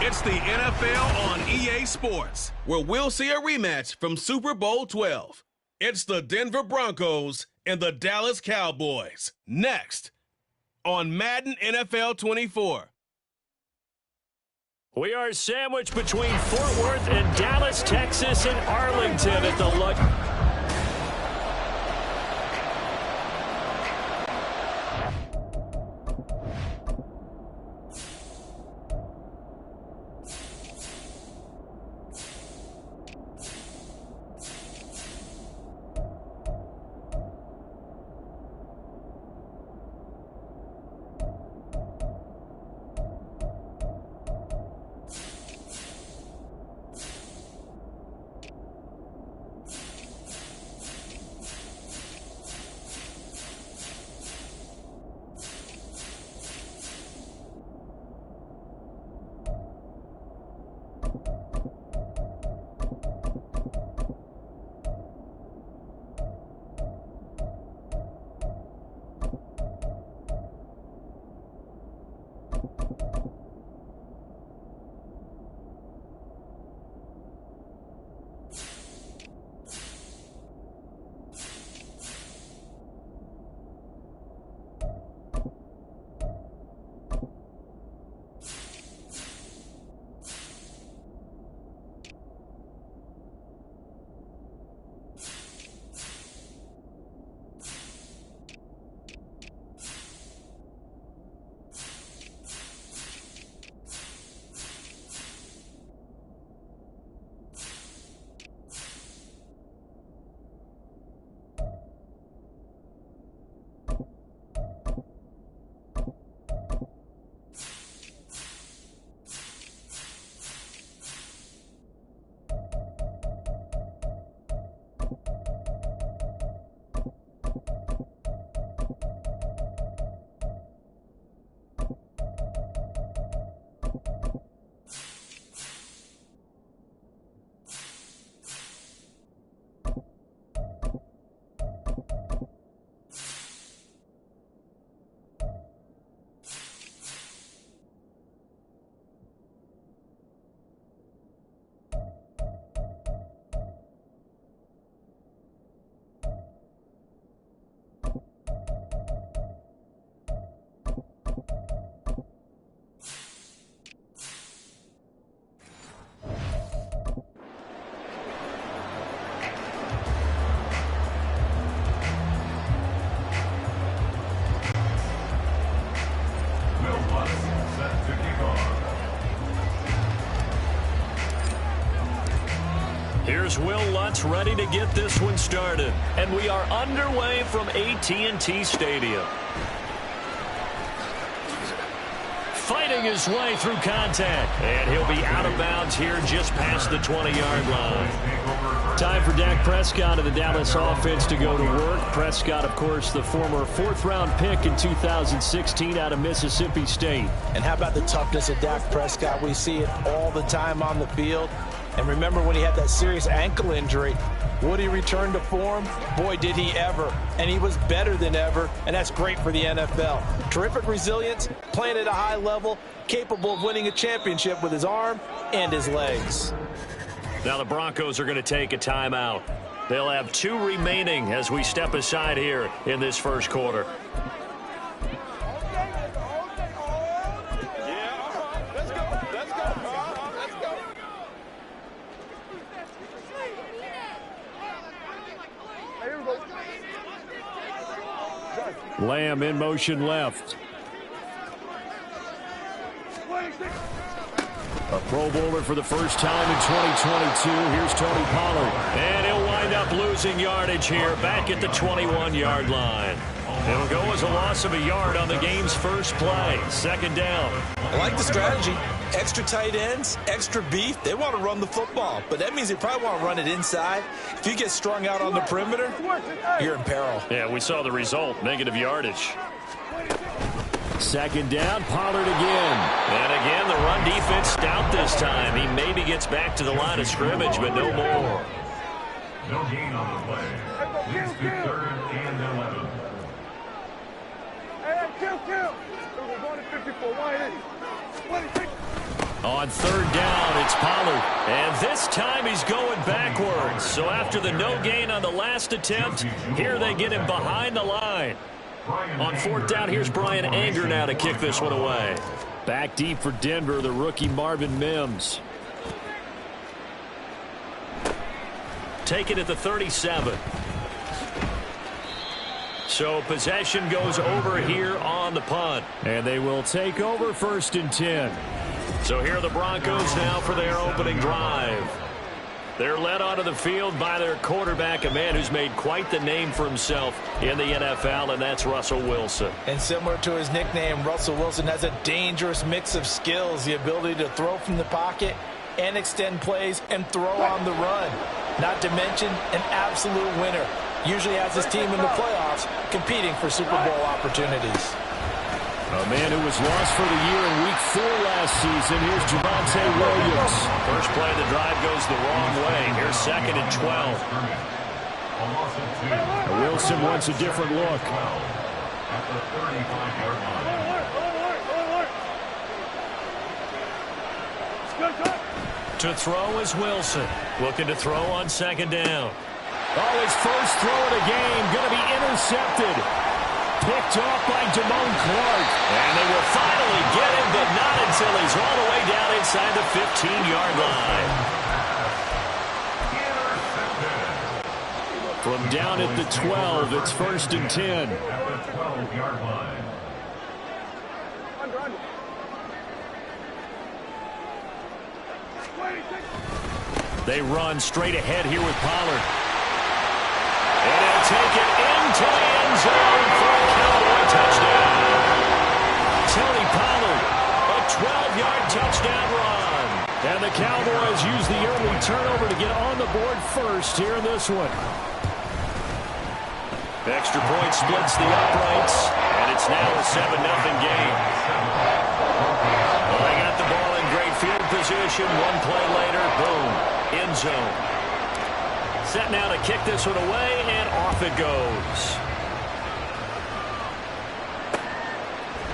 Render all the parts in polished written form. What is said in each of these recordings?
It's the NFL on EA Sports, where we'll see a rematch from Super Bowl 12. It's the Denver Broncos and the Dallas Cowboys. Next on Madden NFL 24. We are sandwiched between Fort Worth and Dallas, Texas, and Arlington at the look. Here's Will Lutz ready to get this one started. And we are underway from AT&T Stadium. Fighting his way through contact. And he'll be out of bounds here just past the 20-yard line. Time for Dak Prescott of the Dallas offense to go to work. Prescott, of course, the former fourth-round pick in 2016 out of Mississippi State. And how about the toughness of Dak Prescott? We see it all the time on the field. And remember when he had that serious ankle injury, would he return to form? Boy, did he ever. And he was better than ever, and that's great for the NFL. Terrific resilience, playing at a high level, capable of winning a championship with his arm and his legs. Now the Broncos are going to take a timeout. They'll have 2 remaining as we step aside here in this first quarter. Lamb in motion left. A Pro Bowler for the first time in 2022. Here's Tony Pollard. And he'll wind up losing yardage here back at the 21-yard line. It'll go as a loss of a yard on the game's first play. Second down. I like the strategy. Extra tight ends, extra beef. They want to run the football, but that means they probably want to run it inside. If you get strung out on the perimeter, you're in peril. Yeah, we saw the result, negative yardage. Second down, Pollard again. And again, the run defense stout this time. He maybe gets back to the line of scrimmage, but no more. No gain on the play. Leads to 3rd and 11. Hey, kill. We're going to 54. Why is it? On third down, it's Pollard. And this time he's going backwards. So after the no gain on the last attempt, here they get him behind the line. On fourth down, here's Brian Anger now to kick this one away. Back deep for Denver, the rookie Marvin Mims. Take it at the 37. So possession goes over here on the punt. And they will take over 1st and 10. So here are the Broncos now for their opening drive. They're led onto the field by their quarterback, a man who's made quite the name for himself in the NFL, and that's Russell Wilson. And similar to his nickname, Russell Wilson has a dangerous mix of skills, the ability to throw from the pocket and extend plays and throw on the run. Not to mention an absolute winner. Usually has his team in the playoffs competing for Super Bowl opportunities. A man who was lost for the year in Week 4 last season. Here's Javonte Williams. First play of the drive goes the wrong way. Here's 2nd and 12. Wilson wants a different look. At the 35-yard line. To throw is Wilson. Looking to throw on 2nd down. Oh, his first throw of the game. Going to be intercepted. Picked off by Damone Clark. And they will finally get him, but not until he's all the way down inside the 15-yard line. From down at the 12, it's 1st and 10. At the 12-yard line. They run straight ahead here with Pollard. And they'll take it into the end zone for a Cowboy touchdown. Tony Pollard, a 12-yard touchdown run. And the Cowboys use the early turnover to get on the board first here in this one. The extra point splits the uprights, and it's now a 7-0 game. Well, they got the ball in great field position. One play later, boom, end zone. Set now to kick this one away, and off it goes.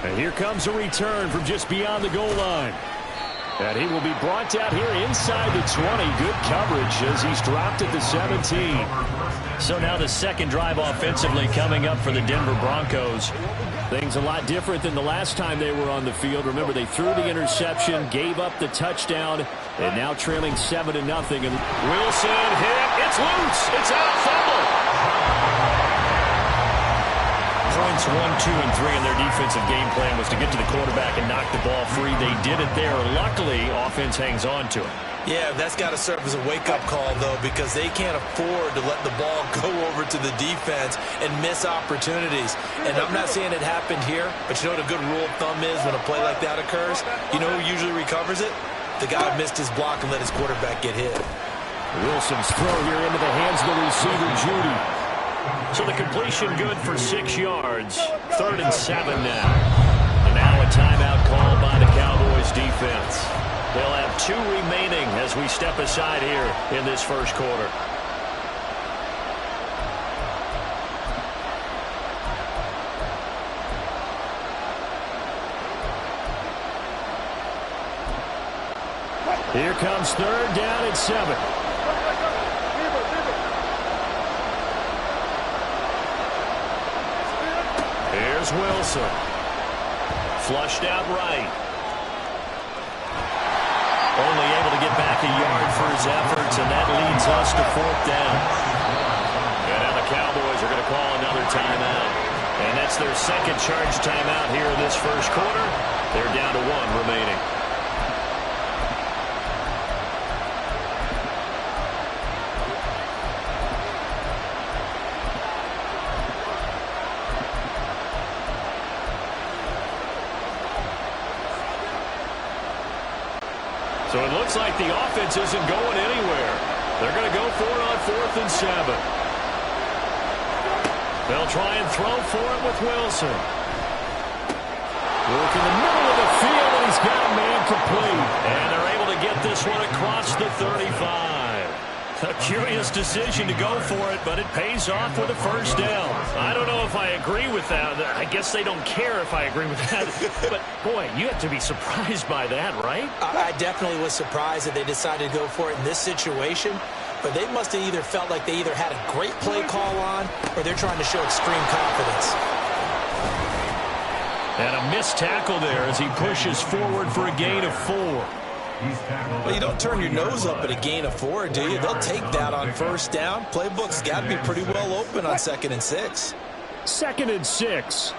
And here comes a return from just beyond the goal line. And he will be brought down here inside the 20. Good coverage as he's dropped at the 17. So now the second drive offensively coming up for the Denver Broncos. Things a lot different than the last time they were on the field. Remember, they threw the interception, gave up the touchdown, and now trailing 7-0. And Wilson hit. It's loose. It's out. Fumble. Points 1, 2, and 3 in their defensive game plan was to get to the quarterback and knock the ball free. They did it there. Luckily, offense hangs on to it. Yeah, that's got to serve as a wake-up call, though, because they can't afford to let the ball go over to the defense and miss opportunities. And I'm not saying it happened here, but you know what a good rule of thumb is when a play like that occurs? You know who usually recovers it? The guy who missed his block and let his quarterback get hit. Wilson's throw here into the hands of the receiver, Judy. So the completion good for 6 yards. 3rd and 7 now. And now a timeout called by the Cowboys defense. They'll have 2 remaining as we step aside here in this first quarter. Here comes 3rd down at 7. Here's Wilson. Flushed out right. Only able to get back a yard for his efforts, and that leads us to 4th down. And now the Cowboys are going to call another timeout. And that's their second charge timeout here in this first quarter. They're down to 1 remaining. So it looks like the offense isn't going anywhere. They're going to go for it on 4th and 7. They'll try and throw for it with Wilson. Work in the middle of the field, and he's got a man complete. And they're able to get this one across the 35. A curious decision to go for it, but it pays off with a first down. I don't know if I agree with that. I guess they don't care if I agree with that. But, boy, you have to be surprised by that, right? I definitely was surprised that they decided to go for it in this situation. But they must have either felt like they either had a great play call on or they're trying to show extreme confidence. And a missed tackle there as he pushes forward for a gain of 4. Well, you don't turn your nose up at a gain of 4, do you? They'll take that on first down. Playbook's got to be pretty well open on 2nd and 6. 2nd and 6.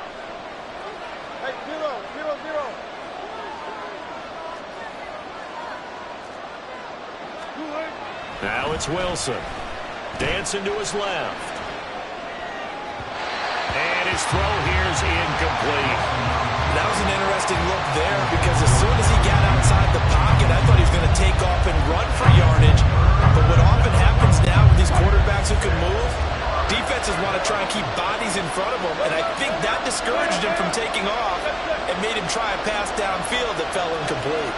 Now it's Wilson. Dancing to his left. And his throw here is incomplete. That was an interesting look there because as soon as he got outside the pocket, I thought he was going to take off and run for yardage. But what often happens now with these quarterbacks who can move, defenses want to try and keep bodies in front of them, and I think that discouraged him from taking off and made him try a pass downfield that fell incomplete.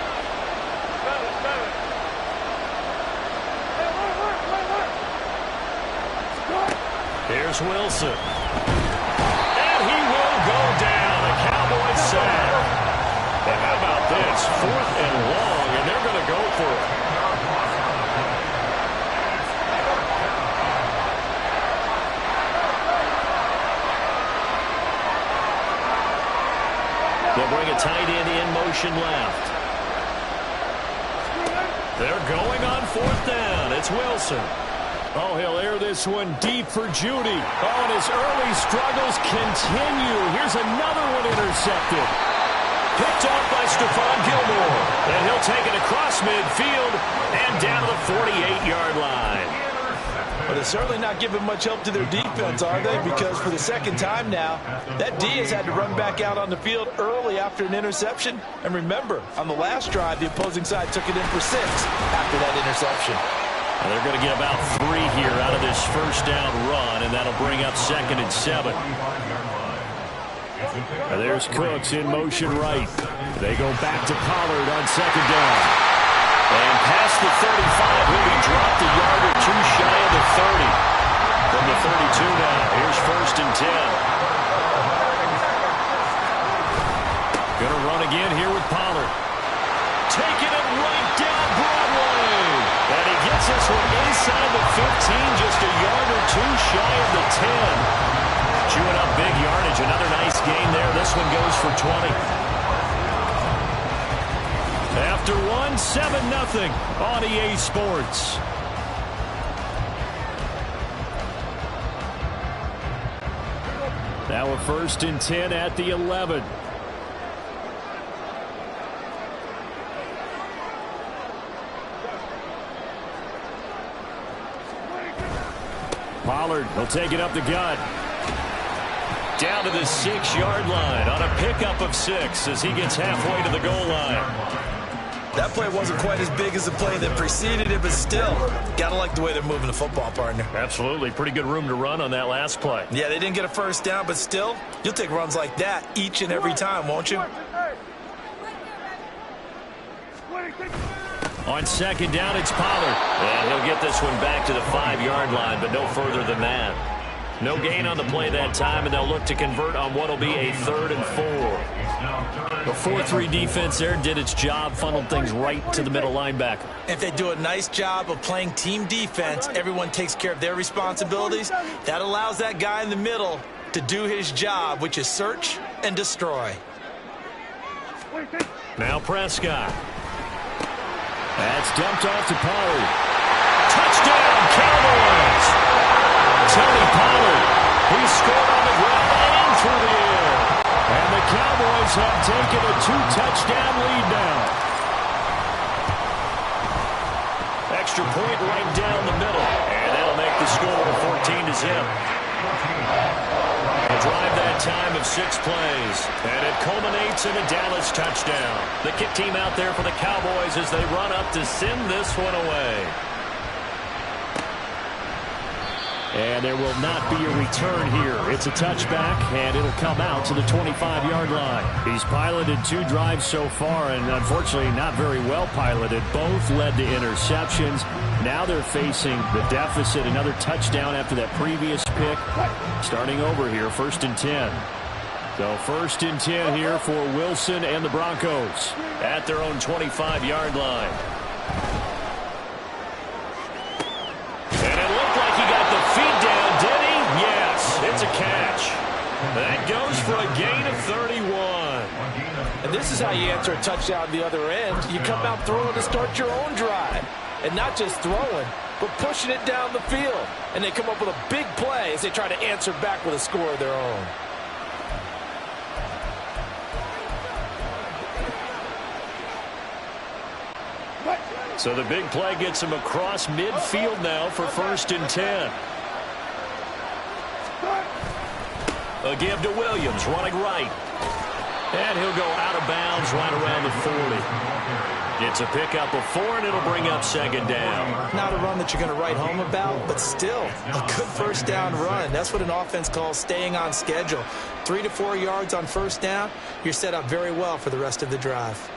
Here's Wilson. And he will go down. A Cowboys sack. And how about this? 4th and long, and they're going to go for it. They'll bring a tight end in motion left. They're going on 4th down. It's Wilson. Oh, he'll air this one deep for Judy. Oh, and his early struggles continue. Here's another one intercepted. Picked off by Stephon Gilmore. And he'll take it across midfield and down to the 48-yard line. Well, they're certainly not giving much help to their defense, are they? Because for the second time now, that D has had to run back out on the field early after an interception. And remember, on the last drive, the opposing side took it in for 6 after that interception. Well, they're going to get about 3 here out of this first down run, and that'll bring up 2nd and 7. Now there's Cooks in motion right. They go back to Pollard on 2nd down. And past the 35, he'll be dropped a yard or 2 shy of the 30. From the 32 now, here's 1st and 10. Going to run again here with Pollard. Taking it right down Broadway. And he gets this one inside the 15, just a yard or 2 shy of the 10. Chewing up big yardage. Another nice gain there. This one goes for 20. After 7-0 on EA Sports. Now a 1st and 10 at the 11. Pollard will take it up the gut. Down to the 6-yard line on a pickup of 6 as he gets halfway to the goal line. That play wasn't quite as big as the play that preceded it, but still, gotta like the way they're moving the football, partner. Absolutely. Pretty good room to run on that last play. Yeah, they didn't get a first down, but still, you'll take runs like that each and every time, won't you? On 2nd down, it's Pollard. And he'll get this one back to the 5-yard line, but no further than that. No gain on the play that time, and they'll look to convert on what will be a 3rd and 4. The 4-3 defense there did its job, funneled things right to the middle linebacker. If they do a nice job of playing team defense, everyone takes care of their responsibilities. That allows that guy in the middle to do his job, which is search and destroy. Now Prescott. That's dumped off to Pollard. Touchdown, Cowboys! Tony Pollard, he scored on the ground and through the air. And the Cowboys have taken a 2-touchdown lead now. Extra point right down the middle. And that'll make the score 14-0. A drive that time of 6 plays. And it culminates in a Dallas touchdown. The kick team out there for the Cowboys as they run up to send this one away. And there will not be a return here. It's a touchback, and it'll come out to the 25-yard line. He's piloted 2 drives so far, and unfortunately not very well piloted. Both led to interceptions. Now they're facing the deficit. Another touchdown after that previous pick. Starting over here, 1st and 10. So 1st and 10 here for Wilson and the Broncos at their own 25-yard line. And it looked like he got the feet down, did he? Yes, it's a catch. That goes for a gain of 31. And this is how you answer a touchdown the other end. You come out throwing to start your own drive. And not just throwing, but pushing it down the field. And they come up with a big play as they try to answer back with a score of their own. So the big play gets him across midfield now for 1st and 10. A give to Williams, running right. And he'll go out of bounds right around the 40. It's a pickup of 4, and it'll bring up 2nd down. Not a run that you're going to write home about, but still a good 1st down run. That's what an offense calls staying on schedule. 3 to 4 yards on 1st down, you're set up very well for the rest of the drive.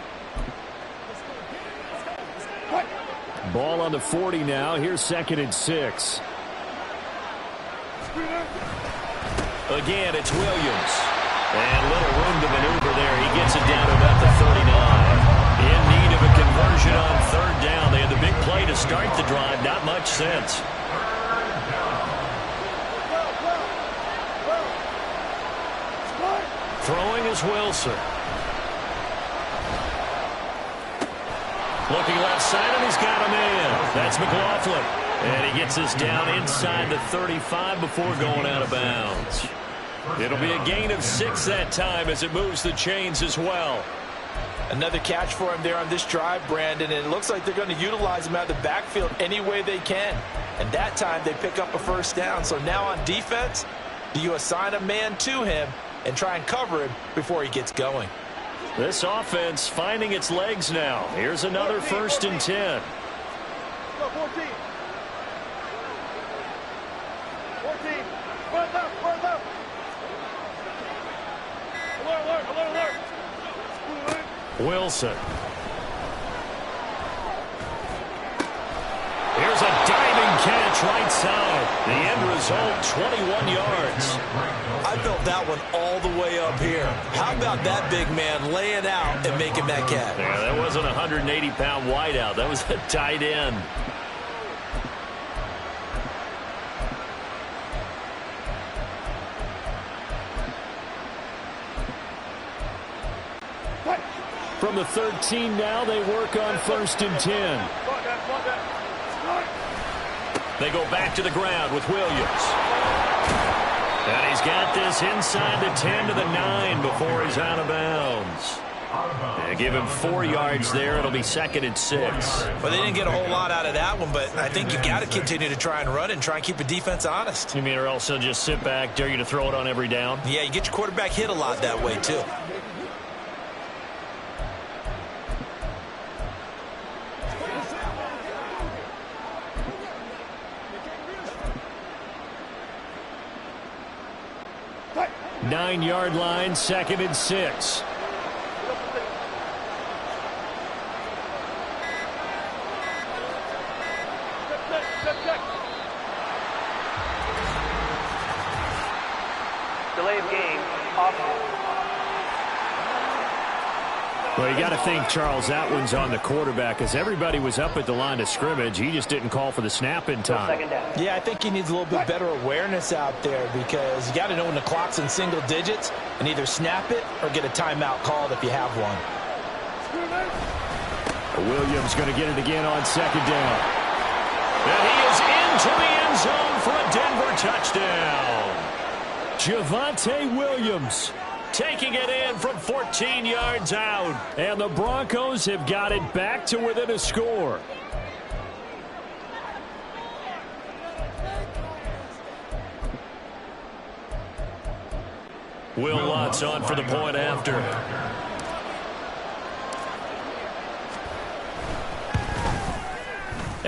Ball on the 40 now. Here's 2nd and 6. Again, it's Williams. And little room to maneuver there. He gets it down to about the 39. In need of a conversion on 3rd down. They had the big play to start the drive. Not much sense. Throwing is Wilson. Looking left side, and he's got a man. That's McLaughlin. And he gets us down inside the 35 before going out of bounds. It'll be a gain of 6 that time as it moves the chains as well. Another catch for him there on this drive, Brandon, and it looks like they're going to utilize him out of the backfield any way they can. And that time they pick up a 1st down. So now on defense, do you assign a man to him and try and cover him before he gets going? This offense finding its legs now. Here's another 1st and 10. 14. Alert. Wilson. Here's a diving catch right side. The end result, 21 yards. I felt that one all the way up here. How about that big man laying out and making that catch? Yeah, that wasn't a 180-pound wideout. That was a tight end. From the 13 now, they work on 1st and 10. They go back to the ground with Williams. And he's got this inside the 10 to the 9 before he's out of bounds. They give him 4 yards there. It'll be 2nd and 6. Well, they didn't get a whole lot out of that one, but I think you've got to continue to try and run and try and keep the defense honest. You mean or else they'll just sit back, dare you to throw it on every down? Yeah, you get your quarterback hit a lot that way, too. Nine-yard line, 2nd and 6. Delay of game. Off. Well, you got to think, Charles, that one's on the quarterback as everybody was up at the line of scrimmage. He just didn't call for the snap in time. Yeah, I think he needs a little bit better awareness out there because you got to know when the clock's in single digits and either snap it or get a timeout called if you have one. Williams going to get it again on 2nd down. And he is into the end zone for a Denver touchdown. Javonte Williams taking it in from 14 yards out. And the Broncos have got it back to within a score. Will Lutz on for the point after.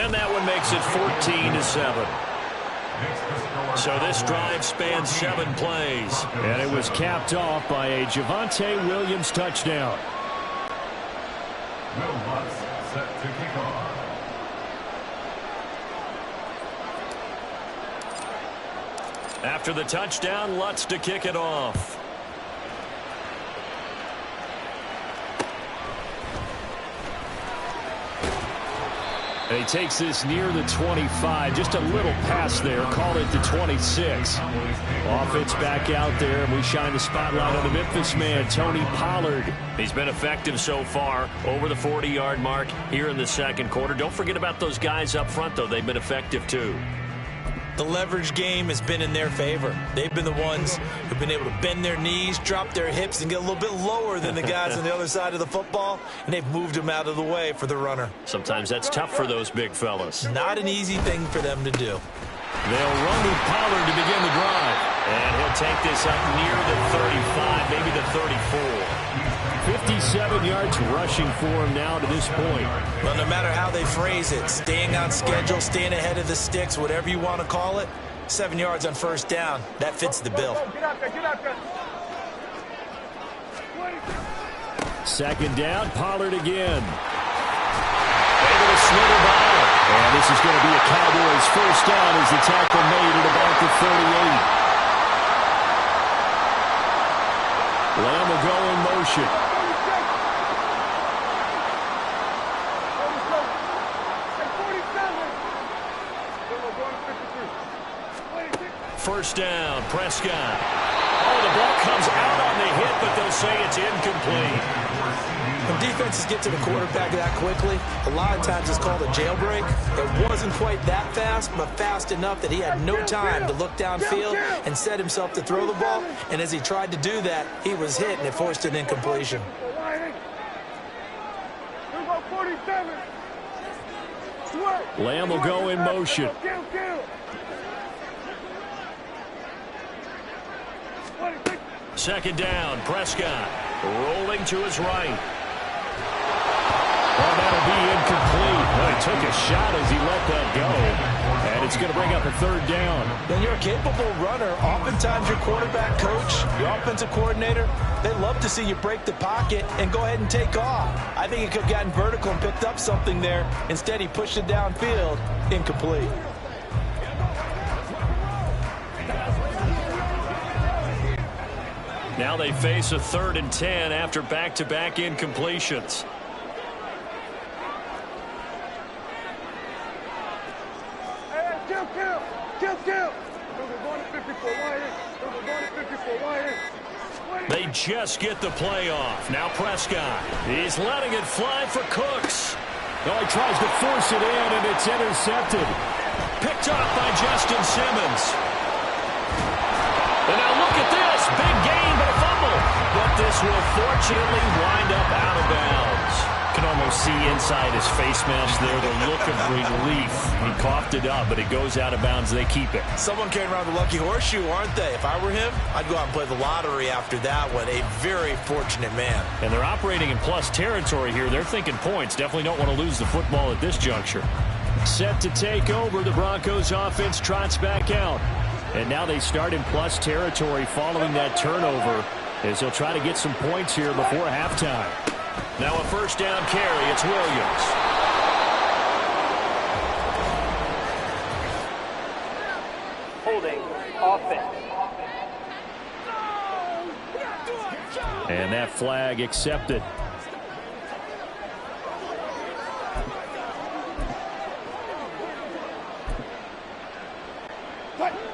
And that one makes it 14-7. So this drive spans 7 plays. And it was capped off by a Javonte Williams touchdown. Will Lutz set to kick off. After the touchdown, Lutz to kick it off. And he takes this near the 25. Just a little pass there. Call it the 26. Offense back out there, and we shine the spotlight on the Memphis man, Tony Pollard. He's been effective so far, over the 40-yard mark here in the second quarter. Don't forget about those guys up front, though. They've been effective, too. The leverage game has been in their favor. They've been the ones who've been able to bend their knees, drop their hips, and get a little bit lower than the guys on the other side of the football, and they've moved them out of the way for the runner. Sometimes that's tough for those big fellas. Not an easy thing for them to do. They'll run with Pollard to begin the drive. And he'll take this up near the 35, maybe the 34. 57 yards rushing for him now to this point. Well, no matter how they phrase it, staying on schedule, staying ahead of the sticks, whatever you want to call it, 7 yards on first down, that fits the bill. Second down, Pollard again. Able to slither by it. And this is going to be a Cowboys first down as the tackle made at about the 38. Lamb will go in motion. First down, Prescott. Oh, the ball comes out on the hit, but they'll say it's incomplete. When defenses get to the quarterback that quickly, a lot of times it's called a jailbreak. It wasn't quite that fast, but fast enough that he had no time to look downfield and set himself to throw the ball. And as he tried to do that, he was hit, and it forced an incompletion. Lamb will go in motion. Second down, Prescott rolling to his right. Well, that'll be incomplete. Well, he took a shot as he let that go. And it's going to bring up a third down. When you're a capable runner, oftentimes your quarterback coach, your offensive coordinator, they love to see you break the pocket and go ahead and take off. I think he could have gotten vertical and picked up something there. Instead, he pushed it downfield, incomplete. Now they face a 3rd and 10 after back-to-back incompletions. They just get the play off. Now Prescott. He's letting it fly for Cooks. Oh, he tries to force it in, and it's intercepted. Picked up by Justin Simmons. And now look at this. Big gain, but a fumble. But this will fortunately wind up out of bounds. Can almost see inside his face mask there the look of relief. He coughed it up, but it goes out of bounds. They keep it. Someone came around the lucky horseshoe, aren't they? If I were him, I'd go out and play the lottery after that one. A very fortunate man. And they're operating in plus territory here. They're thinking points. Definitely don't want to lose the football at this juncture. Set to take over. The Broncos offense trots back out. And now they start in plus territory following that turnover as they'll try to get some points here before halftime. Now a first down carry. It's Williams. Holding offense. And that flag accepted.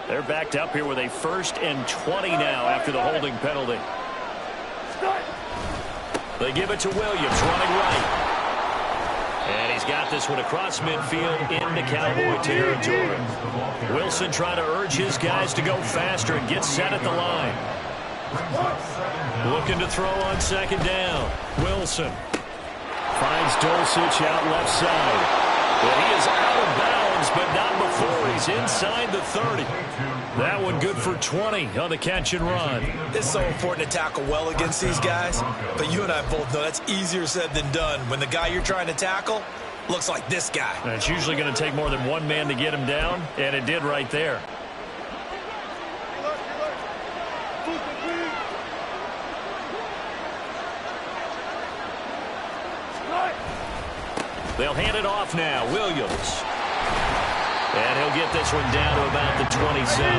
They're backed up here with a 1st and 20 now after the holding penalty. They give it to Williams, running right. And he's got this one across midfield into Cowboy territory. Wilson trying to urge his guys to go faster and get set at the line. Looking to throw on second down. Wilson finds Dulcich out left side. Well, he is out of bounds, but not before he's inside the 30. That one good for 20 on the catch and run. It's so important to tackle well against these guys, but you and I both know that's easier said than done. When the guy you're trying to tackle, looks like this guy. And it's usually going to take more than one man to get him down, and it did right there. They'll hand it off now. Williams. And he'll get this one down to about the 27.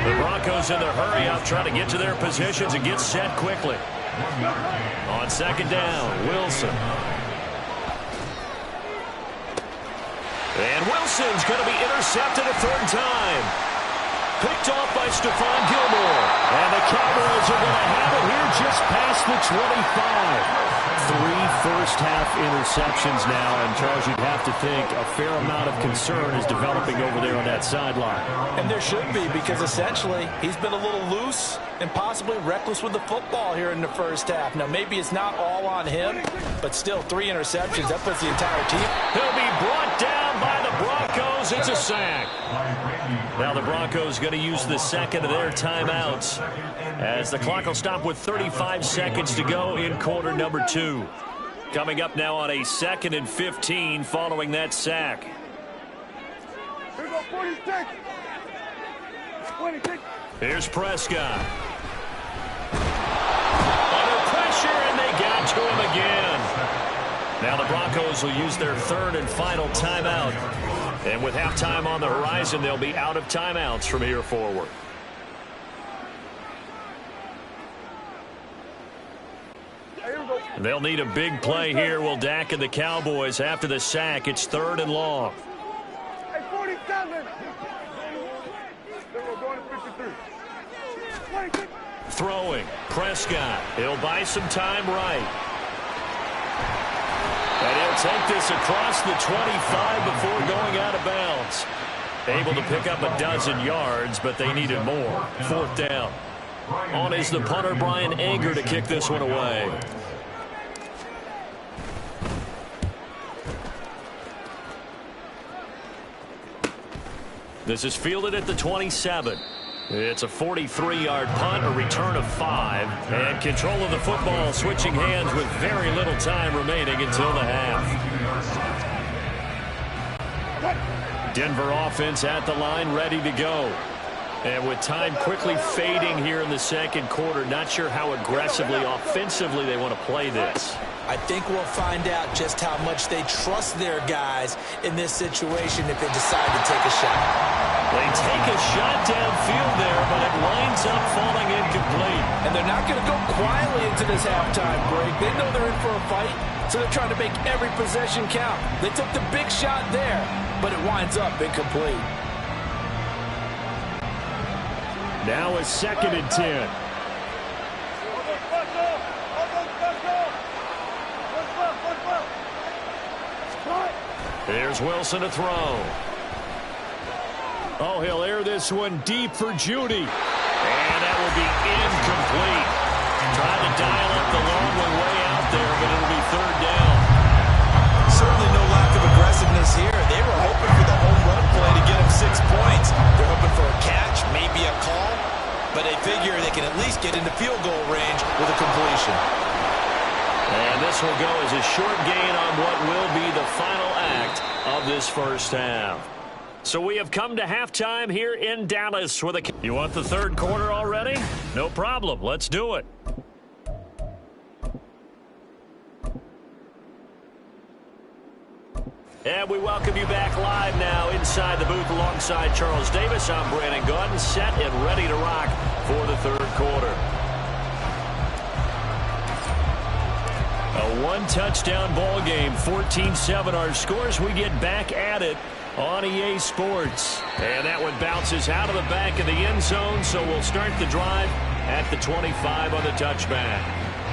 The Broncos in their hurry up, trying to get to their positions and get set quickly. On second down, Wilson. And Wilson's going to be intercepted a third time. Picked off by Stephon Gilmore. And the Cowboys are going to have it here just past the 25. 3 first-half interceptions now, and Charles, you'd have to think a fair amount of concern is developing over there on that sideline. And there should be, because essentially he's been a little loose and possibly reckless with the football here in the first half. Now, maybe it's not all on him, but still 3 interceptions. That puts the entire team. He'll be brought down by the Broncos. It's a sack. Now the Broncos going to use the second of their timeouts as the clock will stop with 35 seconds to go in quarter number 2. Coming up now on a 2nd and 15 following that sack. Here's Prescott. Under pressure, and they got to him again. Now the Broncos will use their 3rd and final timeout. And with halftime on the horizon, they'll be out of timeouts from here forward. They'll need a big play here, will Dak and the Cowboys. After the sack, it's 3rd and long. Throwing, Prescott. He'll buy some time right. And he'll take this across the 25 before going out of bounds. Able to pick up a dozen yards, but they needed more. 4th down. On is the punter, Brian Anger, to kick this one away. This is fielded at the 27. It's a 43-yard punt, a return of 5, and control of the football switching hands with very little time remaining until the half. Denver offense at the line, ready to go. And with time quickly fading here in the second quarter, not sure how aggressively, offensively they want to play this. I think we'll find out just how much they trust their guys in this situation if they decide to take a shot. They take a shot downfield there, but it winds up falling incomplete. And they're not going to go quietly into this halftime break. They know they're in for a fight, so they're trying to make every possession count. They took the big shot there, but it winds up incomplete. Now a 2nd and 10. Here's Wilson to throw. Oh, he'll air this one deep for Judy. And that will be incomplete. Trying to dial up the long one way out there, but it'll be 3rd down. Certainly no lack of aggressiveness here. They were hoping for the home run play to get them 6 points. They're hoping for a catch, maybe a call, but they figure they can at least get into field goal range with a completion. And this will go as a short gain on what will be the final act of this first half. So we have come to halftime here in Dallas with a... You want the 3rd quarter already? No problem. Let's do it. And we welcome you back live now inside the booth alongside Charles Davis. I'm Brandon Gordon, set and ready to rock for the 3rd quarter. A 1-touchdown ball game, 14-7 our scores. We get back at it on EA Sports. And that one bounces out of the back of the end zone, so we'll start the drive at the 25 on the touchback.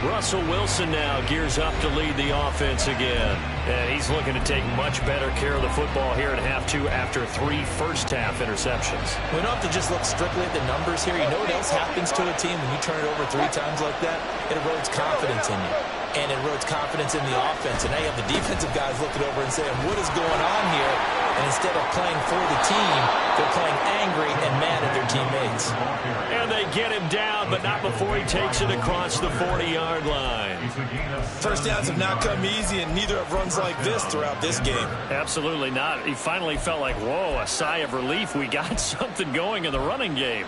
Russell Wilson now gears up to lead the offense again. And he's looking to take much better care of the football here in half 2 after 3 first-half interceptions. We don't have to just look strictly at the numbers here. You know what else happens to a team when you turn it over 3 times like that? It erodes confidence in you. And it erodes confidence in the offense. And now you have the defensive guys looking over and saying, what is going on here? And instead of playing for the team, they're playing angry and mad at their teammates. And they get him down, but not before he takes it across the 40-yard line. First downs have not come easy, and neither have runs like this throughout this game. Absolutely not. He finally felt like, whoa, a sigh of relief. We got something going in the running game.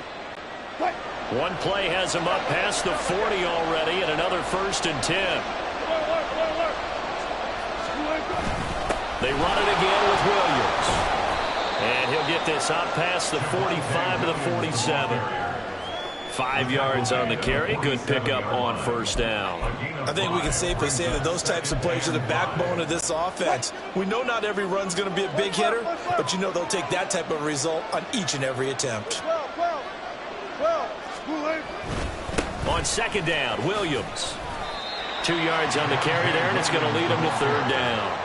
One play has him up past the 40 already, and another 1st and 10. They run it again with Williams. And he'll get this up past the 45 to the 47. 5 yards on the carry. Good pickup on 1st down. I think we can safely say that those types of plays are the backbone of this offense. We know not every run's going to be a big hitter, but you know they'll take that type of result on each and every attempt. On 2nd down, Williams. 2 yards on the carry there, and it's going to lead him to 3rd down.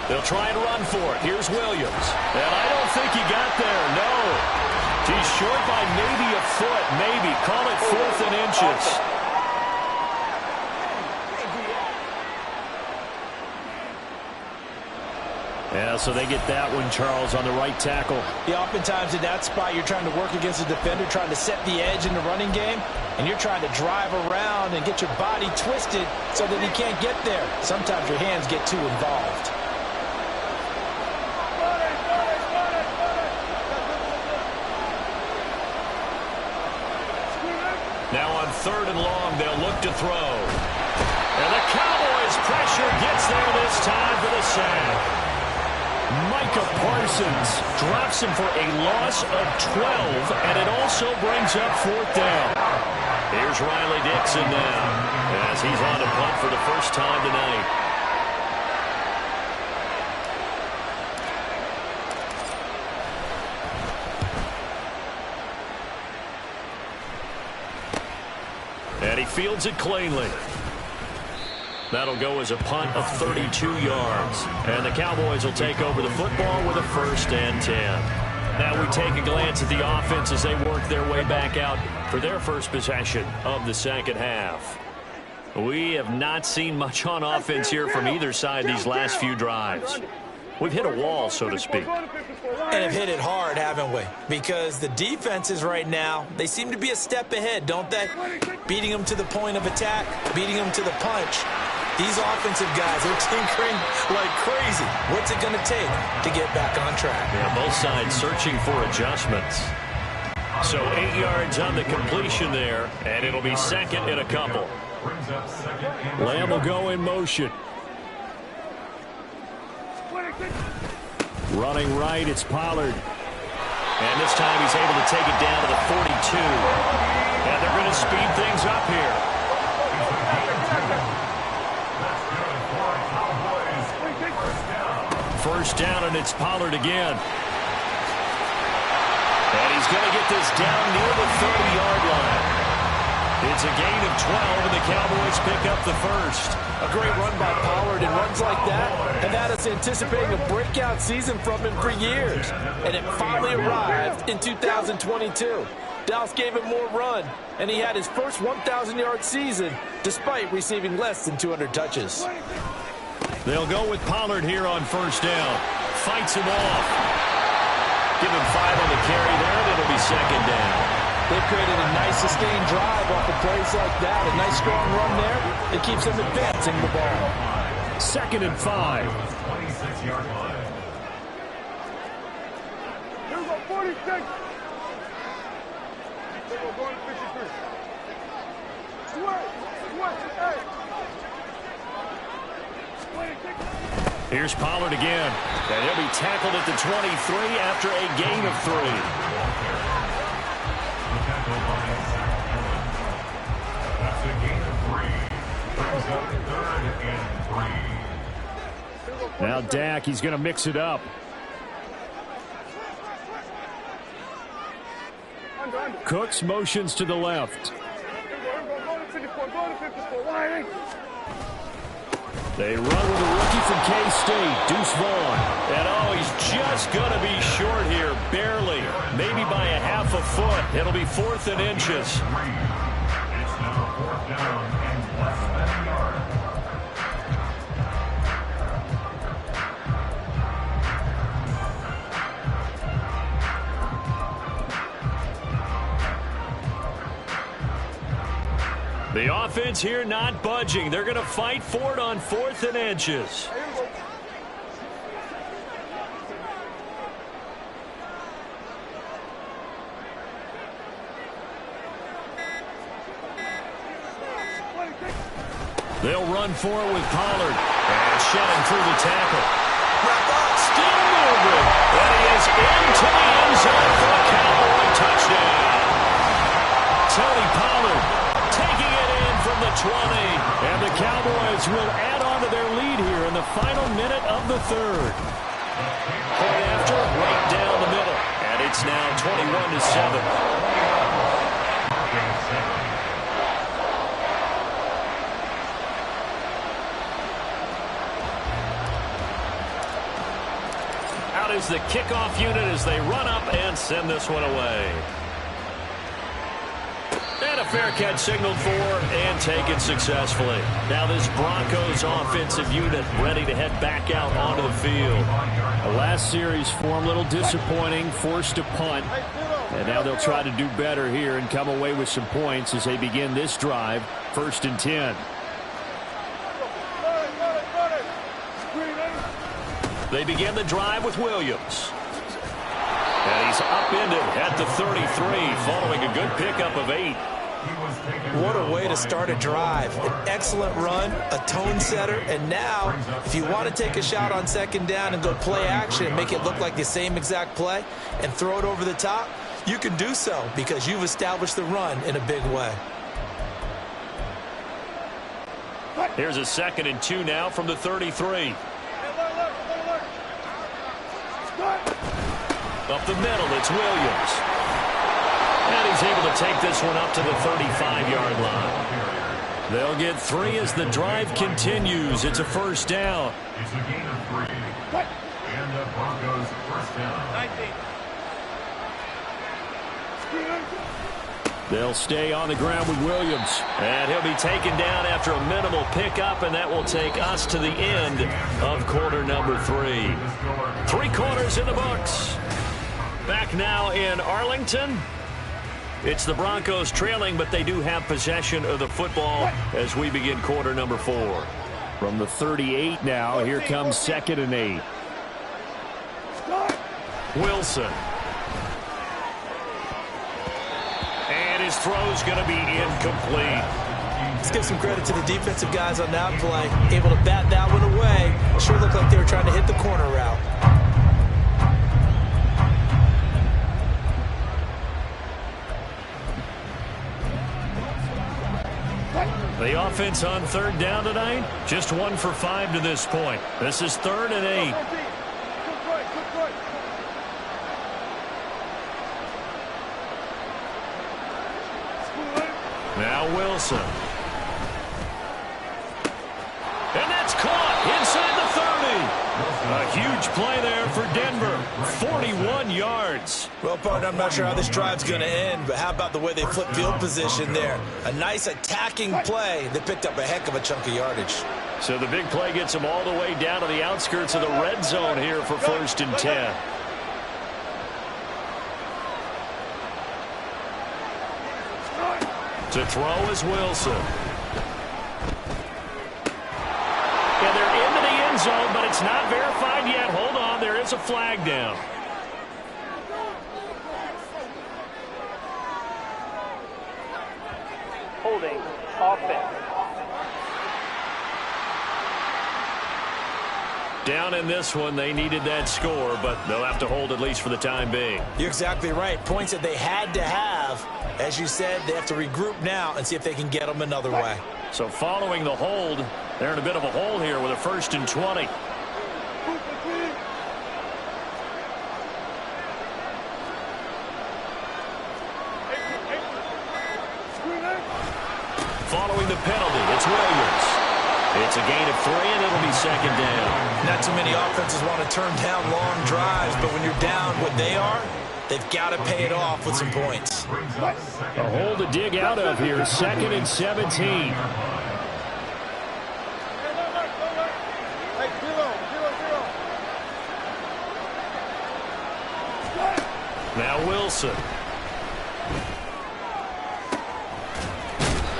They'll try and run for it. Here's Williams. And I don't think he got there. No. He's short by maybe a foot. Maybe. Call it 4th and inches. Yeah, so they get that one, Charles, on the right tackle. Yeah, oftentimes in that spot, you're trying to work against a defender, trying to set the edge in the running game, and you're trying to drive around and get your body twisted so that he can't get there. Sometimes your hands get too involved. Now on 3rd and long, they'll look to throw. And the Cowboys' pressure gets there this time for the sack. Micah Parsons drops him for a loss of 12, and it also brings up 4th down. Here's Riley Dixon now, as he's on to punt for the first time tonight. And he fields it cleanly. That'll go as a punt of 32 yards. And the Cowboys will take over the football with a 1st and 10. Now we take a glance at the offense as they work their way back out for their first possession of the 2nd half. We have not seen much on offense here from either side these last few drives. We've hit a wall, so to speak. And have hit it hard, haven't we? Because the defenses right now, they seem to be a step ahead, don't they? Beating them to the point of attack, beating them to the punch. These offensive guys are tinkering like crazy. What's it going to take to get back on track? Yeah, both sides searching for adjustments. So 8 yards on the completion there, and it'll be 2nd and a couple. Lamb will go in motion. Running right, it's Pollard. And this time he's able to take it down to the 42. And they're going to speed things up here. First down, and it's Pollard again. And he's going to get this down near the 30-yard line. It's a gain of 12, and the Cowboys pick up the first. A great run by Pollard, and runs like that have had us anticipating a breakout season from him for years. And it finally arrived in 2022. Dallas gave him more run, and he had his first 1,000-yard season despite receiving less than 200 touches. They'll go with Pollard here on first down. Fights him off. Give him 5 on the carry there, and it'll be 2nd down. They've created a nice sustained drive off of plays like that. A nice strong run there. It keeps them advancing the ball. 2nd and 5. 26-yard line. Here we go, 46. Here we go, going to 53. Here's Pollard again. And he'll be tackled at the 23 after a gain of 3. That's a gain of 3. Brings up 3rd and 3. Now Dak, he's going to mix it up. Cooks motions to the left. They run with a rookie from K-State, Deuce Vaughn. And oh, he's just going to be short here, barely. Maybe by a half a foot. It'll be 4th and inches. Fourth down and less than a yard. The offense here not budging. They're going to fight for it on 4th and inches. They'll run for it with Pollard. And shedding through the tackle. Still moving. And he is into the end zone for a Cowboy touchdown. Tony Pollard taking it in from the 20. And the Cowboys will add on to their lead here in the final minute of the 3rd. Point after, right down the middle. And it's now 21-7. Out is the kickoff unit as they run up and send this one away. And a fair catch signaled for and taken successfully. Now this Broncos offensive unit ready to head back out onto the field. The last series for them, a little disappointing, forced to punt. And now they'll try to do better here and come away with some points as they begin this drive, 1st and 10. They begin the drive with Williams. And he's upended at the 33, following a good pickup of 8. What a way to start a drive. An excellent run, a tone setter, and now, if you want to take a shot on 2nd down and go play action and make it look like the same exact play and throw it over the top, you can do so because you've established the run in a big way. Here's a 2nd and 2 now from the 33. Up the middle, it's Williams. And he's able to take this one up to the 35-yard line. They'll get 3 as the drive continues. It's a 1st down. It's a gain of 3. And the Broncos 1st down. 19. They'll stay on the ground with Williams. And he'll be taken down after a minimal pickup, and that will take us to the end of quarter number 3. 3 quarters in the books. Back now in Arlington. It's the Broncos trailing, but they do have possession of the football as we begin quarter number 4. From the 38 now, here comes 2nd and 8. Wilson. And his throw's going to be incomplete. Let's give some credit to the defensive guys on that play. Able to bat that one away. Sure looked like they were trying to hit the corner route. The offense on 3rd down tonight, just 1 for 5 to this point. This is 3rd and 8. Now Wilson. And that's caught inside the 30. A huge play there for Denver. 41 yards. Well, partner, I'm not sure how this drive's going to end, but how about the way they flip field position there? A nice attacking play that picked up a heck of a chunk of yardage. So the big play gets them all the way down to the outskirts of the red zone here for 1st and 10. To throw is Wilson. And they're into the end zone, but it's not verified yet. Hold on, there is a flag down. Holding offense. Down in this one, they needed that score, but they'll have to hold at least for the time being. You're exactly right. Points that they had to have. As you said, they have to regroup now and see if they can get them another way. So following the hold, they're in a bit of a hole here with a 1st and 20. Following the penalty, it's Williams. It's a gain of 3, and it'll be 2nd down. Not too many offenses want to turn down long drives, but when you're down what they are, They've got to pay it off with some points. A hole to dig out of here. 2nd and 17. Now Wilson.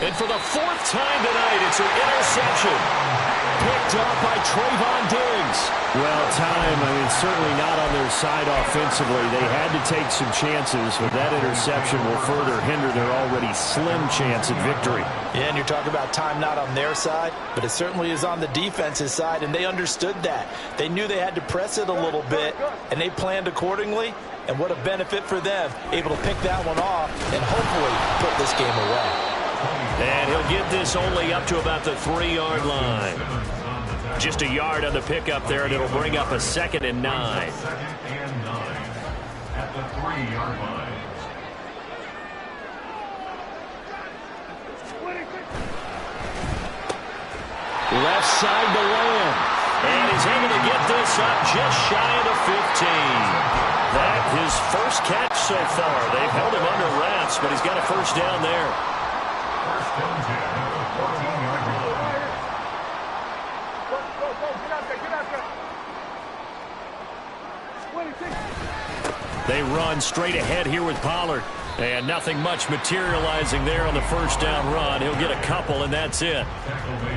And for the 4th time tonight, it's an interception. Picked up by Trayvon Diggs. Well, time, certainly not on their side offensively. They had to take some chances, but that interception will further hinder their already slim chance at victory. Yeah, and you're talking about time not on their side, but it certainly is on the defense's side, and they understood that. They knew they had to press it a little bit, and they planned accordingly, and what a benefit for them, able to pick that one off and hopefully put this game away. And he'll get this only up to about the 3-yard line. Just a yard on the pickup there, and it'll bring up a 2nd and 9. 2nd and 9 at the 3-yard line. Left side to Lamb. And he's able to get this up just shy of the 15. That his first catch so far. They've held him under wraps, but he's got a first down there. First and 10 at the 14-yard line. They run straight ahead here with Pollard. And nothing much materializing there on the first down run. He'll get a couple, and that's it.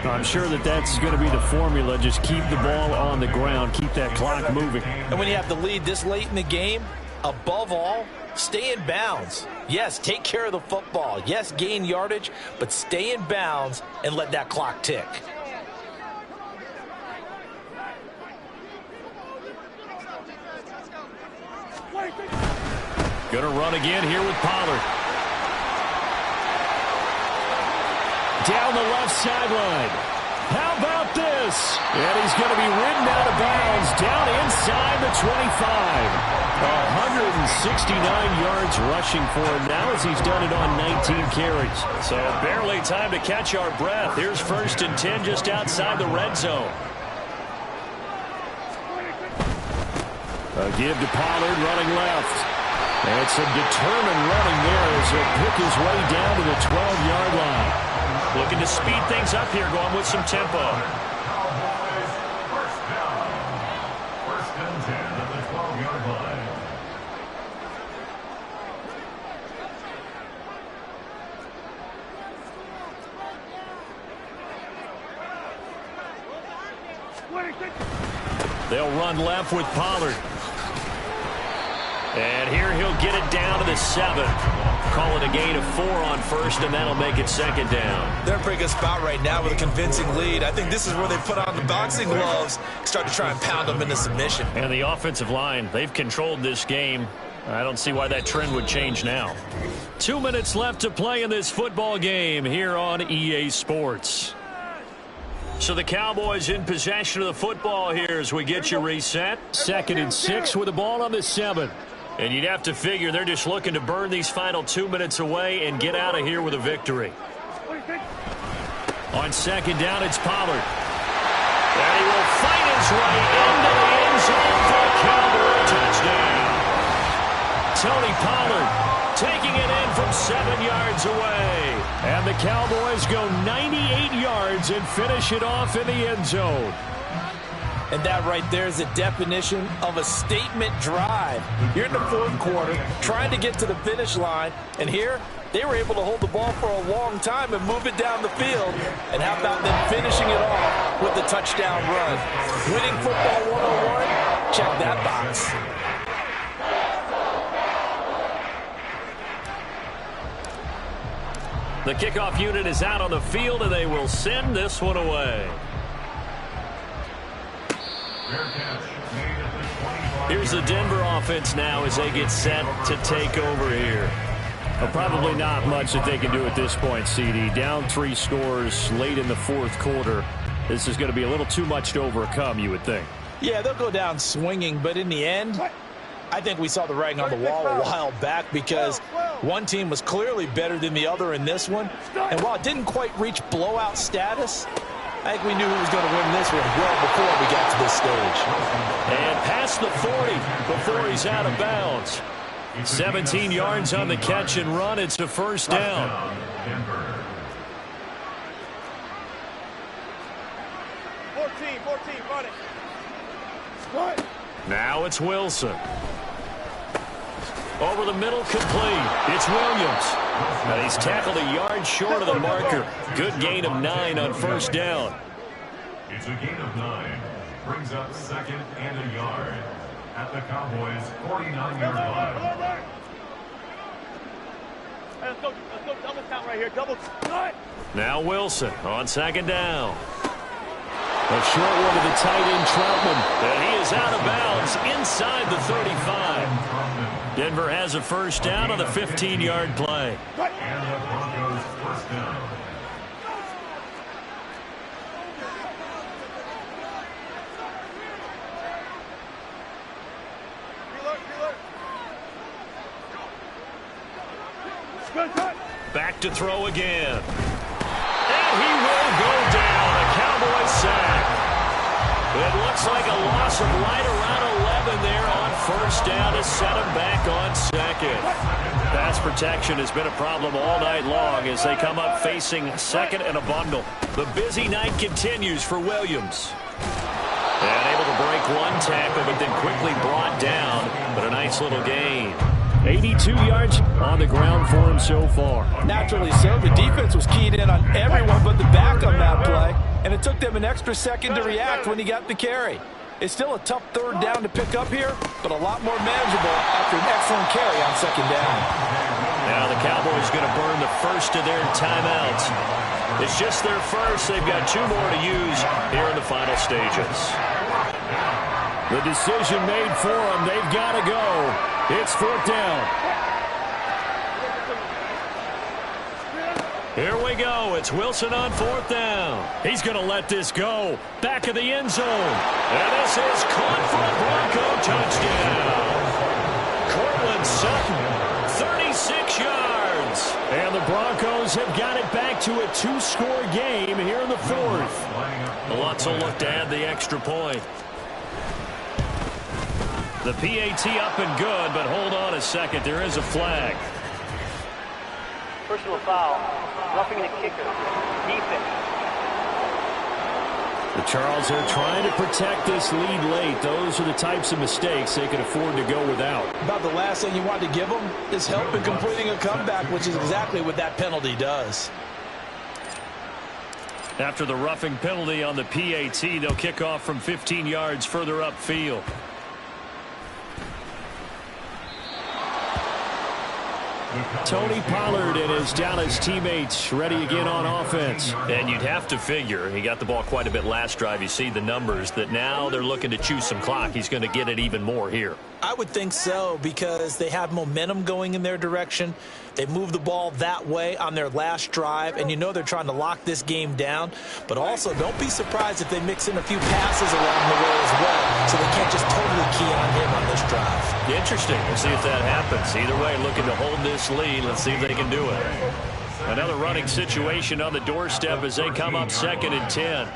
I'm sure that's going to be the formula. Just keep the ball on the ground. Keep that clock moving. And when you have the lead this late in the game, above all, stay in bounds. Yes, take care of the football. Yes, gain yardage, but stay in bounds and let that clock tick. Going to run again here with Pollard. Down the left sideline. How about this? And he's going to be ridden out of bounds down inside the 25. 169 yards rushing for him now as he's done it on 19 carries. So barely time to catch our breath. Here's 1st and 10 just outside the red zone. A give to Pollard running left. And some determined running there as he'll pick his way down to the 12-yard line. Looking to speed things up here, going with some tempo. Cowboys first down. 1st and 10 at the 12-yard line. They'll run left with Pollard. And here he'll get it down to the 7. Call it a gain of 4 on 1st, and that'll make it 2nd down. They're in a pretty good spot right now with a convincing lead. I think this is where they put on the boxing gloves, start to try and pound them into submission. And the offensive line, they've controlled this game. I don't see why that trend would change now. 2 minutes left to play in this football game here on EA Sports. So the Cowboys in possession of the football here as we get you reset. 2nd and 6 with the ball on the 7. And you'd have to figure they're just looking to burn these final 2 minutes away and get out of here with a victory. On 2nd down, it's Pollard. And he will fight his way into the end zone for a Cowboy touchdown. Tony Pollard taking it in from 7 yards away. And the Cowboys go 98 yards and finish it off in the end zone. And that right there is the definition of a statement drive. You're in the 4th quarter, trying to get to the finish line, and here they were able to hold the ball for a long time and move it down the field. And how about them finishing it off with the touchdown run? Winning football 101, check that box. The kickoff unit is out on the field, and they will send this one away. Here's the Denver offense now as they get set to take over here. Well, probably not much that they can do at this point, CD. Down 3 scores late in the 4th quarter. This is going to be a little too much to overcome, you would think. Yeah, they'll go down swinging, but in the end, I think we saw the writing on the wall a while back because one team was clearly better than the other in this one. And while it didn't quite reach blowout status, I think we knew who was going to win this one well before we got to this stage. And past the 40 before he's out of bounds. 17 yards on the catch and run. It's a first down. Denver. 14, run it. Now it's Wilson. Over the middle, complete. It's Williams. And he's tackled a yard short of the marker. Good gain of 9 on first down. It's a gain of 9. Brings up second and a yard at the Cowboys' 49-yard line. Let's go double count right here. Double count. Now Wilson on second down. A short one to the tight end, Troutman. And he is out of bounds inside the 35. Denver has a first down on the 15-yard play. And the Broncos first down. Back to throw again. And he will go down. A Cowboys sack. It looks like a loss of right around 11 there on first down to set him back on second. Pass protection has been a problem all night long as they come up facing second and a bundle. The busy night continues for Williams. And able to break one tackle, but then quickly brought down. But a nice little gain. 82 yards on the ground for him so far. Naturally so. The defense was keyed in on everyone but the back on that play, and it took them an extra second to react when he got the carry. It's still a tough third down to pick up here, but a lot more manageable after an excellent carry on second down. Now the Cowboys going to burn the first of their timeouts. It's just their first. They've got 2 more to use here in the final stages. The decision made for them. They've got to go. It's fourth down. Here we go. It's Wilson on fourth down. He's going to let this go. Back of the end zone. And this is caught for a Bronco touchdown. Cortland Sutton, 36 yards. And the Broncos have got it back to a 2-score game here in the fourth. Lots will look to add the extra point. The PAT up and good, but hold on a second. There is a flag. Personal foul. Roughing the kicker. Defense. The Charles are trying to protect this lead late. Those are the types of mistakes they can afford to go without. About the last thing you want to give them is help in completing a comeback, which is exactly what that penalty does. After the roughing penalty on the PAT, they'll kick off from 15 yards further upfield. Tony Pollard and his Dallas teammates ready again on offense. And you'd have to figure he got the ball quite a bit last drive. You see the numbers that now they're looking to chew some clock. He's going to get it even more here. I would think so because they have momentum going in their direction. They moved the ball that way on their last drive, and you know they're trying to lock this game down. But also, don't be surprised if they mix in a few passes along the way as well, so they can't just totally key on him on this drive. Interesting. We'll see if that happens. Either way, looking to hold this lead. Let's see if they can do it. Another running situation on the doorstep as they come up second and 10.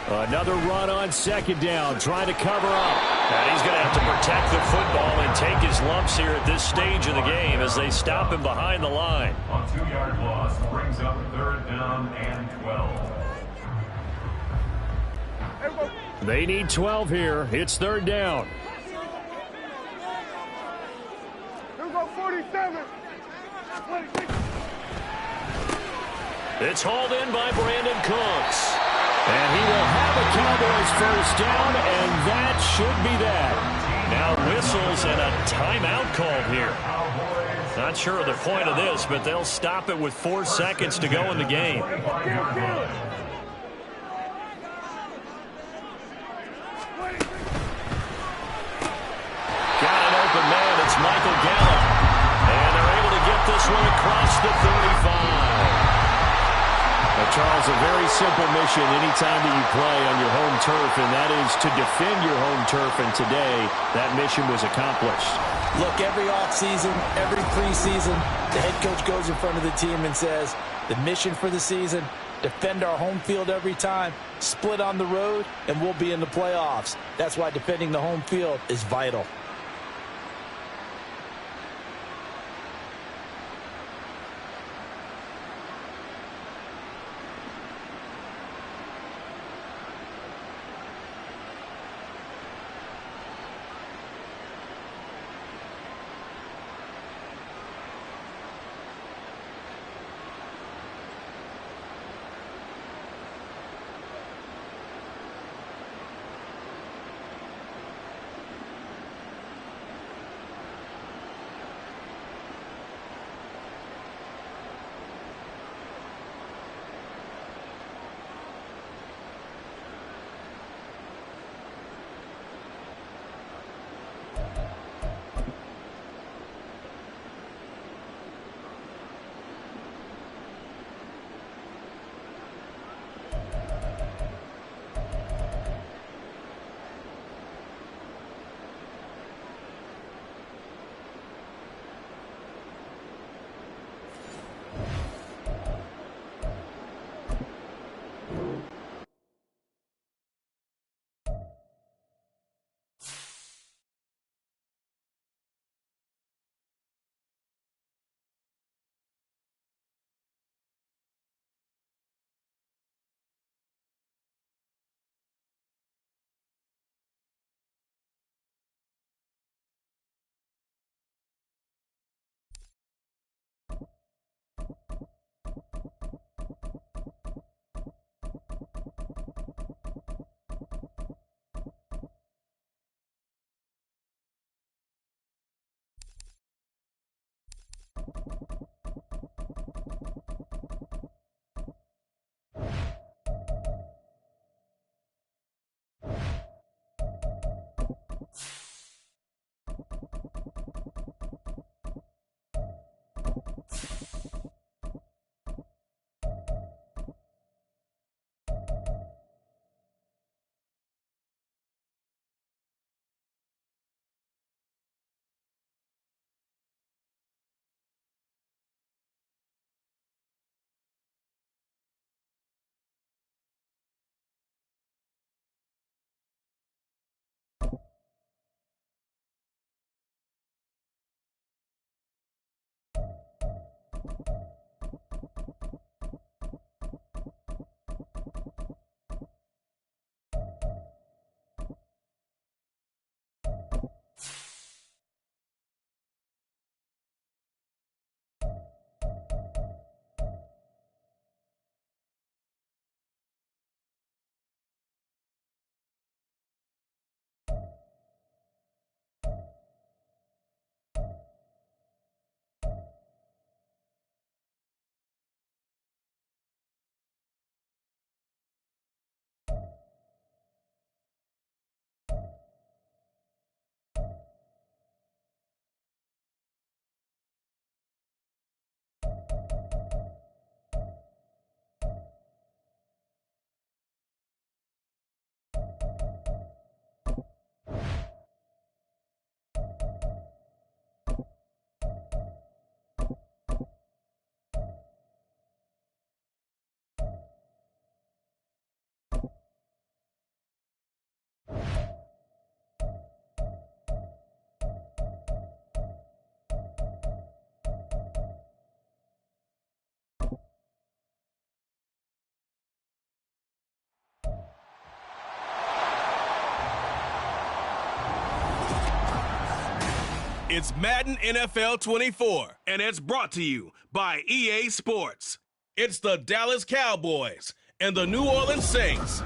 Another run on second down, trying to cover up. And he's going to have to protect the football and take his lumps here at this stage of the game as they stop him behind the line. A 2-yard loss brings up third down and 12. They need 12 here. It's third down. Here we go, 47. It's hauled in by Brandon Cooks. And he will have a Cowboys first down, and that should be that. Now whistles and a timeout called here. Not sure of the point of this, but they'll stop it with 4 seconds to go in the game. Got an open man. It's Michael Gallup. And they're able to get this one across the 35. Charles, a very simple mission anytime that you play on your home turf, and that is to defend your home turf, and today that mission was accomplished. Look, every offseason, every preseason, the head coach goes in front of the team and says, the mission for the season, defend our home field every time, split on the road, and we'll be in the playoffs. That's why defending the home field is vital. It's Madden NFL 24, and it's brought to you by EA Sports. It's the Dallas Cowboys and the New Orleans Saints.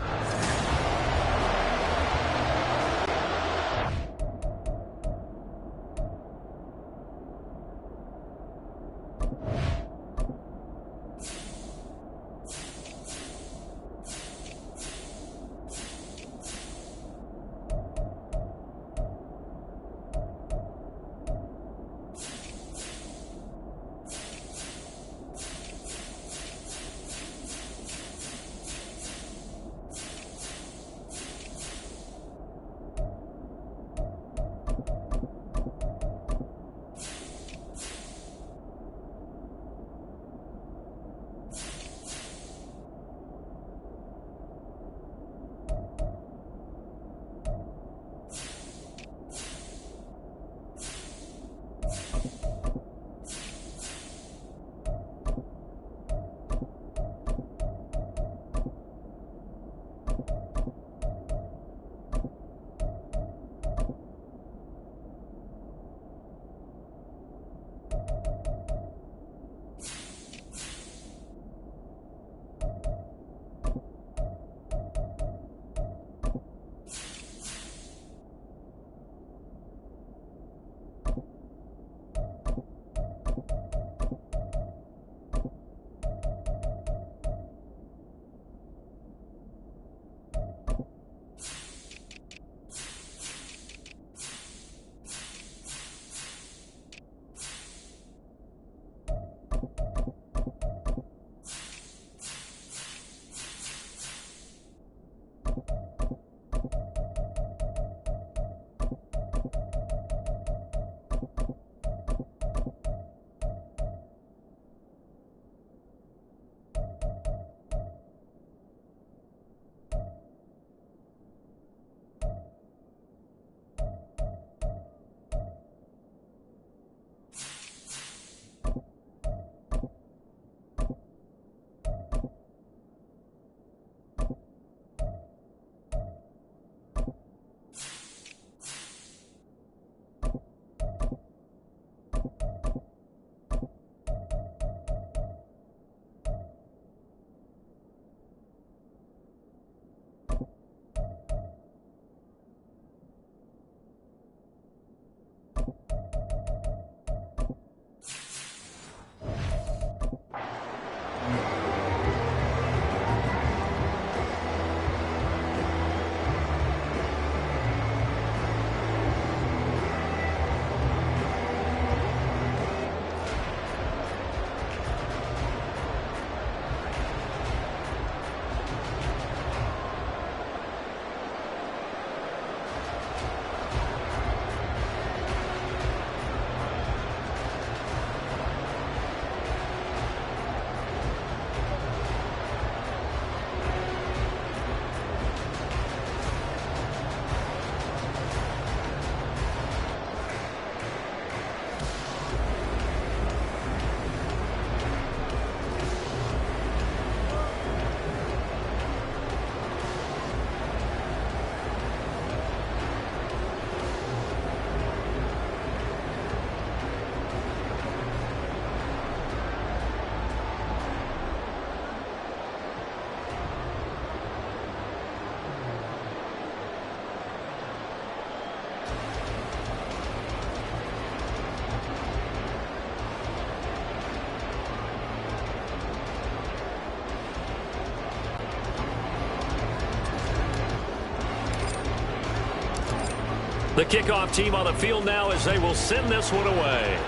The kickoff team on the field now as they will send this one away.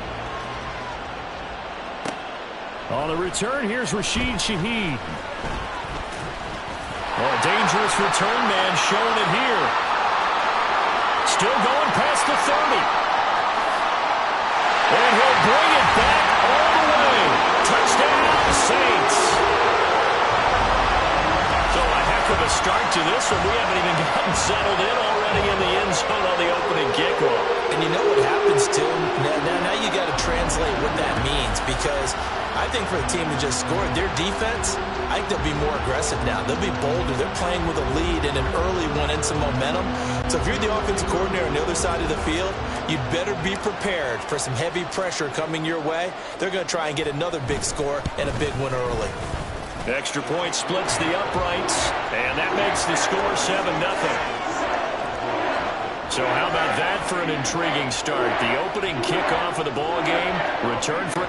On the return, here's Rashid Shaheed. Oh, dangerous return man showing it here. Still going past the 30. And he'll bring it back all the way. Touchdown, Saints. So a heck of a start to this one. We haven't even gotten settled in already in the end zone on the opening kickoff. And you know what happens, too? Now you got to translate what that means, because I think for the team to just score, their defense, I think they'll be more aggressive now. They'll be bolder. They're playing with a lead and an early one and some momentum. So if you're the offensive coordinator on the other side of the field, you'd better be prepared for some heavy pressure coming your way. They're going to try and get another big score and a big one early. Extra point splits the uprights, and that makes the score 7-0. So how about that for an intriguing start? The opening kickoff of the ball game, return for...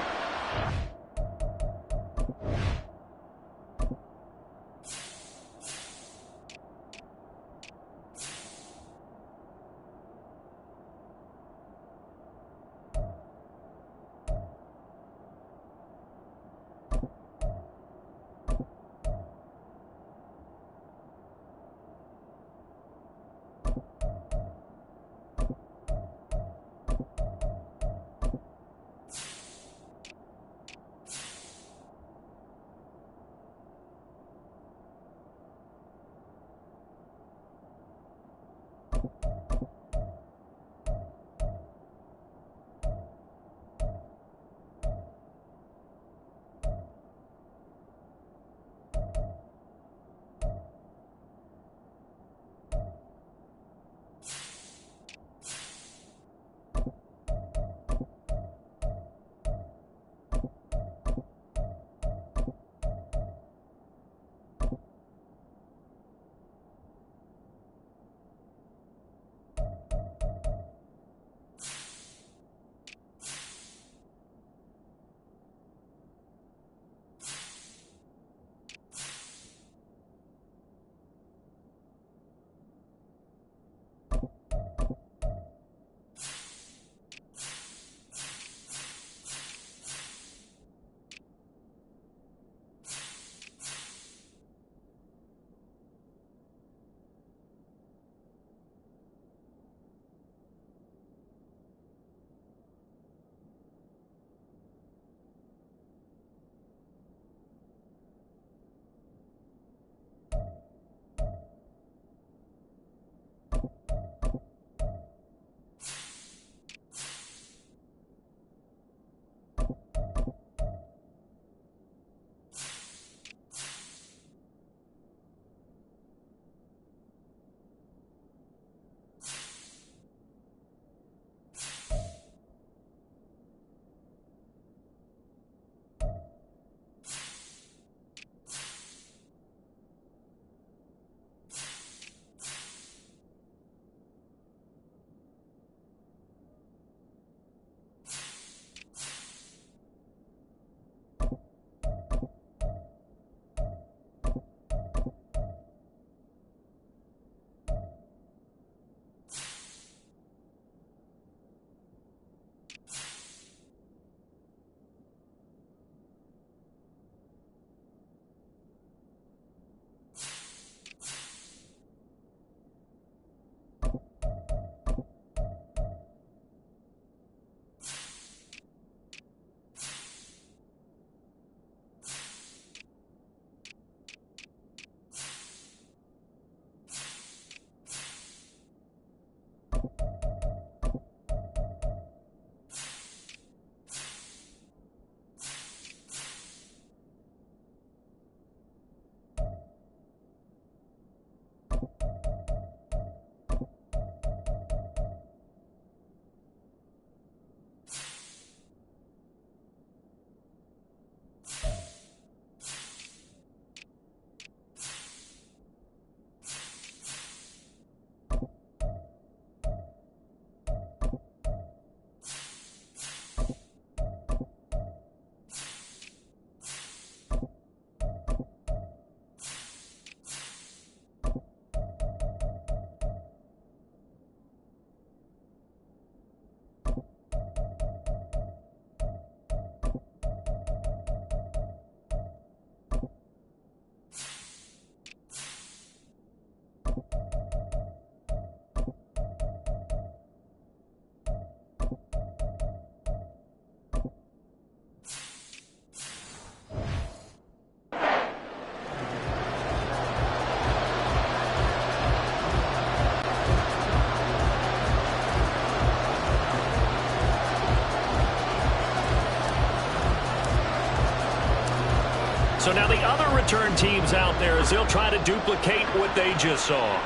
So now the other return teams out there as they'll try to duplicate what they just saw.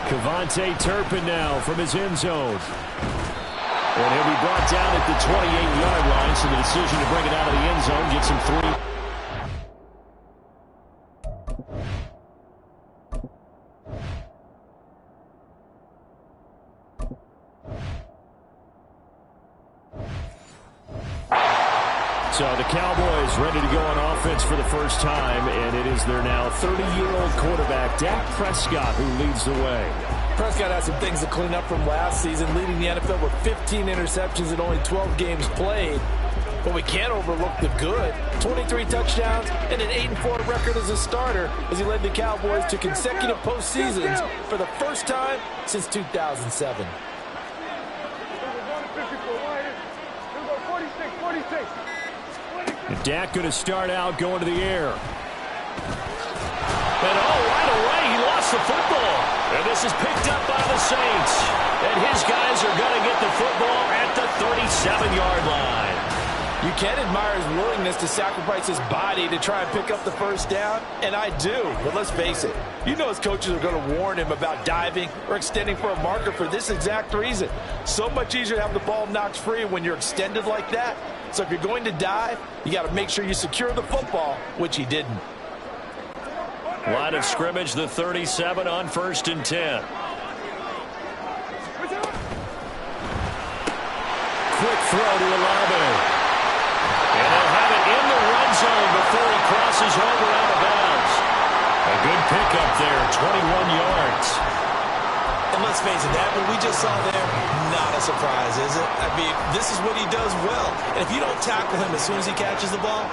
Cavante Turpin now from his end zone. And he'll be brought down at the 28-yard line, so the decision to bring it out of the end zone gets him 3. So the Cowboys ready to go on offense for the first time, and it is their now 30-year-old quarterback, Dak Prescott, who leads the way. Prescott has some things to clean up from last season, leading the NFL with 15 interceptions in only 12 games played. But we can't overlook the good. 23 touchdowns and an 8-4 record as a starter as he led the Cowboys to consecutive postseasons for the first time since 2007. And Dak going to start out going to the air. And right away he lost the football. And this is picked up by the Saints. And his guys are going to get the football at the 37-yard line. You can admire his willingness to sacrifice his body to try and pick up the first down, and I do. But let's face it, you know his coaches are going to warn him about diving or extending for a marker for this exact reason. So much easier to have the ball knocked free when you're extended like that. So if you're going to dive, you got to make sure you secure the football, which he didn't. Line of scrimmage, the 37 on 1st and 10. Quick throw to Olave. And they'll have it in the red zone before he crosses over out of bounds. A good pickup there, 21 yards. And let's face it, that what we just saw there, not a surprise, is it? I mean, this is what he does well. And if you don't tackle him as soon as he catches the ball,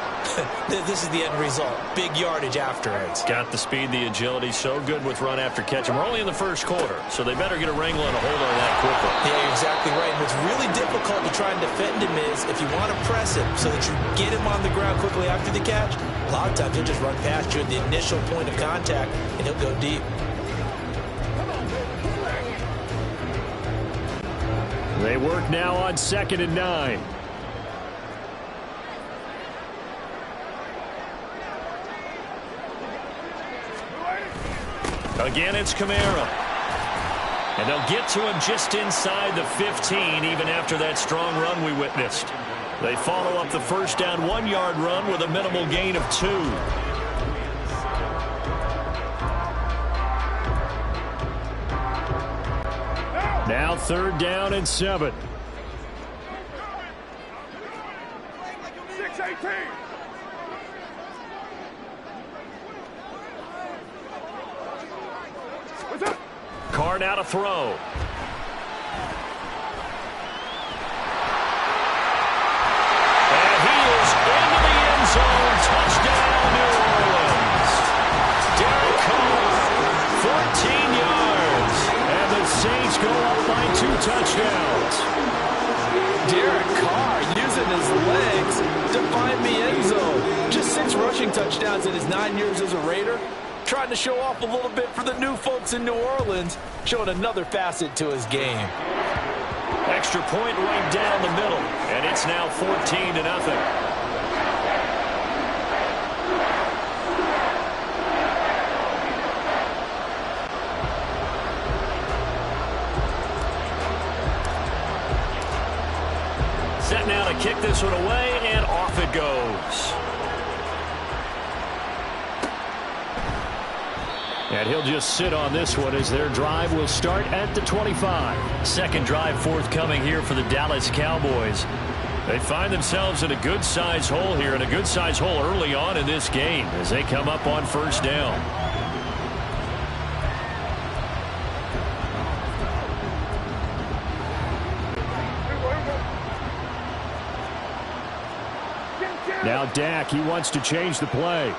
this is the end result. Big yardage afterwards. Got the speed, the agility, so good with run after catch. And we're only in the first quarter, so they better get a wrangle and a hold on that quickly. Yeah, you're exactly right. And what's really difficult to try and defend him is if you want to press him so that you get him on the ground quickly after the catch, a lot of times he'll just run past you at the initial point of contact, and he'll go deep. They work now on 2nd and 9. Again, it's Kamara. And they'll get to him just inside the 15, even after that strong run we witnessed. They follow up the first down 1-yard run with a minimal gain of 2. Now 3rd down and 7. 6-18. What's up? Carr now to throw. And he is into the end zone. Touchdown, New Orleans. Derek Carr, 14 yards. And the Saints go up by 2 touchdowns. Derek Carr using his legs to find the end zone. Just 6 rushing touchdowns in his 9 years as a Raider. Trying to show off a little bit for the new folks in New Orleans, showing another facet to his game. Extra point right down the middle, and it's now 14-0. Set now to kick this one away, and off it goes. And he'll just sit on this one as their drive will start at the 25. Second drive forthcoming here for the Dallas Cowboys. They find themselves in a good-sized hole here, and a good-sized hole early on in this game as they come up on 1st down. Now Dak, he wants to change the play.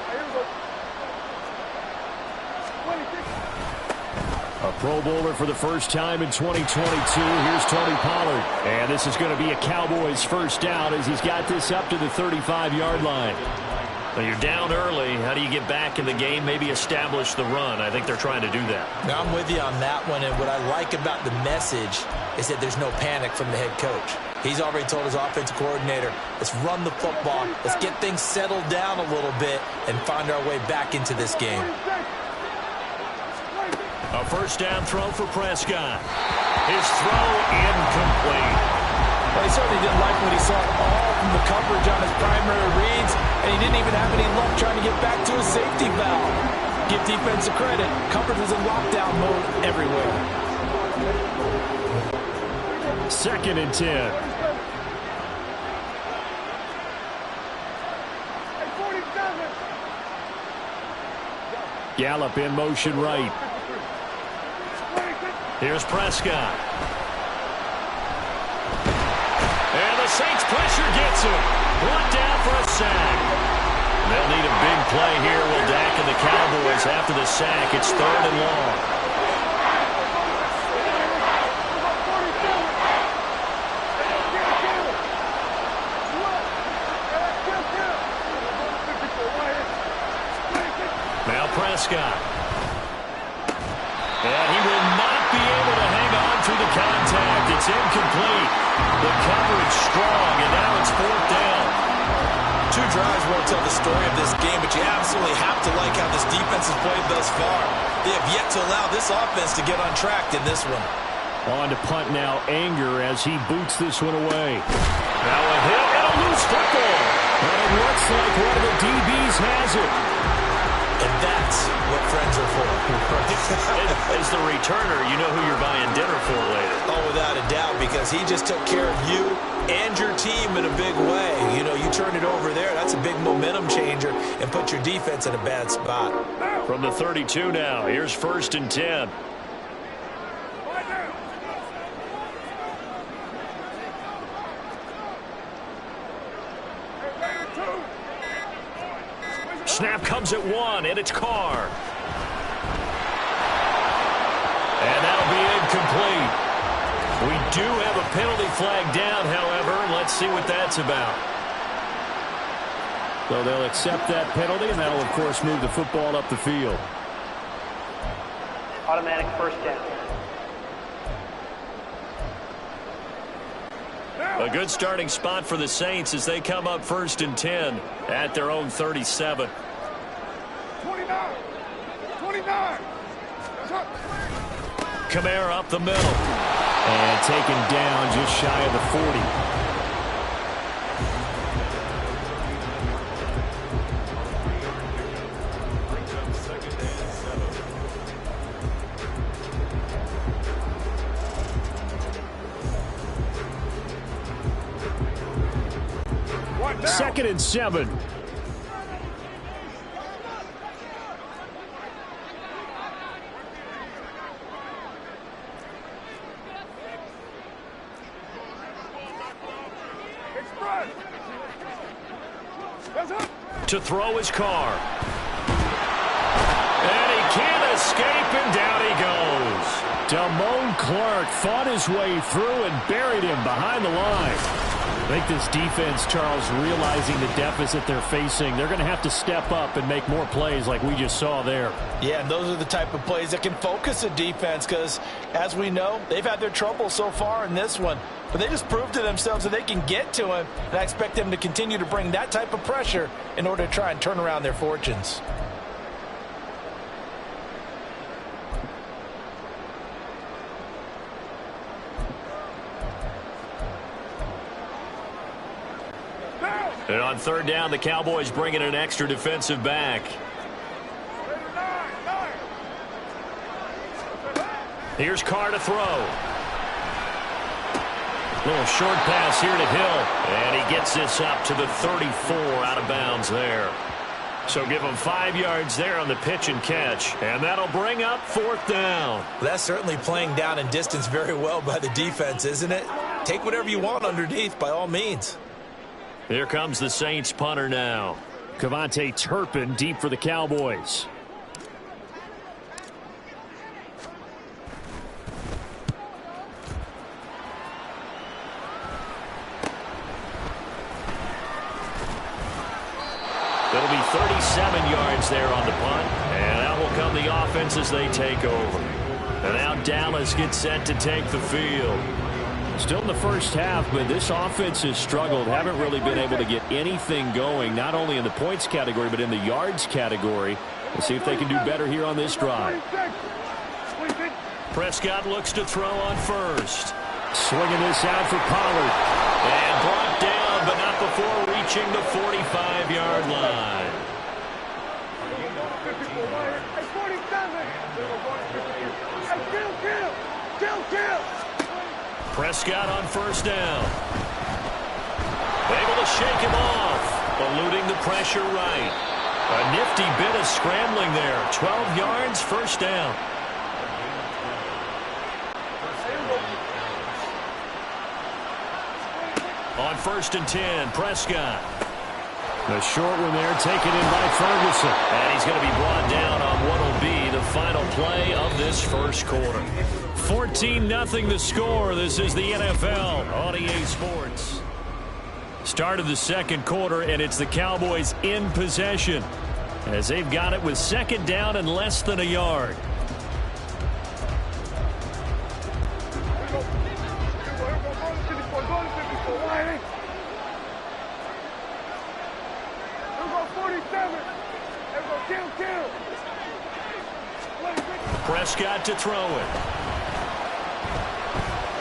A Pro Bowler for the first time in 2022. Here's Tony Pollard. And this is going to be a Cowboys first down as he's got this up to the 35-yard line. Well, you're down early. How do you get back in the game? Maybe establish the run. I think they're trying to do that. Now, I'm with you on that one. And what I like about the message is that there's no panic from the head coach. He's already told his offensive coordinator, let's run the football, let's get things settled down a little bit and find our way back into this game. A first down throw for Prescott. His throw incomplete. Well, he certainly didn't like what he saw all from the coverage on his primary reads, and he didn't even have any luck trying to get back to his safety valve. Give defensive credit. Coverage was in lockdown mode everywhere. 2nd and 10. Gallup in motion right. Here's Prescott. And the Saints pressure gets him. Brought down for a sack. They'll need a big play here. Will Dak and the Cowboys after the sack. It's 3rd and long. Now Prescott. And he will not be able to hang on through the contact. It's incomplete. The coverage strong, and now it's 4th down. 2 drives won't tell the story of this game, but you absolutely have to like how this defense has played thus far. They have yet to allow this offense to get on track in this one. On to punt now, Anger as he boots this one away. Now a hit and a loose football. And it looks like one of the DBs has it. And that's what friends are for. As the returner, you know who you're buying dinner for later. Oh, without a doubt, because he just took care of you and your team in a big way. You know, you turn it over there, that's a big momentum changer, and put your defense in a bad spot. From the 32 now, here's 1st and 10. Snap comes at 1, and it's Carr. And that'll be incomplete. We do have a penalty flag down, however. Let's see what that's about. So they'll accept that penalty, and that'll, of course, move the football up the field. Automatic first down. A good starting spot for the Saints as they come up 1st and 10 at their own 37. 29. Kamara up the middle. And taken down just shy of the 40. Second and 7. To throw his Carr. And he can't escape, and down he goes. Damone Clark fought his way through and buried him behind the line. I think this defense, Charles, realizing the deficit they're facing, they're going to have to step up and make more plays like we just saw there. Yeah, and those are the type of plays that can focus a defense because, as we know, they've had their trouble so far in this one. But they just proved to themselves that they can get to him, and I expect them to continue to bring that type of pressure in order to try and turn around their fortunes. And on 3rd down, the Cowboys bring in an extra defensive back. Here's Carr to throw. Little short pass here to Hill. And he gets this up to the 34 out of bounds there. So give him 5 yards there on the pitch and catch. And that'll bring up 4th down. That's certainly playing down in distance very well by the defense, isn't it? Take whatever you want underneath by all means. Here comes the Saints punter now. Cavante Turpin deep for the Cowboys. It'll be 37 yards there on the punt. And out will come the offense as they take over. And now Dallas gets set to take the field. Still in the first half, but this offense has struggled. Haven't really been able to get anything going, not only in the points category, but in the yards category. We'll see if they can do better here on this drive. Prescott looks to throw on first. Swinging this out for Pollard. And brought down, but not before reaching the 45-yard line. Prescott on first down. Able to shake him off. Eluding the pressure right. A nifty bit of scrambling there. 12 yards, first down. On 1st and 10, Prescott. The short one there taken in by Ferguson. And he's going to be brought down on what will be the final play of this first quarter. 14-0 the score. This is the NFL on EA Sports. Start of the second quarter, and it's the Cowboys in possession as they've got it with second down and less than a yard. Prescott to throw it.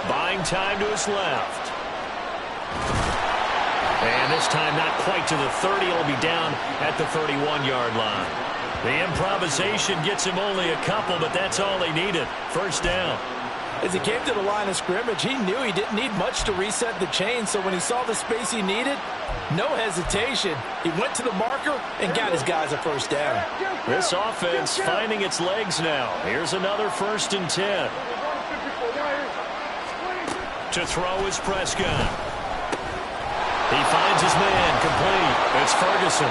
Buying time to his left. And this time not quite to the 30. It'll be down at the 31-yard line. The improvisation gets him only a couple, but that's all he needed. First down. As he came to the line of scrimmage, he knew he didn't need much to reset the chain, so when he saw the space he needed, no hesitation. He went to the marker and got his guys a first down. This offense finding its legs now. Here's another 1st and 10. To throw is Prescott. He finds his man complete. It's Ferguson.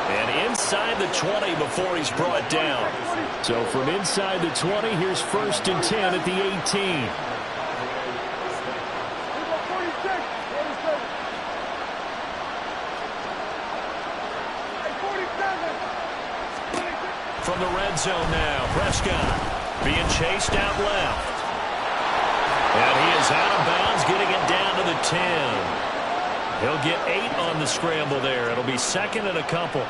And inside the 20 before he's brought down. So from inside the 20, here's 1st and 10 at the 18. From the red zone now, Prescott being chased out left. And he is out of bounds, getting it down to the 10. He'll get 8 on the scramble there. It'll be second and a couple.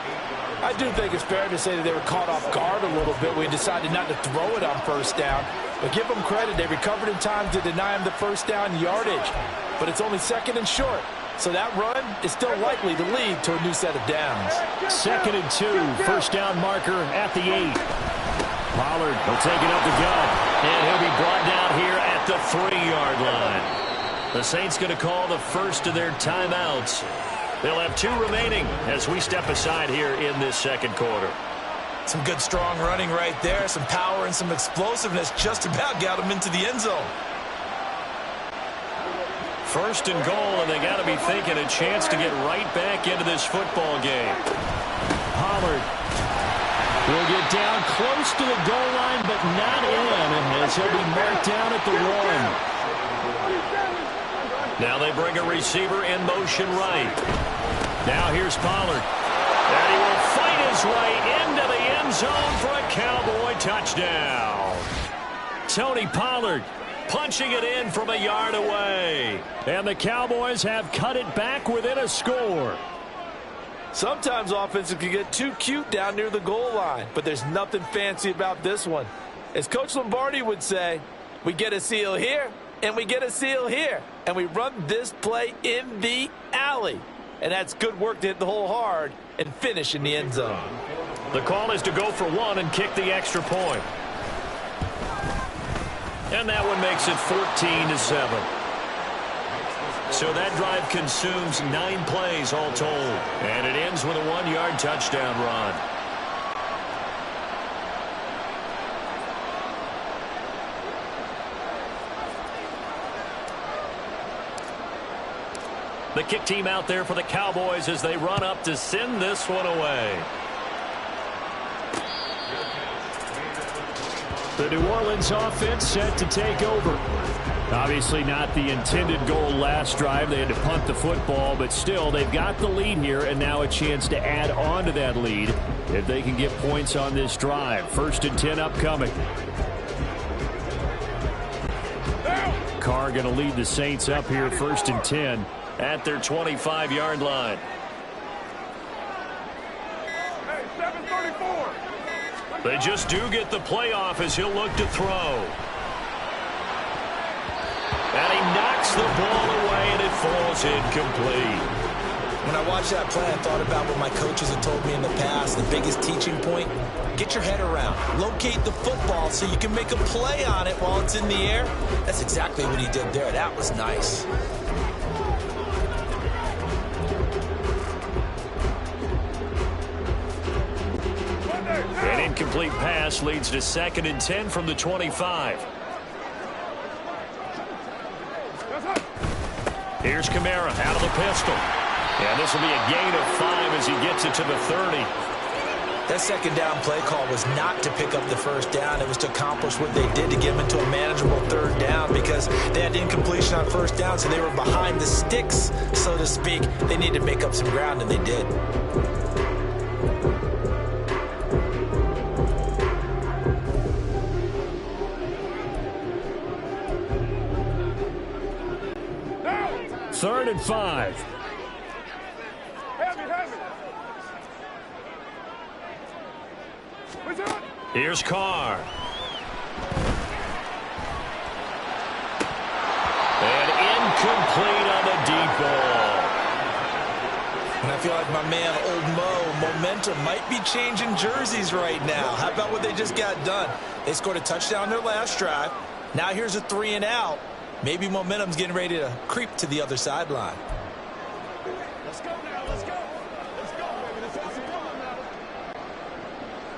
I do think it's fair to say that they were caught off guard a little bit. We decided not to throw it on first down. But give them credit. They recovered in time to deny him the first down yardage. But it's only second and short. So that run is still likely to lead to a new set of downs. 2nd and 2. First down marker at the 8. Pollard will take it up the gut. And he'll be brought down here at the 3-yard line. The Saints going to call the first of their timeouts. They'll have 2 remaining as we step aside here in this second quarter. Some good strong running right there. Some power and some explosiveness just about got him into the end zone. 1st and goal, and they got to be thinking a chance to get right back into this football game. Pollard will get down close to the goal line, but not in, as he'll be marked down at the 1. Now they bring a receiver in motion right. Now here's Pollard. And he will fight his way into the end zone for a Cowboy touchdown. Tony Pollard punching it in from a yard away. And the Cowboys have cut it back within a score. Sometimes offenses can get too cute down near the goal line, but there's nothing fancy about this one. As Coach Lombardi would say, we get a seal here, and we get a seal here, and we run this play in the alley. And that's good work to hit the hole hard and finish in the end zone. The call is to go for 1 and kick the extra point. And that one makes it 14-7. So that drive consumes 9 plays all told. And it ends with a 1-yard touchdown run. The kick team out there for the Cowboys as they run up to send this one away. The New Orleans offense set to take over. Obviously not the intended goal last drive. They had to punt the football, but still they've got the lead here and now a chance to add on to that lead if they can get points on this drive. 1st and 10 upcoming. Carr going to lead the Saints up here 1st and 10 at their 25-yard line. Hey, 734. They just do get the playoff as he'll look to throw. And he knocks the ball away, and it falls incomplete. When I watched that play, I thought about what my coaches have told me in the past. The biggest teaching point, get your head around. Locate the football so you can make a play on it while it's in the air. That's exactly what he did there. That was nice. An incomplete pass leads to 2nd and 10 from the 25. Here's Kamara out of the pistol. And this will be a gain of 5 as he gets it to the 30. That second down play call was not to pick up the first down. It was to accomplish what they did to get them into a manageable 3rd down because they had incompletion on 1st down, so they were behind the sticks, so to speak. They needed to make up some ground, and they did. Third and 5. Here's Carr. And incomplete on the deep ball. And I feel like my man, Old Mo, momentum might be changing jerseys right now. How about what they just got done? They scored a touchdown their last drive. Now here's a 3 and out. Maybe momentum's getting ready to creep to the other sideline. Let's go now. Let's go. Let's go, baby. Let's have some fun now.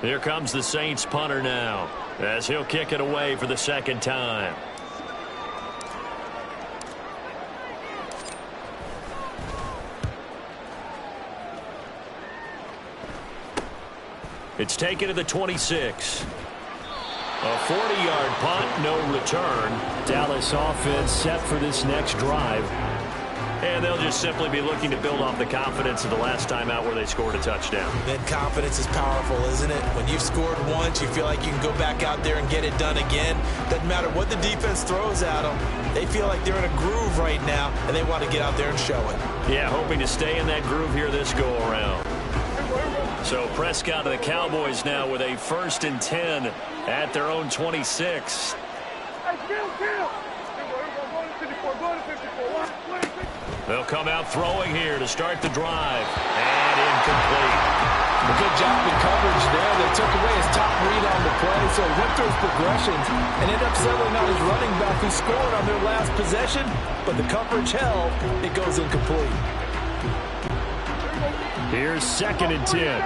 Here comes the Saints punter now as he'll kick it away for the 2nd time. It's taken to the 26. A 40-yard punt, no return. Dallas offense set for this next drive. And they'll just simply be looking to build off the confidence of the last time out where they scored a touchdown. Then confidence is powerful, isn't it? When you've scored once, you feel like you can go back out there and get it done again. Doesn't matter what the defense throws at them. They feel like they're in a groove right now, and they want to get out there and show it. Yeah, hoping to stay in that groove here this go-around. So Prescott and the Cowboys now with a 1st and 10 at their own 26. They'll come out throwing here to start the drive. And incomplete. A good job in coverage there. They took away his top read on the play, so he went through his progressions and ended up settling on his running back who scored on their last possession, but the coverage held. It goes incomplete. Here's 2nd and 10.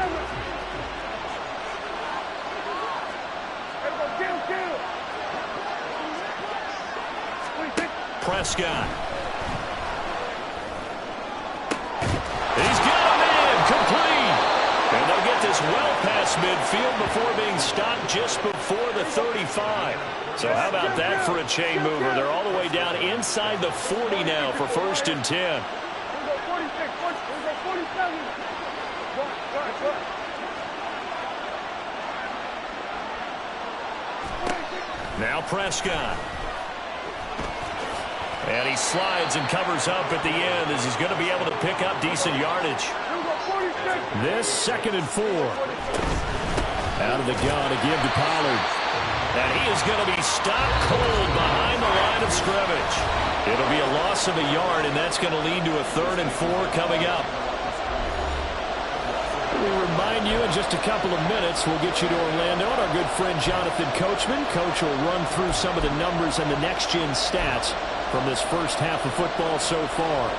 Prescott. He's got him in, complete. And they'll get this well past midfield before being stopped just before the 35. So how about that for a chain mover? They're all the way down inside the 40 now for 1st and 10. Now Prescott. And he slides and covers up at the end as he's going to be able to pick up decent yardage. This 2nd and 4. Out of the gun again to Pollard. And he is going to be stopped cold behind the line of scrimmage. It'll be a loss of a yard, and that's going to lead to a 3rd and 4 coming up. We remind you in just a couple of minutes, we'll get you to Orlando and our good friend Jonathan Coachman. Coach will run through some of the numbers and the next-gen stats from this first half of football so far.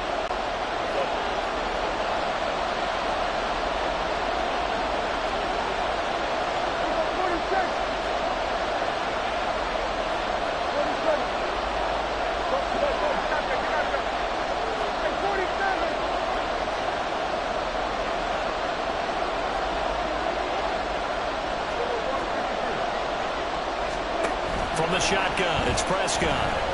From the shotgun, it's Prescott.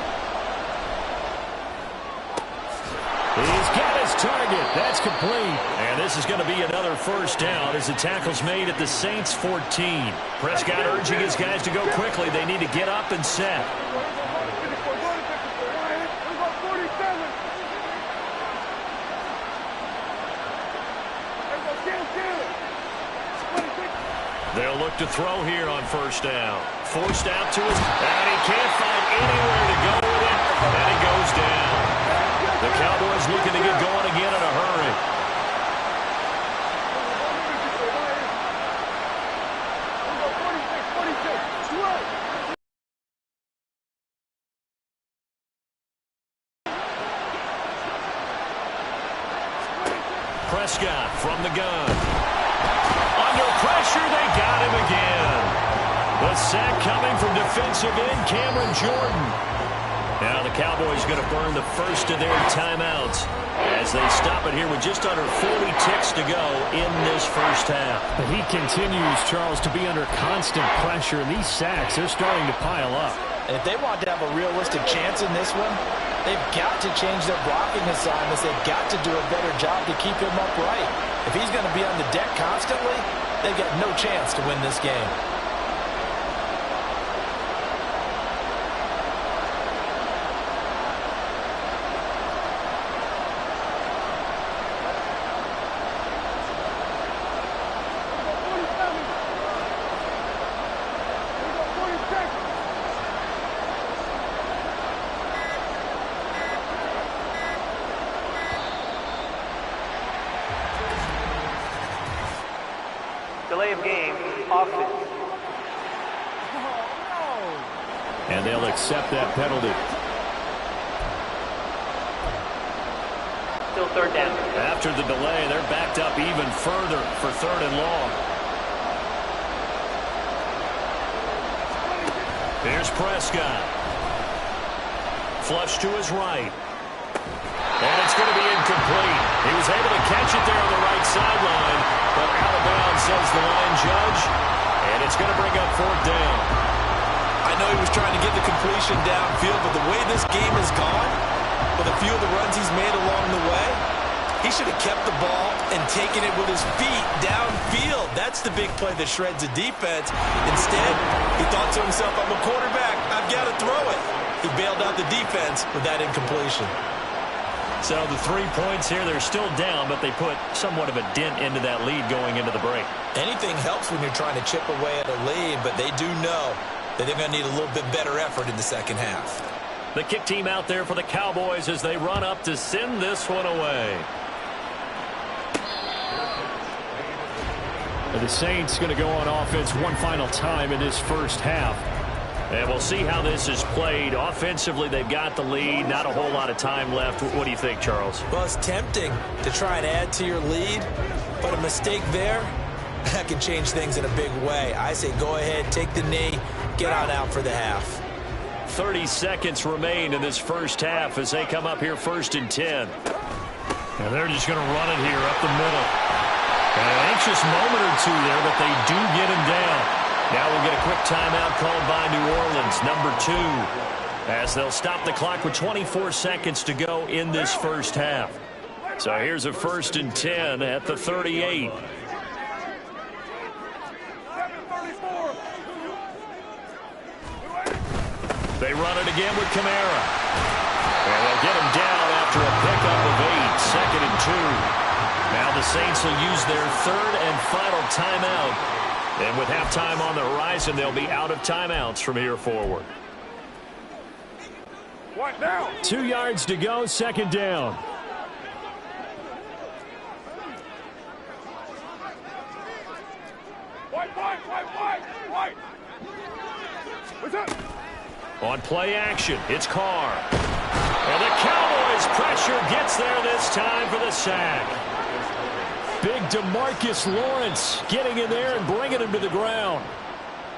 He's got his target. That's complete. And this is going to be another 1st down as the tackle's made at the Saints 14. Prescott urging his guys to go quickly. They need to get up and set. They'll look to throw here on first down. Forced out to his, and he can't find anywhere to go with it, and it goes down. The Cowboys looking to get going again in a hurry. Prescott from the gun. Under pressure, they got him again. The sack coming from defensive end Cameron Jordan. Now the Cowboys going to burn the first of their timeouts as they stop it here with just under 40 ticks to go in this first half. But he continues, Charles, to be under constant pressure. And these sacks, they're starting to pile up. And if they want to have a realistic chance in this one, they've got to change their blocking assignments. They've got to do a better job to keep him upright. If he's going to be on the deck constantly, they've got no chance to win this game. Delay of game, offense. And they'll accept that penalty. Still third down. After the delay, they're backed up even further for third and long. Here's Prescott. Flush to his right. And it's going to be incomplete. He was able to catch it there on the right sideline, but out of bounds, says the line judge, and it's going to bring up fourth down. I know he was trying to get the completion downfield, but the way this game has gone, with a few of the runs he's made along the way, he should have kept the ball and taken it with his feet downfield. That's the big play that shreds the defense. Instead, he thought to himself, I'm a quarterback, I've got to throw it. He bailed out the defense with that incompletion. So the 3 points here, they're still down, but they put somewhat of a dent into that lead going into the break. Anything helps when you're trying to chip away at a lead, but they do know that they're going to need a little bit better effort in the second half. The kick team out there for the Cowboys as they run up to send this one away. And the Saints going to go on offense one final time in this first half. And we'll see how this is played. Offensively, they've got the lead. Not a whole lot of time left. What do you think, Charles? Well, it's tempting to try and add to your lead, but a mistake there, that can change things in a big way. I say go ahead, take the knee, get on out for the half. 30 seconds remain in this first half as they come up here first and 10. And they're just going to run it here up the middle. An anxious moment or two there, but they do get him down. Now we'll get a quick timeout called by New Orleans, number 2, as they'll stop the clock with 24 seconds to go in this first half. So here's a first and 10 at the 38. They run it again with Kamara. And they'll get him down after a pickup of 8, second and 2. Now the Saints will use their third and final timeout. And with halftime on the horizon, they'll be out of timeouts from here forward. What now? 2 yards to go, second down. White. What's up? On play action, it's Carr. And the Cowboys' pressure gets there this time for the sack. Big DeMarcus Lawrence getting in there and bringing him to the ground.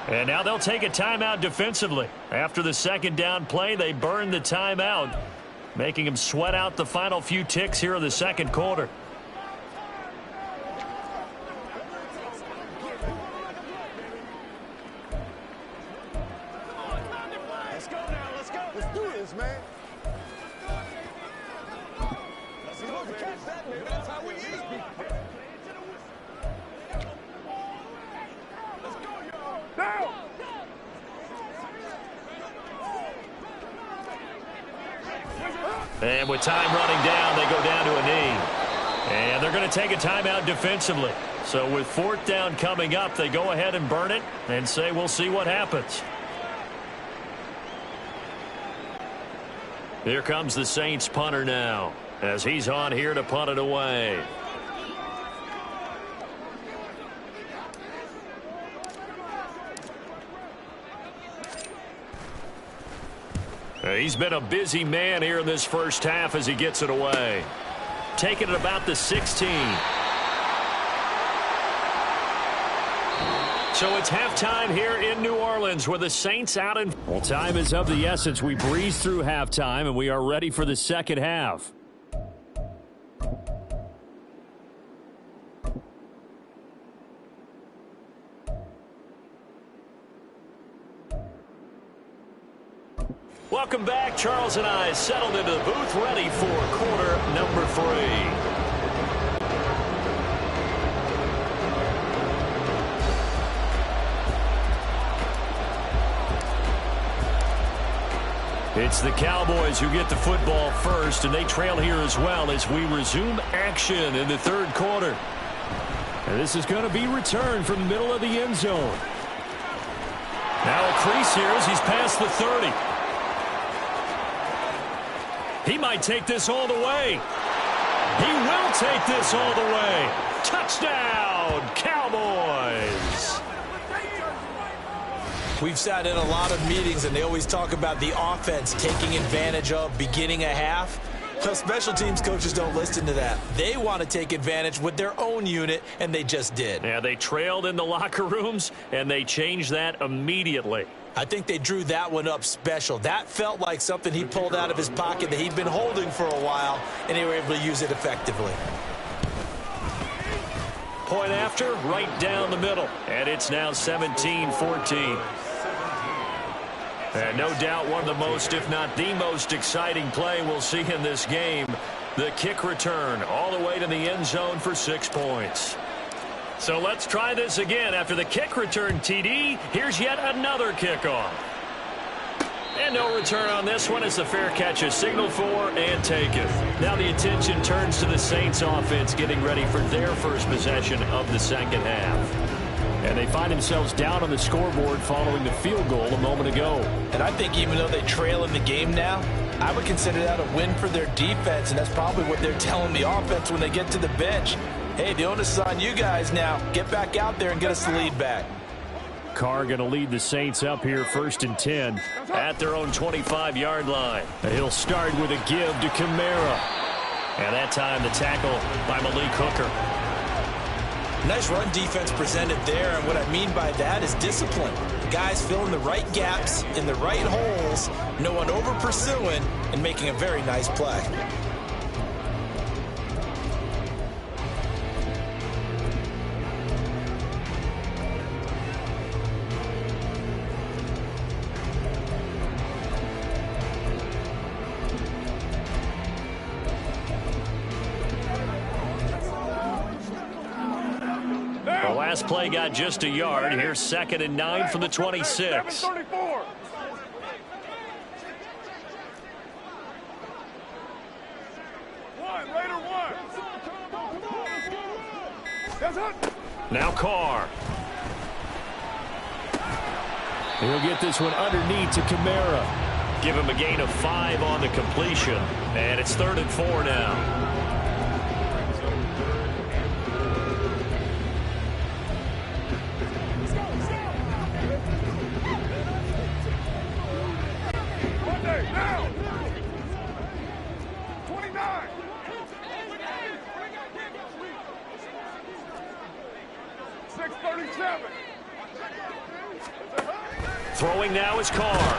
And now they'll take a timeout defensively. After the second down play, they burn the timeout, making them sweat out the final few ticks here in the second quarter. Let's go now. Let's go. Let's do this, man. Let's go, man. Catch that, man. That's how we eat. Down. And with time running down, they go down to a knee. And they're going to take a timeout defensively. So with 4th down coming up, they go ahead and burn it and say we'll see what happens. Here comes the Saints punter now as he's on here to punt it away. He's been a busy man here in this first half as he gets it away. Taking it about the 16. So it's halftime here in New Orleans with the Saints out in... Well, time is of the essence. We breeze through halftime, and we are ready for the second half. Welcome back. Charles and I settled into the booth, ready for quarter number 3. It's the Cowboys who get the football first, and they trail here as well as we resume action in the third quarter. And this is going to be returned from the middle of the end zone. Now a crease here as he's past the 30. He might take this all the way. He will take this all the way. Touchdown, Cowboys. We've sat in a lot of meetings, and they always talk about the offense taking advantage of beginning a half. Well, special teams coaches don't listen to that. They want to take advantage with their own unit, and they just did. Yeah, they trailed in the locker rooms, and they changed that immediately. I think they drew that one up special. That felt like something he pulled out of his pocket that he'd been holding for a while, and they were able to use it effectively. Point after, right down the middle. And it's now 17-14. And no doubt one of the most, if not the most exciting play we'll see in this game. The kick return all the way to the end zone for 6 points. So let's try this again. After the kick return TD, here's yet another kickoff. And no return on this one as the fair catch is signaled for and taken. Now the attention turns to the Saints offense getting ready for their first possession of the second half. And they find themselves down on the scoreboard following the field goal a moment ago. And I think even though they trail in the game now, I would consider that a win for their defense, and that's probably what they're telling the offense when they get to the bench. Hey, the onus is on you guys now. Get back out there and get us the lead back. Carr going to lead the Saints up here 1st and 10 at their own 25-yard line. He'll start with a give to Kamara. And that time the tackle by Malik Hooker. Nice run defense presented there, and what I mean by that is discipline. Guys filling the right gaps in the right holes, no one over pursuing, and making a very nice play. Last play got just a yard. Here's 2nd and 9 from the 26. Now Carr. He'll get this one underneath to Kamara. Give him a gain of 5 on the completion. And it's 3rd and 4 now. Throwing now is Carr.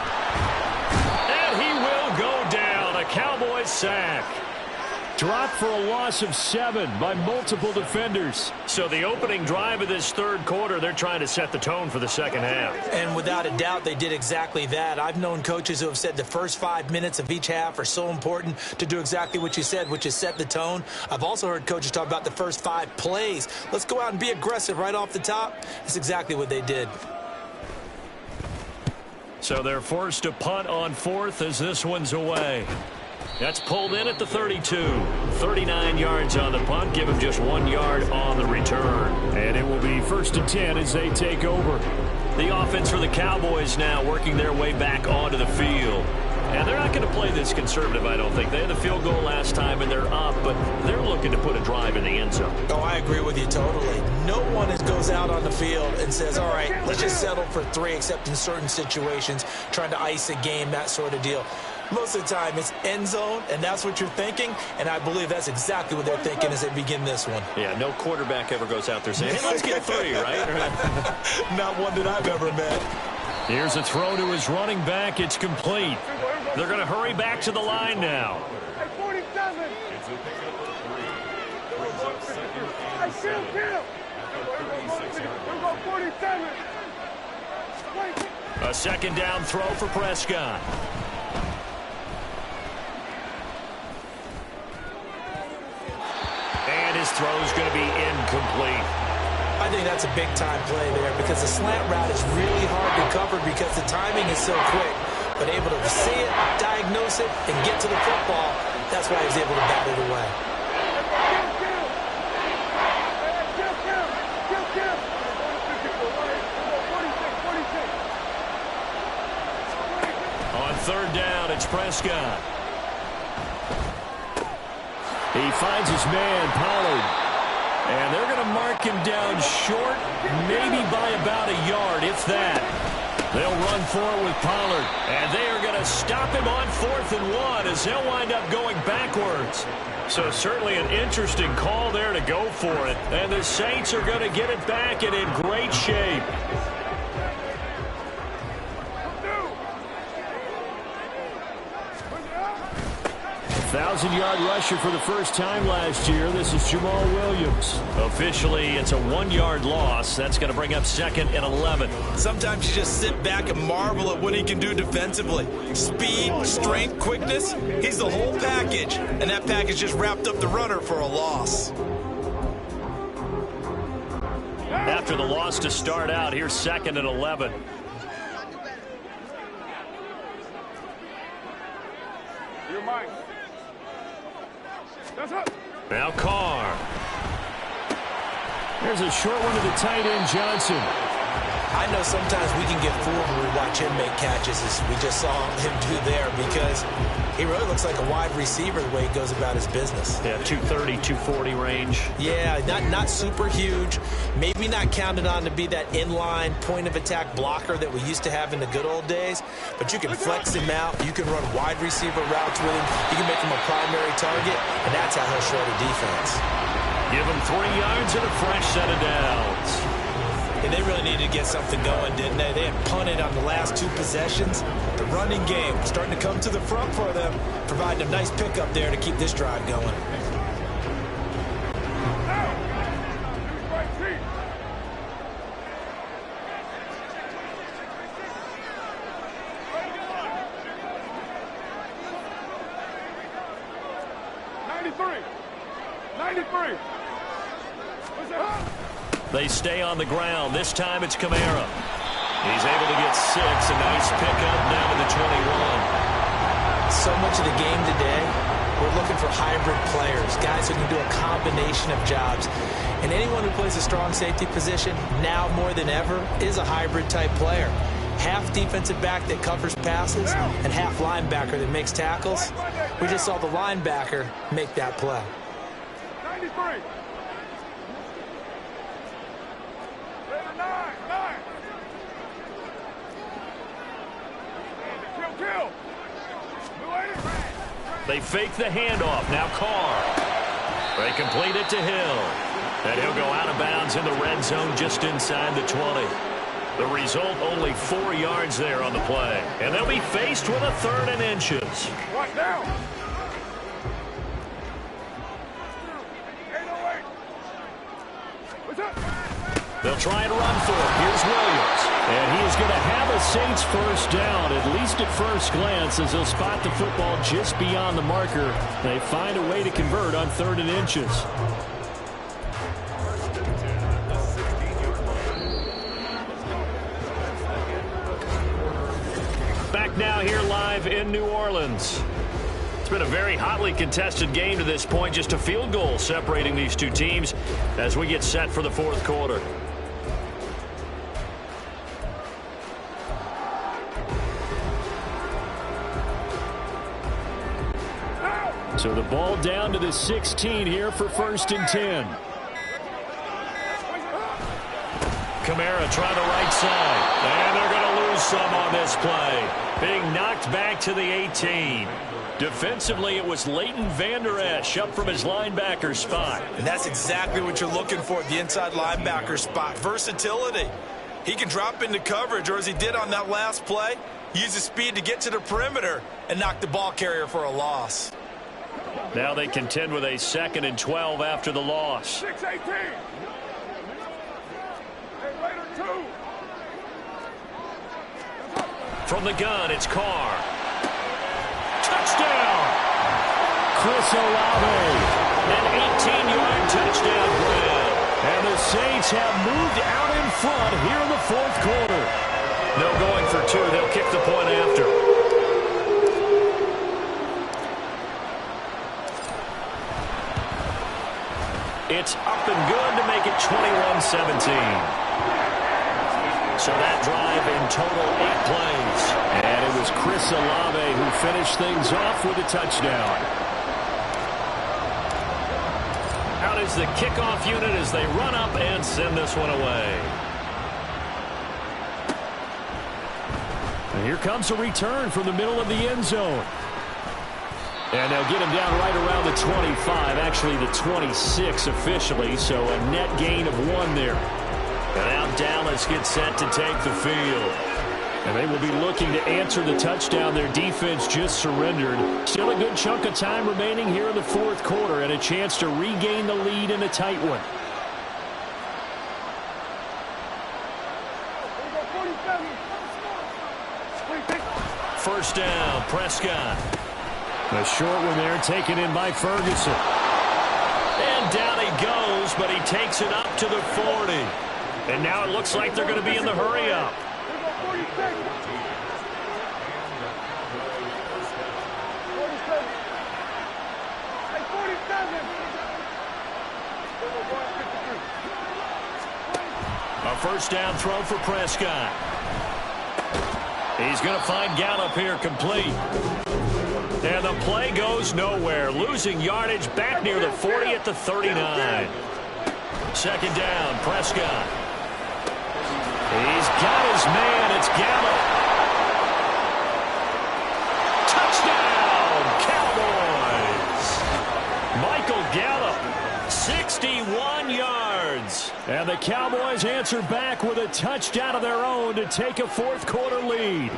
And he will go down. A Cowboys sack. Dropped for a loss of 7 by multiple defenders. So the opening drive of this third quarter, they're trying to set the tone for the second half. And without a doubt, they did exactly that. I've known coaches who have said the first 5 minutes of each half are so important to do exactly what you said, which is set the tone. I've also heard coaches talk about the first 5 plays. Let's go out and be aggressive right off the top. That's exactly what they did. So they're forced to punt on 4th as this one's away. That's pulled in at the 32. 39 yards on the punt. Give him just 1 yard on the return. And it will be 1st and 10 as they take over. The offense for the Cowboys now working their way back onto the field. And they're not going to play this conservative, I don't think. They had the field goal last time, and they're up, but they're looking to put a drive in the end zone. Oh, I agree with you totally. No one goes out on the field and says, all right, let's just settle for 3, except in certain situations, trying to ice a game, that sort of deal. Most of the time, it's end zone, and that's what you're thinking, and I believe that's exactly what they're thinking as they begin this one. Yeah, no quarterback ever goes out there saying, hey, let's get 3, right? Not one that I've ever met. Here's a throw to his running back. It's complete. They're going to hurry back to the line now. Hey, 47. It's a pickup of 3. Brings up 2nd and 7. We're going 47. Wait. A 2nd down throw for Prescott. And his throw is going to be incomplete. I think that's a big-time play there because the slant route is really hard to cover because the timing is so quick. But able to see it, diagnose it, and get to the football, that's why he was able to bat it away. On 3rd down, it's Prescott. He finds his man, Pollard. And they're going to mark him down short, maybe by about a yard, if that. They'll run forward with Pollard, and they are going to stop him on 4th and 1 as he'll wind up going backwards. So certainly an interesting call there to go for it. And the Saints are going to get it back and in great shape. 1,000-yard rusher for the first time last year. This is Jamal Williams. Officially, it's a 1-yard loss. That's going to bring up 2nd and 11. Sometimes you just sit back and marvel at what he can do defensively. Speed, strength, quickness, he's the whole package. And that package just wrapped up the runner for a loss. After the loss to start out, here's 2nd and 11. You're mine. Now Carr. There's a short one to the tight end, Johnson. I know sometimes we can get fooled when we watch him make catches, as we just saw him do there, because he really looks like a wide receiver the way he goes about his business. Yeah, 230, 240 range. Yeah, not super huge. Maybe not counted on to be that inline point-of-attack blocker that we used to have in the good old days, but you can flex him out. You can run wide receiver routes with him. You can make him a primary target, and that's how he'll shred a defense. Give him 3 yards and a fresh set of downs. And they really needed to get something going, didn't they? They had punted on the last 2 possessions. The running game starting to come to the front for them, providing a nice pickup there to keep this drive going. They stay on the ground. This time it's Kamara. He's able to get 6. A nice pickup down to the 21. So much of the game today, we're looking for hybrid players, guys who can do a combination of jobs. And anyone who plays a strong safety position, now more than ever, is a hybrid type player. Half defensive back that covers passes and half linebacker that makes tackles. We just saw the linebacker make that play. 93. They fake the handoff. Now Carr. They complete it to Hill. And he'll go out of bounds in the red zone just inside the 20. The result, only 4 yards there on the play. And they'll be faced with a 3rd and inches. Right now. 808. What's up? They'll try and run for it. Here's Williams. And he is going to have a Saints first down, at least at first glance, as they'll spot the football just beyond the marker. They find a way to convert on 3rd and inches. Back now here live in New Orleans. been a very hotly contested game to this point. Just a field goal separating these two teams as we get set for the fourth quarter. So the ball down to the 16 here for 1st and 10. Kamara trying the right side. And they're going to lose some on this play. Being knocked back to the 18. Defensively, it was Leighton Vander Esch up from his linebacker spot. And that's exactly what you're looking for at the inside linebacker spot. Versatility. He can drop into coverage, or as he did on that last play, use his speed to get to the perimeter and knock the ball carrier for a loss. Now they contend with a 2nd and 12 after the loss. 6-18. From the gun, it's Carr. Touchdown! Chris Olave. An 18-yard touchdown grab. And the Saints have moved out in front here in the fourth quarter. No going for two. They'll kick the point after. It's up and good to make it 21-17. So that drive in total 8 plays. And it was Chris Olave who finished things off with a touchdown. Out is the kickoff unit as they run up and send this one away. And here comes a return from the middle of the end zone. And they'll get him down right around the 25, actually the 26 officially, so a net gain of 1 there. And now Dallas gets set to take the field. And they will be looking to answer the touchdown their defense just surrendered. Still a good chunk of time remaining here in the fourth quarter and a chance to regain the lead in a tight one. First down, Prescott. A short one there taken in by Ferguson. And down he goes, but he takes it up to the 40. And now it looks like they're going to be in the hurry-up. A first down throw for Prescott. He's going to find Gallup here complete. And the play goes nowhere. Losing yardage back near the 40 at the 39. Second down, Prescott. He's got his man. It's Gallup. Touchdown, Cowboys. Michael Gallup, 61 yards. And the Cowboys answer back with a touchdown of their own to take a fourth quarter lead.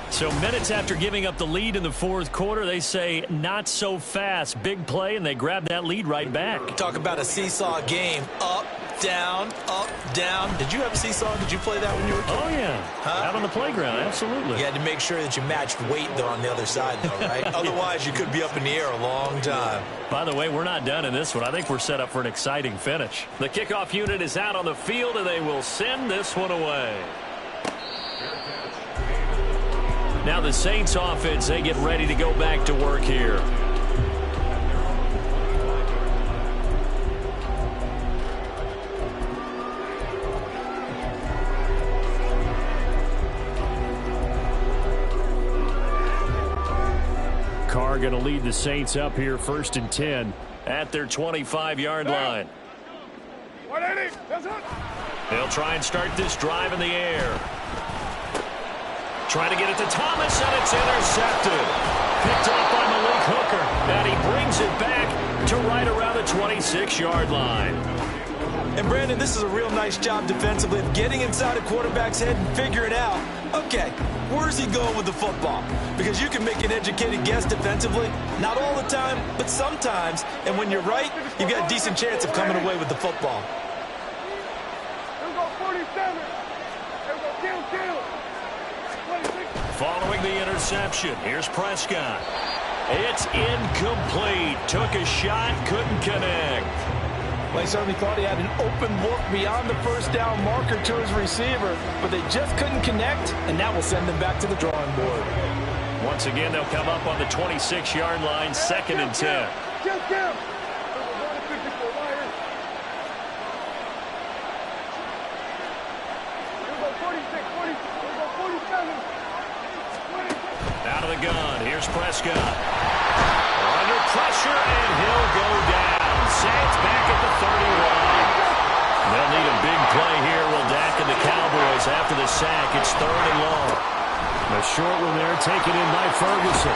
So minutes after giving up the lead in the fourth quarter, they say not so fast. Big play, and they grab that lead right back. Talk about a seesaw game. Up, down, up, down. Did you have a seesaw? Did you play that when you were a kid? Oh, yeah. Out on the playground, absolutely. You had to make sure that you matched weight, though, on the other side, though, right? Otherwise, you could be up in the air a long time. By the way, we're not done in this one. I think we're set up for an exciting finish. The kickoff unit is out on the field, and they will send this one away. Now the Saints offense, they get ready to go back to work here. Carr going to lead the Saints up here 1st and 10 at their 25-yard line. They'll try and start this drive in the air. Trying to get it to Thomas, and it's intercepted. Picked off by Malik Hooker, and he brings it back to right around the 26-yard line. And, Brandon, this is a real nice job defensively of getting inside a quarterback's head and figuring out, okay, where's he going with the football? Because you can make an educated guess defensively, not all the time, but sometimes. And when you're right, you've got a decent chance of coming away with the football. Following the interception, here's Prescott. It's incomplete. Took a shot, couldn't connect. Well, he certainly thought he had an open look beyond the first down marker to his receiver, but they just couldn't connect, and that will send them back to the drawing board. Once again, they'll come up on the 26-yard line, 2nd and 10. Out of the gun, here's Prescott. Under pressure, and he'll go down. Saints back at the 31. They'll need a big play here. Will Dak and the Cowboys after the sack. It's 3rd and long. A short one there taken in by Ferguson.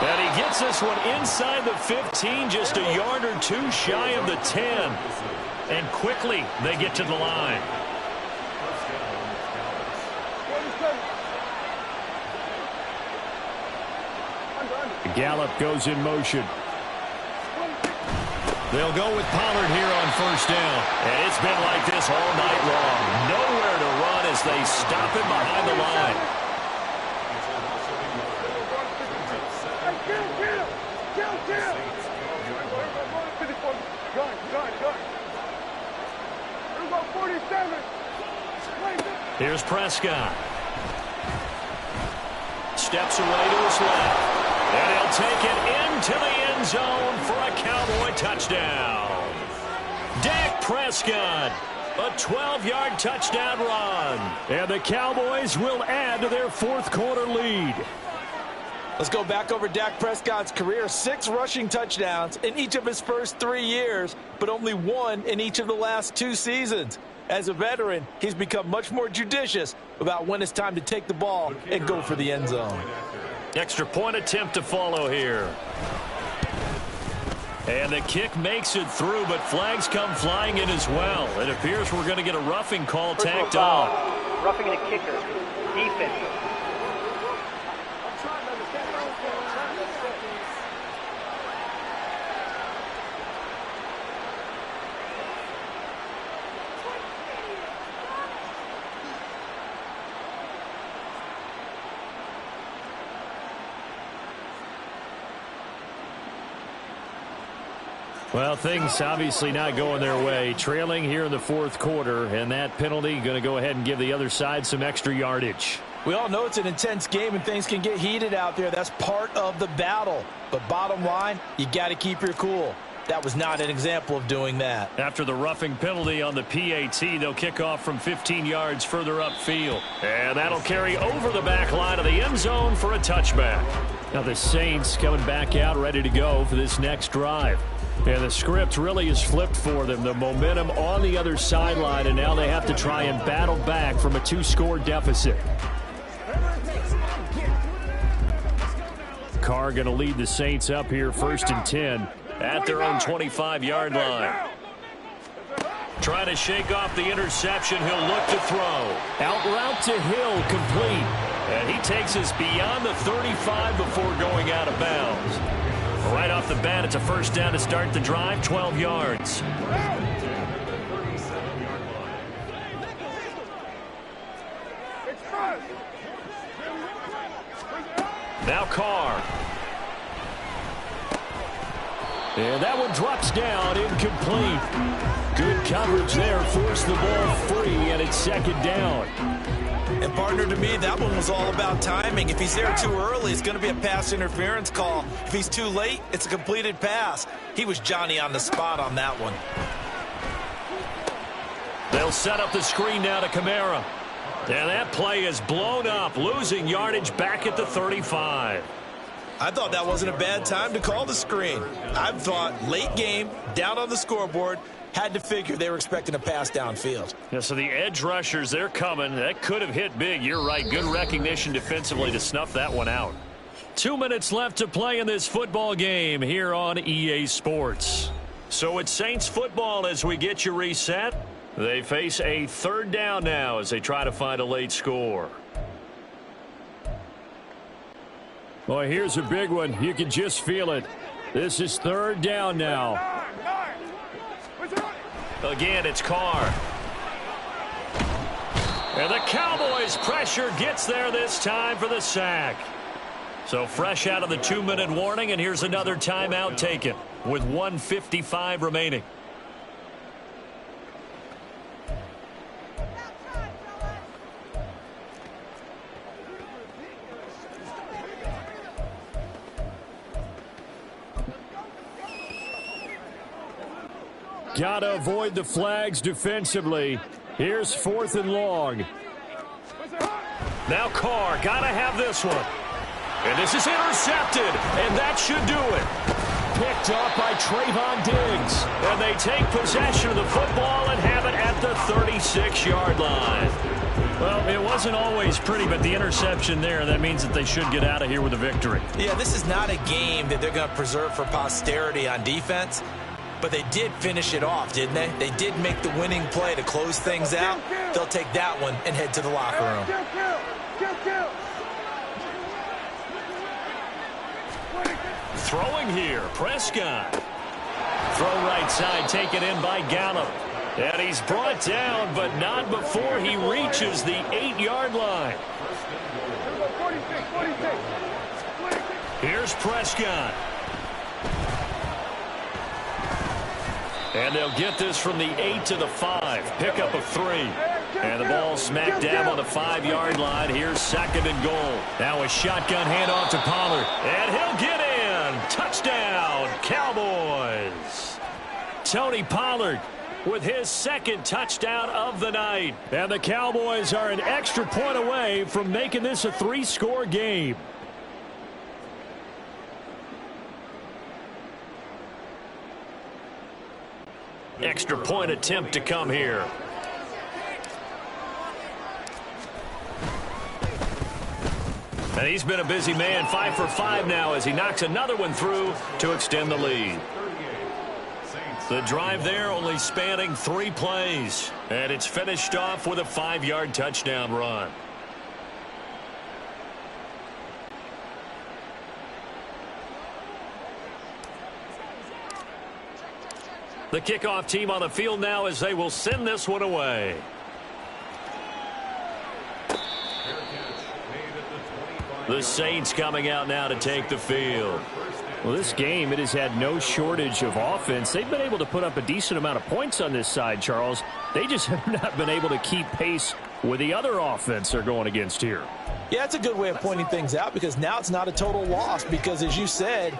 And he gets this one inside the 15, just a yard or two shy of the 10. And quickly they get to the line. Gallup goes in motion. They'll go with Pollard here on 1st down. And it's been like this all night long. Nowhere to run as they stop him behind the line. Here's Prescott. Steps away to his left. And he'll take it into the end zone for a Cowboy touchdown. Dak Prescott, a 12-yard touchdown run. And the Cowboys will add to their 4th quarter lead. Let's go back over Dak Prescott's career. 6 rushing touchdowns in each of his first 3 years, but only 1 in each of the last 2 seasons. As a veteran, he's become much more judicious about when it's time to take the ball and go for the end zone. Extra point attempt to follow here. And the kick makes it through, but flags come flying in as well. It appears we're going to get a roughing call tacked on. Roughing the kicker. Defense. Well, things obviously not going their way. Trailing here in the 4th quarter, and that penalty going to go ahead and give the other side some extra yardage. We all know it's an intense game and things can get heated out there. That's part of the battle. But bottom line, you got to keep your cool. That was not an example of doing that. After the roughing penalty on the PAT, they'll kick off from 15 yards further upfield. And that'll carry over the back line of the end zone for a touchback. Now the Saints coming back out ready to go for this next drive. And the script really is flipped for them. The momentum on the other sideline, and now they have to try and battle back from a 2-score deficit. Carr going to lead the Saints up here 1st and 10. At their own 25-yard line. Trying to shake off the interception. He'll look to throw. Out route to Hill, complete. And he takes us beyond the 35 before going out of bounds. Right off the bat, it's a 1st down to start the drive, 12 yards. Now Carr. And that one drops down, incomplete. Good coverage there, forced the ball free, and it's 2nd down. And partner, to me, that one was all about timing. If he's there too early, it's going to be a pass interference call. If he's too late, it's a completed pass. He was Johnny on the spot on that one. They'll set up the screen now to Kamara. And that play is blown up, losing yardage back at the 35. I thought that wasn't a bad time to call the screen. I thought late game, down on the scoreboard, had to figure they were expecting a pass downfield. Yeah, so the edge rushers, they're coming. That could have hit big. You're right. Good recognition defensively to snuff that one out. 2 minutes left to play in this football game here on EA Sports. So it's Saints football as we get you reset. They face a 3rd down now as they try to find a late score. Boy, here's a big one. You can just feel it. This is 3rd down now. Again, it's Carr. And the Cowboys' pressure gets there this time for the sack. So fresh out of the 2-minute warning, and here's another timeout taken with 1:55 remaining. Gotta avoid the flags defensively. Here's 4th and long. Now Carr, gotta have this one. And this is intercepted, and that should do it. Picked up by Trayvon Diggs. And they take possession of the football and have it at the 36-yard line. Well, it wasn't always pretty, but the interception there, that means that they should get out of here with a victory. Yeah, this is not a game that they're going to preserve for posterity on defense, but they did finish it off, didn't they? They did make the winning play to close things out. They'll take that one and head to the locker room. Throwing here, Prescott. Throw right side, taken in by Gallup. And he's brought down, but not before he reaches the 8-yard line. Here's Prescott. And they'll get this from the 8 to the 5. Pickup of 3. And the ball smack dab on the 5-yard line. Here's 2nd and goal. Now a shotgun handoff to Pollard. And he'll get in. Touchdown, Cowboys. Tony Pollard with his 2nd touchdown of the night. And the Cowboys are an extra point away from making this a 3-score game. Extra point attempt to come here. And he's been a busy man, 5 for 5 now as he knocks another one through to extend the lead. The drive there only spanning 3 plays. And it's finished off with a 5-yard touchdown run. The kickoff team on the field now as they will send this one away. The Saints coming out now to take the field. Well, this game, it has had no shortage of offense. They've been able to put up a decent amount of points on this side, Charles. They just have not been able to keep pace with the other offense they're going against here. Yeah, it's a good way of pointing things out because now it's not a total loss because, as you said,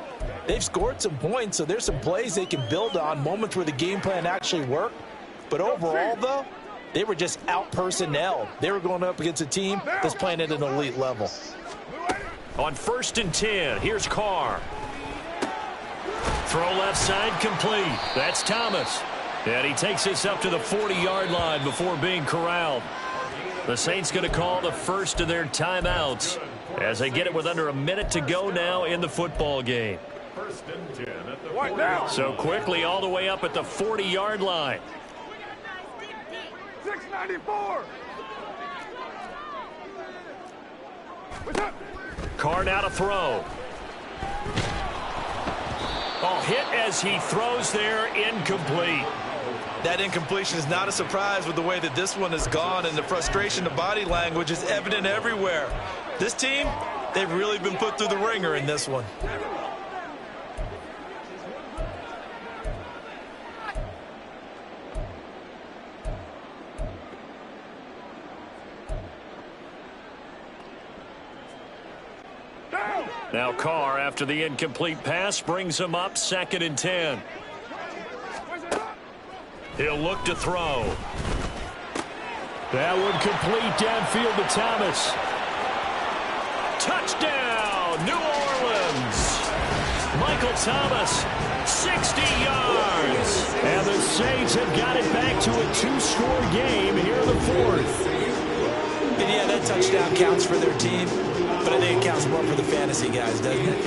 they've scored some points, so there's some plays they can build on, moments where the game plan actually worked. But overall, though, they were just out-personnel. They were going up against a team that's playing at an elite level. On 1st and 10, here's Carr. Throw left side complete. That's Thomas. And he takes this up to the 40-yard line before being corralled. The Saints going to call the first of their timeouts as they get it with under a minute to go now in the football game. So quickly all the way up at the 40-yard line. 694. Carr now to throw. Oh, hit as he throws there, incomplete. That incompletion is not a surprise with the way that this one has gone, and the frustration of body language is evident everywhere. This team, they've really been put through the ringer in this one. Now Carr, after the incomplete pass, brings him up 2nd and 10. He'll look to throw. That one complete downfield to Thomas. Touchdown, New Orleans. Michael Thomas, 60 yards. And the Saints have got it back to a 2-score game here in the 4th. And yeah, that touchdown counts for their team, but I think it counts more for the fantasy guys, doesn't it?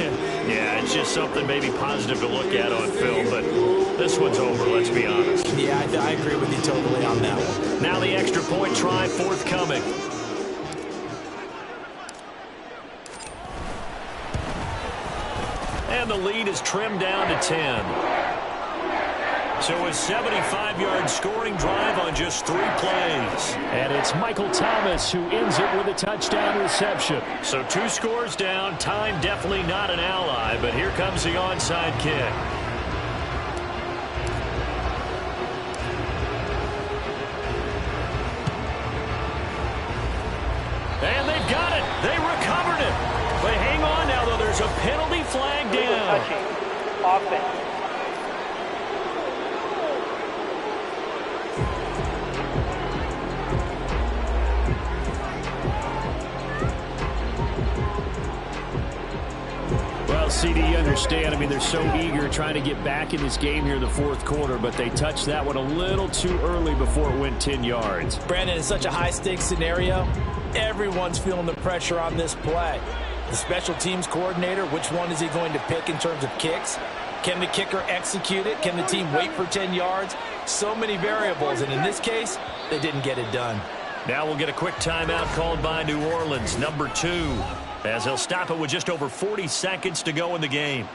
Yeah, it's just something maybe positive to look at on film, but this one's over, let's be honest. Yeah, I agree with you totally on that one. Now the extra point try forthcoming. And the lead is trimmed down to 10. So a 75-yard scoring drive on just 3 plays. And it's Michael Thomas who ends it with a touchdown reception. So 2 scores down. Time definitely not an ally, but here comes the onside kick. And they've got it. They recovered it. But hang on now, though. There's a penalty flag down. Offense. understand. I mean, they're so eager trying to get back in this game here in the fourth quarter, but they touched that one a little too early before it went 10 yards. Brandon, in such a high-stakes scenario, everyone's feeling the pressure on this play. The special teams coordinator, which one is he going to pick in terms of kicks? Can the kicker execute it? Can the team wait for 10 yards? So many variables, and in this case, they didn't get it done. Now we'll get a quick timeout called by New Orleans, number 2, as they'll stop it with just over 40 seconds to go in the game.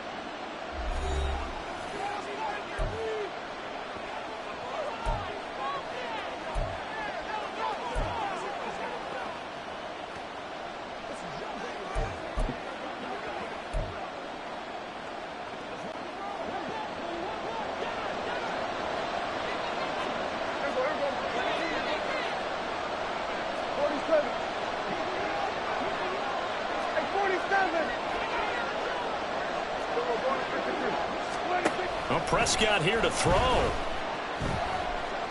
Well, Prescott here to throw.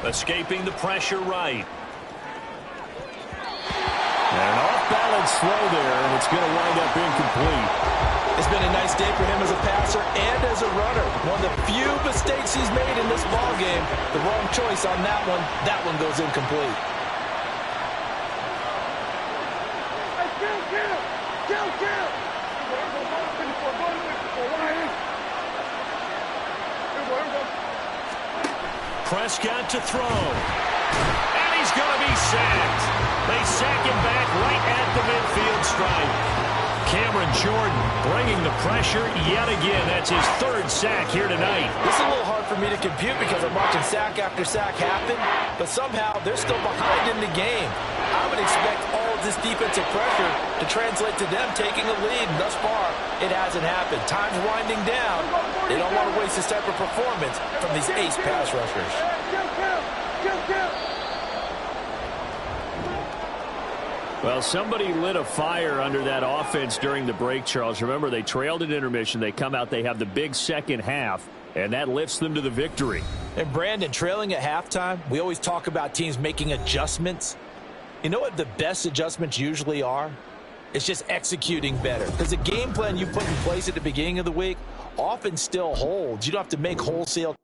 Escaping the pressure right. And an off-balance throw there, and it's going to wind up incomplete. It's been a nice day for him as a passer and as a runner. One of the few mistakes he's made in this ballgame. The wrong choice on that one. That one goes incomplete. Prescott to throw. And he's going to be sacked. They sack him back right at the midfield stripe. Cameron Jordan bringing the pressure yet again. That's his 3rd sack here tonight. This is a little hard for me to compute because I'm watching sack after sack happen, but somehow they're still behind in the game. I would expect all of this defensive pressure to translate to them taking a lead, and thus far, it hasn't happened. Time's winding down. They don't want to waste this type of performance from these ace pass rushers. Well, somebody lit a fire under that offense during the break, Charles. Remember, they trailed at intermission. They come out, they have the big second half, and that lifts them to the victory. And Brandon, trailing at halftime, we always talk about teams making adjustments. You know what the best adjustments usually are? It's just executing better. Because the game plan you put in place at the beginning of the week often still holds. You don't have to make wholesale.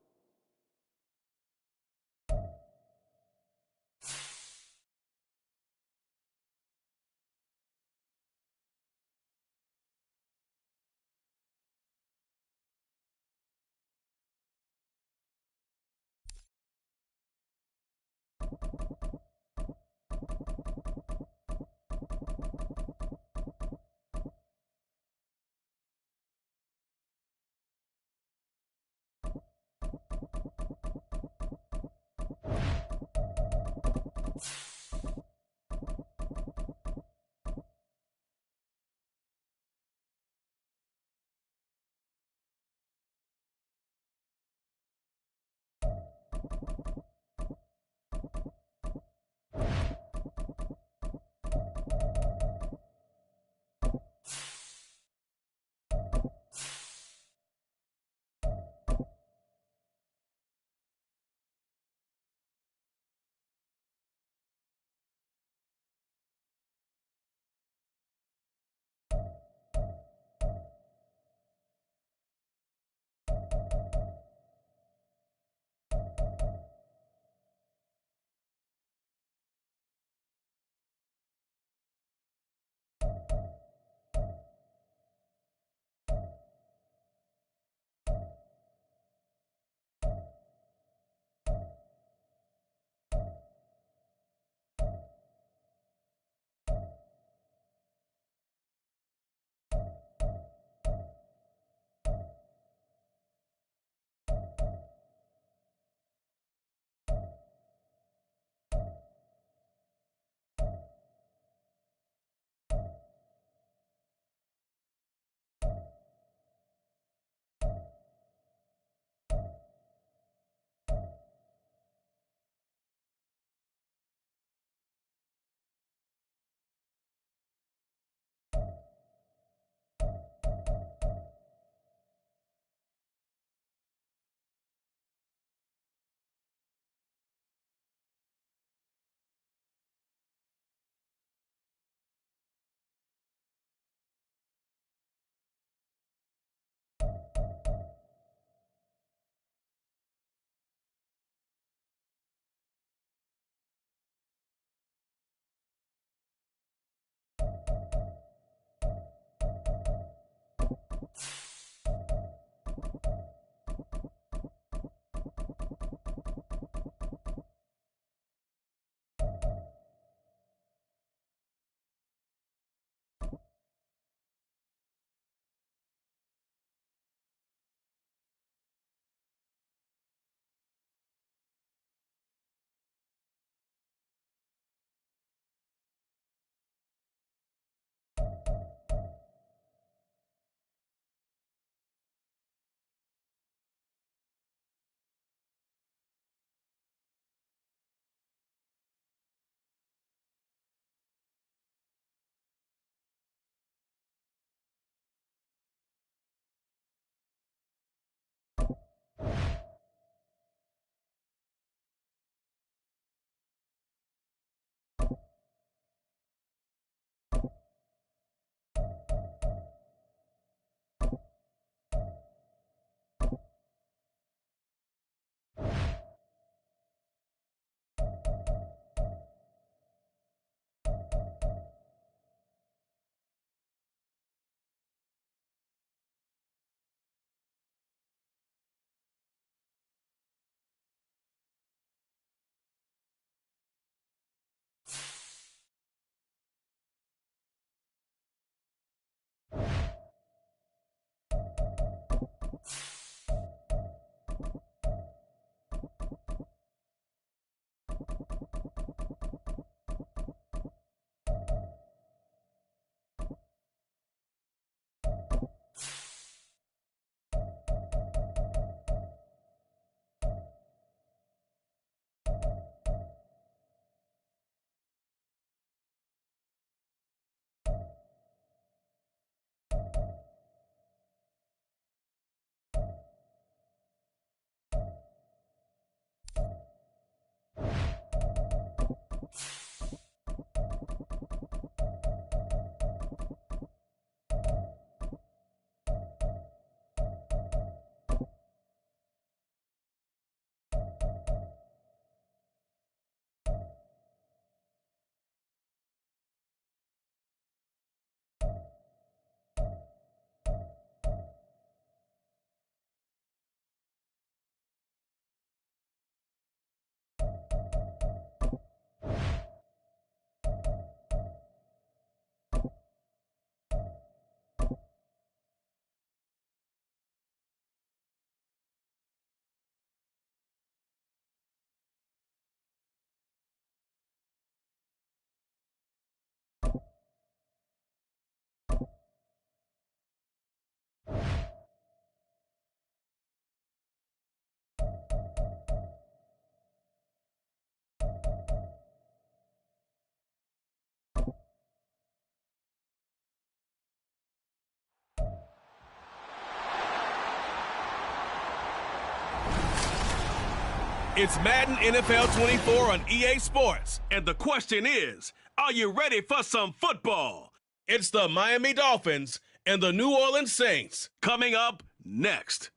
It's Madden NFL 24 on EA Sports, and the question is, are you ready for some football? It's the Miami Dolphins and the New Orleans Saints coming up next.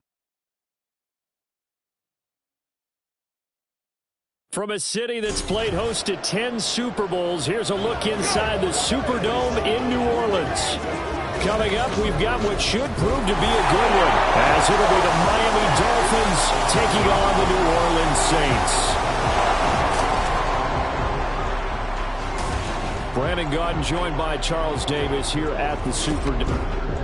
From a city that's played host to 10 Super Bowls, here's a look inside the Superdome in New Orleans. Coming up, we've got what should prove to be a good one, as it'll be the Miami Dolphins taking on the New Orleans Saints. Brandon Gaudin joined by Charles Davis here at the Superdome.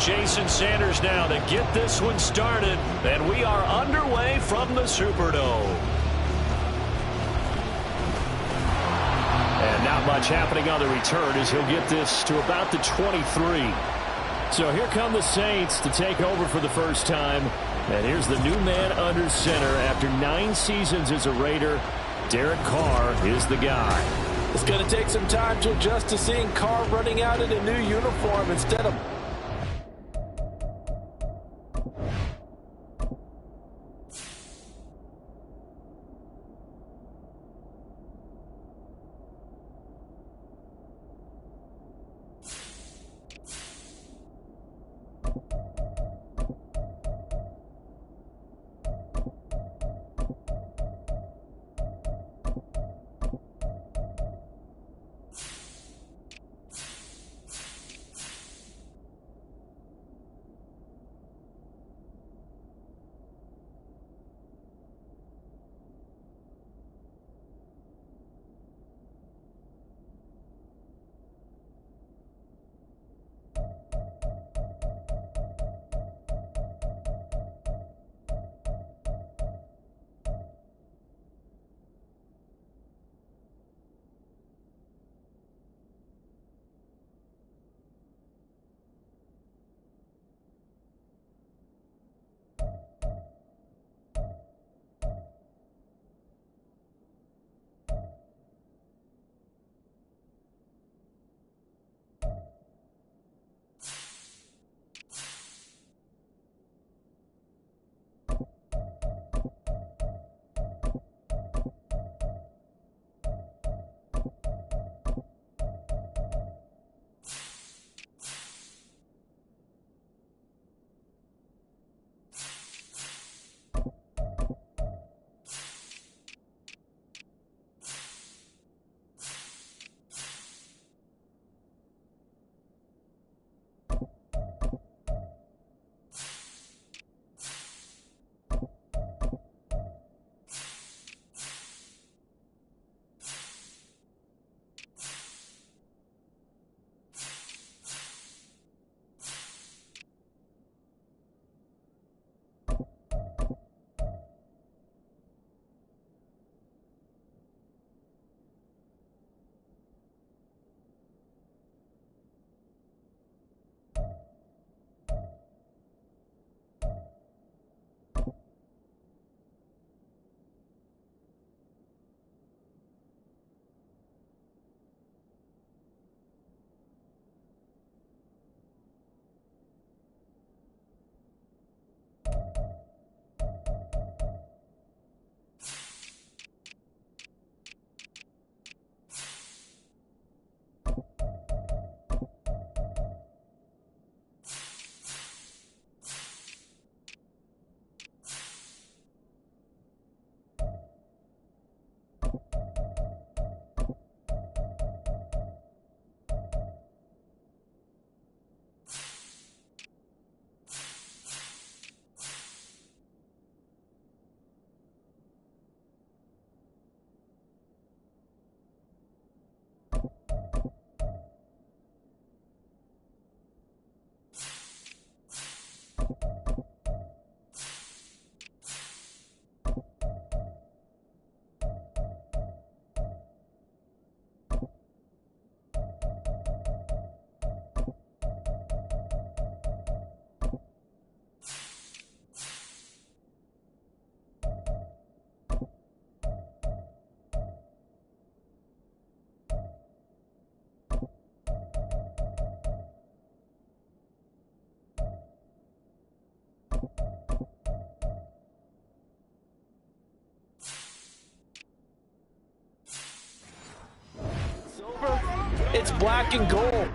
Jason Sanders now to get this one started, and we are underway from the Superdome. And not much happening on the return as he'll get this to about the 23. So here come the Saints to take over for the first time, and here's the new man under center after 9 seasons as a Raider. Derek Carr is the guy. It's going to take some time to adjust to seeing Carr running out in a new uniform instead of It's black and gold.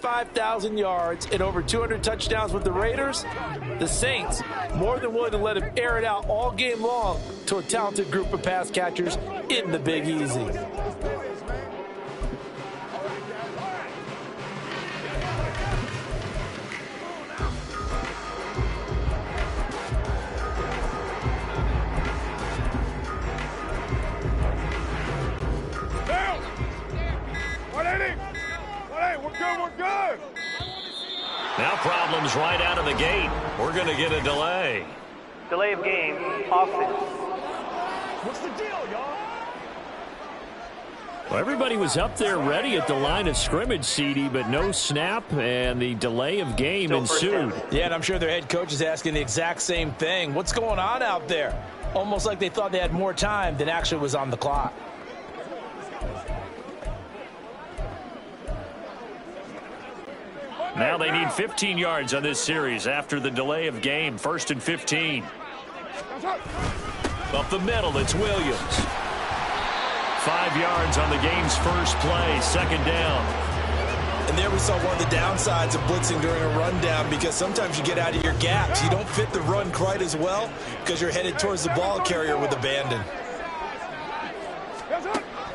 $5,000 yards and over 200 touchdowns with the Raiders. The Saints more than willing to let him air it out all game long to a talented group of pass catchers in the Big Easy. Now problems right out of the gate. We're going to get a delay. Delay of game, offense. What's the deal, y'all? Well, everybody was up there ready at the line of scrimmage, CD, but no snap, and the delay of game ensued. Yeah, and I'm sure their head coach is asking the exact same thing. What's going on out there? Almost like they thought they had more time than actually was on the clock. Now they need 15 yards on this series after the delay of game. 1st and 15. Up the middle, it's Williams. 5 yards on the game's first play. 2nd down. And there we saw one of the downsides of blitzing during a rundown, because sometimes you get out of your gaps. You don't fit the run quite as well because you're headed towards the ball carrier with abandon.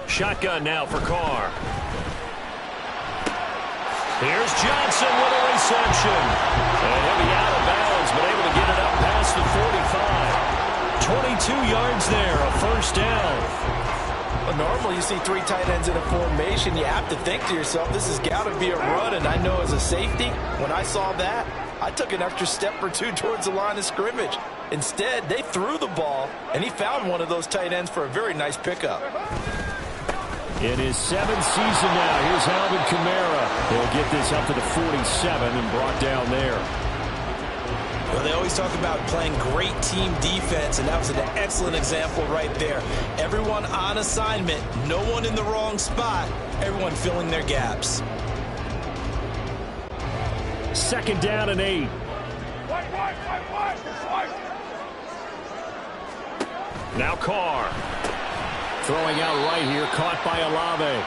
Shotgun now for Carr. Here's Johnson with a reception. And he'll be out of bounds, but able to get it up past the 45. 22 yards there, a 1st down. Well, normally you see 3 tight ends in a formation. You have to think to yourself, this has got to be a run. And I know as a safety, when I saw that, I took an extra step or two towards the line of scrimmage. Instead, they threw the ball, and he found one of those tight ends for a very nice pickup. In his 7th season now, here's Alvin Kamara. He'll get this up to the 47 and brought down there. Well, they always talk about playing great team defense, and that was an excellent example right there. Everyone on assignment, no one in the wrong spot, everyone filling their gaps. 2nd down and 8. Now Carr. Throwing out right here, caught by Olave.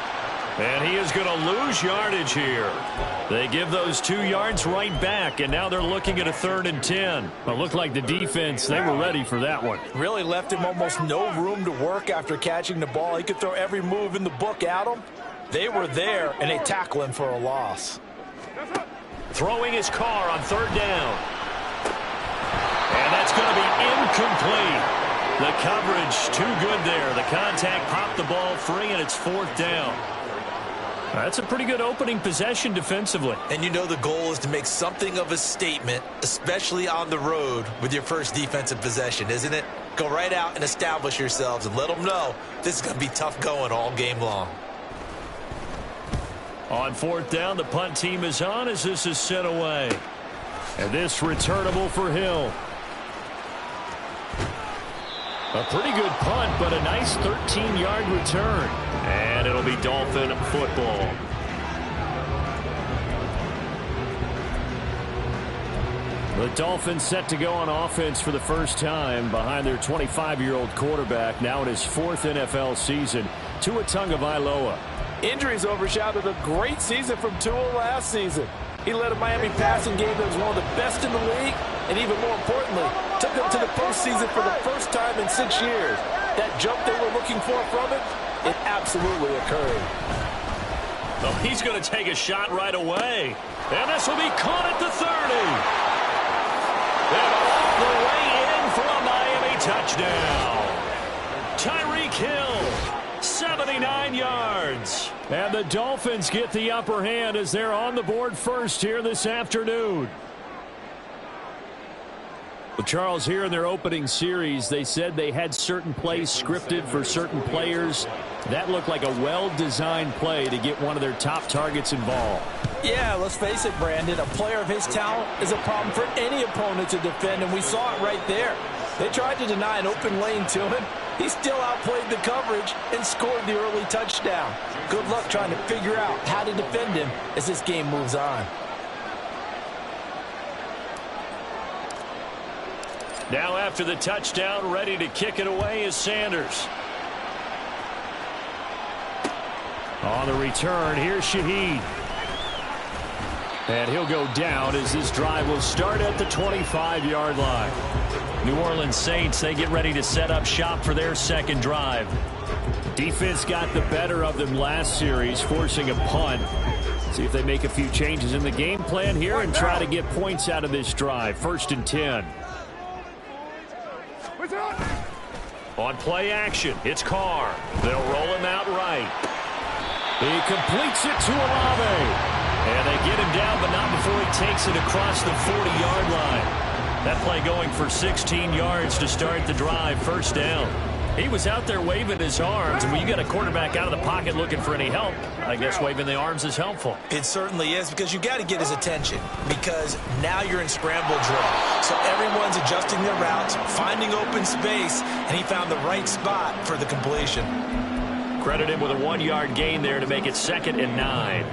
And he is going to lose yardage here. They give those 2 yards right back, and now they're looking at a 3rd and 10. It looked like the defense, they were ready for that one. Really left him almost no room to work after catching the ball. He could throw every move in the book at him, They were there, and they tackle him for a loss. Throwing his car on third down. And that's going to be incomplete. The coverage too good there. The contact popped the ball free, and it's fourth down. That's a pretty good opening possession defensively. And you know the goal is to make something of a statement, especially on the road with your first defensive possession, isn't it? Go right out and establish yourselves and let them know this is going to be tough going all game long. On fourth down, the punt team is on as this is sent away. And this returnable for Hill. A pretty good punt, but a nice 13-yard return. And it'll be Dolphin football. The Dolphins set to go on offense for the first time behind their 25-year-old quarterback, now in his fourth NFL season, Tua Tagovailoa. Injuries overshadowed a great season from Tua last season. He led a Miami passing game that was one of the best in the league, and even more importantly, took them to the postseason for the first time in 6 years. That jump they were looking for from it, it absolutely occurred. Oh, he's going to take a shot right away. And this will be caught at the 30. And all the way in for a Miami touchdown. Tyreek Hill, 79 yards. And the Dolphins get the upper hand as they're on the board first here this afternoon. Well, Charles, here in their opening series, they said they had certain plays scripted for certain players. That looked like a well-designed play to get one of their top targets involved. Yeah, let's face it, Brandon. A player of his talent is a problem for any opponent to defend, and we saw it right there. They tried to deny an open lane to him. He still outplayed the coverage and scored the early touchdown. Good luck trying to figure out how to defend him as this game moves on. Now after the touchdown, ready to kick it away is Sanders. On the return, here's Shaheed. And he'll go down as this drive will start at the 25-yard line. New Orleans Saints, they get ready to set up shop for their second drive. Defense got the better of them last series, forcing a punt. See if they make a few changes in the game plan here and try to get points out of this drive. 1st and 10. On play action, it's Carr. They'll roll him out right. He completes it to Olave. And they get him down, but not before he takes it across the 40-yard line. That play going for 16 yards to start the drive. 1st down. He was out there waving his arms, and when you got a quarterback out of the pocket looking for any help, I guess waving the arms is helpful. It certainly is, because you got to get his attention, because now you're in scramble drill. So everyone's adjusting their routes, finding open space, and he found the right spot for the completion. Credit him with a 1-yard gain there to make it 2nd and 9.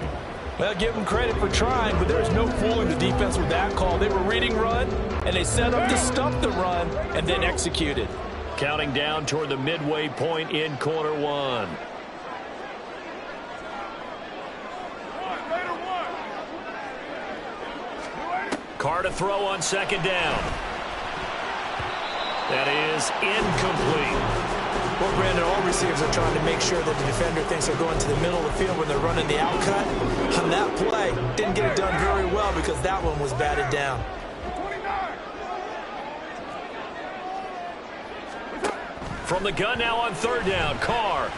Well, give him credit for trying, but there's no fooling the defense with that call. They were reading run, and they set up to stop the run and then executed. Counting down toward the midway point in quarter one. Carr to throw on 2nd down. That is incomplete. Well, Brandon, all receivers are trying to make sure that the defender thinks they're going to the middle of the field when they're running the outcut. On that play, didn't get it done very well because that one was batted down. From the gun now on 3rd down, Carr.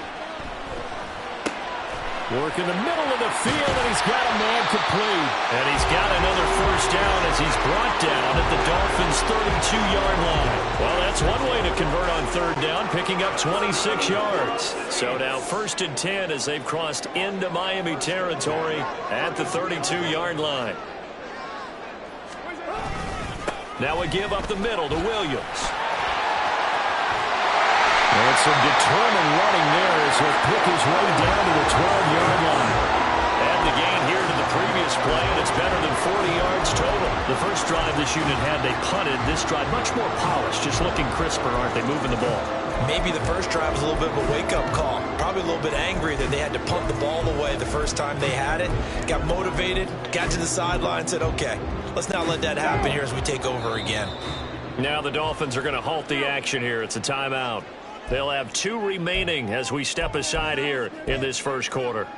Work in the middle of the field, and he's got a man complete. And he's got another 1st down as he's brought down at the Dolphins' 32-yard line. Well, that's one way to convert on 3rd down, picking up 26 yards. So now 1st and 10 as they've crossed into Miami territory at the 32-yard line. Now a give up the middle to Williams. And some determined running there as he'll pick his way down to the 12-yard line. Add the gain here to the previous play, and it's better than 40 yards total. The first drive this unit had, they punted. This drive, much more polished, just looking crisper, aren't they, moving the ball? Maybe the first drive was a little bit of a wake-up call. Probably a little bit angry that they had to punt the ball away the first time they had it. Got motivated, got to the sideline, said, okay, let's not let that happen here as we take over again. Now the Dolphins are going to halt the action here. It's a timeout. They'll have 2 remaining as we step aside here in this first quarter.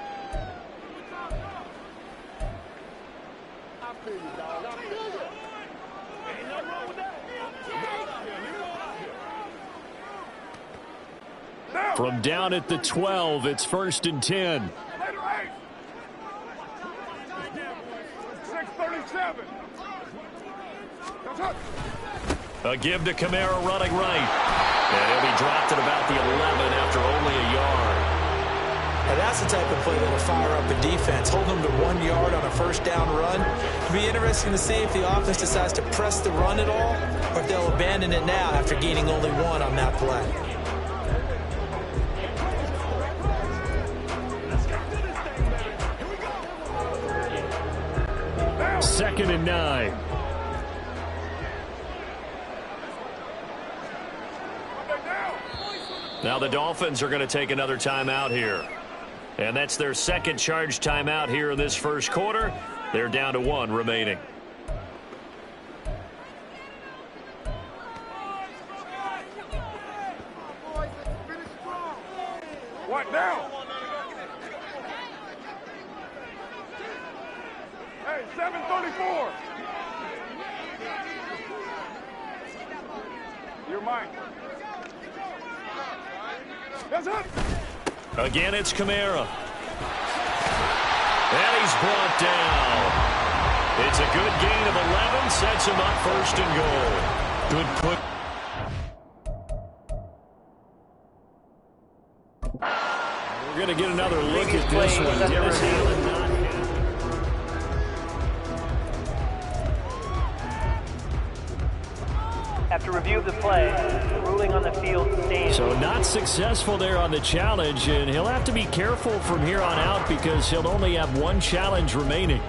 From down at the 12, it's 1st and 10. 6:37. A give to Kamara running right. And he'll be dropped at about the 11 after only a yard. And that's the type of play that will fire up a defense. Hold them to 1 yard on a first down run. It'll be interesting to see if the offense decides to press the run at all, or if they'll abandon it now after gaining only 1 on that play. Second and 9. Now the Dolphins are going to take another timeout here. And that's their second charge timeout here in this first quarter. They're down to 1 remaining. What now? Hey, 7:34. You're mine. That's it. Again, it's Kamara. And he's brought down. It's a good gain of 11. Sets him up 1st and goal. Good put. We're going to get another look at this one. Dennis Allen not. After review of the play, ruling on the field stands. So not successful there on the challenge, and he'll have to be careful from here on out because he'll only have 1 challenge remaining.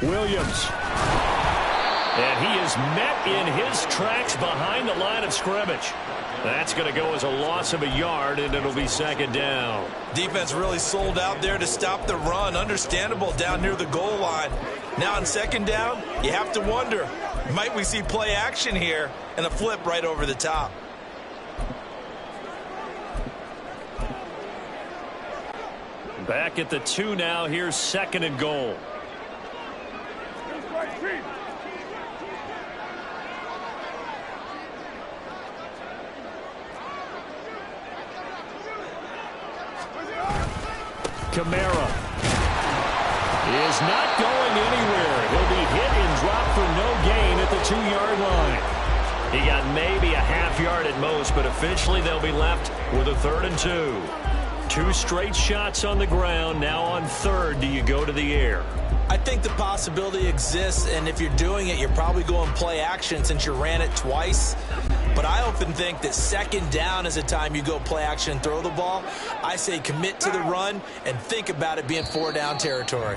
Williams. And he is met in his tracks behind the line of scrimmage. That's going to go as a loss of a yard, and it'll be 2nd down. Defense really sold out there to stop the run. Understandable down near the goal line. Now on 2nd down, you have to wonder, might we see play action here and a flip right over the top? Back at the 2 now. Here's 2nd and goal. Kamara is not going anywhere. He'll be hit and dropped for no gain at the 2-yard line. He got maybe a half yard at most, but officially they'll be left with a 3rd and 2. 2 straight shots on the ground. Now on 3rd, do you go to the air? I think the possibility exists, and if you're doing it, you're probably going play action since you ran it twice. But I often think that 2nd down is a time you go play action and throw the ball. I say commit to the run and think about it being 4-down territory.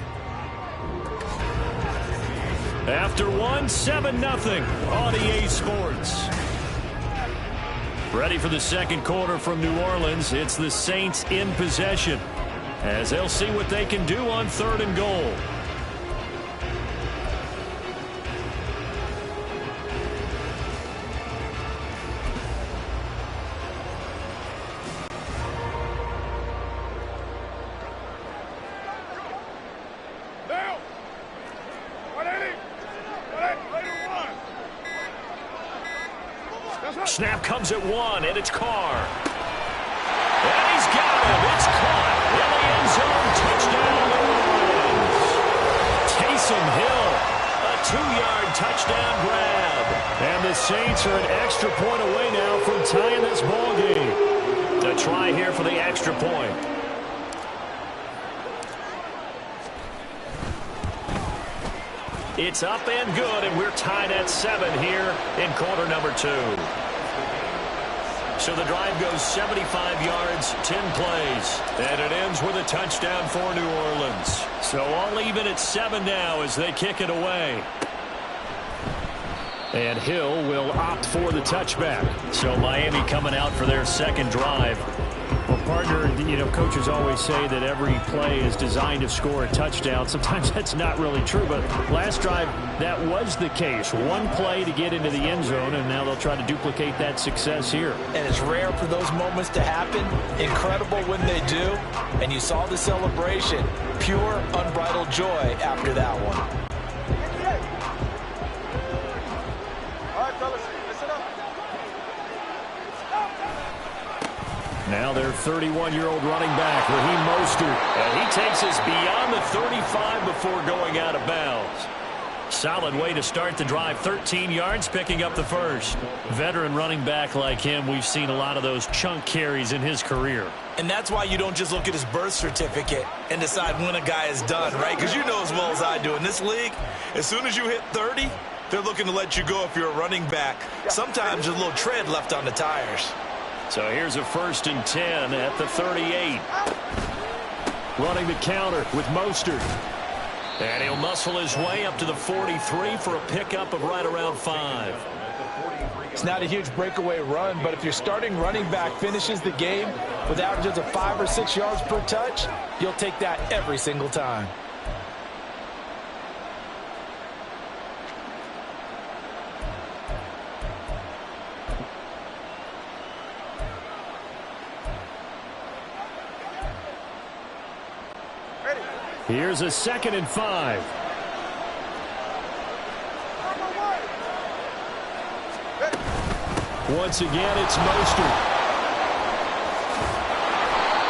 After 1, 7-0 on EA Sports. Ready for the second quarter from New Orleans. It's the Saints in possession as they'll see what they can do on 3rd and goal. Snap comes at 1, and it's Carr. And he's got him. It's caught in the end zone. Touchdown, New Orleans. Taysom Hill. A 2-yard touchdown grab. And the Saints are an extra point away now from tying this ball game. The try here for the extra point. It's up and good, and we're tied at 7 here in quarter number 2. So the drive goes 75 yards, 10 plays, and it ends with a touchdown for New Orleans. So all even at 7 now as they kick it away. And Hill will opt for the touchback. So Miami coming out for their second drive. Well, partner, coaches always say that every play is designed to score a touchdown. Sometimes that's not really true, but last drive, that was the case. One play to get into the end zone, and now they'll try to duplicate that success here. And it's rare for those moments to happen. Incredible when they do. And you saw the celebration. Pure, unbridled joy after that one. All right, fellas, listen up. Now their 31-year-old running back, Raheem Mostert. And he takes us beyond the 35 before going out of bounds. Solid way to start the drive. 13 yards, picking up the first. Veteran running back like him, we've seen a lot of those chunk carries in his career. And that's why you don't just look at his birth certificate and decide when a guy is done, right? Because you know as well as I do, in this league, as soon as you hit 30, they're looking to let you go if you're a running back. Sometimes there's a little tread left on the tires. So here's a 1st and 10 at the 38. Running the counter with Mostert. And he'll muscle his way up to the 43 for a pickup of right around 5. It's not a huge breakaway run, but if your starting running back finishes the game with averages of 5 or 6 yards per touch, you'll take that every single time. Here's a 2nd and 5. Once again, it's Mostert.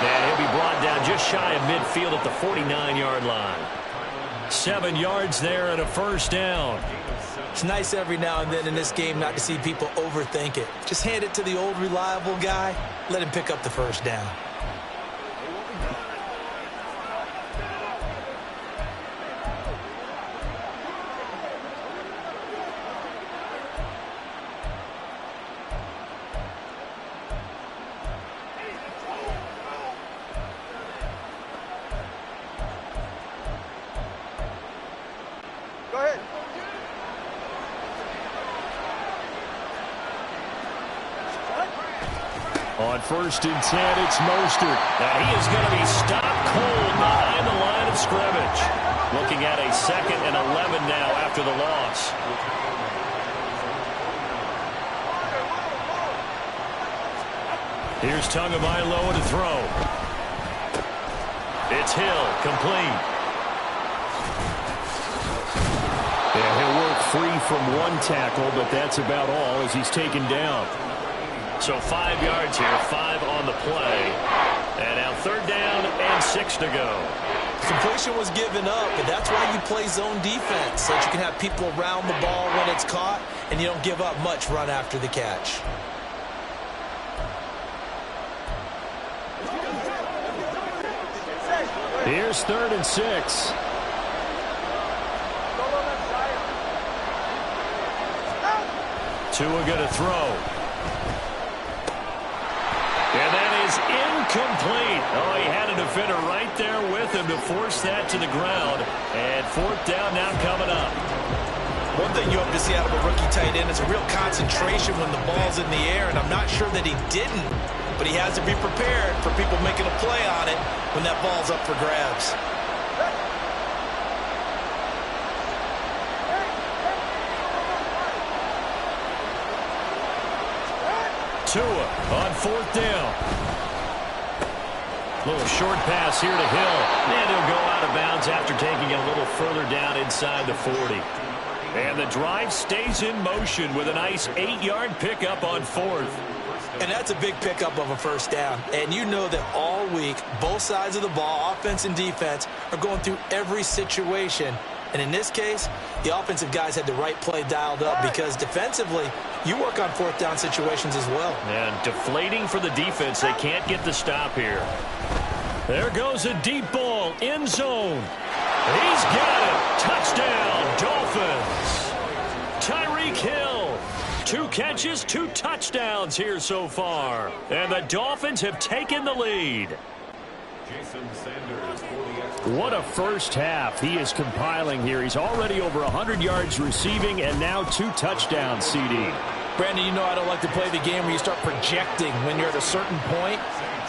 And he'll be brought down just shy of midfield at the 49-yard line. 7 yards there and a 1st down. It's nice every now and then in this game not to see people overthink it. Just hand it to the old reliable guy. Let him pick up the 1st down. On 1st and 10, it's Mostert. And he is going to be stopped cold behind the line of scrimmage. Looking at a 2nd and 11 now after the loss. Here's Tagovailoa to throw. It's Hill, complete. And he'll work free from one tackle, but that's about all as he's taken down. So 5 yards here, 5 on the play. And now 3rd down and 6 to go. Completion was given up, but that's why you play zone defense, so that you can have people around the ball when it's caught, and you don't give up much run after the catch. Here's 3rd and 6. Tua going to throw. And that is incomplete. Oh, he had a defender right there with him to force that to the ground. And 4th down now coming up. One thing you have to see out of a rookie tight end is a real concentration when the ball's in the air, and I'm not sure that he didn't, but he has to be prepared for people making a play on it when that ball's up for grabs. Tua on 4th down. Little short pass here to Hill. And he'll go out of bounds after taking it a little further down inside the 40. And the drive stays in motion with a nice 8-yard pickup on 4th. And that's a big pickup of a 1st down. And you know that all week, both sides of the ball, offense and defense, are going through every situation. And in this case, the offensive guys had the right play dialed up because defensively, you work on 4th down situations as well. And deflating for the defense. They can't get the stop here. There goes a deep ball, end zone. He's got it. Touchdown, Dolphins. Tyreek Hill. 2 catches, 2 touchdowns here so far. And the Dolphins have taken the lead. What a first half he is compiling here. He's already over 100 yards receiving and now 2 touchdowns, CD. Brandon, you know I don't like to play the game where you start projecting when you're at a certain point.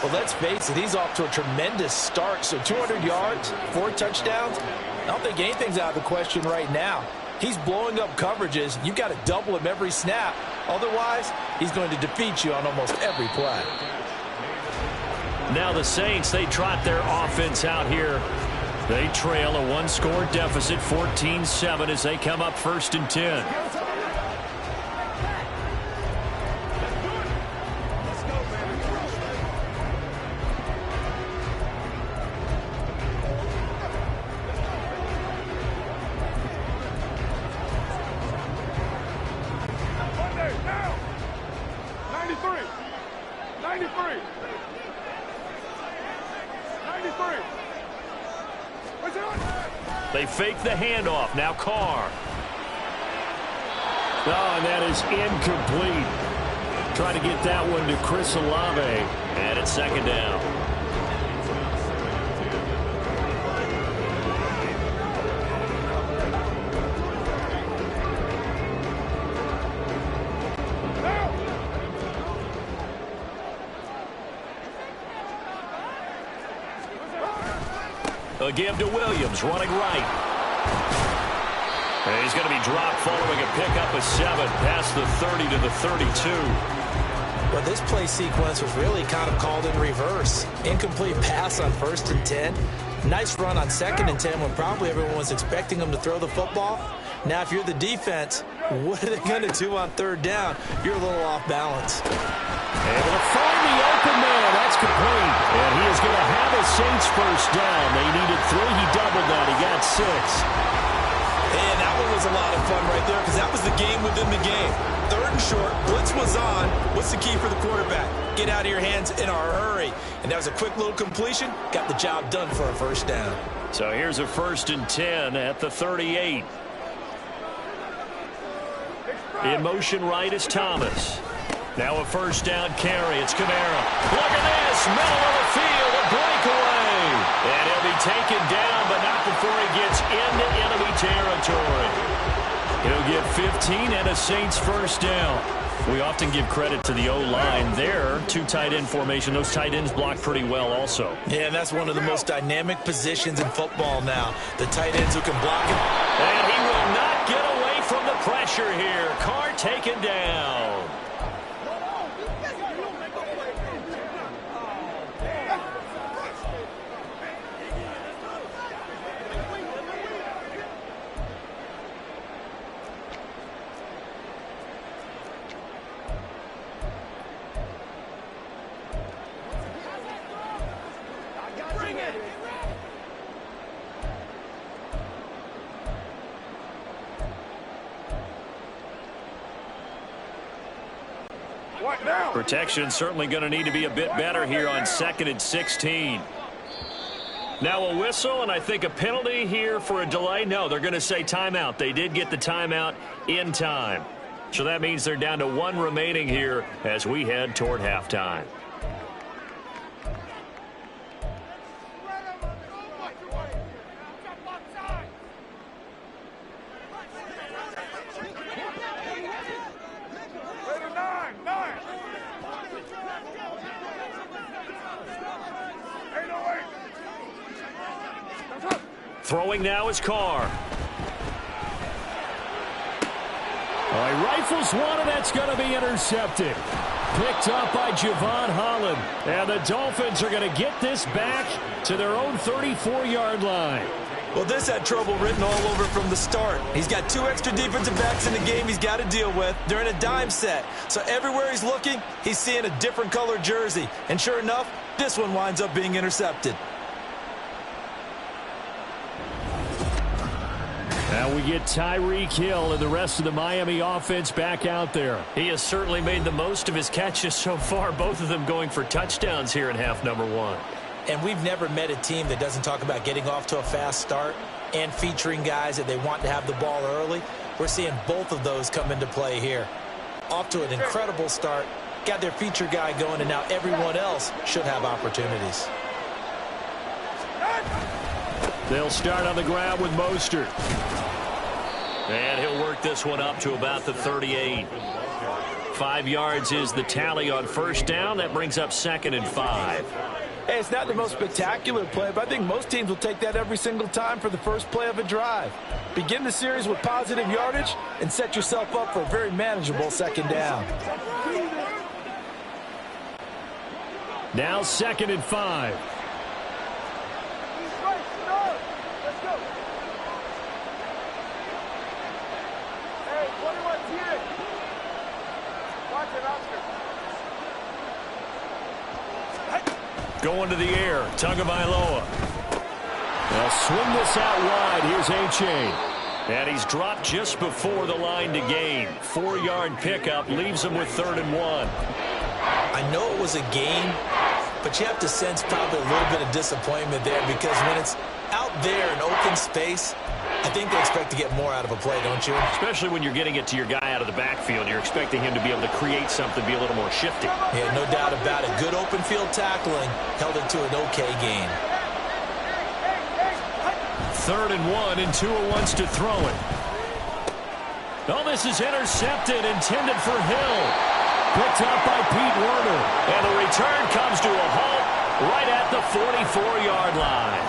Well, let's face it, he's off to a tremendous start. So 200 yards, 4 touchdowns. I don't think anything's out of the question right now. He's blowing up coverages. You've got to double him every snap. Otherwise, he's going to defeat you on almost every play. Now the Saints, they trot their offense out here. They trail a 1-score deficit, 14-7, as they come up 1st and 10. They fake the handoff. Now Carr. Oh, and that is incomplete. Trying to get that one to Chris Olave. And it's 2nd down. A give to Williams, running right. And he's going to be dropped following a pickup of 7 past the 30 to the 32. Well, this play sequence was really kind of called in reverse. Incomplete pass on 1st and 10. Nice run on 2nd and 10 when probably everyone was expecting him to throw the football. Now, if you're the defense, what are they going to do on 3rd down? You're a little off balance. Able to find the open man. That's complete. And he is going to have a Saints 1st down. They needed 3. He doubled that. He got 6. And that one was a lot of fun right there because that was the game within the game. 3rd and short. Blitz was on. What's the key for the quarterback? Get out of your hands in a hurry. And that was a quick little completion. Got the job done for a 1st down. So here's a 1st and 10 at the 38. In motion right is Thomas. Now a 1st down carry. It's Kamara. Look at this. Middle of the field. A breakaway. And he'll be taken down, but not before he gets into enemy territory. He'll get 15 and a Saints 1st down. We often give credit to the O-line there. 2 tight end formation. Those tight ends block pretty well also. Yeah, and that's one of the most dynamic positions in football now. The tight ends who can block it. And he will not get away from the pressure here. Carr taken down. Protection certainly going to need to be a bit better here on 2nd and 16. Now a whistle, and I think a penalty here for a delay. No, they're going to say timeout. They did get the timeout in time. So that means they're down to 1 remaining here as we head toward halftime. Throwing now is Carr. He rifles one, and that's going to be intercepted. Picked up by Javon Holland. And the Dolphins are going to get this back to their own 34-yard line. Well, this had trouble written all over from the start. He's got 2 extra defensive backs in the game he's got to deal with. They're in a dime set. So everywhere he's looking, he's seeing a different color jersey. And sure enough, this one winds up being intercepted. Now we get Tyreek Hill and the rest of the Miami offense back out there. He has certainly made the most of his catches so far, both of them going for touchdowns here in half number 1. And we've never met a team that doesn't talk about getting off to a fast start and featuring guys that they want to have the ball early. We're seeing both of those come into play here. Off to an incredible start, got their feature guy going, and now everyone else should have opportunities. They'll start on the ground with Mostert. And he'll work this one up to about the 38. 5 yards is the tally on first down. That brings up 2nd and 5. Hey, it's not the most spectacular play, but I think most teams will take that every single time for the first play of a drive. Begin the series with positive yardage and set yourself up for a very manageable 2nd down. Now 2nd and 5. Going to the air, Tagovailoa. They'll swing this out wide. Here's A-Chain. And he's dropped just before the line to gain. 4-yard pickup leaves him with 3rd and 1. I know it was a game, but you have to sense probably a little bit of disappointment there because when it's out there in open space, I think they expect to get more out of a play, don't you? Especially when you're getting it to your guy out of the backfield. You're expecting him to be able to create something, be a little more shifty. Yeah, no doubt about it. Good open field tackling held it to an okay gain. 3rd and 1, and Tua wants to throw it. Oh, this is intercepted, intended for Hill. Picked up by Pete Werner. And the return comes to a halt right at the 44-yard line.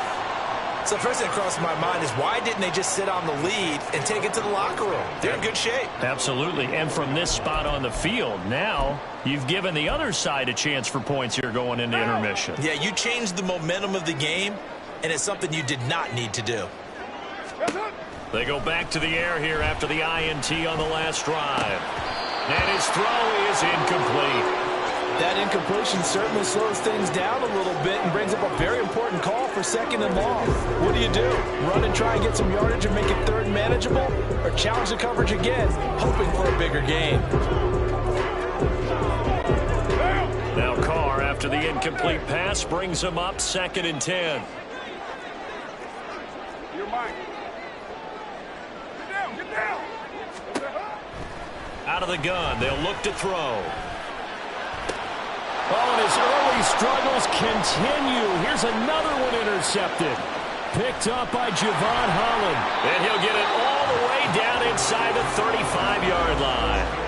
So first thing that crossed my mind is why didn't they just sit on the lead and take it to the locker room? They're in good shape. Absolutely. And from this spot on the field, now you've given the other side a chance for points here going into intermission. Yeah, you changed the momentum of the game, and it's something you did not need to do. They go back to the air here after the INT on the last drive. And his throw is incomplete. That incompletion certainly slows things down a little bit and brings up a very important call for 2nd and long. What do? Run and try and get some yardage and make it 3rd and manageable? Or challenge the coverage again, hoping for a bigger gain? Now Carr, after the incomplete pass, brings him up 2nd and 10. You're mine. Get down. Out of the gun, they'll look to throw. Oh, and his early struggles continue. Here's another one intercepted. Picked up by Javon Holland. And he'll get it all the way down inside the 35-yard line.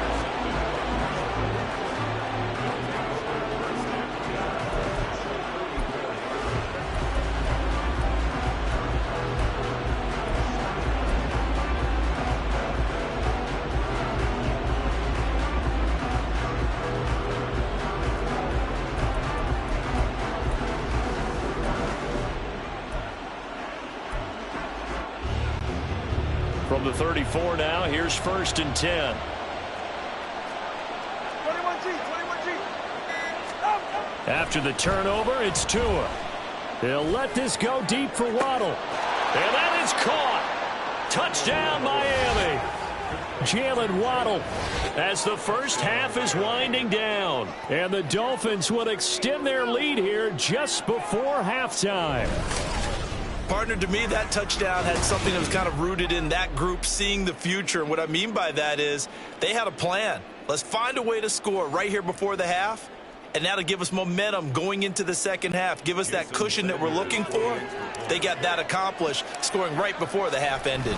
From the 34 now, here's 1st and 10. 21G. After the turnover, it's Tua. He'll let this go deep for Waddle. And that is caught. Touchdown, Miami. Jalen Waddle. As the first half is winding down. And the Dolphins would extend their lead here just before halftime. Partner, to me, that touchdown had something that was kind of rooted in that group seeing the future. And what I mean by that is they had a plan. Let's find a way to score right here before the half. And that'll give us momentum going into the 2nd half. Give us that cushion that we're looking for. They got that accomplished, scoring right before the half ended.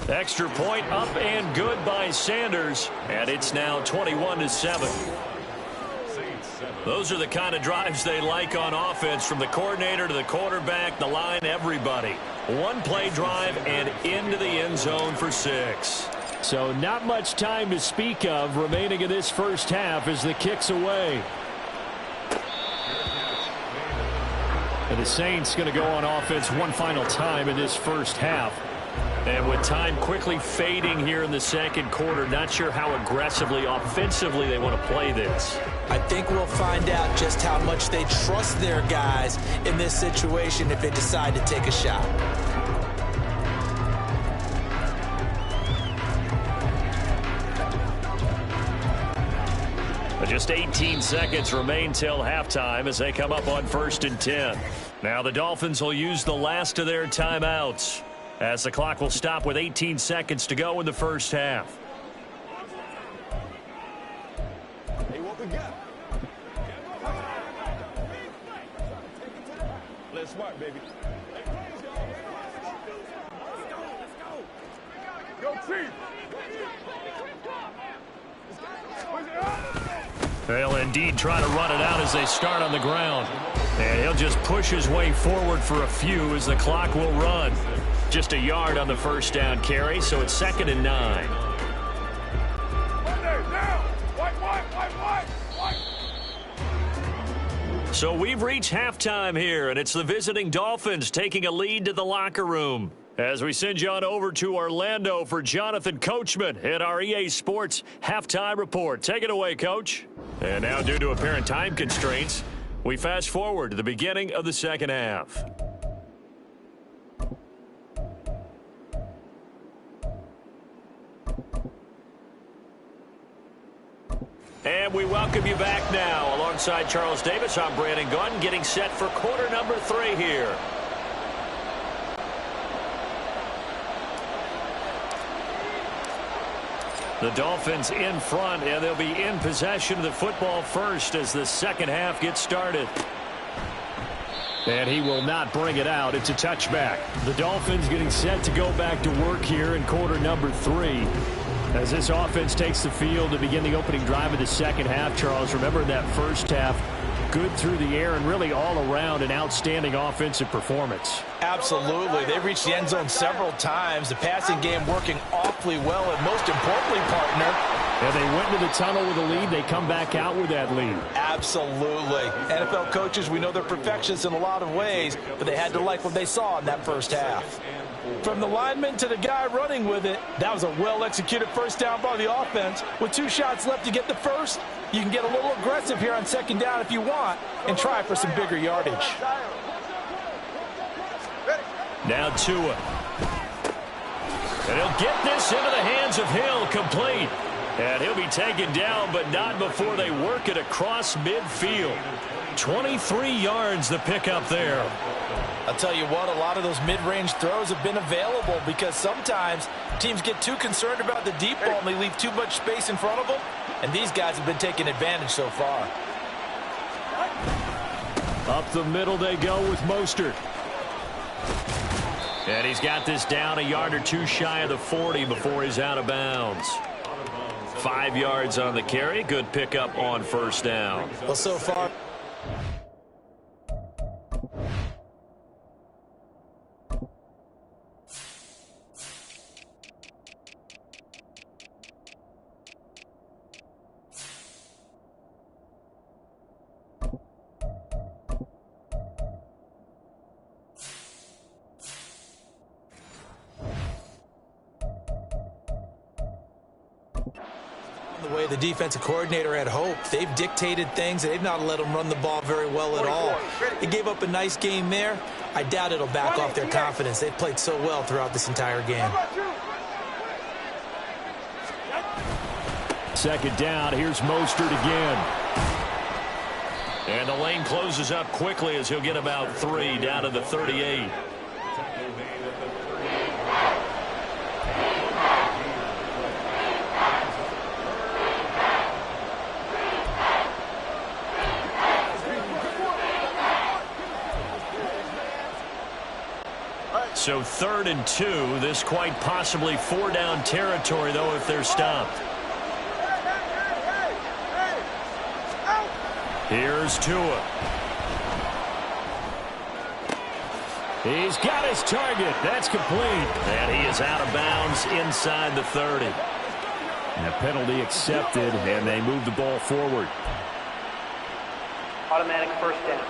Extra point up and good by Sanders. And it's now 21-7. Those are the kind of drives they like on offense, from the coordinator to the quarterback, the line, everybody. One-play drive and into the end zone for 6. So not much time to speak of remaining in this first half as the kick's away. And the Saints going to go on offense one final time in this first half. And with time quickly fading here in the 2nd quarter, not sure how aggressively, offensively they want to play this. I think we'll find out just how much they trust their guys in this situation if they decide to take a shot. Just 18 seconds remain till halftime as they come up on 1st and 10. Now the Dolphins will use the last of their timeouts, as the clock will stop with 18 seconds to go in the first half. Hey, what we got? Let's smart, baby. Go, Chief! They'll indeed try to run it out as they start on the ground. And he'll just push his way forward for a few as the clock will run. Just a yard on the first down carry, so it's 2nd and 9. So we've reached halftime here, and it's the visiting Dolphins taking a lead to the locker room. As we send you on over to Orlando for Jonathan Coachman in our EA Sports Halftime Report. Take it away, Coach. And now, due to apparent time constraints, we fast forward to the beginning of the second half. And we welcome you back now. Alongside Charles Davis, I'm Brandon Gunn, getting set for quarter number 3 here. The Dolphins in front, and they'll be in possession of the football first as the second half gets started. And he will not bring it out. It's a touchback. The Dolphins getting set to go back to work here in quarter number 3. As this offense takes the field to begin the opening drive of the second half, Charles, remember that first half, good through the air and really all around an outstanding offensive performance. Absolutely. They reached the end zone several times. The passing game working awfully well, and most importantly, partner, and they went into the tunnel with a lead. They come back out with that lead. Absolutely. NFL coaches, we know they're perfectionists in a lot of ways, but they had to like what they saw in that first half. From the lineman to the guy running with it, that was a well-executed first down by the offense. With 2 shots left to get the first, you can get a little aggressive here on second down if you want and try for some bigger yardage. Now Tua. And he'll get this into the hands of Hill, complete. And he'll be taken down, but not before they work it across midfield. 23 yards the pickup there. I'll tell you what, a lot of those mid-range throws have been available because sometimes teams get too concerned about the deep ball and they leave too much space in front of them, and these guys have been taking advantage so far. Up the middle they go with Mostert. And he's got this down a yard or 2 shy of the 40 before he's out of bounds. 5 yards on the carry. Good pickup on first down. Well, so far, the way the defensive coordinator had hoped. They've dictated things, and they've not let them run the ball very well at all. They gave up a nice game there. I doubt it'll back off their confidence. They've played so well throughout this entire game. Second down, here's Mostert again. And the lane closes up quickly as he'll get about 3 down to the 38. So 3rd and 2. This quite possibly 4-down territory, though, if they're stopped. Here's Tua. He's got his target. That's complete. And he is out of bounds inside the 30. And a penalty accepted, and they move the ball forward. Automatic first down.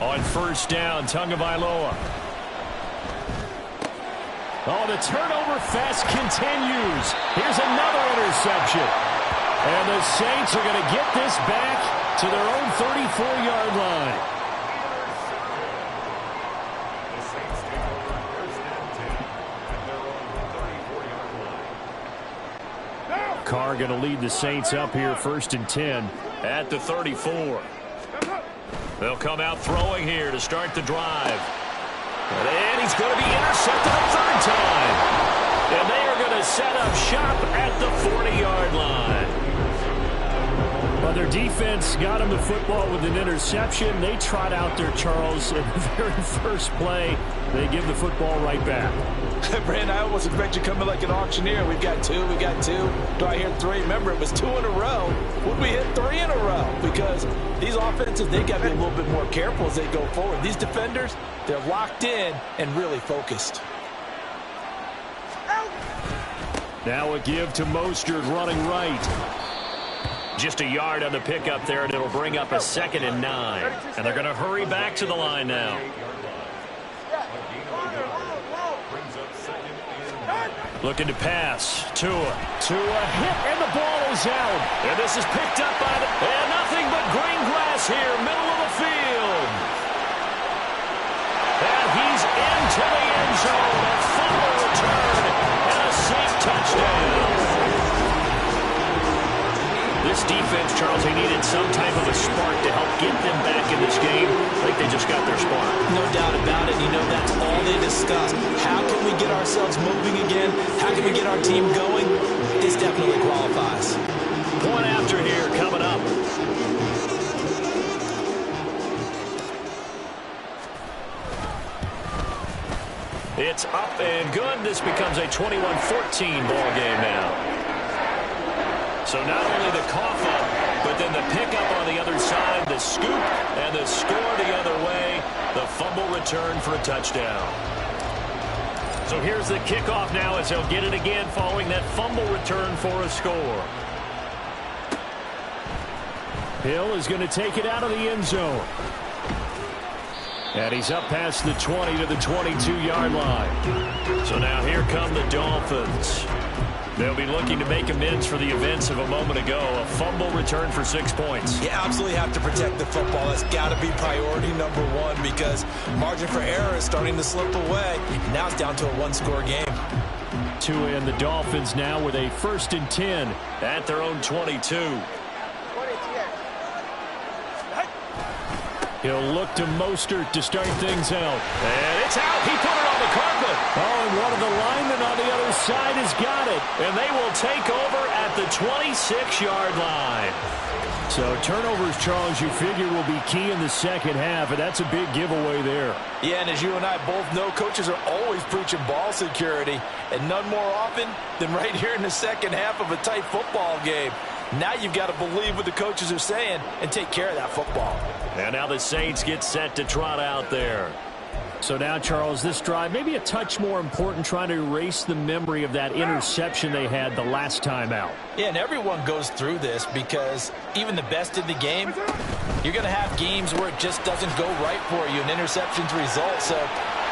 On first down, Tagovailoa. Oh, the turnover fest continues. Here's another interception. And the Saints are going to get this back to their own 34-yard line. Carr going to lead the Saints up here, 1st and 10 at the 34. They'll come out throwing here to start the drive. And he's going to be intercepted a 3rd time. And they are going to set up shop at the 40-yard line. Well, their defense got him the football with an interception. They trot out there, Charles, in the very first play. They give the football right back. Brandon, I almost expect you to come in like an auctioneer. We've got two. Do I hear three? Remember, it was 2 in a row. Would we hit 3 in a row? Because these offenses, they got to be a little bit more careful as they go forward. These defenders, they're locked in and really focused. Now a give to Mostert running right. Just a yard on the pickup there, and it'll bring up a 2nd and 9. And they're going to hurry back to the line now. Looking to pass. Tua hit, and the ball is out. And this is picked up by and nothing but green grass here, middle of the field. And he's into the end zone. A fumble return and a safe touchdown. This defense, Charles, they needed some type of a spark to help get them back in this game. I think they just got their spark. No doubt about it. You know, that's all they discussed. How can we get ourselves moving again? How can we get our team going? This definitely qualifies. Point after here coming up. It's up and good. This becomes a 21-14 ball game now. So not only the cough up, but then the pickup on the other side, the scoop, and the score the other way, the fumble return for a touchdown. So here's the kickoff now as they'll get it again following that fumble return for a score. Hill is going to take it out of the end zone. And he's up past the 20 to the 22-yard line. So now here come the Dolphins. They'll be looking to make amends for the events of a moment ago. A fumble return for 6 points. You absolutely have to protect the football. That's got to be priority number one because margin for error is starting to slip away. Now it's down to a one-score game. Tua and the Dolphins now with a 1st and 10 at their own 22. He'll look to Mostert to start things out. And it's out. He put it on the carpet. Oh, and one of the linemen on the other side has got it. And they will take over at the 26-yard line. So turnovers, Charles, you figure will be key in the second half, and that's a big giveaway there. Yeah, and as you and I both know, coaches are always preaching ball security, and none more often than right here in the second half of a tight football game. Now you've got to believe what the coaches are saying and take care of that football. And now the Saints get set to trot out there. So now, Charles, this drive maybe a touch more important, trying to erase the memory of that interception they had the last time out. Yeah, and everyone goes through this because even the best in the game, you're going to have games where it just doesn't go right for you, and interceptions result. So,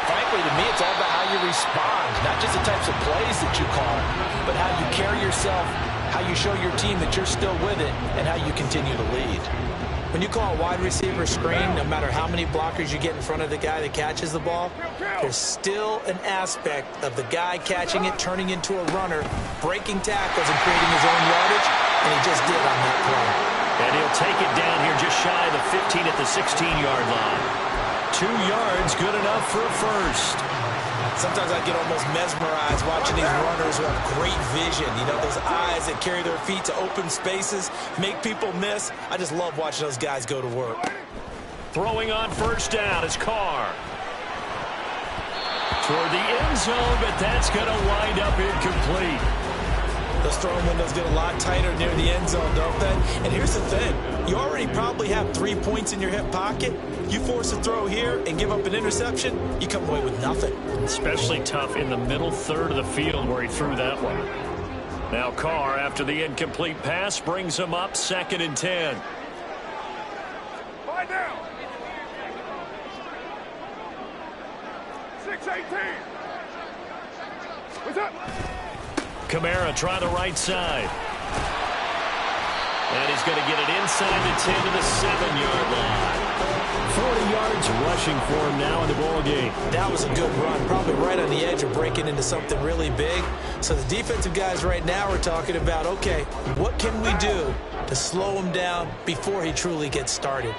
frankly, to me, it's all about how you respond, not just the types of plays that you call, but how you carry yourself, how you show your team that you're still with it, and how you continue to lead. When you call a wide receiver screen, no matter how many blockers you get in front of the guy that catches the ball, there's still an aspect of the guy catching it, turning into a runner, breaking tackles and creating his own yardage, and he just did on that play. And he'll take it down here just shy of the 15 at the 16-yard line. 2 yards, good enough for a first. Sometimes I get almost mesmerized watching these runners who have great vision. You know, those eyes that carry their feet to open spaces, make people miss. I just love watching those guys go to work. Throwing on first down is Carr. Toward the end zone, but that's going to wind up incomplete. Those throwing windows get a lot tighter near the end zone, don't they? And here's the thing. You already probably have 3 points in your hip pocket. You force a throw here and give up an interception, you come away with nothing. Especially tough in the middle third of the field where he threw that one. Now Carr, after the incomplete pass, brings him up 2nd and 10. Find down. 6-18. What's up? Kamara try the right side. And he's going to get it inside the 10 to the 7-yard line. 40 yards rushing for him now in the ball game. That was a good run, probably right on the edge of breaking into something really big. So the defensive guys right now are talking about, okay, what can we do to slow him down before he truly gets started?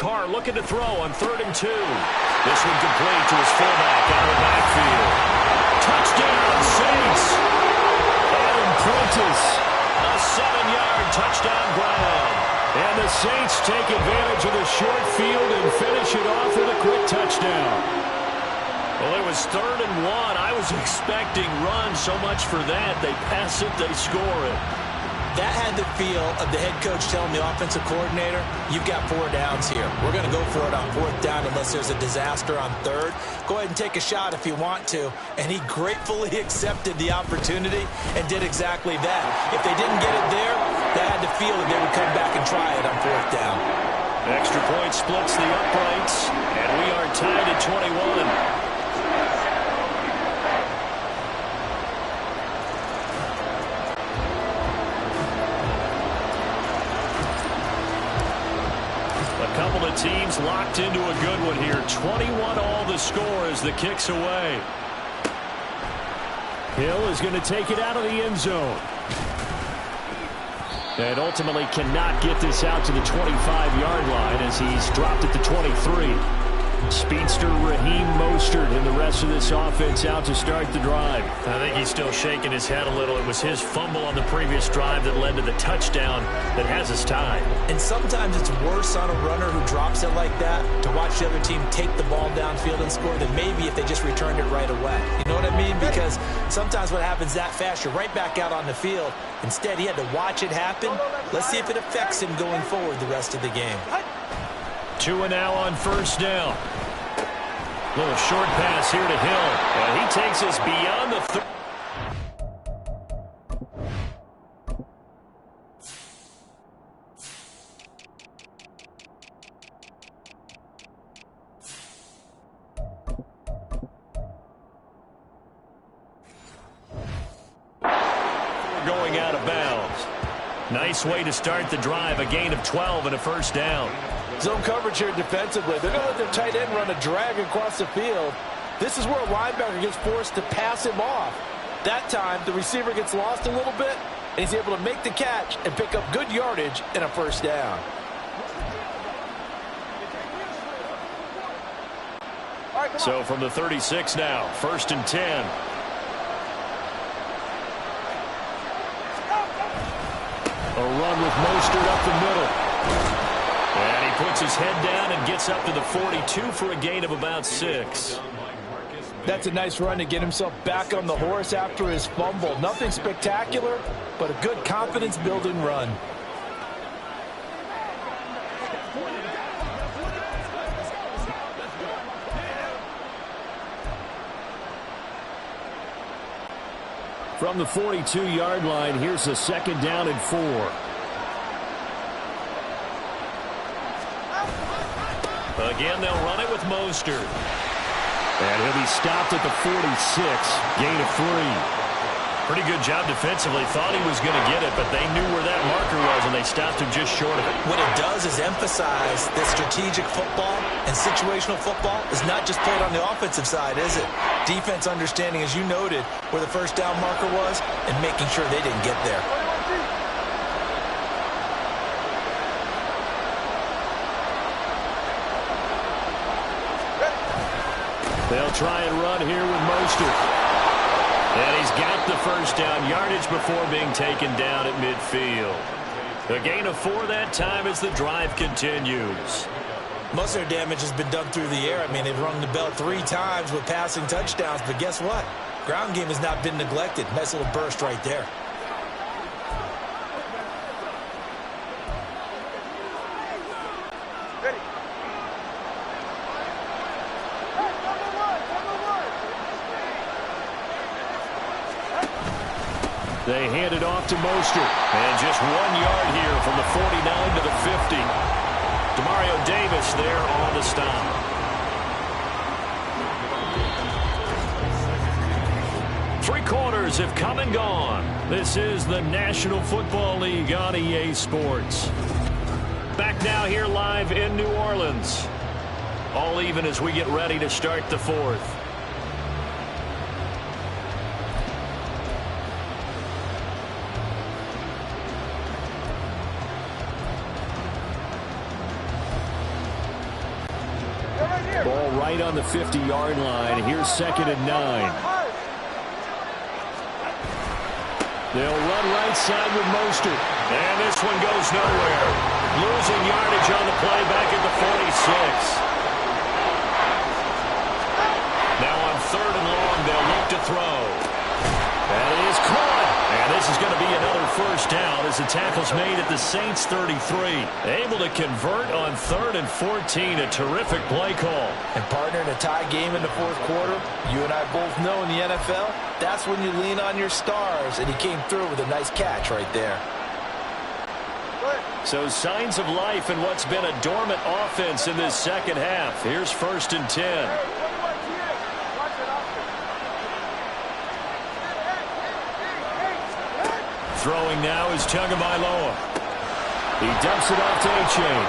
Carr looking to throw on 3rd and 2. This one complete to his fullback out of the backfield. Touchdown, Saints. Adam Prentice, a 7-yard touchdown grab. And the Saints take advantage of the short field and finish it off with a quick touchdown. Well, it was 3rd and 1. I was expecting run so much for that. They pass it, they score it. That had the feel of the head coach telling the offensive coordinator, you've got 4 downs here. We're going to go for it on 4th down unless there's a disaster on 3rd. Go ahead and take a shot if you want to. And he gratefully accepted the opportunity and did exactly that. If they didn't get it there, they had the feel that they would come back and try it on 4th down. Extra point splits the uprights, and we are tied at 21. Couple of teams locked into a good one here. 21 all the score as the kick's away. Hill is going to take it out of the end zone. And ultimately cannot get this out to the 25-yard line as he's dropped at the 23. Speedster Raheem Mostert and the rest of this offense out to start the drive. I think he's still shaking his head a little. It was his fumble on the previous drive that led to the touchdown that has us tied. And sometimes it's worse on a runner who drops it like that to watch the other team take the ball downfield and score than maybe if they just returned it right away. You know what I mean? Because sometimes what happens that fast, you're right back out on the field. Instead, he had to watch it happen. Let's see if it affects him going forward the rest of the game. 2 and now on 1st down. Little short pass here to Hill. And he takes us beyond the going out of bounds. Nice way to start the drive. A gain of 12 and a 1st down. Zone coverage here defensively. They're going to let their tight end run a drag across the field. This is where a linebacker gets forced to pass him off. That time, the receiver gets lost a little bit, and he's able to make the catch and pick up good yardage and a 1st down. So from the 36 now, 1st and 10. A run with Mostert up the middle. And he puts his head down and gets up to the 42 for a gain of about 6. That's a nice run to get himself back on the horse after his fumble. Nothing spectacular, but a good confidence-building run. From the 42-yard line, here's a 2nd down and 4. Again, they'll run it with Mostert. And he'll be stopped at the 46, gain of 3. Pretty good job defensively. Thought he was going to get it, but they knew where that marker was, and they stopped him just short of it. What it does is emphasize that strategic football and situational football is not just played on the offensive side, is it? Defense understanding, as you noted, where the 1st down marker was and making sure they didn't get there. They'll try and run here with Mostert. And he's got the 1st down yardage before being taken down at midfield. A gain of 4 that time as the drive continues. Most of their damage has been done through the air. I mean, they've rung the bell 3 times with passing touchdowns, but guess what? Ground game has not been neglected. Nice little burst right there. They hand it off to Mostert. And just 1 yard here from the 49 to the 50. Demario Davis there on the stop. Three quarters have come and gone. This is the National Football League on EA Sports. Back now here live in New Orleans. All even as we get ready to start the 4th. right on the 50-yard line. Here's 2nd and 9. They'll run right side with Mostert. And this one goes nowhere. Losing yardage on the play back at the 46. Now on 3rd and long, they'll look to throw. That is caught. And this is going to be another first down as the tackle's made at the Saints 33. Able to convert on 3rd and 14. A terrific play call. And partner, in a tie game in the 4th quarter, you and I both know in the NFL, that's when you lean on your stars. And he came through with a nice catch right there. So signs of life in what's been a dormant offense in this second half. Here's 1st and 10. Throwing now is Tagovailoa. He dumps it off to A-Chain.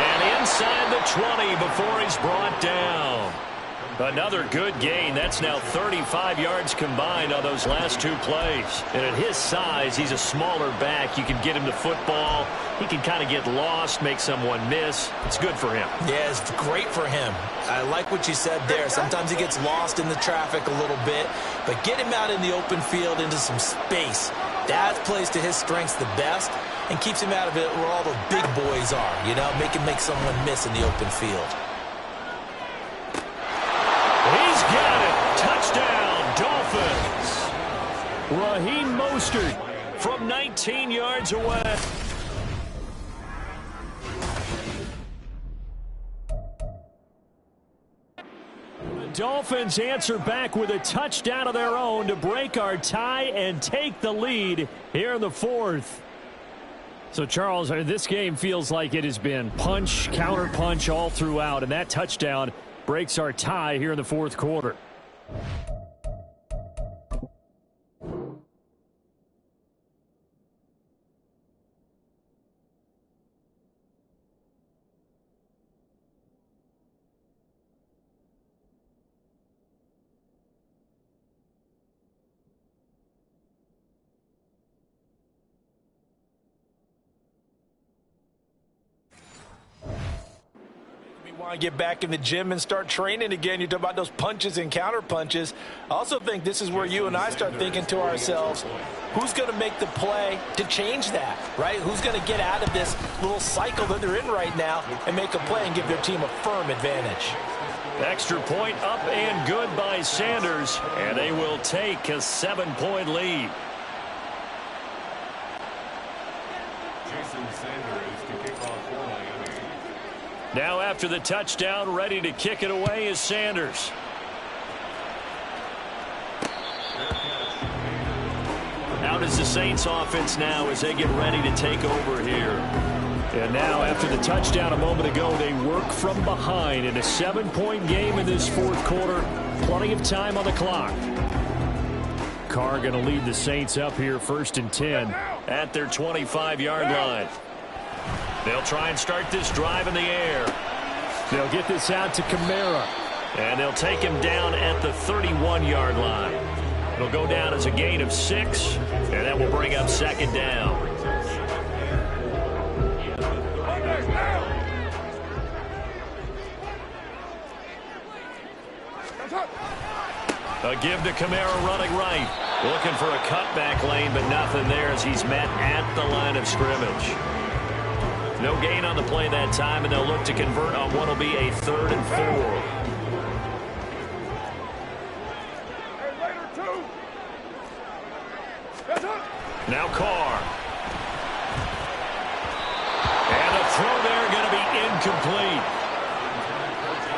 And inside the 20 before he's brought down. Another good gain. That's now 35 yards combined on those last 2 plays. And at his size, he's a smaller back. You can get him the football. He can kind of get lost, make someone miss. It's good for him. Yeah, it's great for him. I like what you said there. Sometimes he gets lost in the traffic a little bit. But get him out in the open field into some space. That plays to his strengths the best and keeps him out of it where all the big boys are, you know, make someone miss in the open field. He's got it. Touchdown, Dolphins. Raheem Mostert from 19 yards away. Dolphins answer back with a touchdown of their own to break our tie and take the lead here in the 4th. So, Charles, this game feels like it has been punch, counter punch all throughout, and that touchdown breaks our tie here in the 4th quarter. Want to get back in the gym and start training again. You talk about those punches and counter punches. I also think this is where you and I start thinking to ourselves, who's going to make the play to change that, right? Who's going to get out of this little cycle that they're in right now and make a play and give their team a firm advantage? Extra point up and good by Sanders, and they will take a 7-point lead. Jason Sanders to kick off for Miami. Now after the touchdown, ready to kick it away is Sanders. Out is the Saints offense now as they get ready to take over here. And now after the touchdown a moment ago, they work from behind in a 7-point game in this 4th quarter. Plenty of time on the clock. Carr going to lead the Saints up here 1st and 10 at their 25-yard line. They'll try and start this drive in the air. They'll get this out to Kamara. And they'll take him down at the 31-yard line. It'll go down as a gain of 6, and that will bring up 2nd down. A give to Kamara running right. Looking for a cutback lane, but nothing there as he's met at the line of scrimmage. No gain on the play that time, and they'll look to convert on what will be a 3rd and 4. Now Carr. And a throw there going to be incomplete.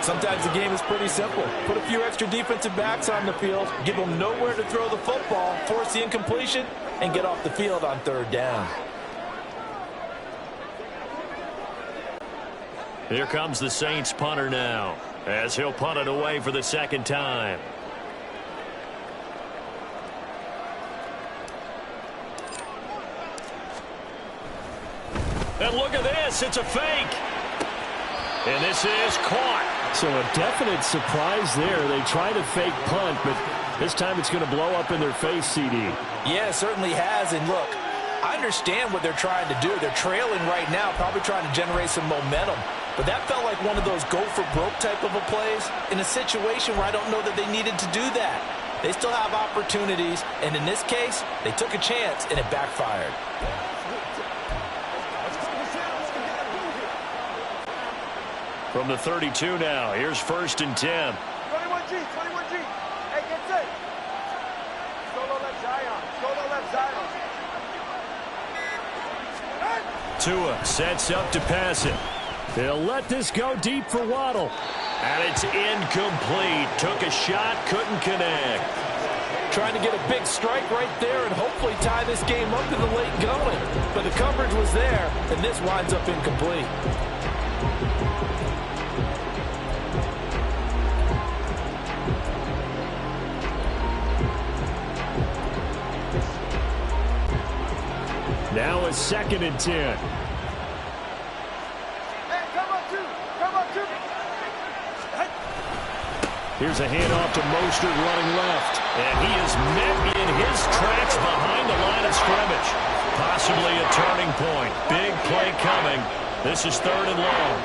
Sometimes the game is pretty simple. Put a few extra defensive backs on the field, give them nowhere to throw the football, force the incompletion, and get off the field on 3rd down. Here comes the Saints punter now as he'll punt it away for the 2nd time. And look at this. It's a fake. And this is caught. So a definite surprise there. They try to fake punt, but this time it's going to blow up in their face, CD. Yeah, it certainly has. And look, I understand what they're trying to do. They're trailing right now, probably trying to generate some momentum. But that felt like one of those go-for-broke type of a plays in a situation where I don't know that they needed to do that. They still have opportunities, and in this case, they took a chance, and it backfired. From the 32 now, here's 1st and 10. 21G. Hey, get set. Solo left Zion. Tua sets up to pass it. They'll let this go deep for Waddle. And it's incomplete. Took a shot, couldn't connect. Trying to get a big strike right there and hopefully tie this game up in the late going. But the coverage was there, and this winds up incomplete. Now it's 2nd and 10. Hey, come on, two. Here's a handoff to Mostert running left. And he is met in his tracks behind the line of scrimmage. Possibly a turning point. Big play coming. This is 3rd and long.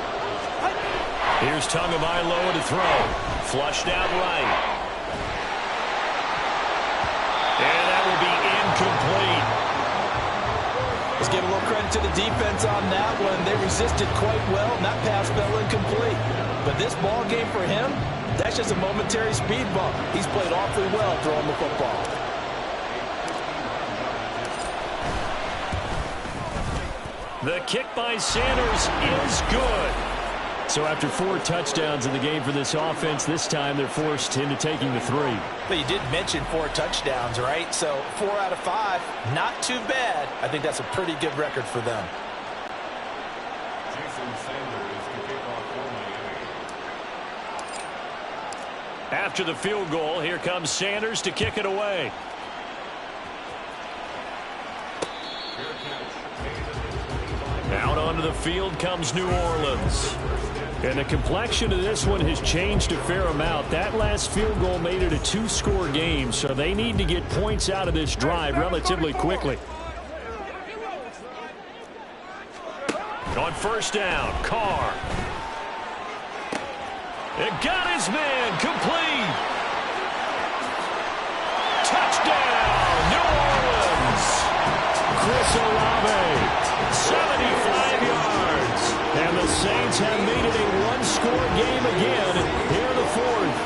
Here's Tagovailoa to throw. Flushed out right. And that will be incomplete. Let's give a little credit to the defense on that one. They resisted quite well, and that pass fell incomplete. But this ball game for him, that's just a momentary speed bump. He's played awfully well throwing the football. The kick by Sanders is good. So after 4 touchdowns in the game for this offense, this time they're forced into taking the 3. But you did mention 4 touchdowns, right? So 4 out of 5, not too bad. I think that's a pretty good record for them. After the field goal, here comes Sanders to kick it away. Out onto the field comes New Orleans. And the complexion of this one has changed a fair amount. That last field goal made it a 2-score game, so they need to get points out of this drive relatively quickly. On 1st down, Carr. It got his man complete. Touchdown, New Orleans. Chris Olave, 75 yards. And the Saints have made it a 1-score game again here in the 4th.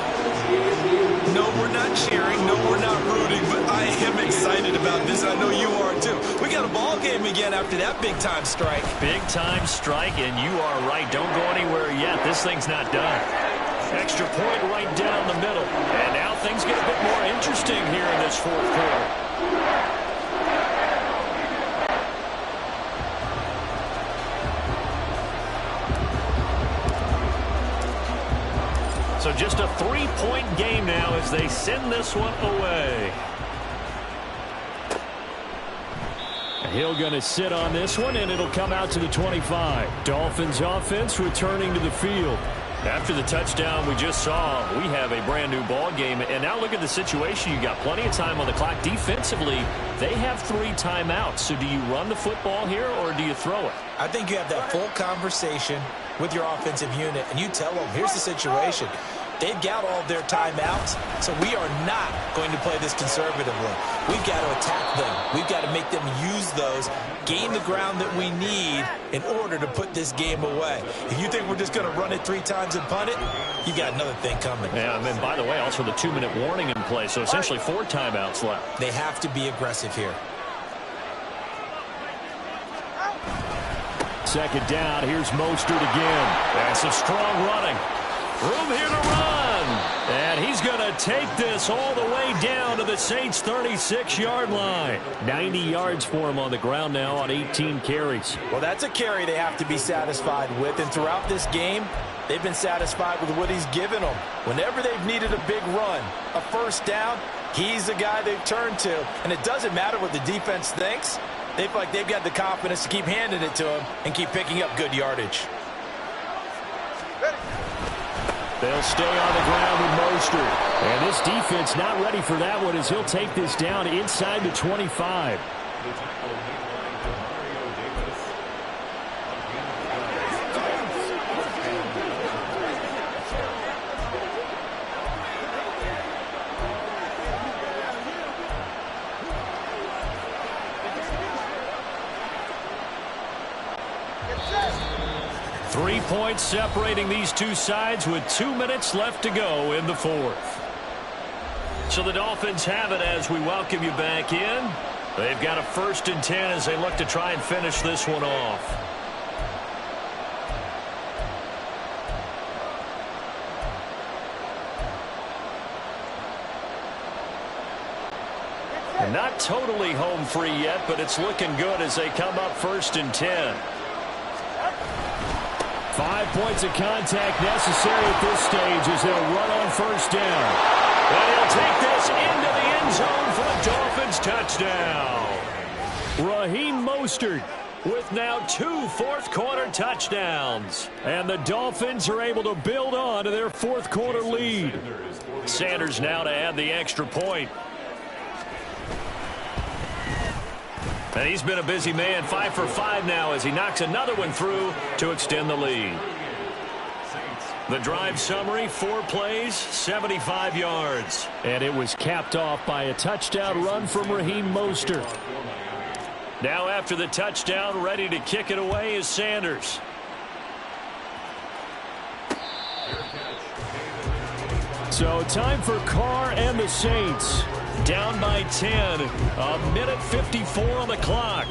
No, we're not cheering. No, we're not rooting. But I am excited about this. I know you are, too. We got a ball game again after that big-time strike. Big-time strike, and you are right. Don't go anywhere yet. This thing's not done. Extra point right down the middle. And now things get a bit more interesting here in this 4th quarter. So just a 3-point game now as they send this one away. Hill going to sit on this one, and it'll come out to the 25. Dolphins offense returning to the field. After the touchdown we just saw, we have a brand new ball game. And now look at the situation. You got plenty of time on the clock. Defensively, they have 3 timeouts. So do you run the football here or do you throw it? I think you have that full conversation with your offensive unit, and you tell them, here's the situation. They've got all their timeouts, so we are not going to play this conservatively. We've got to attack them. We've got to make them use those, gain the ground that we need in order to put this game away. If you think we're just going to run it 3 times and punt it, you got another thing coming. Yeah, and then, by the way, also the 2-minute warning in play, so essentially 4 timeouts left. They have to be aggressive here. 2nd down, here's Mostert again. And some strong running. Room here to run. And he's going to take this all the way down to the Saints' 36-yard line. 90 yards for him on the ground now on 18 carries. Well, that's a carry they have to be satisfied with. And throughout this game, they've been satisfied with what he's given them. Whenever they've needed a big run, a 1st down, he's the guy they've turned to. And it doesn't matter what the defense thinks. They feel like they've got the confidence to keep handing it to him and keep picking up good yardage. They'll stay on the ground with Mostert. And this defense not ready for that one as he'll take this down inside the 25. 3 points separating these two sides with 2 minutes left to go in the fourth. So the Dolphins have it as we welcome you back in. They've got a 1st and 10 as they look to try and finish this one off. And not totally home free yet, but it's looking good as they come up 1st and 10. 5 points of contact necessary at this stage as they'll run on 1st down. And he'll take this into the end zone for the Dolphins touchdown. Raheem Mostert with now 2 fourth-quarter touchdowns. And the Dolphins are able to build on to their fourth-quarter lead. Sanders now to add the extra point. And he's been a busy man, 5 for 5 now as he knocks another one through to extend the lead. The drive summary, 4 plays, 75 yards. And it was capped off by a touchdown run from Raheem Mostert. Now after the touchdown, ready to kick it away is Sanders. So time for Carr and the Saints. Down by 10, a minute 54 on the clock.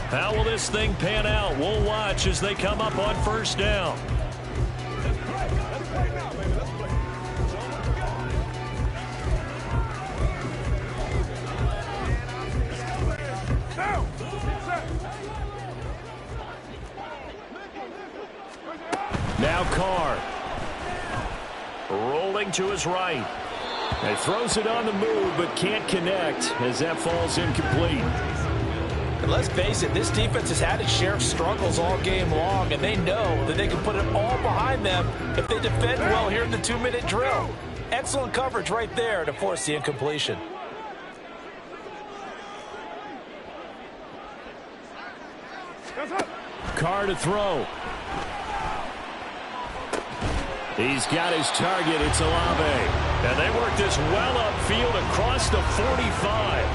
How will this thing pan out? We'll watch as they come up on 1st down. Now Carr. Rolling to his right. He throws it on the move, but can't connect as that falls incomplete. And let's face it, this defense has had its share of struggles all game long, and they know that they can put it all behind them if they defend well here in the 2-minute drill. Excellent coverage right there to force the incompletion. Carr to throw. He's got his target. It's Olave. And they work this well upfield across the 45.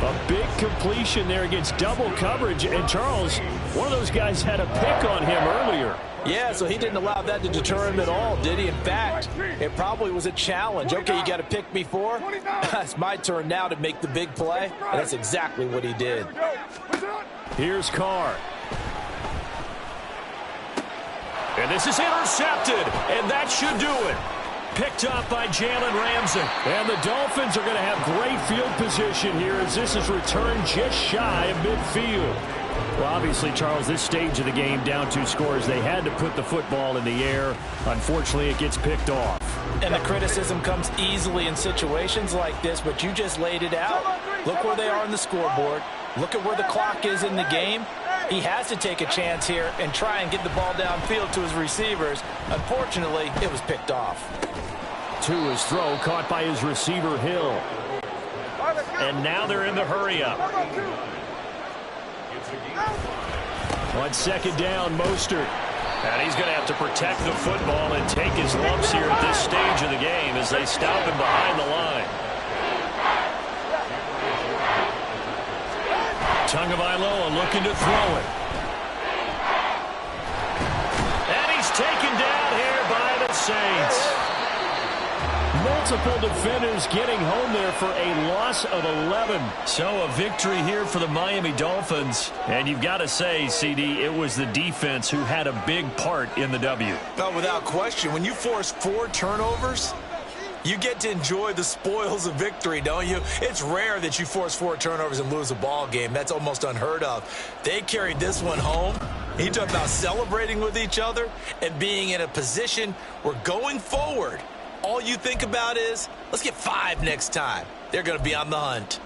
A big completion there against double coverage. And Charles, one of those guys had a pick on him earlier. Yeah, so he didn't allow that to deter him at all, did he? In fact, it probably was a challenge. Okay, you got to pick me 4. It's my turn now to make the big play. And that's exactly what he did. Here's Carr. And this is intercepted, and that should do it. Picked up by Jalen Ramsey. And the Dolphins are going to have great field position here as this is returned just shy of midfield. Well, obviously, Charles, this stage of the game, down 2 scores, they had to put the football in the air. Unfortunately, it gets picked off. And the criticism comes easily in situations like this, but you just laid it out. Look where they are on the scoreboard. Look at where the clock is in the game. He has to take a chance here and try and get the ball downfield to his receivers. Unfortunately, it was picked off. To his throw, caught by his receiver, Hill. And now they're in the hurry-up. On 2nd down, Mostert. And he's going to have to protect the football and take his lumps here at this stage of the game as they stop him behind the line. Tagovailoa looking to throw it. And he's taken down here by the Saints. Multiple defenders getting home there for a loss of 11. So a victory here for the Miami Dolphins. And you've got to say, CD, it was the defense who had a big part in the W. Oh, without question. When you force 4 turnovers, you get to enjoy the spoils of victory, don't you? It's rare that you force 4 turnovers and lose a ball game. That's almost unheard of. They carried this one home. You talk about celebrating with each other and being in a position where going forward, all you think about is, let's get 5 next time. They're going to be on the hunt.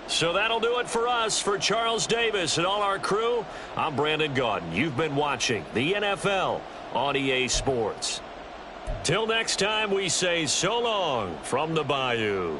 So that'll do it for us. For Charles Davis and all our crew, I'm Brandon Gaudin. You've been watching the NFL on EA Sports. Till next time, we say so long from the Bayou.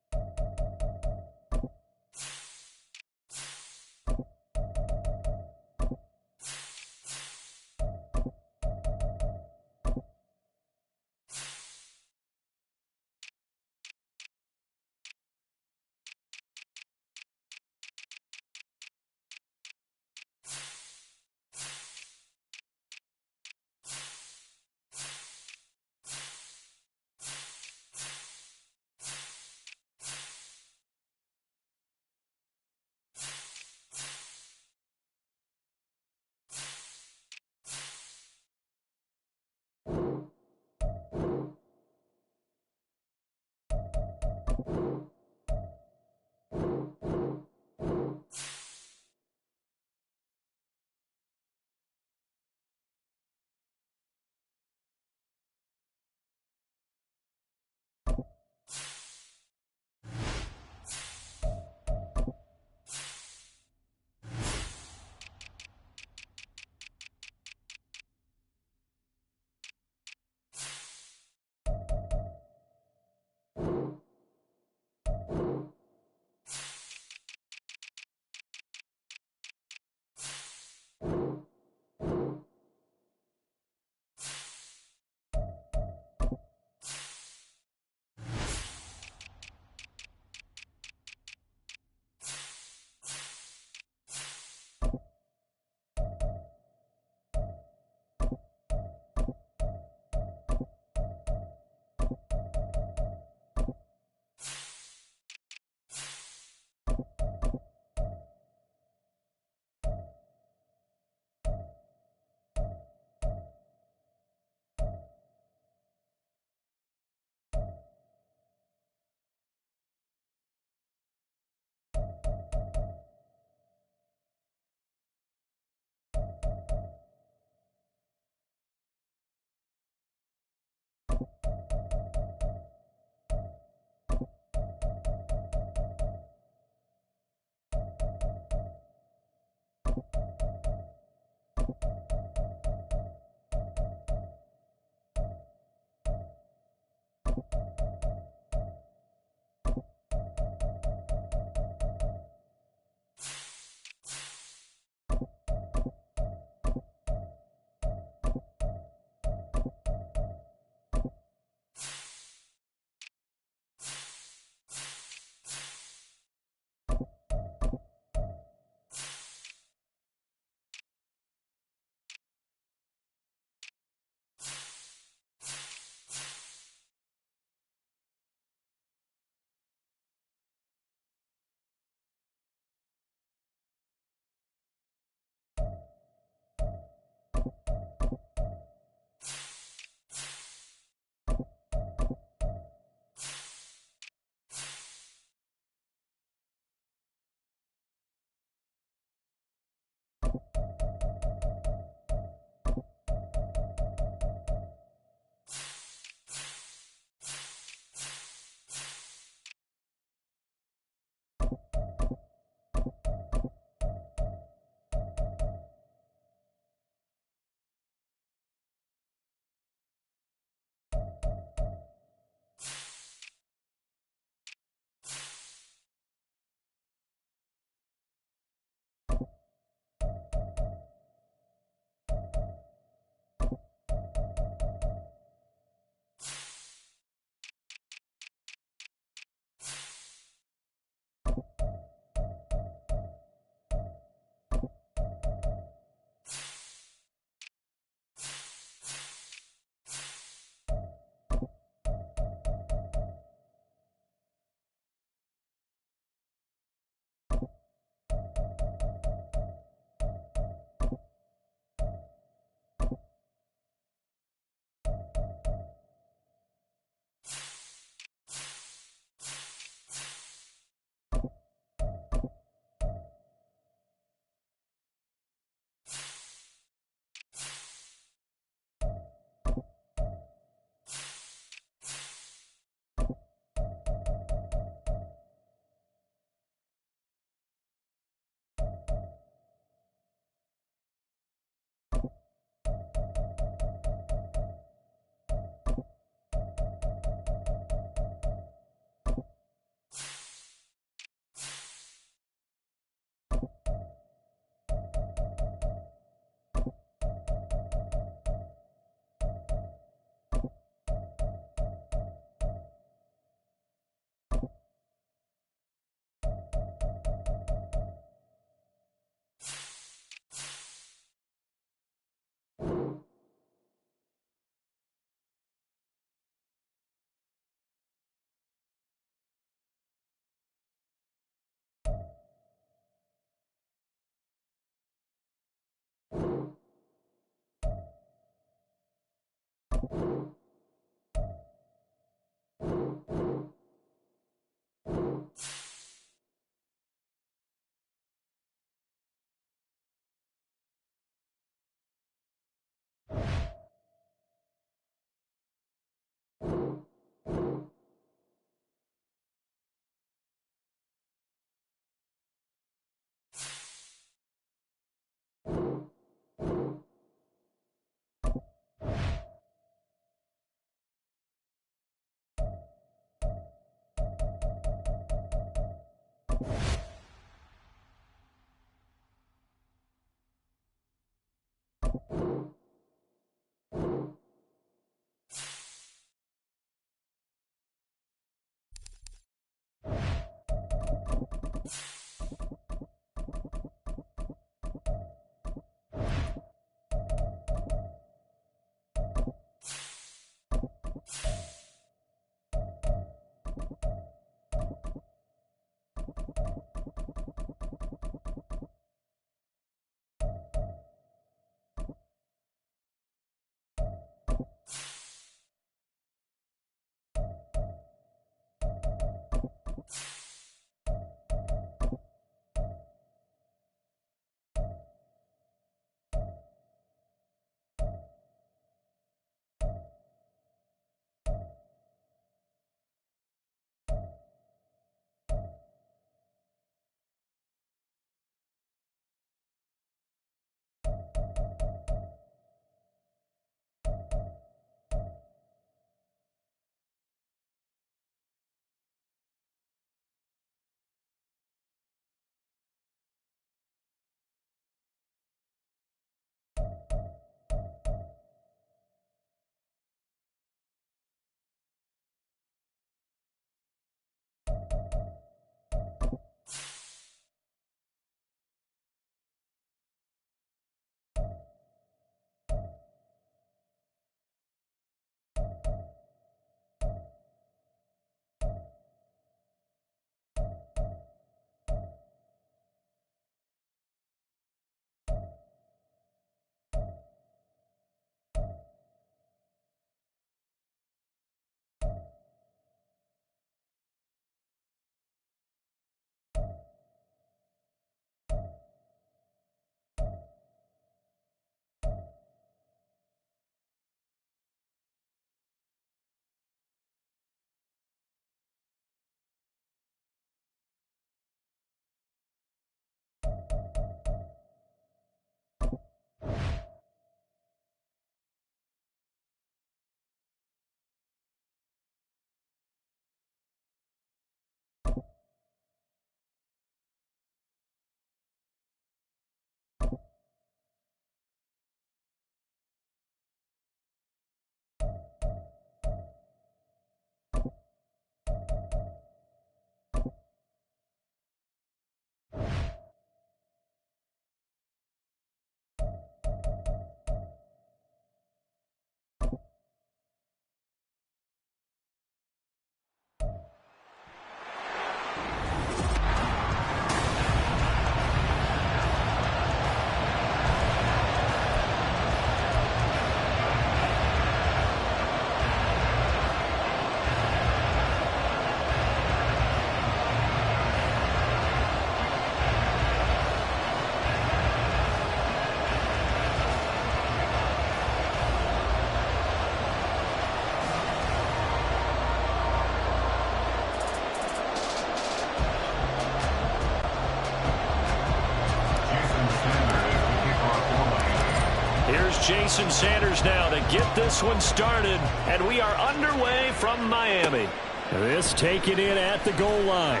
Jason Sanders now to get this one started, and we are underway from Miami. This taken in at the goal line.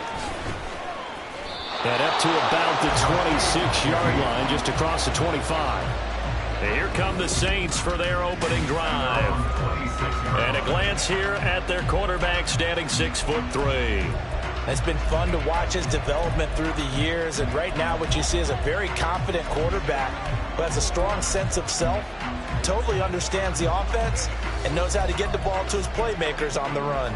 And up to about the 26-yard line, just across the 25. And here come the Saints for their opening drive. And a glance here at their quarterback, standing 6'3". It's been fun to watch his development through the years, and right now what you see is a very confident quarterback who has a strong sense of self, totally understands the offense, and knows how to get the ball to his playmakers on the run.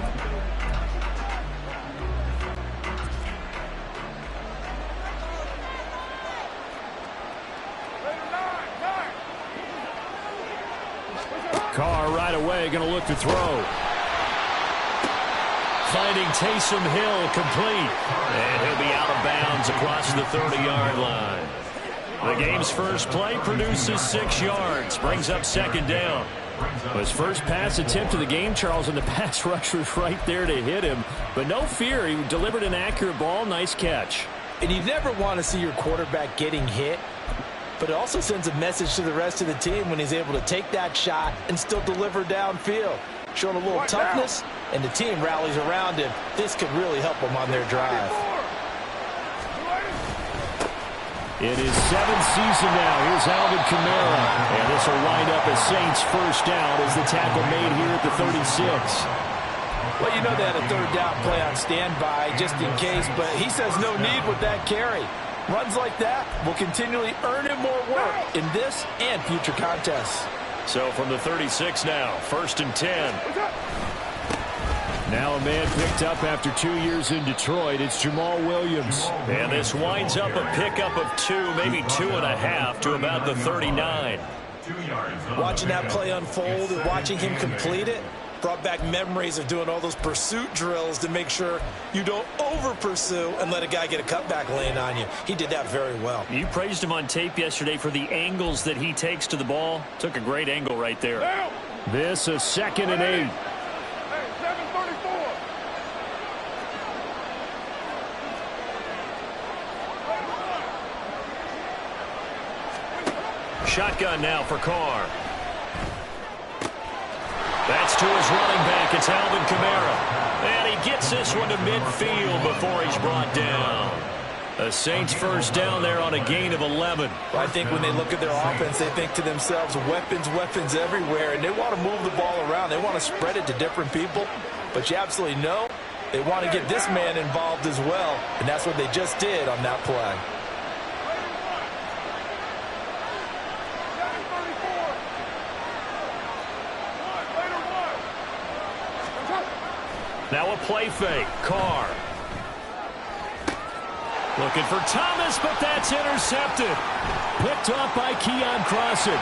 Carr right away going to look to throw. Finding Taysom Hill complete. And he'll be out of bounds across the 30-yard line. The game's first play produces 6 yards. Brings up second down. His first pass attempt of the game, Charles, and the pass rusher's right there to hit him. But no fear, he delivered an accurate ball. Nice catch. And you never want to see your quarterback getting hit, but it also sends a message to the rest of the team when he's able to take that shot and still deliver downfield. Showing a little toughness, and the team rallies around him. This could really help them on their drive. It is 7th season now. Here's Alvin Kamara. And this will wind up a Saints first down as the tackle made here at the 36. Well, you know they had a third down play on standby just in case, but he says no need with that carry. Runs like that will continually earn him more work in this and future contests. So from the 36 now, 1st and 10. Now a man picked up after 2 years in Detroit. It's Jamal Williams. And this winds up a pickup of 2, maybe 2.5 to about the 39. Watching that play unfold and watching him complete it brought back memories of doing all those pursuit drills to make sure you don't over-pursue and let a guy get a cutback lane on you. He did that very well. You praised him on tape yesterday for the angles that he takes to the ball. Took a great angle right there. This is 2nd and 8. Shotgun now for Carr. That's to his running back. It's Alvin Kamara. And he gets this one to midfield before he's brought down. A Saints first down there on a gain of 11. Well, I think when they look at their offense, they think to themselves, weapons, weapons everywhere. And they want to move the ball around. They want to spread it to different people. But you absolutely know they want to get this man involved as well. And that's what they just did on that play. Now a play fake. Carr. Looking for Thomas, but that's intercepted. Picked off by Keon Crossen.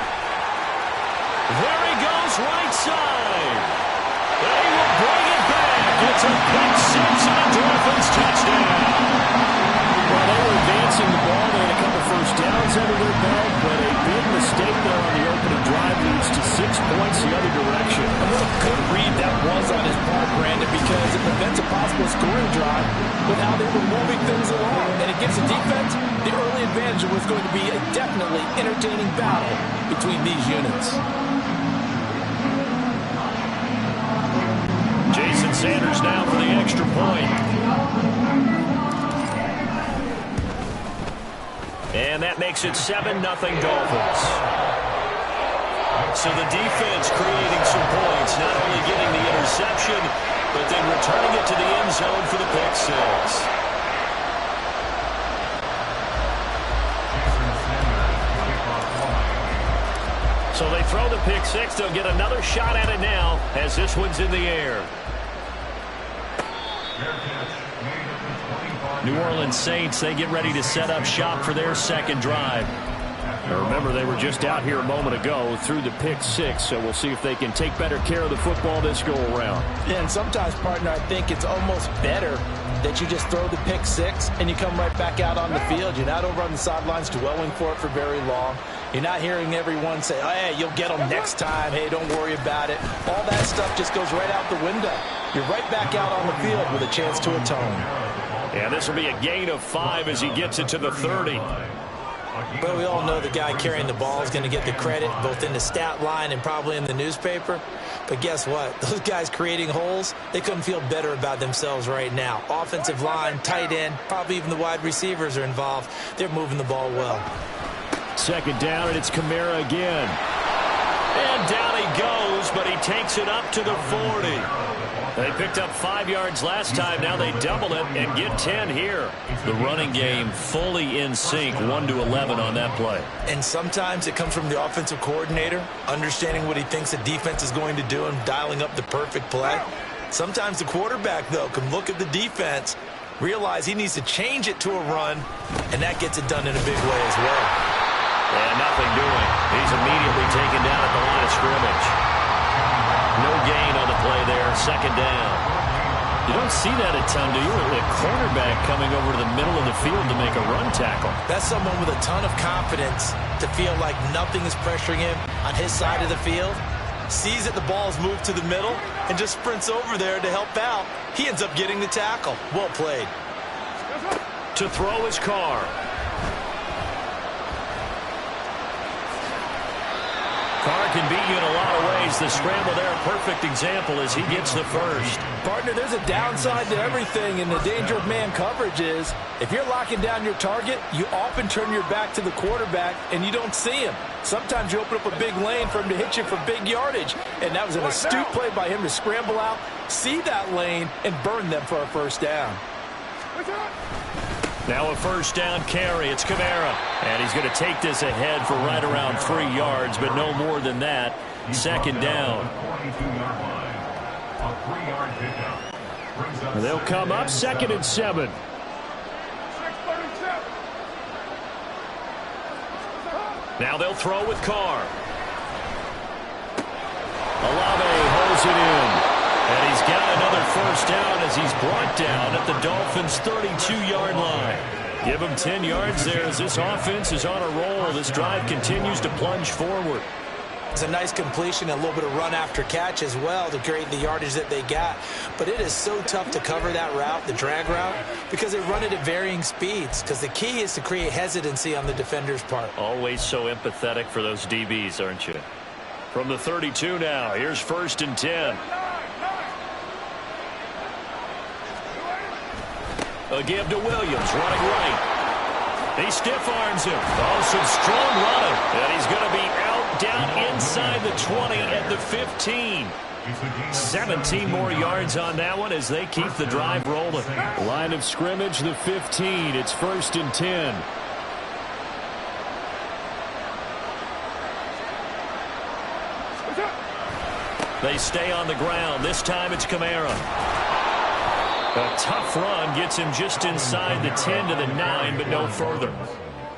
There he goes, right side. They will bring it back. It's a pick six and a Dolphins touchdown. Well, they were advancing the ball. They had a couple first downs under their belt, but a big mistake there on the opening drive leads to 6 points the other direction. What a good read that was on his part, Brandon, because it prevents a possible scoring drive with how they were moving things along. And it gives the defense the early advantage. It was going to be a definitely entertaining battle between these units. Jason Sanders now for the extra point. And that makes it 7-0 Dolphins. So the defense creating some points, not only getting the interception, but then returning it to the end zone for the pick six. So they throw the pick six. They'll get another shot at it now as this one's in the air. New Orleans Saints, they get ready to set up shop for their second drive. Now remember, they were just out here a moment ago through the pick six, so we'll see if they can take better care of the football this go-around. Yeah, and sometimes, partner, I think it's almost better that you just throw the pick six and you come right back out on the field. You're not over on the sidelines dwelling for it for very long. You're not hearing everyone say, oh, hey, you'll get them next time. Hey, don't worry about it. All that stuff just goes right out the window. You're right back out on the field with a chance to atone. Yeah, this will be a gain of 5 as he gets it to the 30. But we all know the guy carrying the ball is going to get the credit both in the stat line and probably in the newspaper. But guess what? Those guys creating holes, they couldn't feel better about themselves right now. Offensive line, tight end, probably even the wide receivers are involved. They're moving the ball well. Second down, and it's Kamara again. And down he goes, but he takes it up to the 40. They picked up 5 yards last time. Now they double it and get 10 here. The running game fully in sync, 1-11 on that play. And sometimes it comes from the offensive coordinator, understanding what he thinks the defense is going to do and dialing up the perfect play. Sometimes the quarterback, though, can look at the defense, realize he needs to change it to a run, and that gets it done in a big way as well. And nothing doing. He's immediately taken down at the line of scrimmage. No gain on the play there. Second down. You don't see that a ton, do you? A cornerback coming over to the middle of the field to make a run tackle. That's someone with a ton of confidence to feel like nothing is pressuring him on his side of the field. Sees that the ball's moved to the middle and just sprints over there to help out. He ends up getting the tackle. Well played. To throw his Carr. Carr can beat you in a lot of ways. The scramble there, a perfect example as he gets the first. Partner, there's a downside to everything, and the danger of man coverage is if you're locking down your target, you often turn your back to the quarterback and you don't see him. Sometimes you open up a big lane for him to hit you for big yardage, and that was an astute play by him to scramble out, see that lane, and burn them for a first down. Now a first down carry. It's Kamara. And he's going to take this ahead for right around 3 yards, but no more than that. Second down. They'll come up 2nd and 7. Now they'll throw with Carr. Olave holds it in. And he's got another first down as he's brought down at the Dolphins' 32-yard line. Give him 10 yards there as this offense is on a roll. This drive continues to plunge forward. It's a nice completion, a little bit of run after catch as well to create the yardage that they got. But it is so tough to cover that route, the drag route, because they run it at varying speeds. Because the key is to create hesitancy on the defender's part. Always so empathetic for those DBs, aren't you? From the 32 now, here's 1st and 10. A give to Williams, running right. He stiff arms him. Oh, some strong running. And he's going to be out down inside the 20 at the 15. 17 more yards on that one as they keep the drive rolling. Line of scrimmage, the 15. It's 1st and 10. They stay on the ground. This time it's Kamara. A tough run gets him just inside the 10 to the 9, but no further.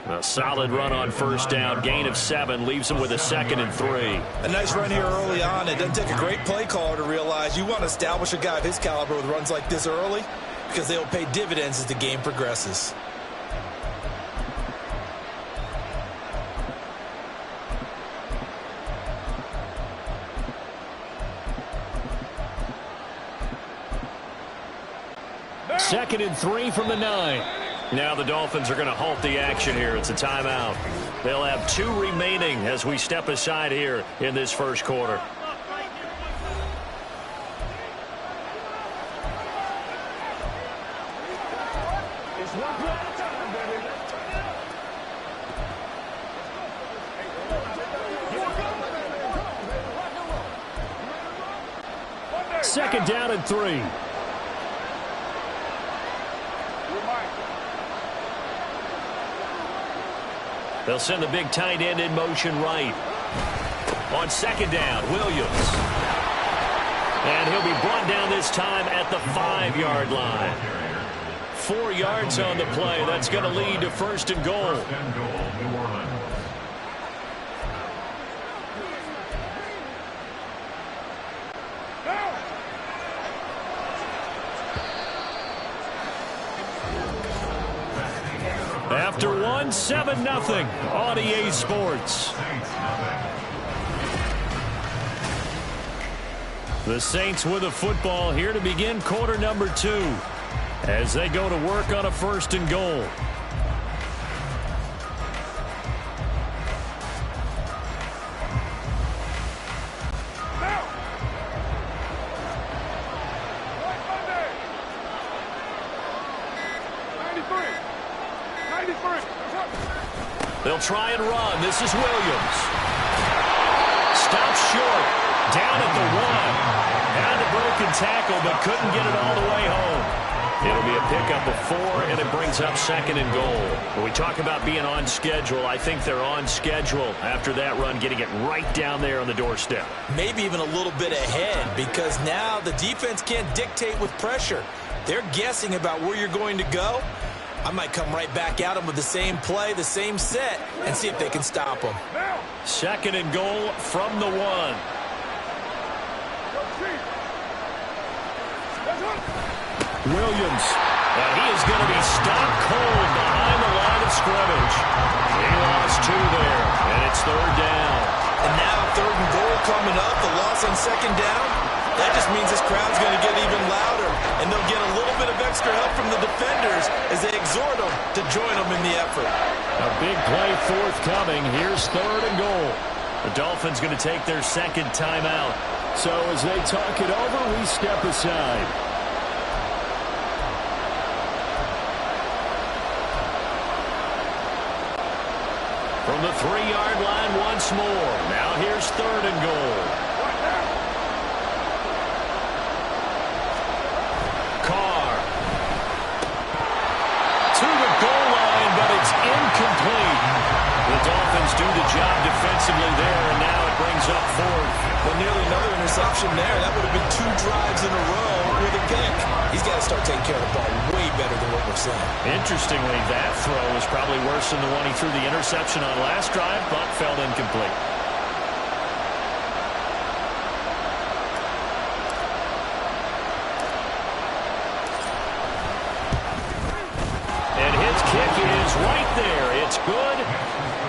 A solid run on first down. Gain of 7 leaves him with a 2nd and 3. A nice run here early on. It doesn't take a great play caller to realize you want to establish a guy of his caliber with runs like this early because they'll pay dividends as the game progresses. Second and 3 from the 9. Now the Dolphins are going to halt the action here. It's a timeout. They'll have 2 remaining as we step aside here in this first quarter. Second down and 3. They'll send the big tight end in motion right. On second down, Williams. And he'll be brought down this time at the 5-yard line. 4 yards on the play. That's going to lead to 1st and goal. After 1, 7-0 on EA Sports. The Saints with a football here to begin quarter number 2 as they go to work on a 1st and goal. They'll try and run. This is Williams. Stops short. Down at the 1. Had a broken tackle, but couldn't get it all the way home. It'll be a pickup of 4, and it brings up 2nd and goal. When we talk about being on schedule, I think they're on schedule after that run, getting it right down there on the doorstep. Maybe even a little bit ahead because now the defense can't dictate with pressure. They're guessing about where you're going to go. I might come right back at them with the same play, the same set, and see if they can stop them. 2nd and goal from the 1. Williams. And he is going to be stopped cold behind the line of scrimmage. He lost 2 there, and it's 3rd down. And now 3rd and goal coming up, the loss on 2nd down. That just means this crowd's going to get even louder, and they'll get a little bit of extra help from the defenders as they exhort them to join them in the effort. A big play forthcoming. Here's 3rd and goal. The Dolphins going to take their 2nd timeout. So as they talk it over, we step aside. From the 3-yard line once more. Now here's 3rd and goal. Carr. To the goal line, but it's incomplete. The Dolphins do the job defensively there, and now it brings up 4th. Well, nearly another interception there. That would have been 2 drives in a row with a pick. He's got to start taking care of the ball way better than what we're seeing. Interestingly, that throw was probably worse than the one he threw the interception on last drive, but fell incomplete. And his kick is right there. It's good.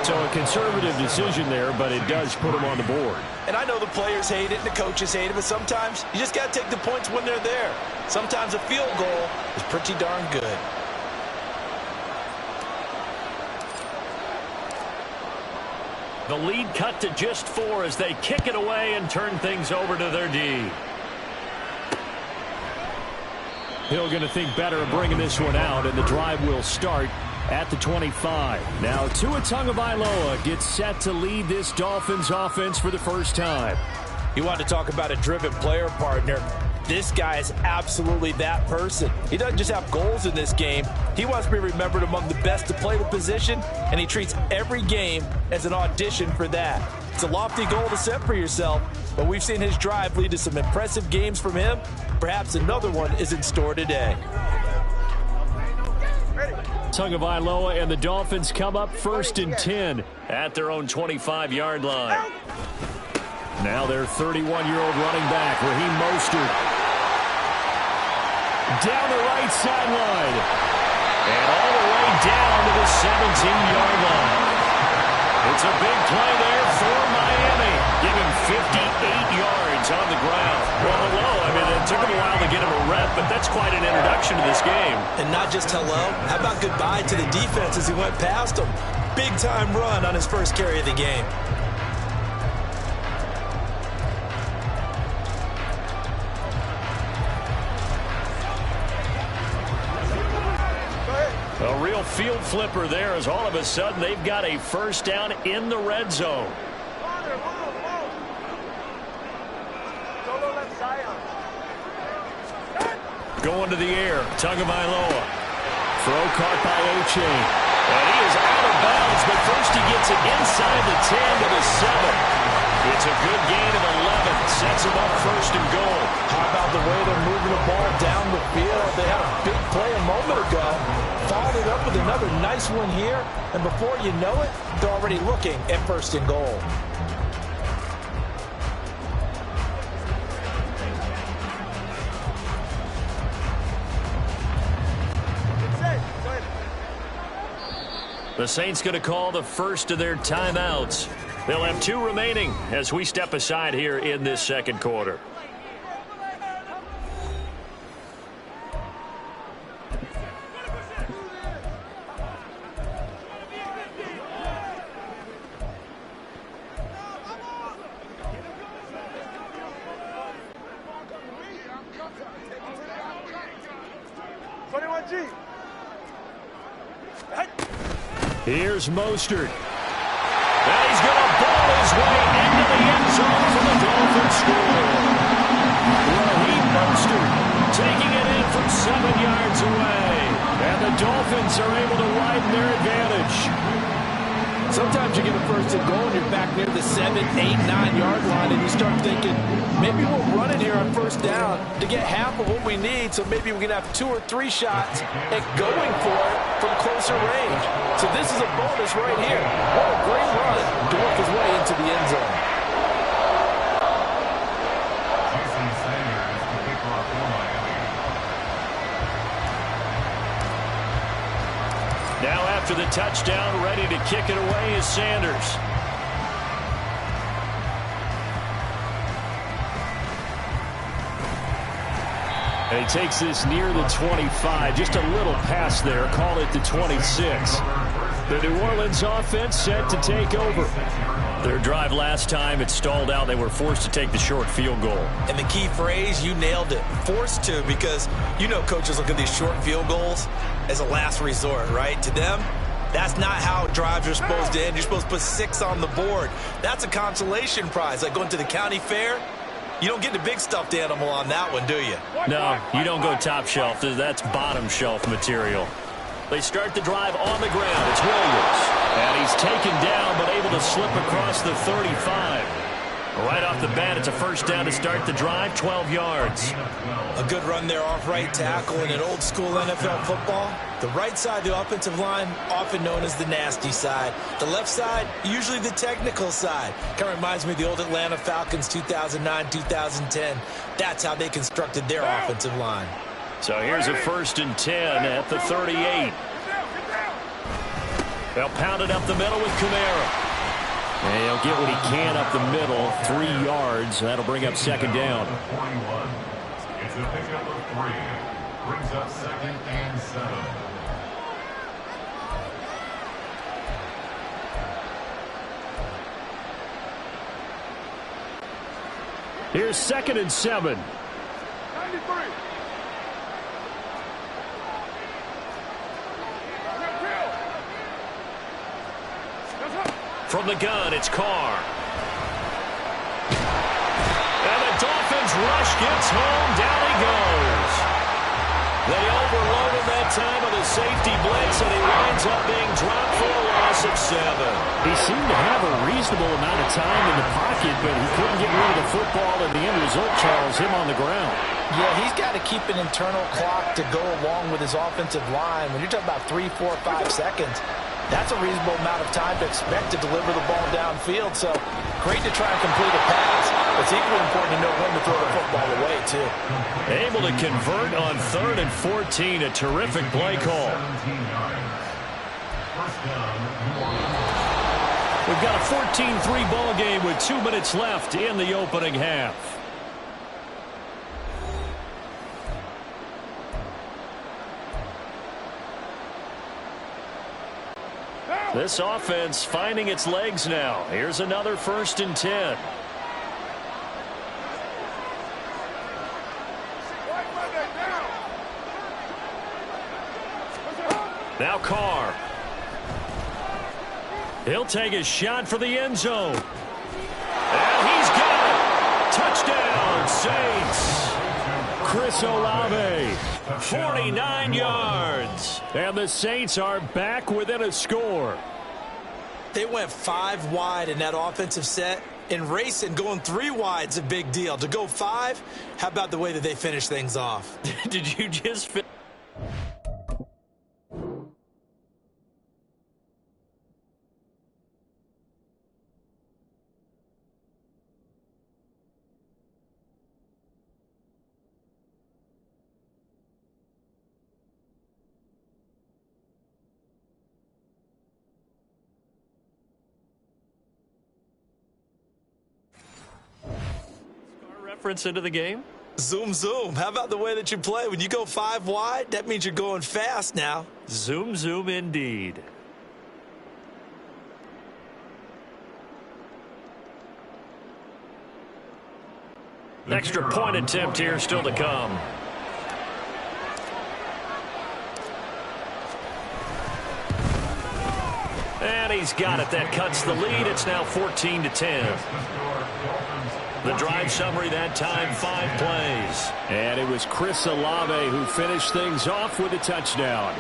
So a conservative decision there, but it does put him on the board. And I know the players hate it and the coaches hate it, but sometimes you just got to take the points when they're there. Sometimes a field goal is pretty darn good. The lead cut to just 4 as they kick it away and turn things over to their D. Hill going to think better of bringing this one out, and the drive will start at the 25. Now Tua Tagovailoa gets set to lead this Dolphins offense for the first time. You want to talk about a driven player partner. This guy is absolutely that person. He doesn't just have goals in this game. He wants to be remembered among the best to play the position, and he treats every game as an audition for that. It's a lofty goal to set for yourself, but we've seen his drive lead to some impressive games from him. Perhaps another one is in store today. Tagovailoa and the Dolphins come up 1st and 10 at their own 25-yard line. Now their 31-year-old running back, Raheem Mostert. Down the right sideline. And all the way down to the 17-yard line. It's a big play there for Miami, giving 58 yards on the ground. Well, hello. I mean, it took him a while to get him a rep, but that's quite an introduction to this game. And not just hello. How about goodbye to the defense as he went past him? Big-time run on his first carry of the game. A real field flipper there as all of a sudden they've got a first down in the red zone. Going to the air, Tagovailoa. Throw caught by Oche. And he is out of bounds, but first he gets it inside the 10 to the 7. It's a good gain of 11. Sets him up 1st and goal. How about the way they're moving the ball down the field? They had a big play a moment ago. Followed it up with another nice one here. And before you know it, they're already looking at 1st and goal. The Saints going to call the first of their timeouts. They'll have 2 remaining as we step aside here in this second quarter. Here's Mostert. And he's going to ball his way into the end zone for the Dolphins score. Raheem Mostert taking it in from 7 yards away. And the Dolphins are able to widen their advantage. Sometimes you get a 1st and goal and you're back near the 7, 8, 9-yard line and you start thinking, maybe we'll run it here on 1st down to get half of what we need, so maybe we can have 2 or 3 shots at going for it from closer range. So this is a bonus right here. What a great run to work his way into the end zone. after the touchdown. Ready to kick it away is Sanders. And he takes this near the 25. Just a little pass there. Call it the 26. The New Orleans offense set to take over. Their drive last time, it stalled out. They were forced to take the short field goal. And the key phrase, you nailed it. Forced to, because you know coaches look at these short field goals as a last resort, right? To them, that's not how drives are supposed to end. You're supposed to put 6 on the board. That's a consolation prize. Like going to the county fair, you don't get the big stuffed animal on that one, do you? No, you don't go top shelf. That's bottom shelf material. They start the drive on the ground. It's Williams. And he's taken down, but able to slip across the 35. Right off the bat, it's a first down to start the drive, 12 yards. A good run there off right tackle in an old school NFL football. The right side of the offensive line, often known as the nasty side. The left side, usually the technical side. Kind of reminds me of the old Atlanta Falcons 2009, 2010. That's how they constructed their offensive line. So here's a 1st and 10 at the 38. They'll pound it up the middle with Kamara. And he'll get what he can up the middle, 3 yards. That'll bring up 2nd down. It's a pickup of 3. Brings up 2nd and 7. Here's 2nd and 7. 93. From the gun, it's Carr. And the Dolphins rush gets home. Down he goes. They overload him that time with a safety blitz, and he winds up being dropped for a loss of 7. He seemed to have a reasonable amount of time in the pocket, but he couldn't get rid of the football, and the end result, Charles, him on the ground. Yeah, he's got to keep an internal clock to go along with his offensive line. When you're talking about 3, 4, 5 seconds, that's a reasonable amount of time to expect to deliver the ball downfield. So great to try and complete a pass. It's equally important to know when to throw the football away, too. Able to convert on 3rd and 14. A terrific play call. We've got a 14-3 ball game with 2 minutes left in the opening half. This offense finding its legs now. Here's another 1st and 10. Now Carr. He'll take a shot for the end zone. And he's got it. Touchdown, Saints. Chris Olave, 49 yards. And the Saints are back within a score. They went 5 wide in that offensive set. In racing, going 3 wide is a big deal. To go 5, how about the way that they finish things off? Did you just fit? Reference into the game? Zoom, zoom. How about the way that you play? When you go 5 wide, that means you're going fast now. Zoom, zoom indeed. Extra point attempt here still to come. And he's got it. That cuts the lead. It's now 14-10. The drive summary that time, 5 plays. And it was Chris Olave who finished things off with a touchdown.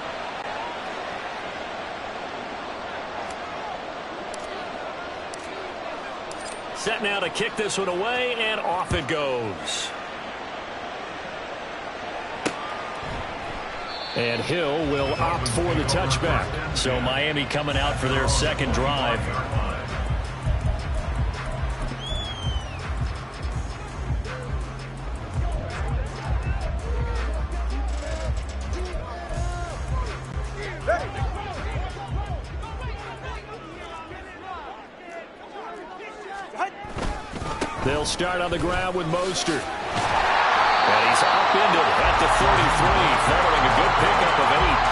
Set now to kick this one away, and off it goes. And Hill will opt for the touchback. So Miami coming out for their 2nd drive. They'll start on the ground with Mostert. And he's upended at the 33, following a good pickup of 8.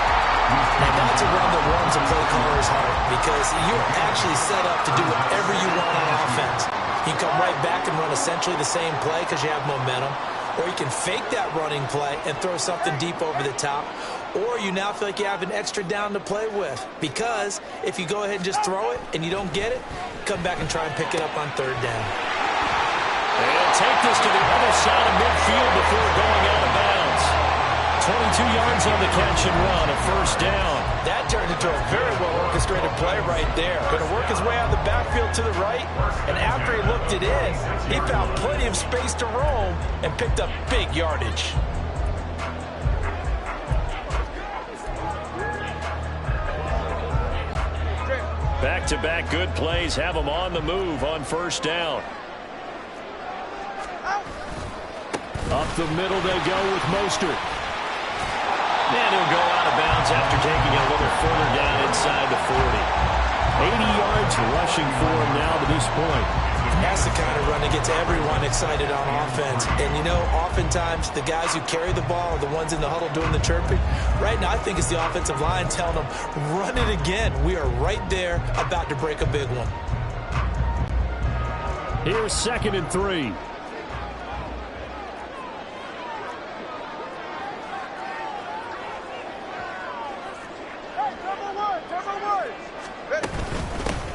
And that's a run that warms a play caller's heart because you're actually set up to do whatever you want on offense. You can come right back and run essentially the same play because you have momentum. Or you can fake that running play and throw something deep over the top. Or you now feel like you have an extra down to play with. Because if you go ahead and just throw it and you don't get it, come back and try and pick it up on third down. They'll take this to the other side of midfield before going out of bounds. 22 yards on the catch and run, a first down. That turned into a very well-orchestrated play right there. Going to work his way out of the backfield to the right, and after he looked it in, he found plenty of space to roam and picked up big yardage. Back-to-back good plays have him on the move on first down. Up the middle they go with Mostert. And he'll go out of bounds after taking it a little further down inside the 40. 80 yards rushing for him now to this point. That's the kind of run that gets everyone excited on offense. And, you know, oftentimes the guys who carry the ball are the ones in the huddle doing the chirping. Right now, I think it's the offensive line telling them, run it again. We are right there about to break a big one. Here's 2nd and 3.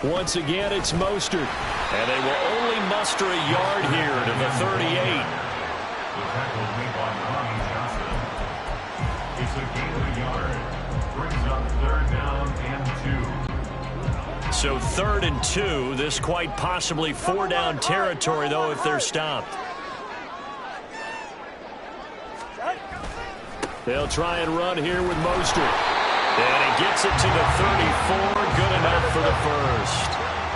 Once again, it's Mostert. And they will only muster a yard here to the 38. The tackle made by Ronnie Johnson. It's a gain of a yard. Brings up third down and 2. So 3rd and 2. This quite possibly 4-down territory, though, if they're stopped. They'll try and run here with Mostert. And he gets it to the 34. Good enough for the first.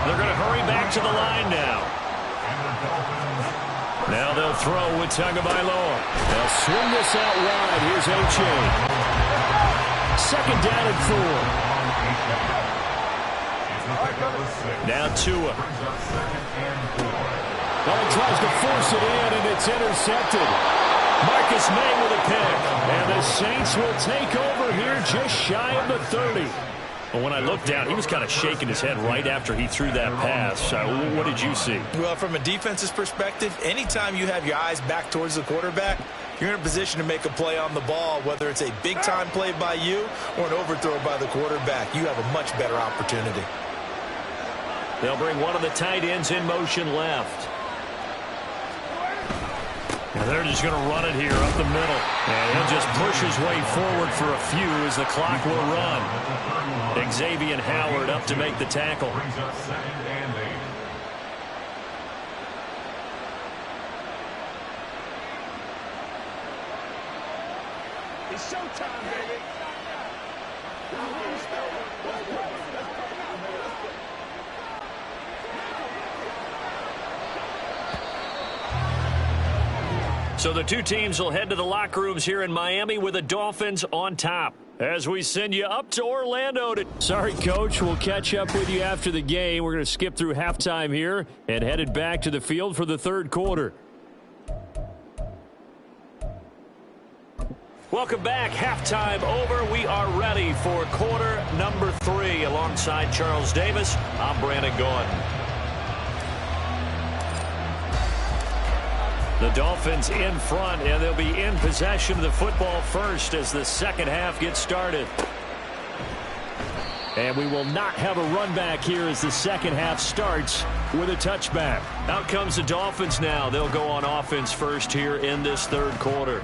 They're going to hurry back to the line now. Now they'll throw with Tagovailoa. They'll swing this out wide. Here's H.A. 2nd down and 4. Now Tua. Well, he tries to force it in, and it's intercepted. Marcus May with a pick. And the Saints will take over here just shy of the 30. Well, when I looked down, he was kind of shaking his head right after he threw that pass. What did you see? Well, from a defense's perspective, anytime you have your eyes back towards the quarterback, you're in a position to make a play on the ball, whether it's a big-time play by you or an overthrow by the quarterback. You have a much better opportunity. They'll bring one of the tight ends in motion left. And they're just going to run it here up the middle. And he'll just push his way forward for a few as the clock will run. Xavier Howard up to make the tackle. Brings up 2nd and 8. It's showtime, baby. So the two teams will head to the locker rooms here in Miami with the Dolphins on top. As we send you up to Orlando. Sorry, Coach. We'll catch up with you after the game. We're going to skip through halftime here and headed back to the field for the third quarter. Welcome back. Halftime over. We are ready for quarter number 3. Alongside Charles Davis, I'm Brandon Gordon. The Dolphins in front, and they'll be in possession of the football first as the second half gets started. And we will not have a run back here as the second half starts with a touchback. Out comes the Dolphins now. They'll go on offense first here in this third quarter.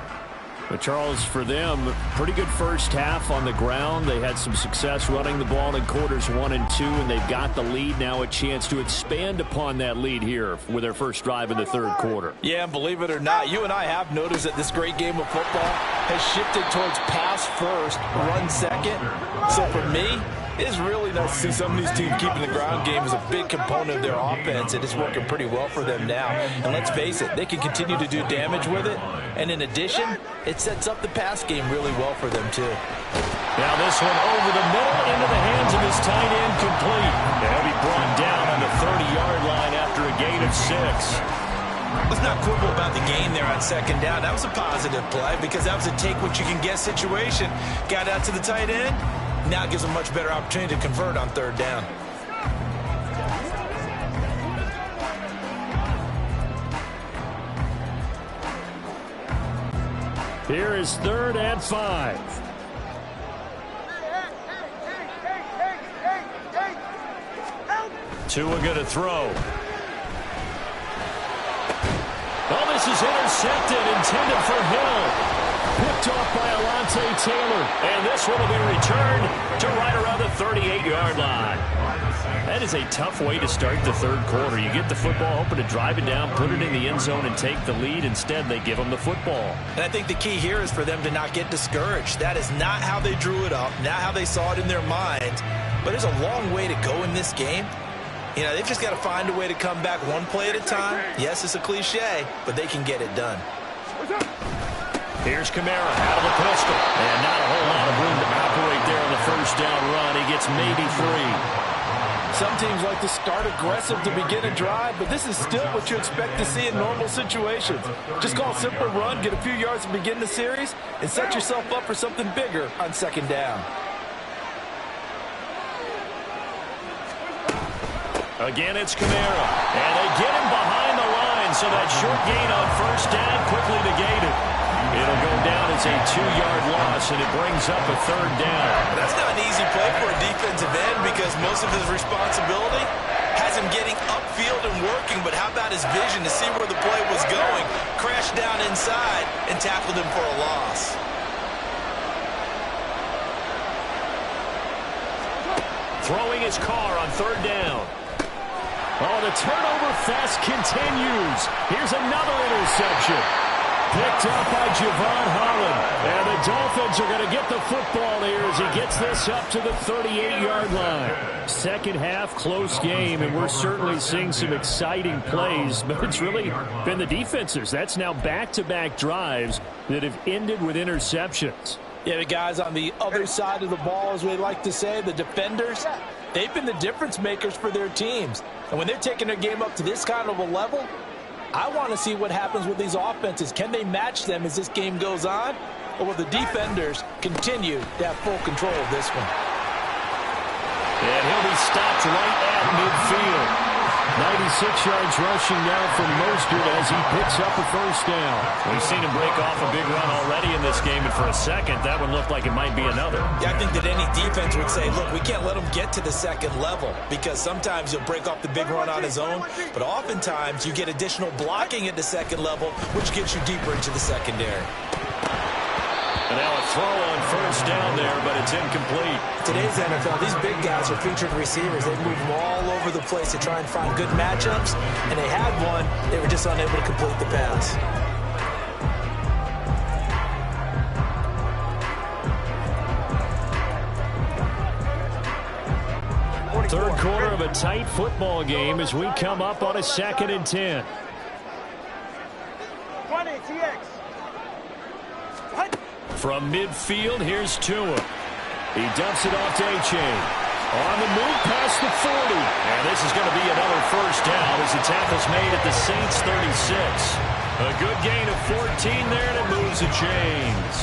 But Charles, for them, pretty good first half on the ground. They had some success running the ball in quarters 1 and 2, and they've got the lead now, a chance to expand upon that lead here with their first drive in the third quarter. Yeah, and believe it or not, you and I have noticed that this great game of football has shifted towards pass first, run second. So for me, it's really nice to see some of these teams keeping the ground game as a big component of their offense, and it's working pretty well for them now. And let's face it, they can continue to do damage with it. And in addition, it sets up the pass game really well for them, too. Now this one over the middle into the hands of his tight end, complete. And he'll be brought down on the 30-yard line after a gain of 6. Let's not quibble about the gain there on second down. That was a positive play because that was a take-what-you-can-get situation. Got out to the tight end. Now it gives them a much better opportunity to convert on third down. Here is 3rd and 5. Tua going to throw. Oh, this is intercepted, intended for Hill. Picked off by Alontae Taylor. And this one will be returned to right around the 38-yard line. That is a tough way to start the third quarter. You get the football, hoping to drive it down, put it in the end zone, and take the lead. Instead, they give them the football. And I think the key here is for them to not get discouraged. That is not how they drew it up, not how they saw it in their minds. But there's a long way to go in this game. You know, they've just got to find a way to come back one play at a time. Yes, it's a cliche, but they can get it done. Here's Kamara out of the pistol. And not a whole lot of room to operate there on the first down run. He gets maybe 3. Some teams like to start aggressive to begin a drive, but this is still what you expect to see in normal situations. Just call a simple run, get a few yards to begin the series, and set yourself up for something bigger on second down. Again, it's Kamara. And they get him behind the line, so that short gain on first down quickly negated. It'll go down as a 2-yard loss, and it brings up a third down. That's not an easy play for a defensive end because most of his responsibility has him getting upfield and working, but how about his vision to see where the play was going, crashed down inside, and tackled him for a loss. Throwing his car on third down. Oh, the turnover fest continues. Here's another interception. Picked up by Javon Holland. And the Dolphins are going to get the football here as he gets this up to the 38-yard line. Second half, close game, and we're certainly seeing some exciting plays, but it's really been the defenses. That's now back-to-back drives that have ended with interceptions. Yeah, the guys on the other side of the ball, as we like to say, the defenders, they've been the difference makers for their teams. And when they're taking their game up to this kind of a level, I want to see what happens with these offenses. Can they match them as this game goes on? Or will the defenders continue to have full control of this one? And he'll be stopped right at midfield. 96 yards rushing now from Mostert as he picks up a first down. We've seen him break off a big run already in this game, and for a second, that one looked like it might be another. Yeah, I think that any defense would say, look, we can't let him get to the second level because sometimes he'll break off the big run on his own, but oftentimes you get additional blocking at the second level, which gets you deeper into the secondary. And now a throw on first down there, but it's incomplete. Today's NFL, these big guys are featured receivers. They move them all over the place to try and find good matchups, and they had one. They were just unable to complete the pass. Third quarter of a tight football game as we come up on a 2nd and 10. 20, TX. From midfield, here's Tua. He dumps it off to A-Chain. On the move past the 40. And this is going to be another first down as the tackle's made at the Saints 36. A good gain of 14 there, and it moves the chains.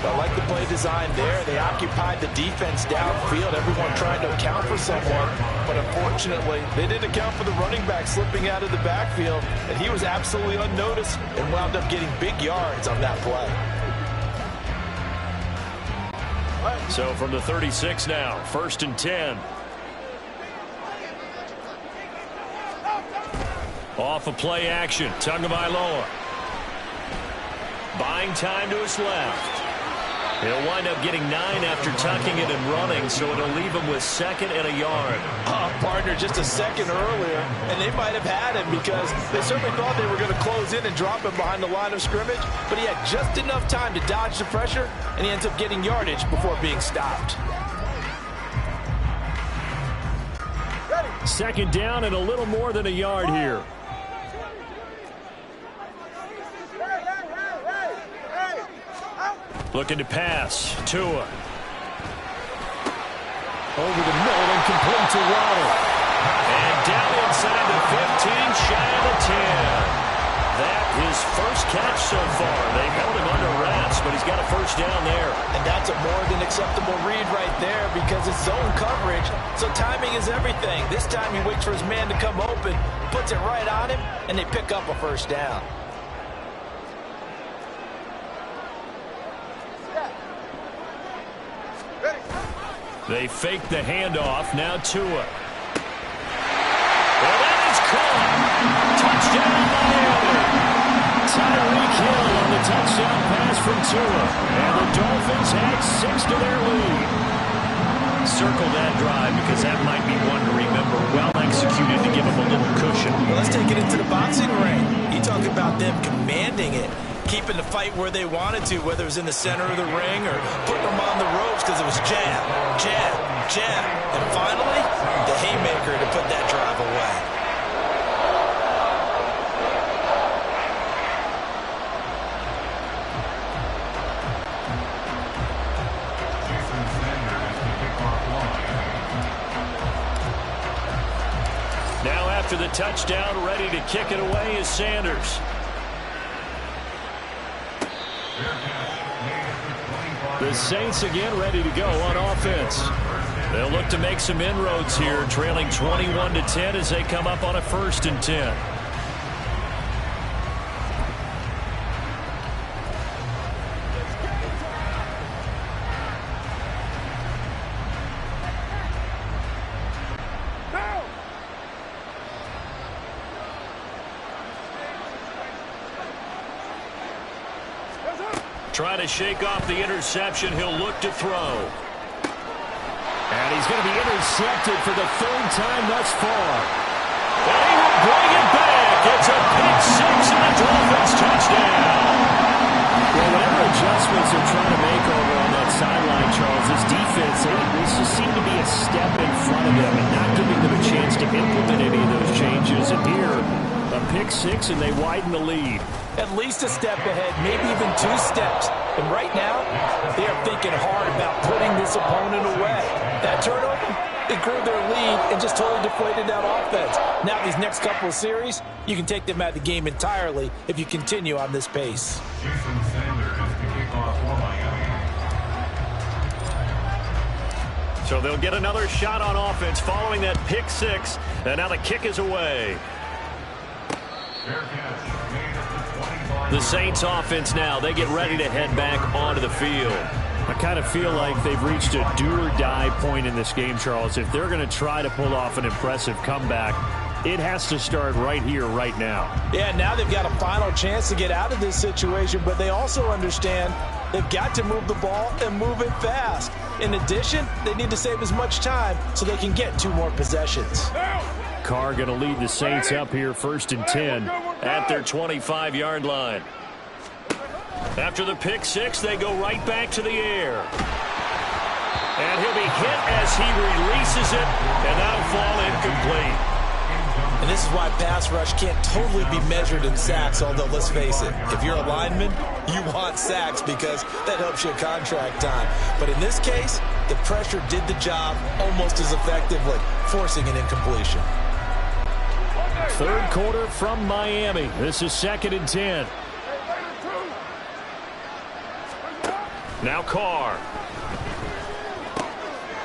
I like the play design there. They occupied the defense downfield, everyone trying to account for someone. But unfortunately, they didn't account for the running back slipping out of the backfield, and he was absolutely unnoticed and wound up getting big yards on that play. So from the 36 now, 1st and 10. Off of play action, Tagovailoa. Buying time to his left. He'll wind up getting 9 after tucking it and running, so it'll leave him with 2nd and a yard. Partner, just a second earlier, and they might have had him because they certainly thought they were going to close in and drop him behind the line of scrimmage, but he had just enough time to dodge the pressure, and he ends up getting yardage before being stopped. 2nd down and a little more than a yard here. Looking to pass. Tua. Over the middle and complete to Waddle. And down inside the 15, shy of the 10. that his first catch so far. They held him under wraps, but he's got a first down there. And that's a more than acceptable read right there because it's zone coverage, so timing is everything. This time he waits for his man to come open, puts it right on him, and they pick up a first down. They fake the handoff. Now Tua. Well, that is caught. Touchdown, Miami. Tyreek Hill on the touchdown pass from Tua. And the Dolphins add 6 to their lead. Circle that drive because that might be one to remember. Well executed to give them a little cushion. Well, let's take it into the boxing ring. You talk about them commanding it, keeping the fight where they wanted to, whether it was in the center of the ring or putting them on the ropes because it was jab, jab, jab. And finally, the haymaker to put that drive away. Now after the touchdown, ready to kick it away is Sanders. The Saints again ready to go on offense. They'll look to make some inroads here, trailing 21-10 as they come up on a 1st and 10. Trying to shake off the interception. He'll look to throw. And he's going to be intercepted for the 3rd time thus far. And he will bring it back. It's a pick 6 and a Dolphins touchdown. Well, whatever adjustments they're trying to make over on that sideline, Charles, this defense, they just seem to be a step in front of them and not giving them a chance to implement any of those changes. And here, a pick 6, and they widen the lead. At least a step ahead, maybe even 2 steps. And right now, they are thinking hard about putting this opponent away. That turnover, it grew their lead and just totally deflated that offense. Now these next couple of series, you can take them out of the game entirely if you continue on this pace. Jason Sanders is the kickoff for Miami. So they'll get another shot on offense following that pick 6. And now the kick is away. Fair catch made at the 25. The Saints offense now, they get ready to head back onto the field. I kind of feel like they've reached a do-or-die point in this game, Charles. If they're going to try to pull off an impressive comeback, it has to start right here, right now. Yeah, now they've got a final chance to get out of this situation, but they also understand they've got to move the ball and move it fast. In addition, they need to save as much time so they can get 2 more possessions. Carr going to lead the Saints up here 1st and 10 at their 25-yard line. After the pick 6, they go right back to the air. And he'll be hit as he releases it, and that'll fall incomplete. And this is why pass rush can't totally be measured in sacks, although let's face it, if you're a lineman, you want sacks because that helps you contract time. But in this case, the pressure did the job almost as effectively, forcing an incompletion. 3rd quarter from Miami. This is 2nd and 10. Now Carr.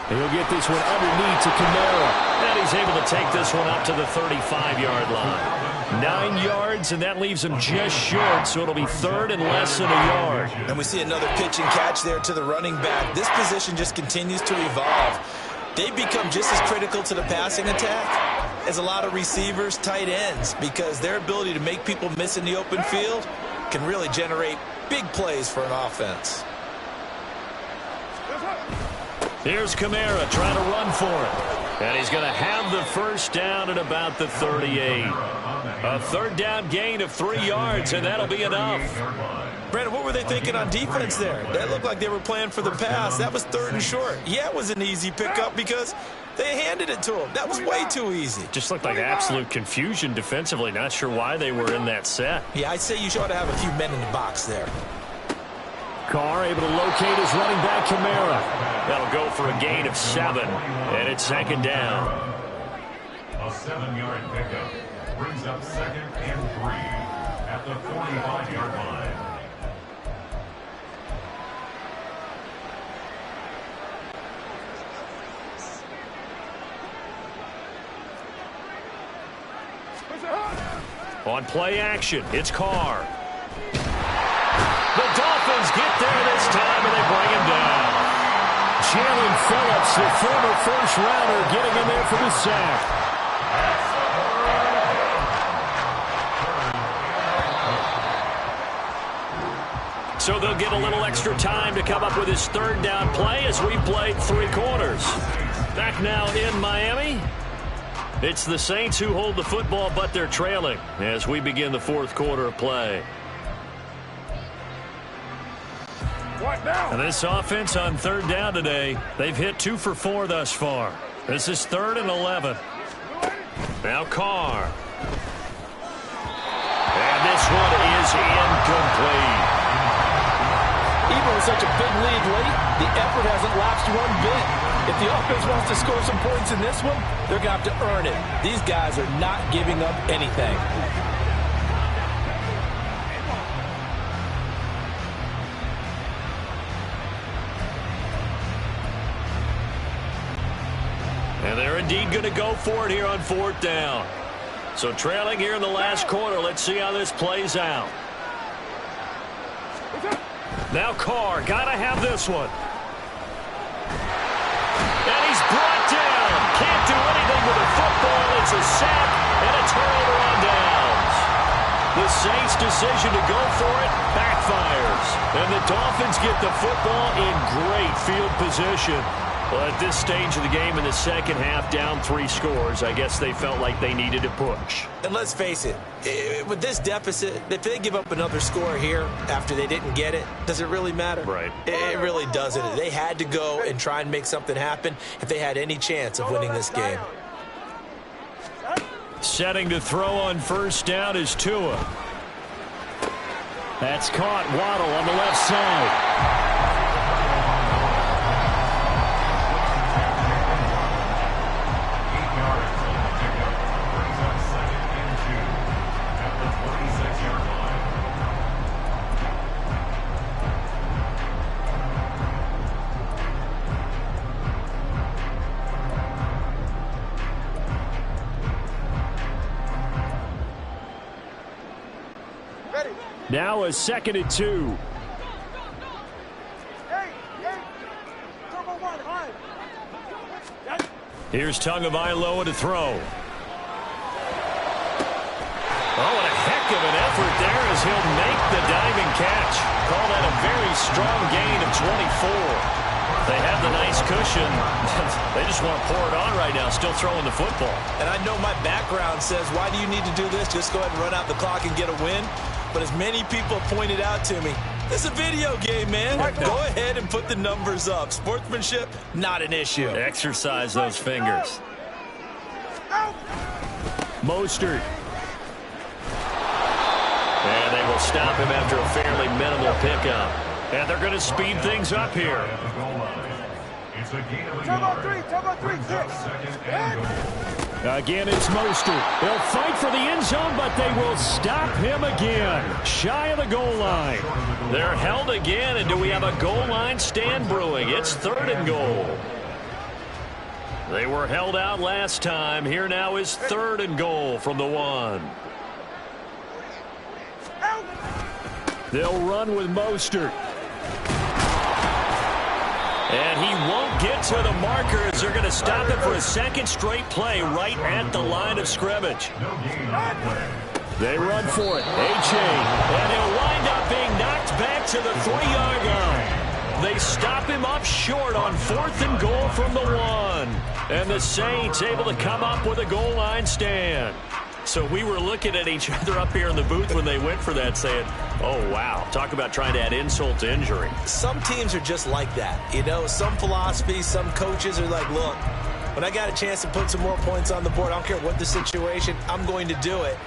He'll get this one underneath to Kamara. And he's able to take this one up to the 35-yard line. 9 yards, and that leaves him just short, so it'll be 3rd and less than a yard. And we see another pitch and catch there to the running back. This position just continues to evolve. They become just as critical to the passing attack as a lot of receivers, tight ends, because their ability to make people miss in the open field can really generate big plays for an offense. Here's Kamara trying to run for it. And he's going to have the first down at about the 38. A 3rd down gain of 3 yards, and that'll be enough. Brandon, what were they thinking on defense there? That looked like they were playing for the pass. That was 3rd and short. Yeah, it was an easy pickup because they handed it to him. That was way too easy. Just looked like absolute confusion defensively. Not sure why they were in that set. Yeah, I'd say you ought to have a few men in the box there. Carr able to locate his running back, Kamara. That'll go for a gain of 7, and it's 2nd down. A 7-yard pickup brings up 2nd and 3 at the 45-yard line. On play action, it's Carr. The Dolphins get there this time, and they bring him down. Jalen Phillips, the former first-rounder, getting in there for the sack. So they'll get a little extra time to come up with his third down play as we played 3 quarters. Back now in Miami. It's the Saints who hold the football, but they're trailing as we begin the 4th quarter of play. And this offense on 3rd down today, they've hit 2 for 4 thus far. This is 3rd and 11. Now Carr. And this one is incomplete. Even with such a big lead late, the effort hasn't lapsed one bit. If the offense wants to score some points in this one, they're going to have to earn it. These guys are not giving up anything. And they're indeed going to go for it here on 4th down. So trailing here in the last quarter, let's see how this plays out. Now Carr, got to have this one. And he's brought down. Can't do anything with the football. It's a sack and a turnover on downs. The Saints' decision to go for it backfires. And the Dolphins get the football in great field position. Well, at this stage of the game in the second half, down 3 scores, I guess they felt like they needed to push. And let's face it, with this deficit, if they give up another score here after they didn't get it, does it really matter? Right. It really doesn't. They had to go and try and make something happen if they had any chance of winning this game. Setting to throw on 1st down is Tua. That's caught. Waddle on the left side. Now a 2nd and 2. Here's Tagovailoa to throw. Oh, and a heck of an effort there as he'll make the diving catch. Call that a very strong gain of 24. They have the nice cushion. They just want to pour it on right now, still throwing the football. And I know my background says, why do you need to do this? Just go ahead and run out the clock and get a win. But as many people pointed out to me, this is a video game, man. Go ahead and put the numbers up. Sportsmanship, not an issue. Exercise those fingers. Mostert. And they will stop him after a fairly minimal pickup. And they're going to speed things up here. It's a gain of a yard. Again, it's Mostert. They'll fight for the end zone, but they will stop him again. Shy of the goal line. They're held again, and do we have a goal line stand brewing? It's 3rd and goal. They were held out last time. Here now is 3rd and goal from the 1. They'll run with Mostert. And he won't get to the marker as they're going to stop him for a 2nd straight play right at the line of scrimmage. They run for it. A-Chain. And he'll wind up being knocked back to the 3-yard line. They stop him up short on 4th and goal from the 1. And the Saints able to come up with a goal line stand. So we were looking at each other up here in the booth when they went for that saying, oh, wow, talk about trying to add insult to injury. Some teams are just like that. You know, some philosophies, some coaches are like, look, when I got a chance to put some more points on the board, I don't care what the situation, I'm going to do it.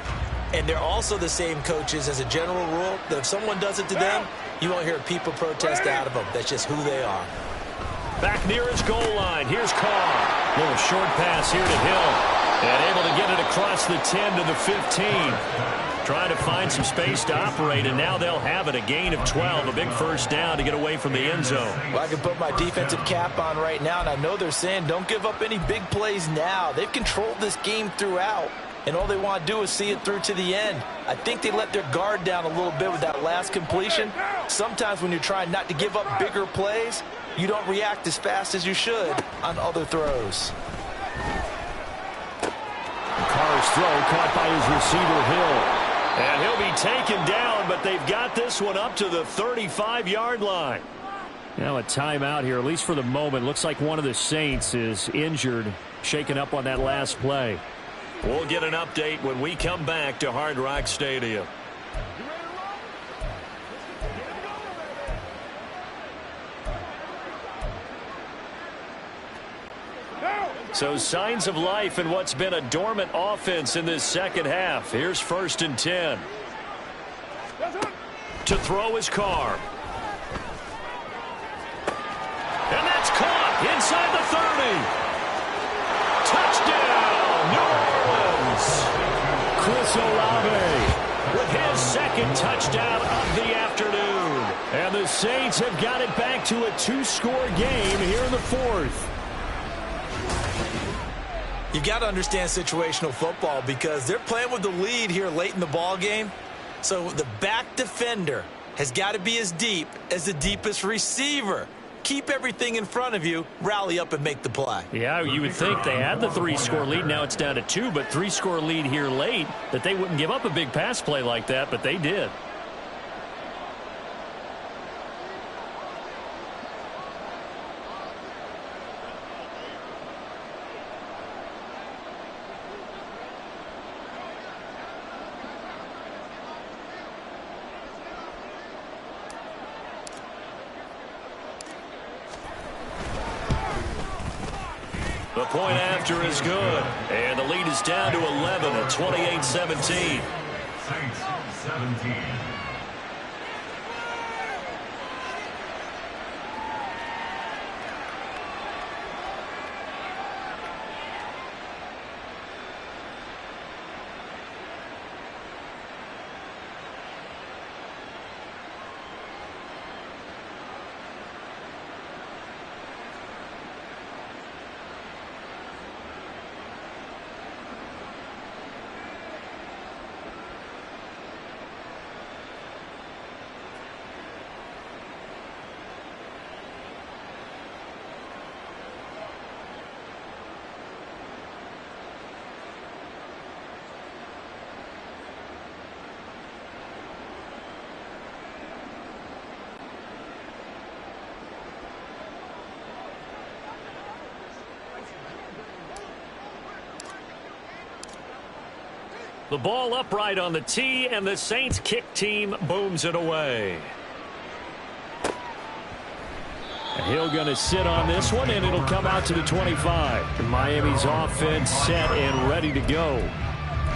And they're also the same coaches as a general rule that if someone does it to them, you won't hear people protest out of them. That's just who they are. Back near his goal line. Here's Carr. Little short pass here to Hill. And able to get it across the 10 to the 15. Trying to find some space to operate, and now they'll have it. A gain of 12, a big first down to get away from the end zone. Well, I can put my defensive cap on right now, and I know they're saying don't give up any big plays now. They've controlled this game throughout, and all they want to do is see it through to the end. I think they let their guard down a little bit with that last completion. Sometimes when you're trying not to give up bigger plays, you don't react as fast as you should on other throws. Carr's throw caught by his receiver, Hill. And he'll be taken down, but they've got this one up to the 35-yard line. Now a timeout here, at least for the moment. Looks like one of the Saints is injured, shaken up on that last play. We'll get an update when we come back to Hard Rock Stadium. So signs of life in what's been a dormant offense in this second half. Here's 1st and 10. To throw his Carr. And that's caught inside the 30. Touchdown, New Orleans. Chris Olave with his second touchdown of the afternoon. And the Saints have got it back to a 2-score game here in the 4th. You got to understand situational football because they're playing with the lead here late in the ball game. So the back defender has got to be as deep as the deepest receiver. Keep everything in front of you, rally up and make the play. Yeah, you would think they had the 3-score lead. Now it's down to 2, but 3-score lead here late, that they wouldn't give up a big pass play like that, but they did. The point after is good. And the lead is down to 11 at 28-17. Saints 17. The ball upright on the tee, and the Saints kick team booms it away. And Hill going to sit on this one, and it'll come out to the 25. Miami's offense set and ready to go.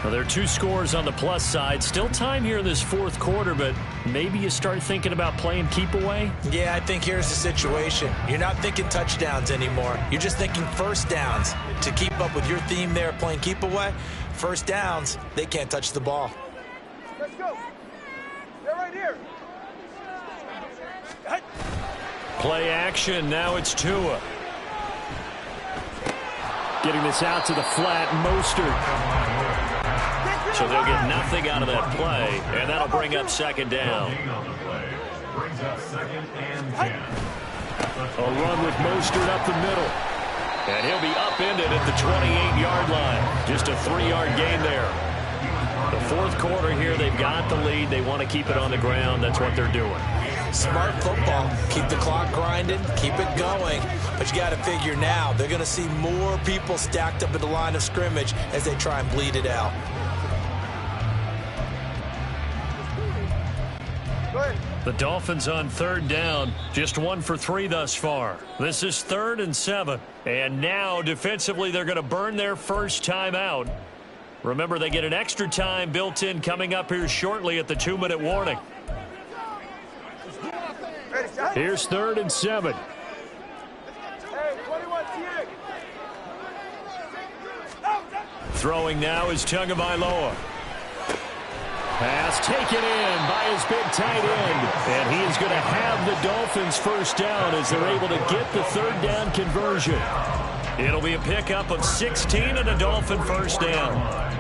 Well, there are 2 scores on the plus side. Still time here in this 4th quarter, but maybe you start thinking about playing keep away? Yeah, I think here's the situation. You're not thinking touchdowns anymore. You're just thinking first downs. To keep up with your theme there, playing keep away, first downs, they can't touch the ball. Let's go. They're right here. Play action. Now it's Tua. Getting this out to the flat, Mostert. So they'll get nothing out of that play, and that'll bring up 2nd down. Brings up 2nd and 10. A run with Mostert up the middle. And he'll be upended at the 28-yard line. Just a 3-yard gain there. The 4th quarter here, they've got the lead. They want to keep it on the ground. That's what they're doing. Smart football. Keep the clock grinding. Keep it going. But you got to figure now, they're going to see more people stacked up at the line of scrimmage as they try and bleed it out. The Dolphins on 3rd down. Just 1 for 3 thus far. This is 3rd and 7. And now, defensively, they're going to burn their first time out. Remember, they get an extra time built in coming up here shortly at the 2-minute warning. Here's 3rd and 7. Throwing now is Tagovailoa. Pass taken in by his big tight end. And he is going to have the Dolphins first down as they're able to get the third down conversion. It'll be a pickup of 16 and a Dolphin first down.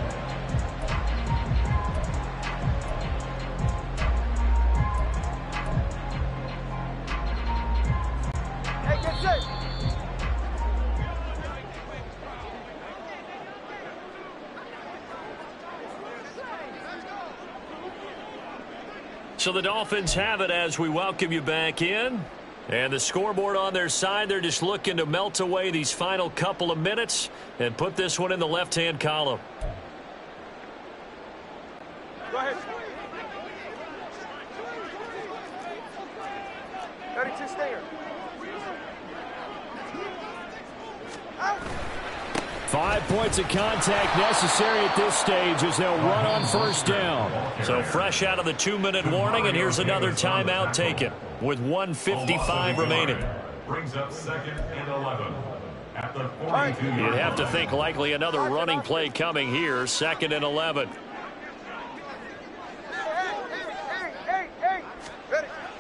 So the Dolphins have it as we welcome you back in. And the scoreboard on their side, they're just looking to melt away these final couple of minutes and put this one in the left-hand column. Go ahead. 32 stinger. 5 points of contact necessary at this stage as they'll run on first down. So fresh out of the 2-minute warning, and here's another timeout taken with 1:55 remaining. Brings up 2nd and 11. At the 42. You'd have to think likely another running play coming here, 2nd and 11.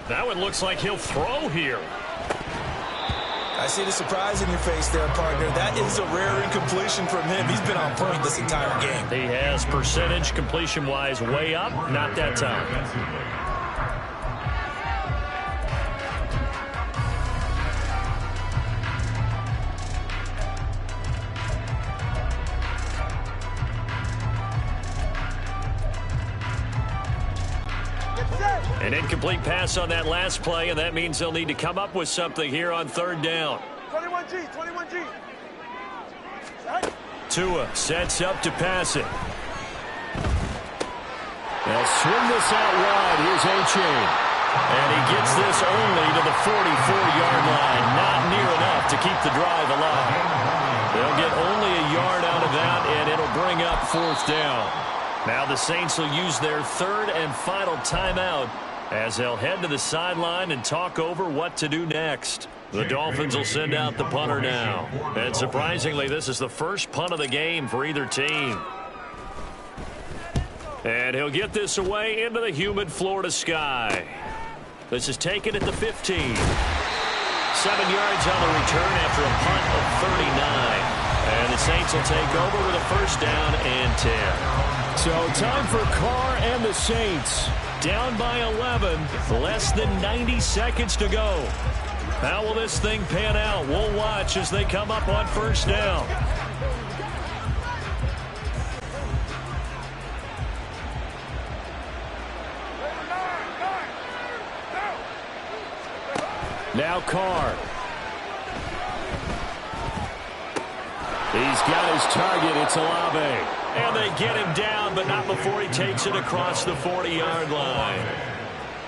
That one looks like he'll throw here. I see the surprise in your face there, partner. That is a rare incompletion from him. He's been on point this entire game. He has percentage completion-wise way up. Not that time. An incomplete pass on that last play, and that means they'll need to come up with something here on third down. 21G, 21G. Tua sets up to pass it. They'll swing this out wide. Here's A-Chain. And he gets this only to the 44-yard line. Not near enough to keep the drive alive. They'll get only a yard out of that, and it'll bring up fourth down. Now the Saints will use their third and final timeout as they'll head to the sideline and talk over what to do next. The Dolphins will send out the punter now. And surprisingly, this is the first punt of the game for either team. And he'll get this away into the humid Florida sky. This is taken at the 15. 7 yards on the return after a punt of 39. And the Saints will take over with a first down and 10. So time for Carr and the Saints. Down by 11, less than 90 seconds to go. How will this thing pan out? We'll watch as they come up on first down. Now Carr. He's got his target. It's Olave. And they get him down, but not before he takes it across the 40-yard line.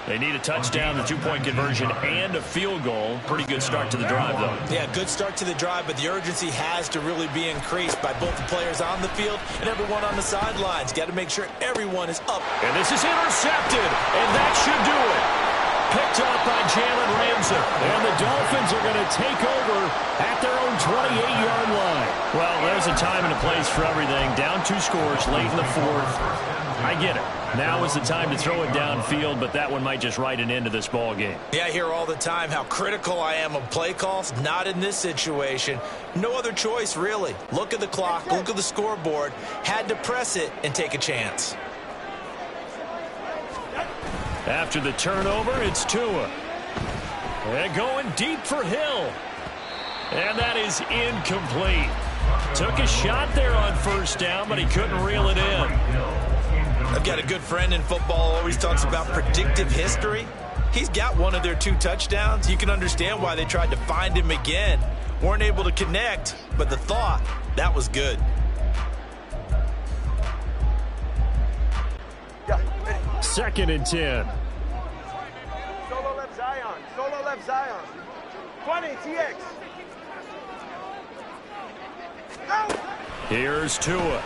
They need a touchdown, the two-point conversion, and a field goal. Pretty good start to the drive, though. Yeah, good start to the drive, but the urgency has to really be increased by both the players on the field and everyone on the sidelines. Got to make sure everyone is up. And this is intercepted, and that should do it. Picked up by Jalen Ramsey. And the Dolphins are going to take over at their own 28-yard line. Well, there's a time and a place for everything. Down 2 scores late in the fourth. I get it. Now is the time to throw it downfield, but that one might just write an end to this ball game. Yeah, I hear all the time how critical I am of play calls. Not in this situation. No other choice, really. Look at the clock. Look at the scoreboard. Had to press it and take a chance. After the turnover, it's Tua. And going deep for Hill. And that is incomplete. Took a shot there on first down, but he couldn't reel it in. I've got a good friend in football, always talks about predictive history. He's got one of their 2 touchdowns. You can understand why they tried to find him again. Weren't able to connect, but the thought, that was good. Second and 10. Solo left Zion. Solo left Zion. 20, TX. Out. Here's Tua.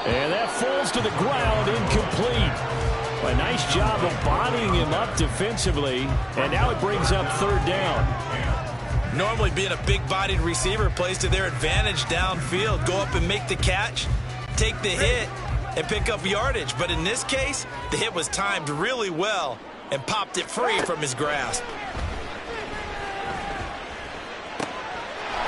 And that falls to the ground, incomplete. A nice job of bodying him up defensively. And now it brings up third down. Normally being a big-bodied receiver plays to their advantage downfield. Go up and make the catch. take the hit and pick up yardage. But in this case, the hit was timed really well and popped it free from his grasp.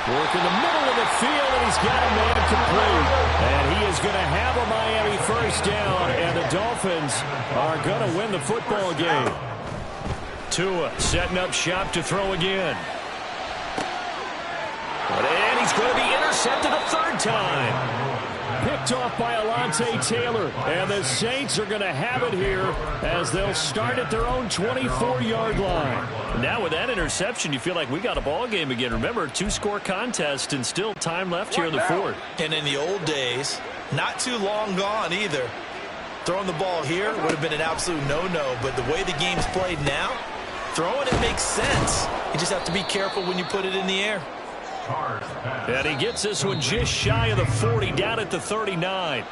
Work in the middle of the field, and he's got a man complete. And he is going to have a Miami first down, and the Dolphins are going to win the football game. Tua setting up shop to throw again. And he's going to be intercepted a third time. Picked off by Alontae Taylor, and the Saints are going to have it here as they'll start at their own 24-yard line. Now with that interception, you feel like we got a ball game again. Remember, 2-score contest and still time left here in the fourth. And in the old days, not too long gone either. Throwing the ball here would have been an absolute no-no, but the way the game's played now, throwing it makes sense. You just have to be careful when you put it in the air. And he gets this one just shy of the 40, down at the 39.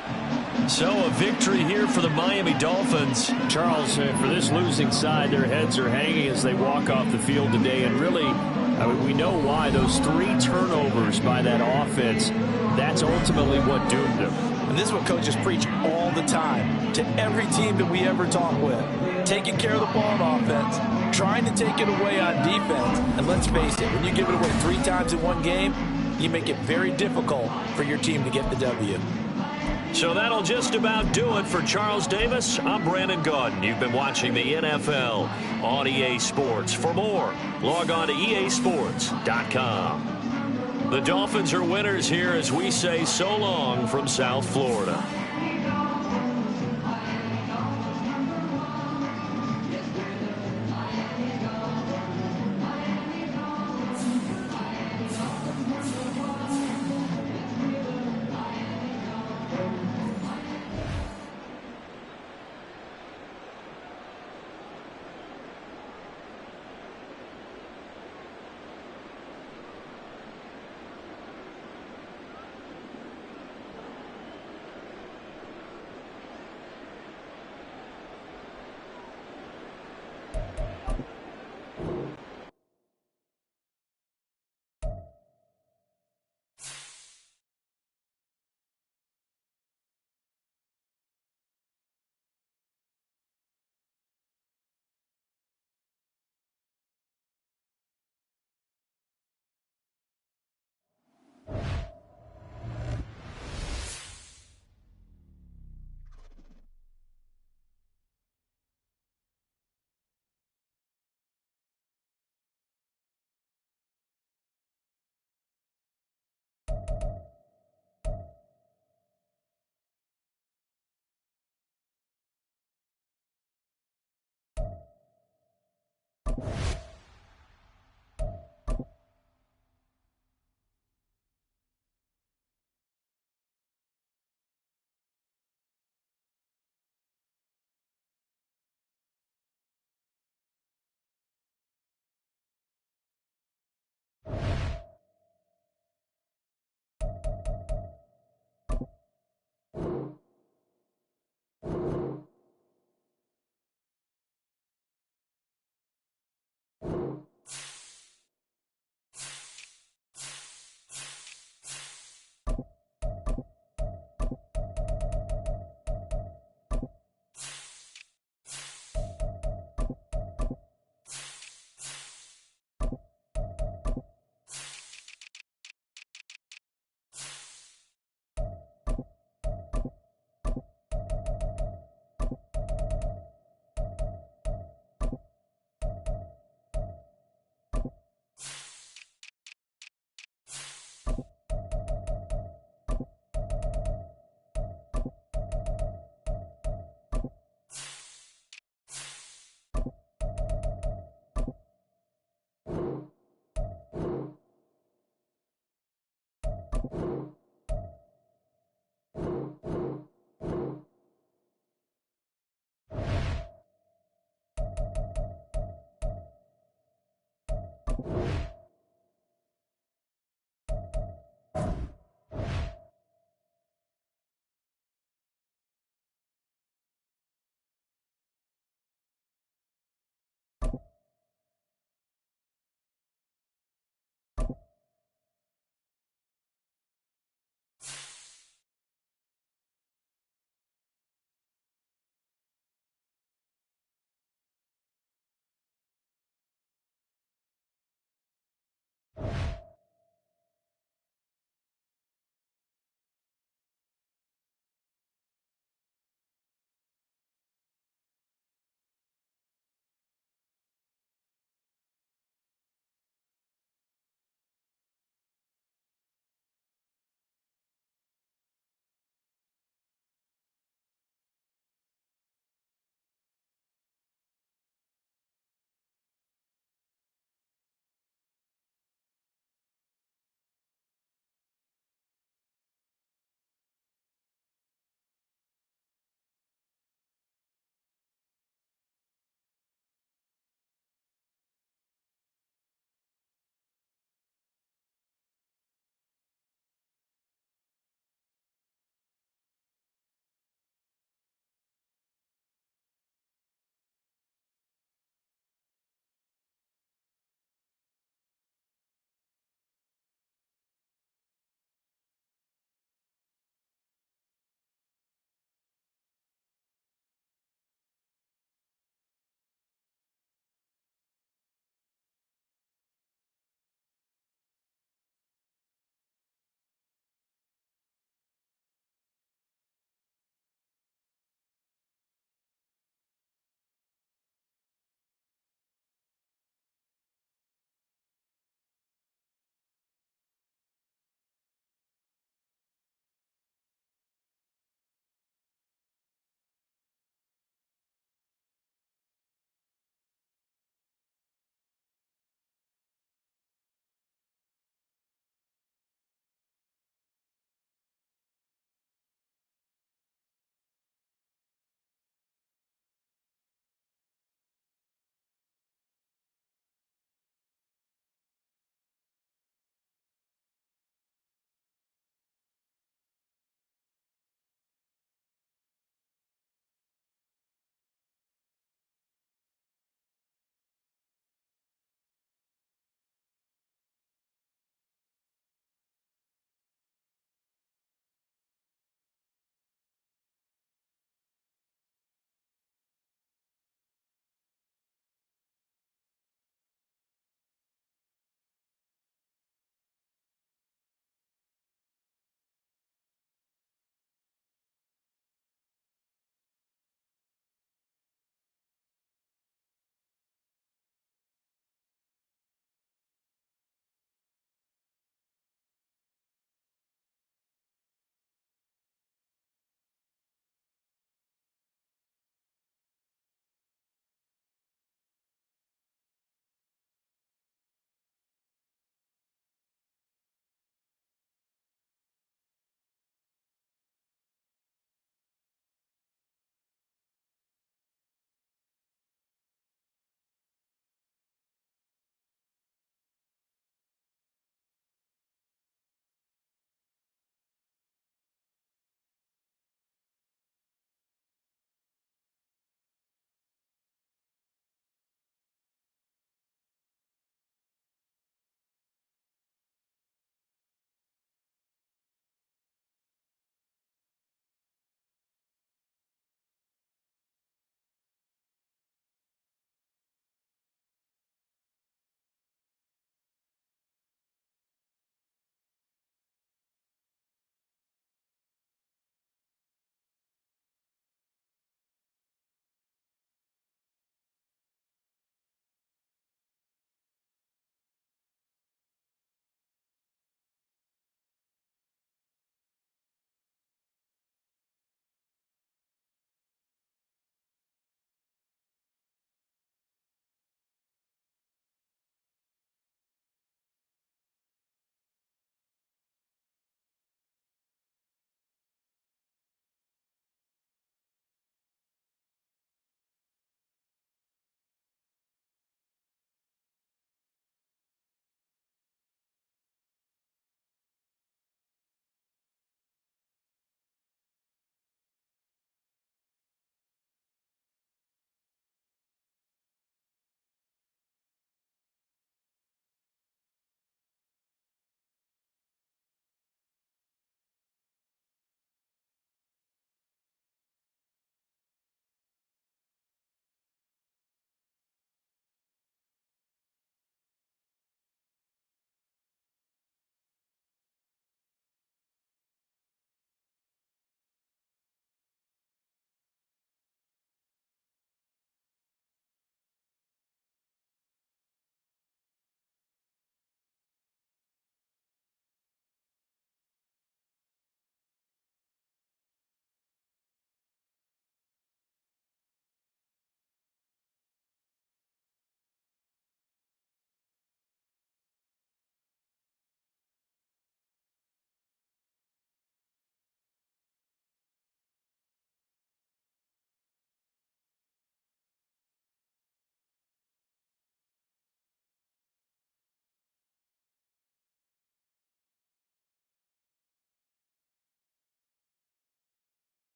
So a victory here for the Miami Dolphins. Charles, for this losing side, their heads are hanging as they walk off the field today. And really, I mean, we know why. Those 3 turnovers by that offense, that's ultimately what doomed them. And this is what coaches preach all the time to every team that we ever talk with. Taking care of the ball on offense, trying to take it away on defense. And let's face it, when you give it away 3 times in one game, you make it very difficult for your team to get the W. So that'll just about do it for Charles Davis. I'm Brandon Gaudin. You've been watching the NFL on EA Sports. For more, log on to easports.com. The Dolphins are winners here as we say so long from South Florida.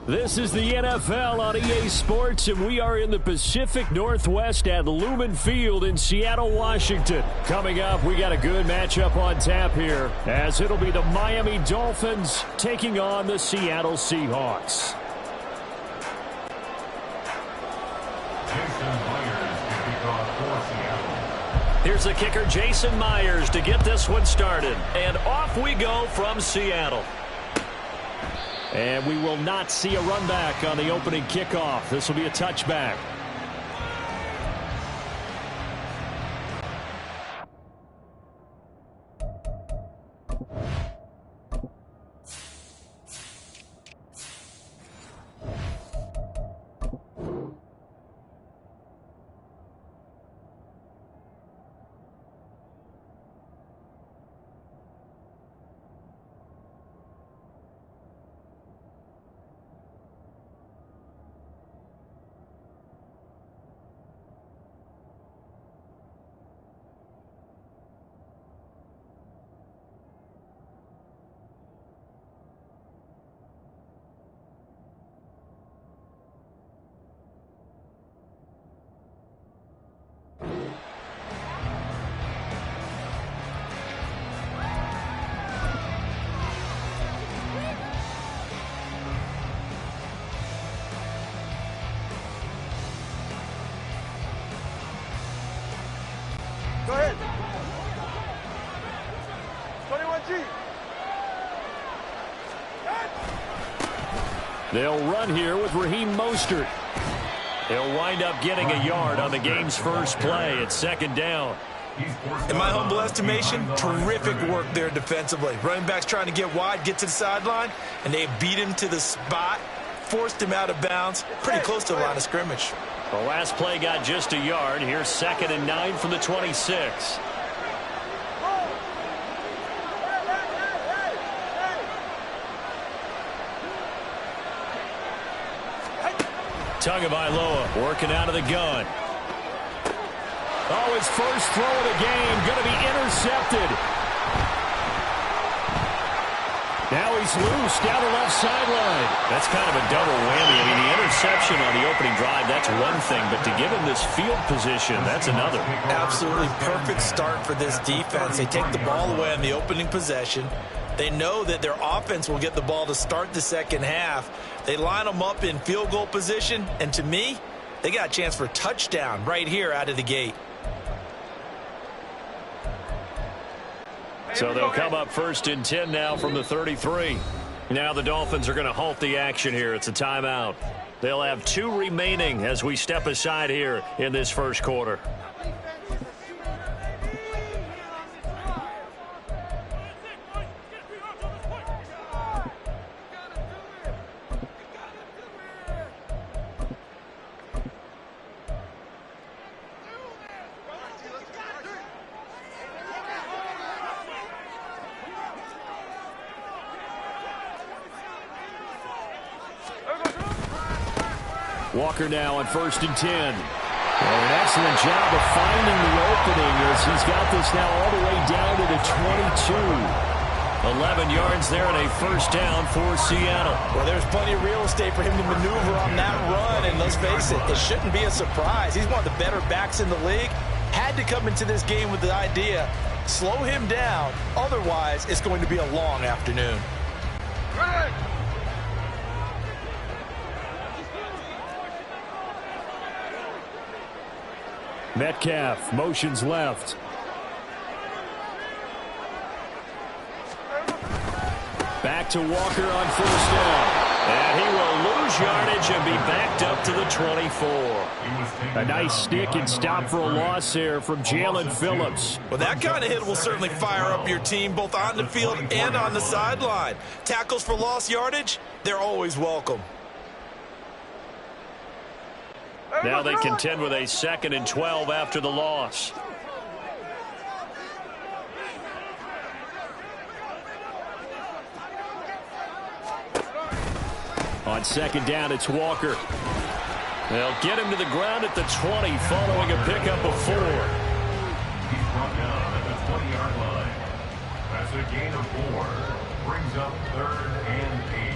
This is the NFL on EA Sports, and we are in the Pacific Northwest at Lumen Field in Seattle, Washington. Coming up, we got a good matchup on tap here, as it'll be the Miami Dolphins taking on the Seattle Seahawks. Here's the kicker, Jason Myers, to get this one started. And off we go from Seattle. And we will not see a run back on the opening kickoff. This will be a touchback. Go ahead. 21G. They'll run here with Raheem Mostert. He'll wind up getting a yard on the game's first play. It's second down. In my humble estimation, terrific work there defensively. Running back's trying to get wide, get to the sideline, and they beat him to the spot, forced him out of bounds, pretty close to the line of scrimmage. The last play got just a yard. Here's 2nd and 9 from the 26. Tagovailoa working out of the gun. Oh, his first throw of the game going to be intercepted. Now he's loose down the left sideline. That's kind of a double whammy. I mean, the interception on the opening drive, that's one thing, but to give him this field position, that's another. Absolutely perfect start for this defense. They take the ball away on the opening possession. They know that their offense will get the ball to start the second half. They line them up in field goal position, and to me, they got a chance for a touchdown right here out of the gate. So they'll come up 1st and 10 now from the 33. Now the Dolphins are going to halt the action here. It's a timeout. They'll have 2 remaining as we step aside here in this first quarter. Walker now on 1st and 10. Well, an excellent job of finding the opening as he's got this now all the way down to the 22. 11 yards there and a first down for Seattle. Well, there's plenty of real estate for him to maneuver on that run, and let's face it, it shouldn't be a surprise. He's one of the better backs in the league. Had to come into this game with the idea, slow him down, otherwise it's going to be a long afternoon. Right. Metcalf motions left. Back to Walker on 1st down. And he will lose yardage and be backed up to the 24. A nice stick and stop for a loss there from Jalen Phillips. Well, that kind of hit will certainly fire up your team both on the field and on the sideline. Tackles for lost yardage, they're always welcome. Now they contend with a 2nd and 12 after the loss. On second down, it's Walker. They'll get him to the ground at the 20 following a pickup of 4. He's brought down at the 20-yard line. That's a gain of 4. Brings up 3rd and 8.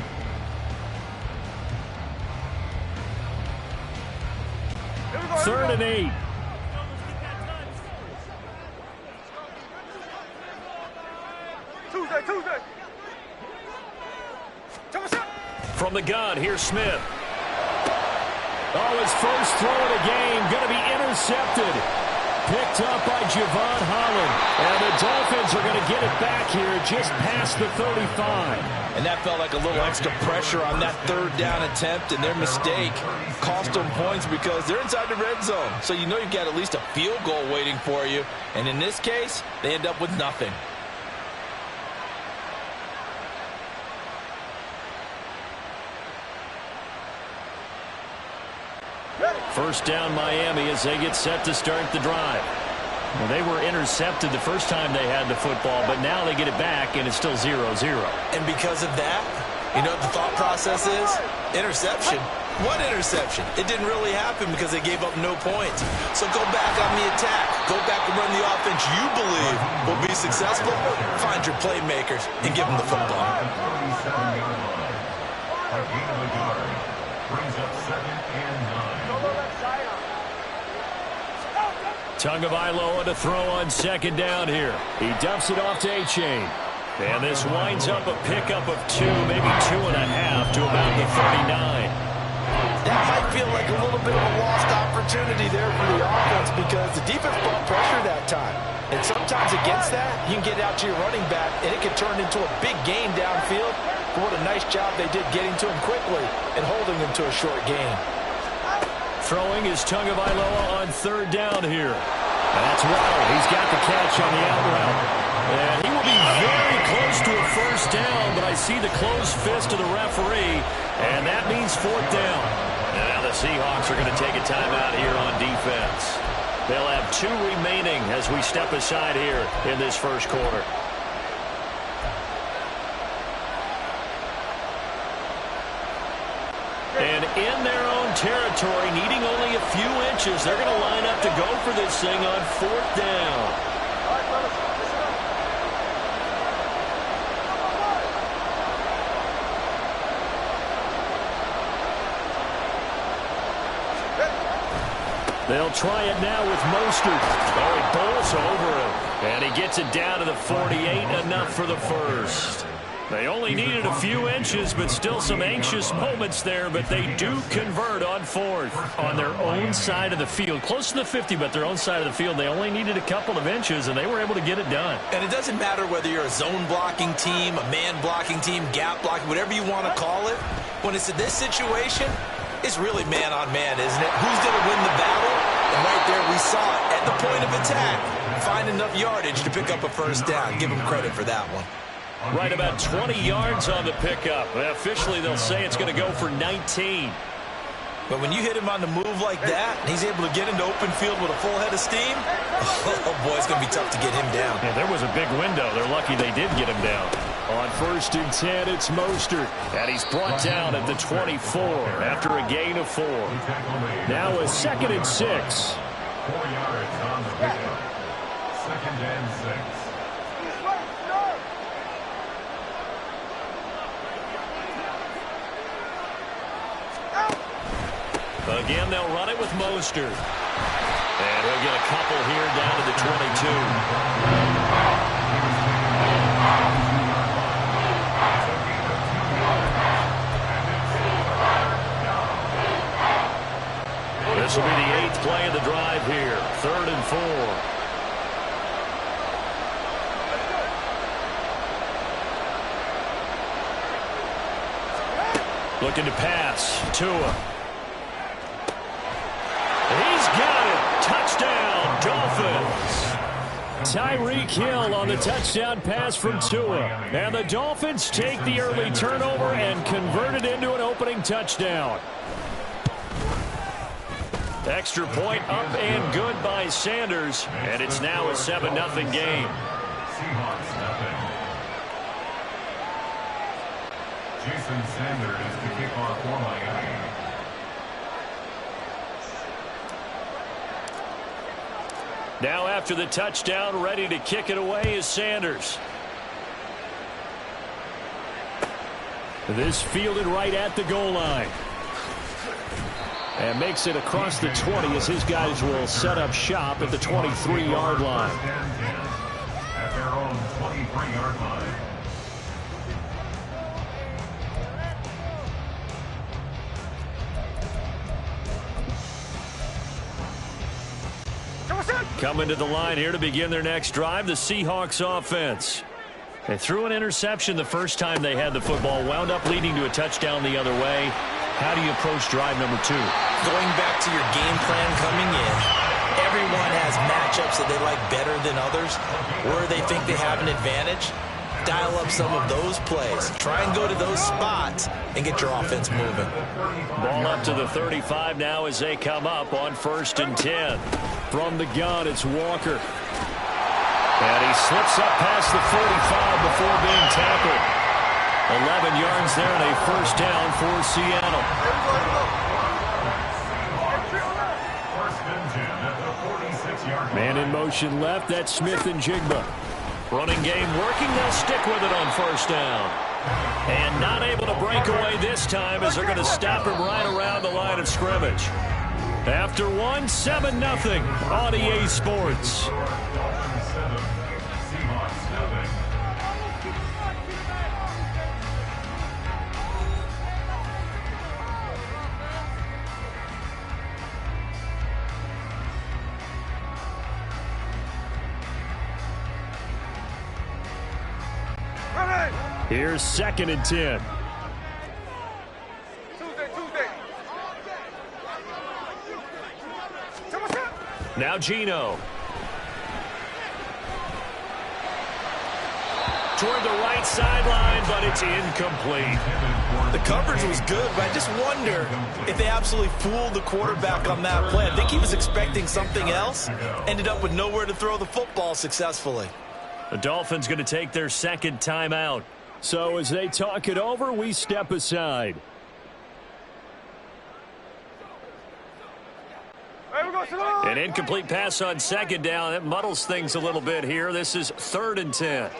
3rd and 8. From the gun, here's Smith. Oh, his first throw of the game going to be intercepted. Picked up by Javon Holland. And the Dolphins are going to get it back here just past the 35. And that felt like a little extra pressure on that 3rd down attempt, and their mistake cost them points because they're inside the red zone. So you know you've got at least a field goal waiting for you. And in this case, they end up with nothing. First down Miami as they get set to start the drive. Well, they were intercepted the first time they had the football, but now they get it back, and it's still 0-0. And because of that, you know what the thought process is? Interception. What interception? It didn't really happen because they gave up no points. So go back on the attack. Go back and run the offense you believe will be successful. Find your playmakers and give them the football. A gain of a yard. Brings up 2nd and 9. Tagovailoa to throw on second down here. He dumps it off to A-Chain. And this winds up a pickup of 2, maybe 2.5 to about the 39. That might feel like a little bit of a lost opportunity there for the offense because the defense brought pressure that time. And sometimes against that, you can get out to your running back, and it can turn into a big gain downfield. But what a nice job they did getting to him quickly and holding him to a short gain. Throwing is Tagovailoa on 3rd down here. That's Waddle. He's got the catch on the out route. And he will be very close to a first down, but I see the closed fist of the referee, and that means 4th down. Now the Seahawks are going to take a timeout here on defense. They'll have 2 remaining as we step aside here in this first quarter. And in their own territory, needing only a few inches, they're going to line up to go for this thing on 4th down. They'll try it now with Mostert. Oh, he bowls over him. And he gets it down to the 48, enough for the first. They only needed a few inches, but still some anxious moments there, but they do convert on 4th on their own side of the field. Close to the 50, but their own side of the field. They only needed a couple of inches, and they were able to get it done. And it doesn't matter whether you're a zone blocking team, a man blocking team, gap blocking, whatever you want to call it. When it's in this situation, it's really man on man, isn't it? Who's going to win the battle? And right there we saw it at the point of attack. Find enough yardage to pick up a first down. Give them credit for that one. Right about 20 yards on the pickup. Officially, they'll say it's going to go for 19. But when you hit him on the move like that, and he's able to get into open field with a full head of steam, oh boy, it's going to be tough to get him down. Yeah, there was a big window. They're lucky they did get him down. On 1st and 10, it's Mostert. And he's brought down at the 24 after a gain of 4. Now a 2nd and 6. 4 yards on the pickup. 2nd and 6. Again, they'll run it with Mostert. And he'll get a couple here down to the 22. This will be the 8th play of the drive here. 3rd and 4. Looking to pass. Tua. He's got it. Touchdown, Dolphins. Tyreek Hill on the touchdown pass from Tua. And the Dolphins take the early turnover and convert it into an opening touchdown. Extra point up and good by Sanders. And it's now a 7-0 game. Jason Sanders to kick off for Miami. Now after the touchdown, ready to kick it away is Sanders. This fielded right at the goal line. And makes it across the 20 as his guys will set up shop at the 23-yard line. At their own 23-yard line. Coming to the line here to begin their next drive, the Seahawks offense. They threw an interception the first time they had the football, wound up leading to a touchdown the other way. How do you approach drive number 2? Going back to your game plan coming in, everyone has matchups that they like better than others, where they think they have an advantage. Dial up some of those plays. Try and go to those spots and get your offense moving. Ball up to the 35 now as they come up on 1st and 10. From the gun, it's Walker. And he slips up past the 45 before being tackled. 11 yards there and a first down for Seattle. First and 10 at the 46-yard line. Man in motion left, that's Smith and Jigba. Running game working, they'll stick with it on 1st down. And not able to break away this time as they're going to stop him right around the line of scrimmage. After 1, 7-0 on EA Sports. Here's 2nd and 10. Now Geno. Toward the right sideline, but it's incomplete. The coverage was good, but I just wonder if they absolutely fooled the quarterback on that play. I think he was expecting something else. Ended up with nowhere to throw the football successfully. The Dolphins going to take their 2nd timeout. So as they talk it over, we step aside. An incomplete pass on 2nd down. That muddles things a little bit here. This is 3rd and 10.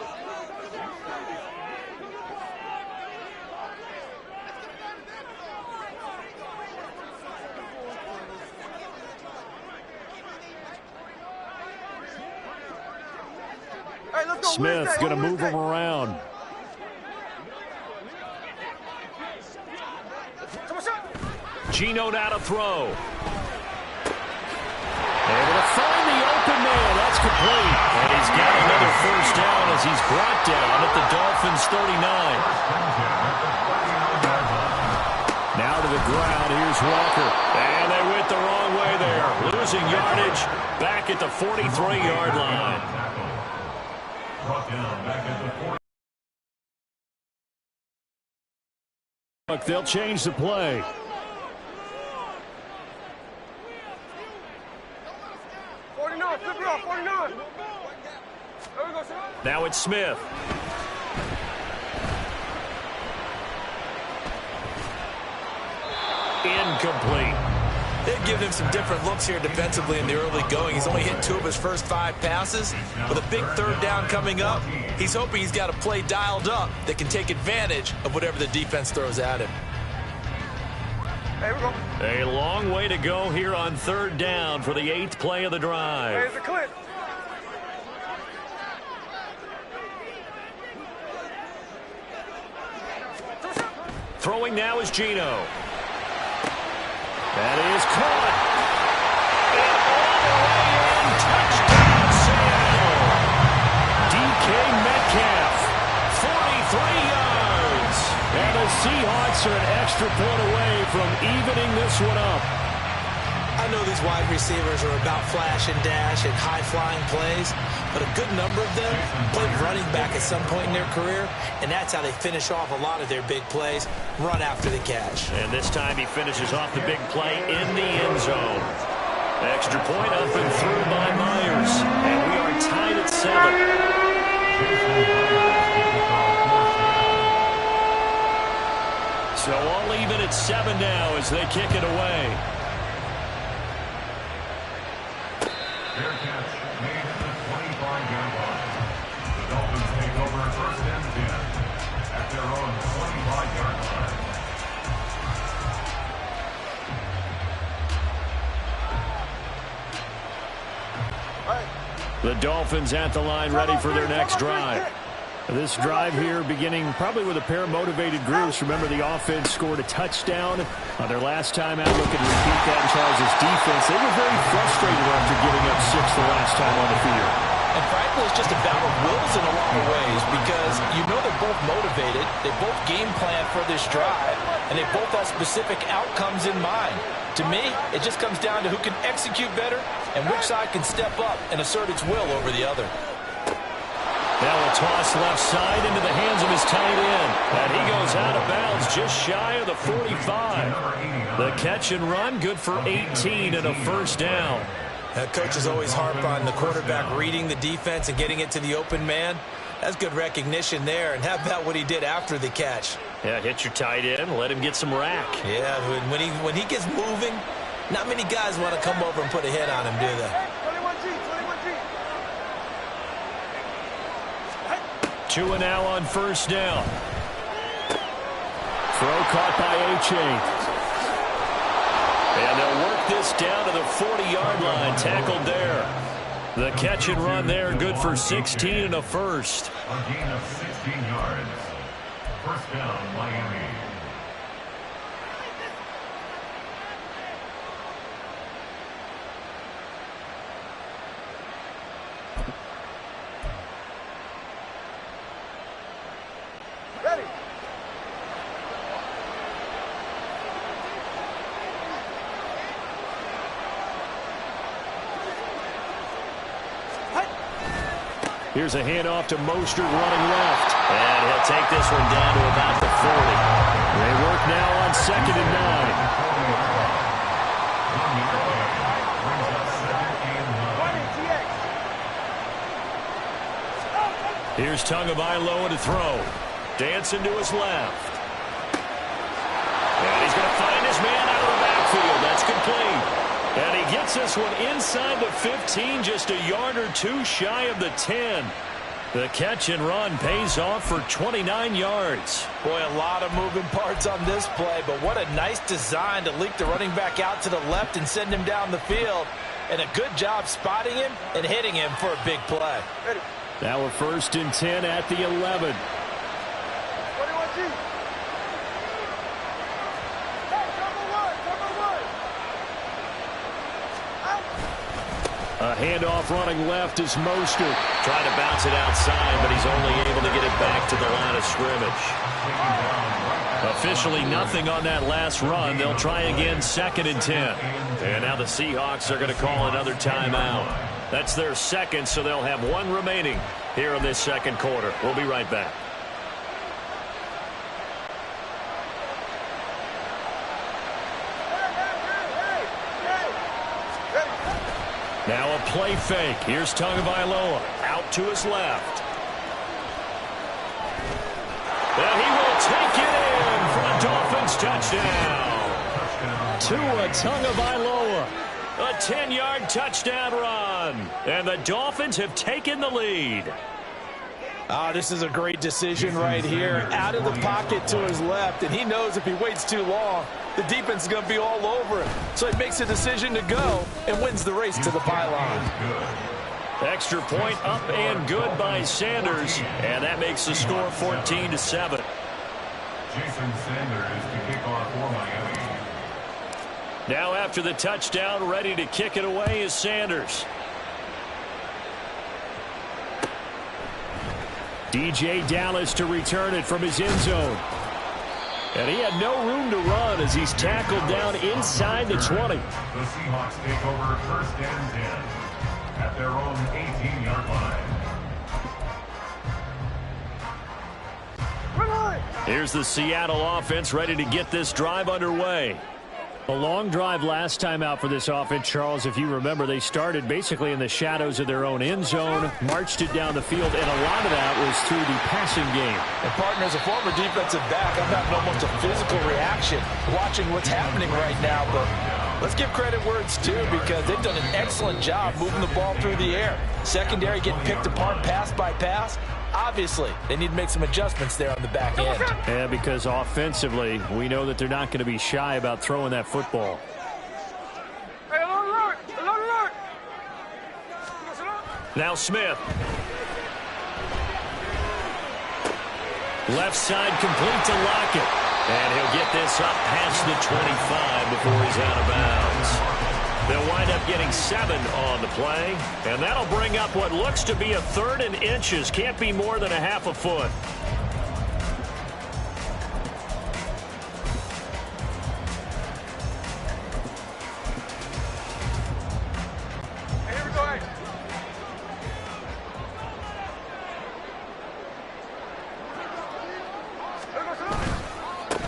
Smith going to move him around. Geno now to throw. Able to find the open man. That's complete. And he's got another first down as he's brought down at the Dolphins' 39. Now to the ground. Here's Walker. And they went the wrong way there. Losing yardage back at the 43-yard line. Brought down back at the 40. Look, they'll change the play. Now it's Smith. Incomplete. They've given him some different looks here defensively in the early going. He's only hit 2 of his first 5 passes. With a big 3rd down coming up, he's hoping he's got a play dialed up that can take advantage of whatever the defense throws at him. A long way to go here on 3rd down for the 8th play of the drive. There's the clip. Throwing now is Geno. That is caught. And all the way in. Touchdown, Seattle. DK Metcalf, 43 yards. And the Seahawks are an extra point away from evening this one up. I know these wide receivers are about flash and dash and high-flying plays, but a good number of them played running back at some point in their career, and that's how they finish off a lot of their big plays, run after the catch. And this time he finishes off the big play in the end zone. Extra point up and through by Myers, and we are tied at 7. they kick it away. Fair catch made at the 25-yard line. The Dolphins take over first and 10 at their own 25-yard line. The Dolphins at the line ready for their next drive. This drive here beginning probably with a pair of motivated groups. Remember, the offense scored a touchdown on their last time out. Looking to repeat that in Charles' defense. They were very frustrated after giving up 6 the last time on the field. And frankly, it's just a battle of wills in a lot of ways because you know they're both motivated. They both game plan for this drive, and they both have specific outcomes in mind. To me, it just comes down to who can execute better and which side can step up and assert its will over the other. Now a toss left side into the hands of his tight end. And he goes out of bounds just shy of the 45. The catch and run, good for 18 and a first down. Coaches always harp on the quarterback reading the defense and getting it to the open man. That's good recognition there. And how about what he did after the catch? Yeah, hit your tight end, let him get some rack. Yeah, when he gets moving, not many guys want to come over and put a hit on him, do they? 2 now on first down. Throw caught by H.A. And they'll work this down to the 40-yard line. Tackled there. The catch and run there, good for 16 and a first. A gain of 16 yards. First down, Miami. Ready. Here's a handoff to Mostert running left. And he'll take this one down to about the 40. They work now on 2nd and 9. Here's Tagovailoa to throw. Dancing to his left. And he's going to find his man out of the backfield. That's complete. And he gets this one inside the 15, just a yard or two shy of the 10. The catch and run pays off for 29 yards. Boy, a lot of moving parts on this play, but what a nice design to leak the running back out to the left and send him down the field. And a good job spotting him and hitting him for a big play. Now a 1st and 10 at the 11. 21G. A handoff running left is Mostert. Trying to bounce it outside, but he's only able to get it back to the line of scrimmage. Officially nothing on that last run. They'll try again 2nd and 10. And now the Seahawks are going to call another timeout. That's their second, so they'll have one remaining here in this second quarter. We'll be right back. Now a play fake. Here's Tagovailoa out to his left. And he will take it in for a Dolphins touchdown. Tua Tagovailoa. A 10-yard touchdown run. And the Dolphins have taken the lead. This is a great decision right here. Out of the pocket to his left, and he knows if he waits too long, the defense is going to be all over him. So he makes a decision to go and wins the race to the pylon. Extra point up and good by Sanders, and that makes the score 14-7. Jason Sanders to kick off for Miami. Now after the touchdown, ready to kick it away is Sanders. DJ Dallas to return it from his end zone. And he had no room to run as he's tackled down inside the 20. The Seahawks take over 1st and 10 at their own 18-yard line. Here's the Seattle offense ready to get this drive underway. A long drive last time out for this offense, Charles. If you remember, they started basically in the shadows of their own end zone, marched it down the field, and a lot of that was through the passing game. And, partner, as a former defensive back, I'm having almost a physical reaction watching what's happening right now. But let's give credit where it's due, because they've done an excellent job moving the ball through the air. Secondary getting picked apart pass by pass. Obviously, they need to make some adjustments there on the back end. Yeah, because offensively, we know that they're not going to be shy about throwing that football. Now Smith. Left side complete to Lockett. And he'll get this up past the 25 before he's out of bounds. They'll wind up getting 7 on the play, and that'll bring up what looks to be a 3rd and inches. Can't be more than a half a foot.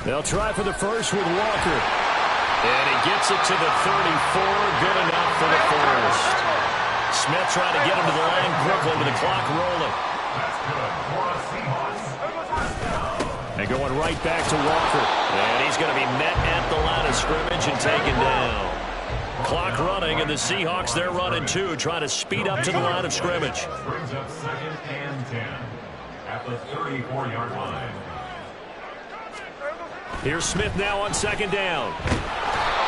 They'll try for the first with Walker. And he gets it to the 34. Good enough for the first. Smith trying to get him to the line quickly with the clock rolling. And going right back to Walker. And he's going to be met at the line of scrimmage and taken down. Clock running, and the Seahawks, they're running too, trying to speed up to the line of scrimmage. Brings up 2nd and 10 at the 34-yard line. Here's Smith now on 2nd down.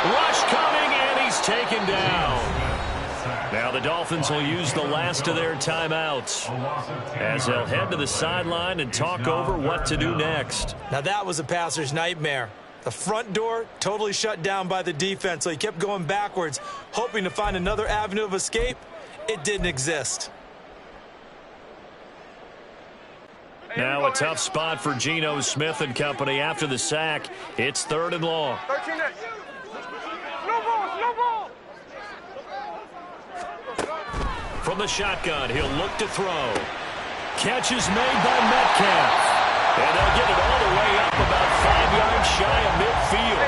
Rush coming, and he's taken down. Now the Dolphins will use the last of their timeouts as they'll head to the sideline and talk over what to do next. Now that was a passer's nightmare. The front door totally shut down by the defense, so he kept going backwards, hoping to find another avenue of escape. It didn't exist. Now a tough spot for Geno Smith and company after the sack. It's 3rd and long. From the shotgun, he'll look to throw. Catch is made by Metcalf. And they'll get it all the way up about 5 yards shy of midfield.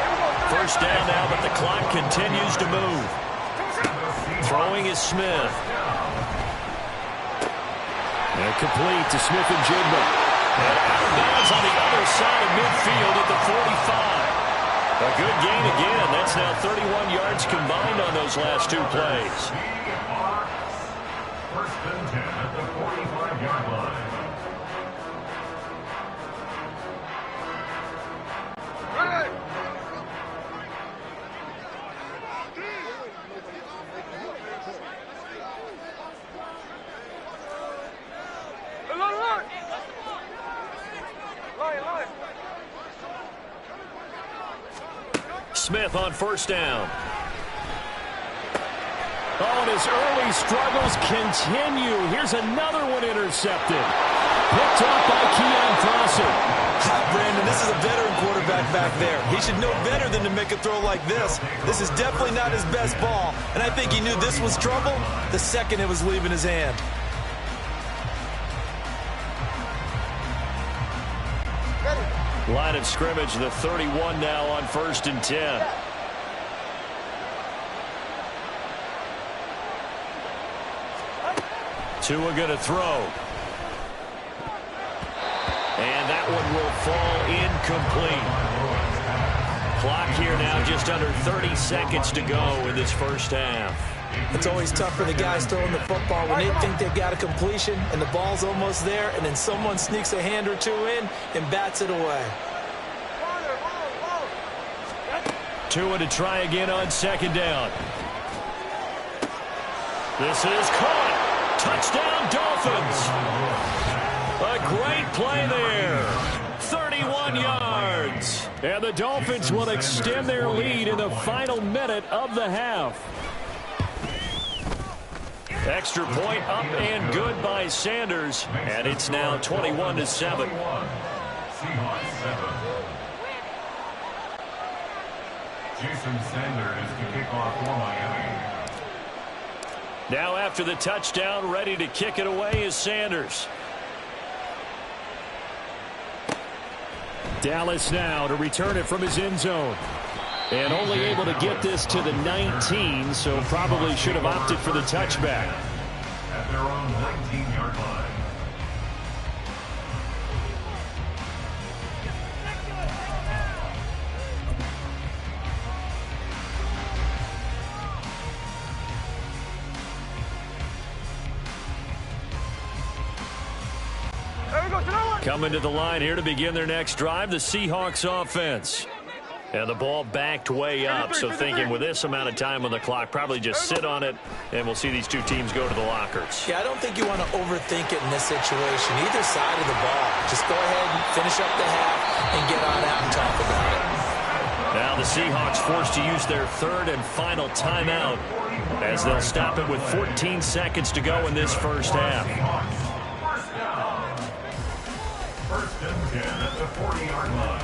First down now, but the clock continues to move. Throwing is Smith. And complete to Smith and Jigba. And out of bounds on the other side of midfield at the 45. A good gain again. That's now 31 yards combined on those last 2 plays. 1st and 10 at the 45-yard line. Smith on 1st down. Oh, and his early struggles continue. Here's another one intercepted. Picked up by Brandon, this is a veteran quarterback back there. He should know better than to make a throw like this. This is definitely not his best ball, and I think he knew this was trouble the second it was leaving his hand. Line of scrimmage, the 31 now on 1st and 10. Tua going to throw. And that one will fall incomplete. Clock here now just under 30 seconds to go in this first half. It's always tough for the guys throwing the football when they think they've got a completion and the ball's almost there, and then someone sneaks a hand or 2 in and bats it away. Tua to try again on 2nd down. This is caught. Touchdown, Dolphins. A great play there. 31 yards. And the Dolphins will extend their lead in the final minute of the half. Extra point up and good by Sanders. And it's now 21-7. Seahawks 7. Jason Sanders to kick off for Miami. Now after the touchdown, ready to kick it away is Sanders. Dallas now to return it from his end zone. And only able to get this to the 19, so probably should have opted for the touchback. At their own 19-yard line. Coming to the line here to begin their next drive, the Seahawks offense. And the ball backed way up, so thinking with this amount of time on the clock, probably just sit on it, and we'll see these two teams go to the lockers. Yeah, I don't think you want to overthink it in this situation, either side of the ball. Just go ahead and finish up the half and get on out and talk about it. Now the Seahawks forced to use their third and final timeout as they'll stop it with 14 seconds to go in this first half. First and 10 at the 40-yard line.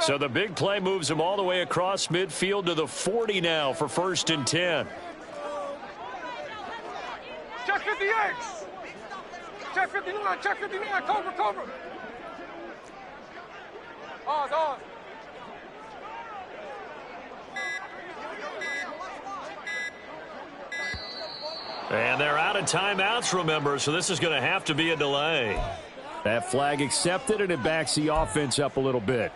So the big play moves them all the way across midfield to the 40 now for first and 10. Check 58. Check 59. Check 59. Cover. On. And they're out of timeouts, remember, so this is going to have to be a delay. That flag accepted, and it backs the offense up a little bit.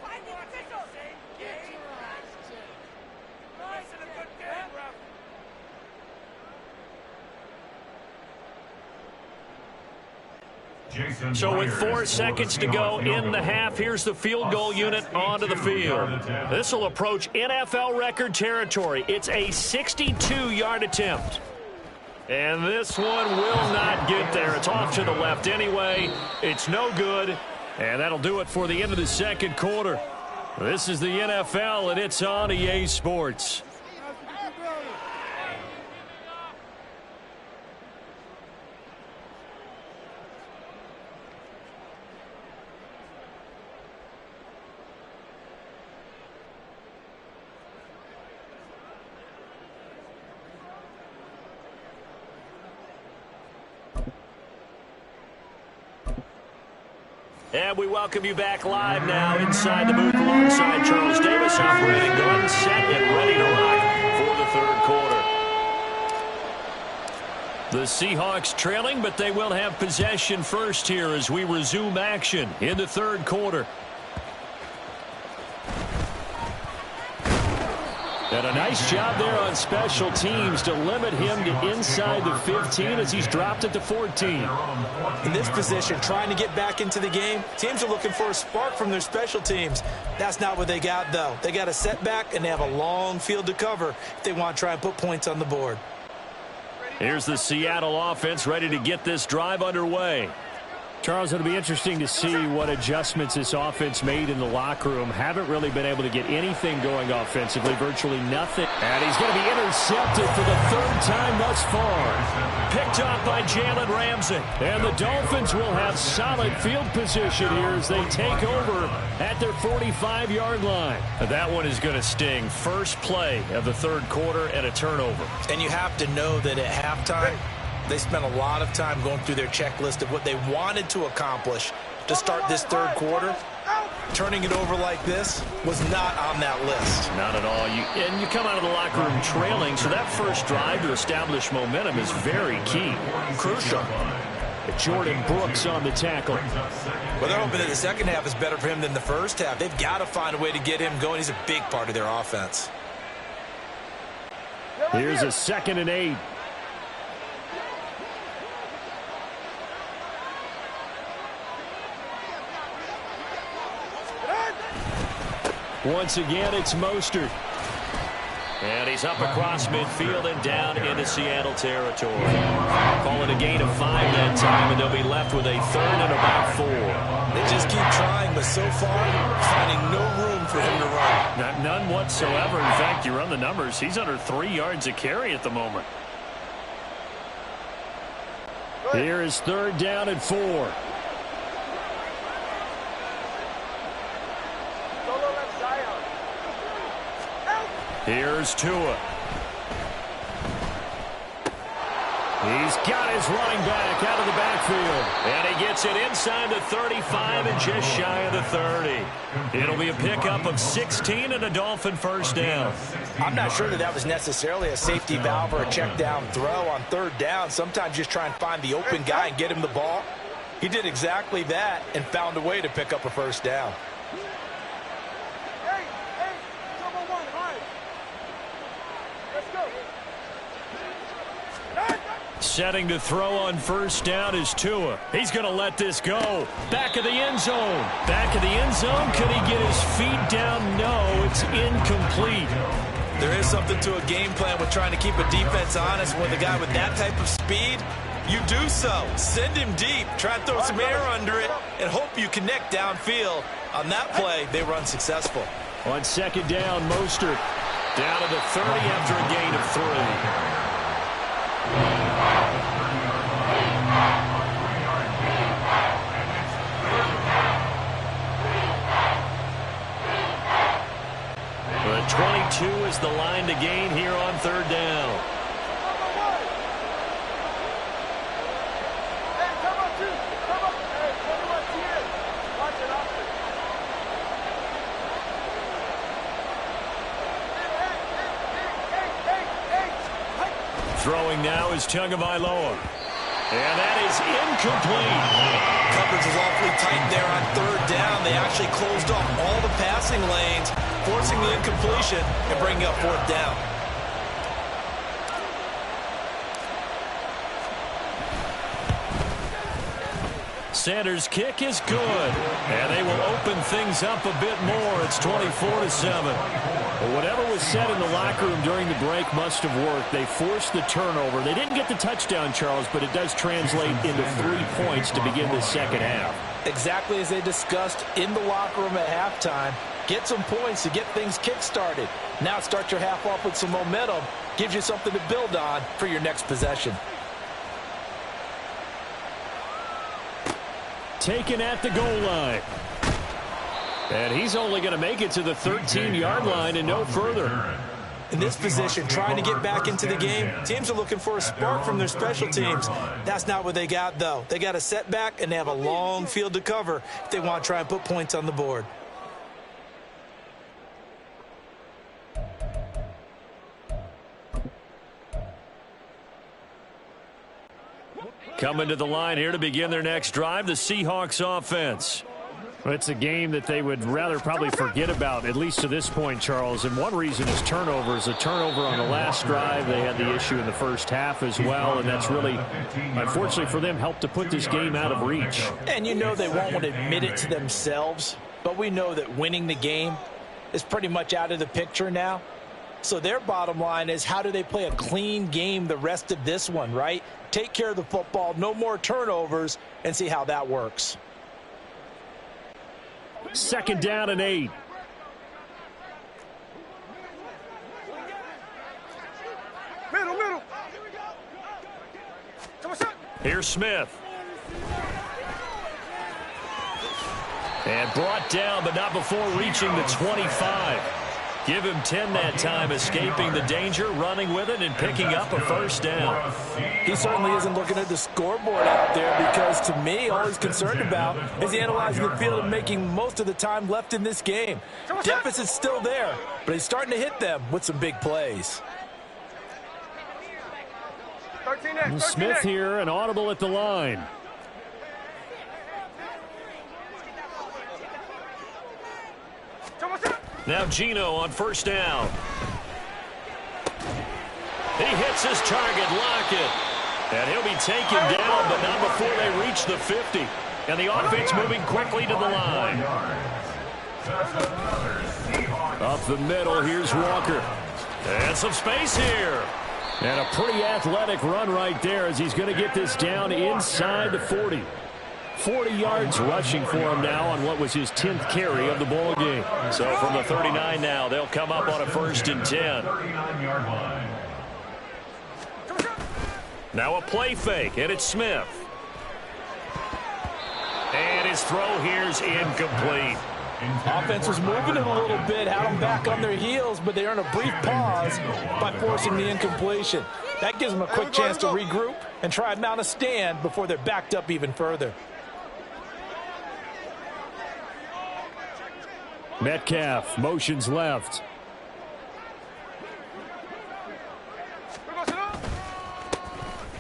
So with 4 seconds to go in the half, here's the field goal unit onto the field. This will approach NFL record territory. It's a 62-yard attempt. And this one will not get there. It's off to the left anyway. It's no good. And that'll do it for the end of the second quarter. This is the NFL, and it's on EA Sports. And we welcome you back live now inside the booth alongside Charles Davis, operating gun, set, and ready to rock for the third quarter. The Seahawks trailing, but they will have possession first here as we resume action in the third quarter. And a nice job there on special teams to limit him to inside the 15 as he's dropped it to 14. In this position, trying to get back into the game, teams are looking for a spark from their special teams. That's not what they got, though. They got a setback, and they have a long field to cover if they want to try and put points on the board. Here's the Seattle offense ready to get this drive underway. Charles, it'll be interesting to see what adjustments this offense made in the locker room. Haven't really been able to get anything going offensively, virtually nothing. And he's going to be intercepted for the third time thus far. Picked off by Jalen Ramsey. And the Dolphins will have solid field position here as they take over at their 45-yard line. That one is going to sting. First play of the third quarter and a turnover. And you have to know that at halftime, they spent a lot of time going through their checklist of what they wanted to accomplish to start this third quarter. Turning it over like this was not on that list. Not at all. You come out of the locker room trailing, so that first drive to establish momentum is very key. Crucial. Jordan Brooks on the tackle. Well, they're hoping that the second half is better for him than the first half. They've got to find a way to get him going. He's a big part of their offense. Here's a 2nd and 8. Once again, it's Mostert. And he's up across midfield and down into Seattle territory. Call it a gain of 5 that time, and they'll be left with a 3rd and about 4. They just keep trying, but so far, finding no room for him to run. None whatsoever. In fact, you run the numbers, he's under 3 yards a carry at the moment. Here is 3rd down and 4. Here's Tua. He's got his running back out of the backfield. And he gets it inside the 35 and just shy of the 30. It'll be a pickup of 16 and a Dolphin first down. I'm not sure that was necessarily a safety valve or a check down throw on third down. Sometimes just try and find the open guy and get him the ball. He did exactly that and found a way to pick up a first down. Setting to throw on first down is Tua. He's going to let this go. Back of the end zone. Back of the end zone. Could he get his feet down? No, it's incomplete. There is something to a game plan with trying to keep a defense honest. With a guy with that type of speed, you do so. Send him deep. Try to throw some air under it and hope you connect downfield. On that play, they run successful. On second down, Mostert down to the 30 after a gain of 3. But 22 is the line to gain here on third down. Throwing now is Tagovailoa. And that is incomplete. Coverage was awfully tight there on third down. They actually closed off all the passing lanes, forcing the incompletion and bringing up fourth down. Sanders' kick is good. And they will open things up a bit more. It's 24-7. Well, whatever was said in the locker room during the break must have worked. They forced the turnover. They didn't get the touchdown, Charles, but it does translate into 3 points to begin the second half. Exactly as they discussed in the locker room at halftime. Get some points to get things kick-started. Now start your half off with some momentum. Gives you something to build on for your next possession. Taken at the goal line. And he's only going to make it to the 13-yard line and no further. In this position, trying to get back into the game, teams are looking for a spark from their special teams. That's not what they got, though. They got a setback, and they have a long field to cover if they want to try and put points on the board. Coming to the line here to begin their next drive, the Seahawks offense. It's a game that they would rather probably forget about, at least to this point, Charles. And one reason is turnovers. A turnover on the last drive. They had the issue in the first half as well, and that's really, unfortunately for them, helped to put this game out of reach. And you know they won't want to admit it to themselves, but we know that winning the game is pretty much out of the picture now. So their bottom line is, how do they play a clean game the rest of this one, right? Take care of the football, no more turnovers, and see how that works. Second down and 8. Middle. Here's Smith. And brought down, but not before reaching the 25. Give him 10 that time, escaping the danger, running with it, and picking up a first down. He certainly isn't looking at the scoreboard out there, because to me, all he's concerned about is analyzing the field and making most of the time left in this game. Deficit's still there, but he's starting to hit them with some big plays. Smith here, an audible at the line. Now Geno on first down. He hits his target, Lockett. And he'll be taken down, but not before they reach the 50. And the offense moving quickly to the line. Up the middle, here's Walker. And some space here. And a pretty athletic run right there, as he's going to get this down inside the 40. 40 yards rushing for him now on what was his 10th carry of the ball game. So from the 39 now, they'll come up on a 1st and 10. Now a play fake, and it's Smith. And his throw here's incomplete. Offense was moving them a little bit, had them back on their heels, but they earned a brief pause by forcing the incompletion. That gives them a quick chance to regroup and try and mount a stand before they're backed up even further. Metcalf motions left.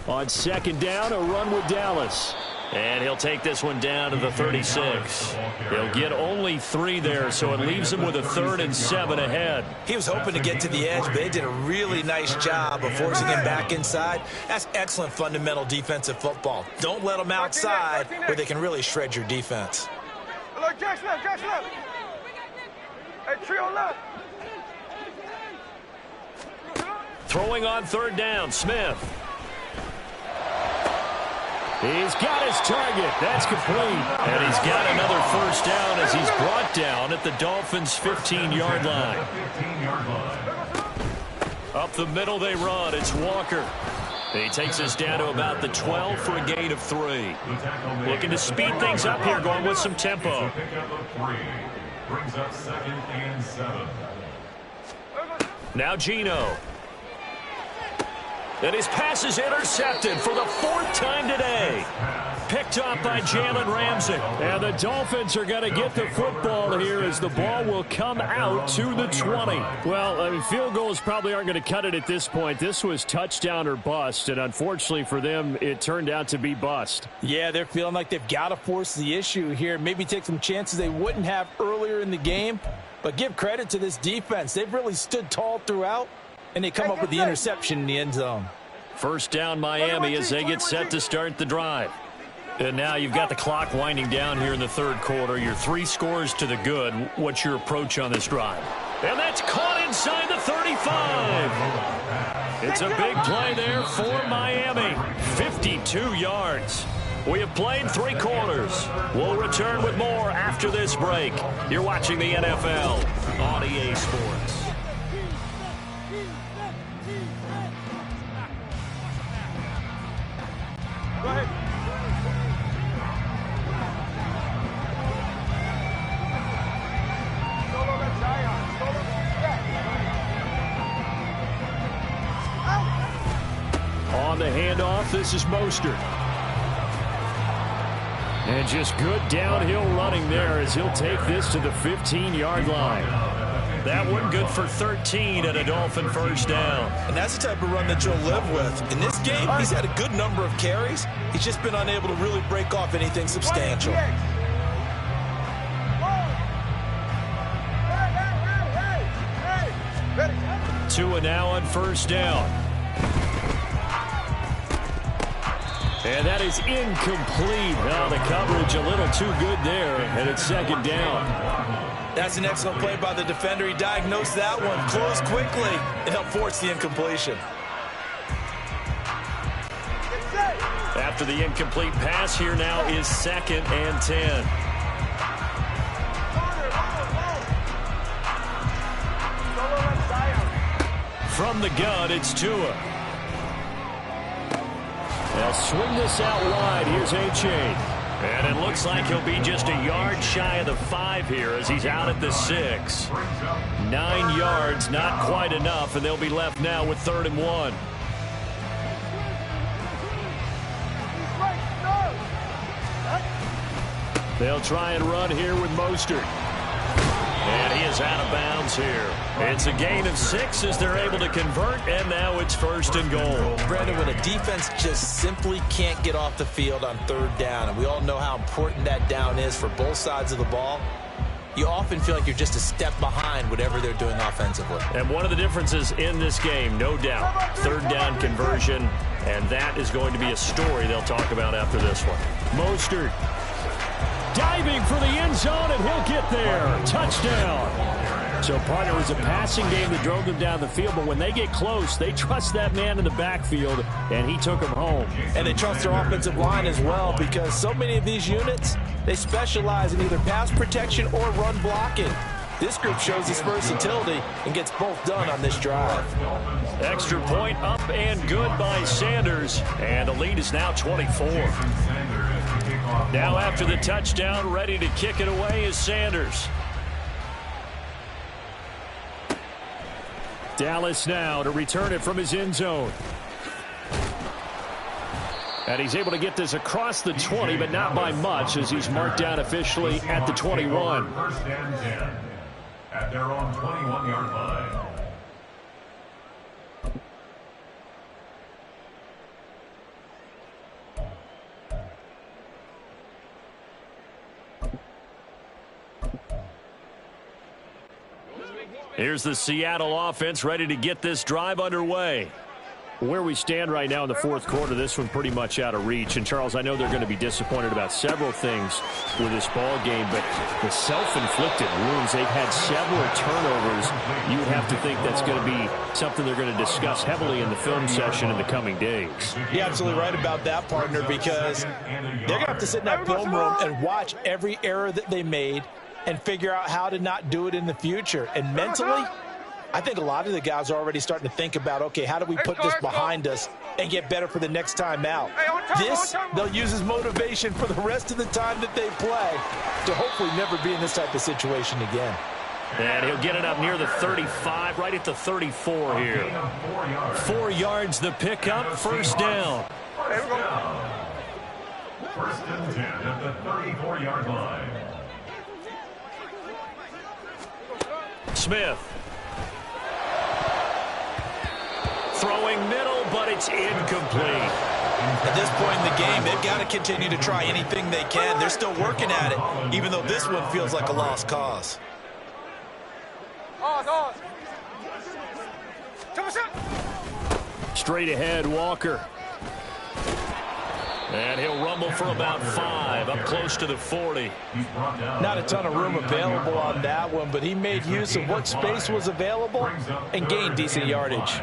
On second down, a run with Dallas. And he'll take this one down to the 36. He'll get only 3 there, so it leaves him with a 3rd and 7 ahead. He was hoping to get to the edge, but they did a really nice job of forcing him back inside. That's excellent fundamental defensive football. Don't let them outside where they can really shred your defense. Look, Jackson left, Jackson left. Hey, trio left. Throwing on 3rd down, Smith. He's got his target. That's complete. And he's got another 1st down as he's brought down at the Dolphins' 15-yard line. Up the middle they run. It's Walker. He takes us down to about the 12 for a gain of 3. Looking to speed things up here, going with some tempo. Brings up 2nd and 7. Now Geno. And his pass is intercepted for the 4th time today. Picked up by Jalen Ramsey. And the Dolphins are going to get the football here as the ball will come out to the 20. Well, I mean, field goals probably aren't going to cut it at this point. This was touchdown or bust, and unfortunately for them, it turned out to be bust. Yeah, they're feeling like they've got to force the issue here. Maybe take some chances they wouldn't have earlier in the game. But give credit to this defense. They've really stood tall throughout, and they come up with the interception in the end zone. 1st down Miami as they get set to start the drive. And now you've got the clock winding down here in the 3rd quarter. You're 3 scores to the good. What's your approach on this drive? And that's caught inside the 35. It's a big play there for Miami. 52 yards. We have played 3 quarters. We'll return with more after this break. You're watching the NFL on EA Sports. Go ahead. Solo left Zion. Solo left. On the handoff, this is Mostert. And just good downhill running there as he'll take this to the 15-yard line. That one good for 13 and a Dolphin 1st down. And that's the type of run that you'll live with. In this game, he's had a good number of carries. He's just been unable to really break off anything substantial. 2 now on 1st down. And that is incomplete. Now the coverage a little too good there, and it's 2nd down. That's an excellent play by the defender. He diagnosed that one, closed quickly, and helped force the incompletion. After the incomplete pass, here now is 2nd and 10. From the gun, it's Tua. They'll swing this out wide. Here's A-Chain. And it looks like he'll be just a yard shy of the 5 here as he's out at the 6. 9 yards, not quite enough, and they'll be left now with 3rd and 1. They'll try and run here with Mostert. And he is out of bounds here. It's a gain of 6 as they're able to convert, and now it's 1st and goal. Brandon, when a defense just simply can't get off the field on 3rd down, and we all know how important that down is for both sides of the ball, you often feel like you're just a step behind whatever they're doing offensively. And one of the differences in this game, no doubt, 3rd down conversion, and that is going to be a story they'll talk about after this one. Mostert diving for the end zone, and he'll get there. Touchdown. So, partner, it was a passing game that drove them down the field, but when they get close, they trust that man in the backfield, and he took them home. And they trust their offensive line as well, because so many of these units, they specialize in either pass protection or run blocking. This group shows its versatility and gets both done on this drive. Extra point up and good by Sanders, and the lead is now 24. Jason Sanders to kick off. Now after the touchdown, ready to kick it away is Sanders. Dallas now to return it from his end zone. And he's able to get this across the 20, but not by much, as he's marked down officially at the 21. First and 10 at their own 21-yard line. Here's the Seattle offense ready to get this drive underway. Where we stand right now in the fourth quarter, this one pretty much out of reach. And, Charles, I know they're going to be disappointed about several things with this ball game, but the self-inflicted wounds, they've had several turnovers. You would have to think that's going to be something they're going to discuss heavily in the film session in the coming days. You're absolutely right about that, partner, because they're going to have to sit in that film room and watch every error that they made and figure out how to not do it in the future. And mentally, I think a lot of the guys are already starting to think about, okay, how do we put this behind us and get better for the next time out? This, they'll use as motivation for the rest of the time that they play to hopefully never be in this type of situation again. And he'll get it up near the 35, right at the 34 here. 4 yards the pickup, first down. First and 10 at the 34-yard line. Smith. Throwing middle, but it's incomplete. At this point in the game, they've got to continue to try anything they can. They're still working at it, even though this one feels like a lost cause. Straight ahead, Walker. And he'll rumble for about 5, up close to the 40. Not a ton of room available on that one, but he made use of what space was available and gained decent yardage.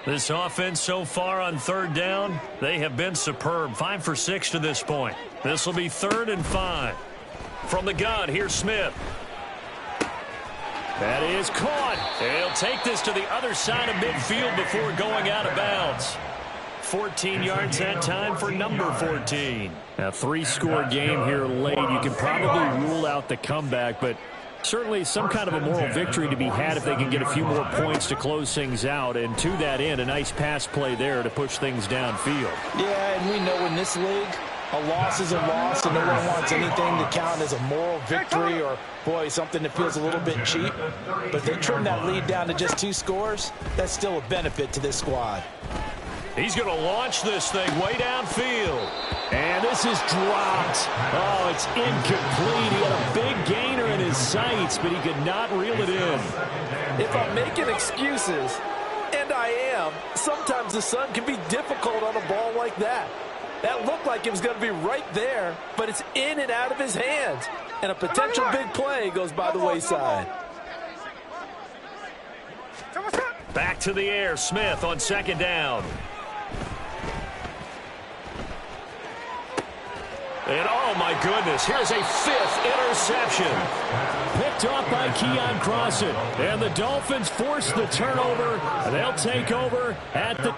This offense so far on third down, they have been superb. 5 for 6 to this point. This will be 3rd and 5. From the gun, here's Smith. That is caught. He'll take this to the other side of midfield before going out of bounds. 14 yards that time for number 14. A 3-score game here late. You can probably rule out the comeback, but certainly some kind of a moral victory to be had if they can get a few more points to close things out. And to that end, a nice pass play there to push things downfield. Yeah, and we know in this league, a loss is a loss, and no one wants anything to count as a moral victory or, boy, something that feels a little bit cheap. But if they trim that lead down to just 2 scores, that's still a benefit to this squad. He's going to launch this thing way downfield. And this is dropped. Oh, it's incomplete. He had a big gainer in his sights, but he could not reel it in. If I'm making excuses, and I am, sometimes the sun can be difficult on a ball like that. That looked like it was going to be right there, but it's in and out of his hands. And a potential big play goes by the wayside. Back to the air, Smith on 2nd down. And, oh, my goodness, here's a 5th interception. Picked off by Keon Crossan. And the Dolphins force the turnover. They'll take over at the...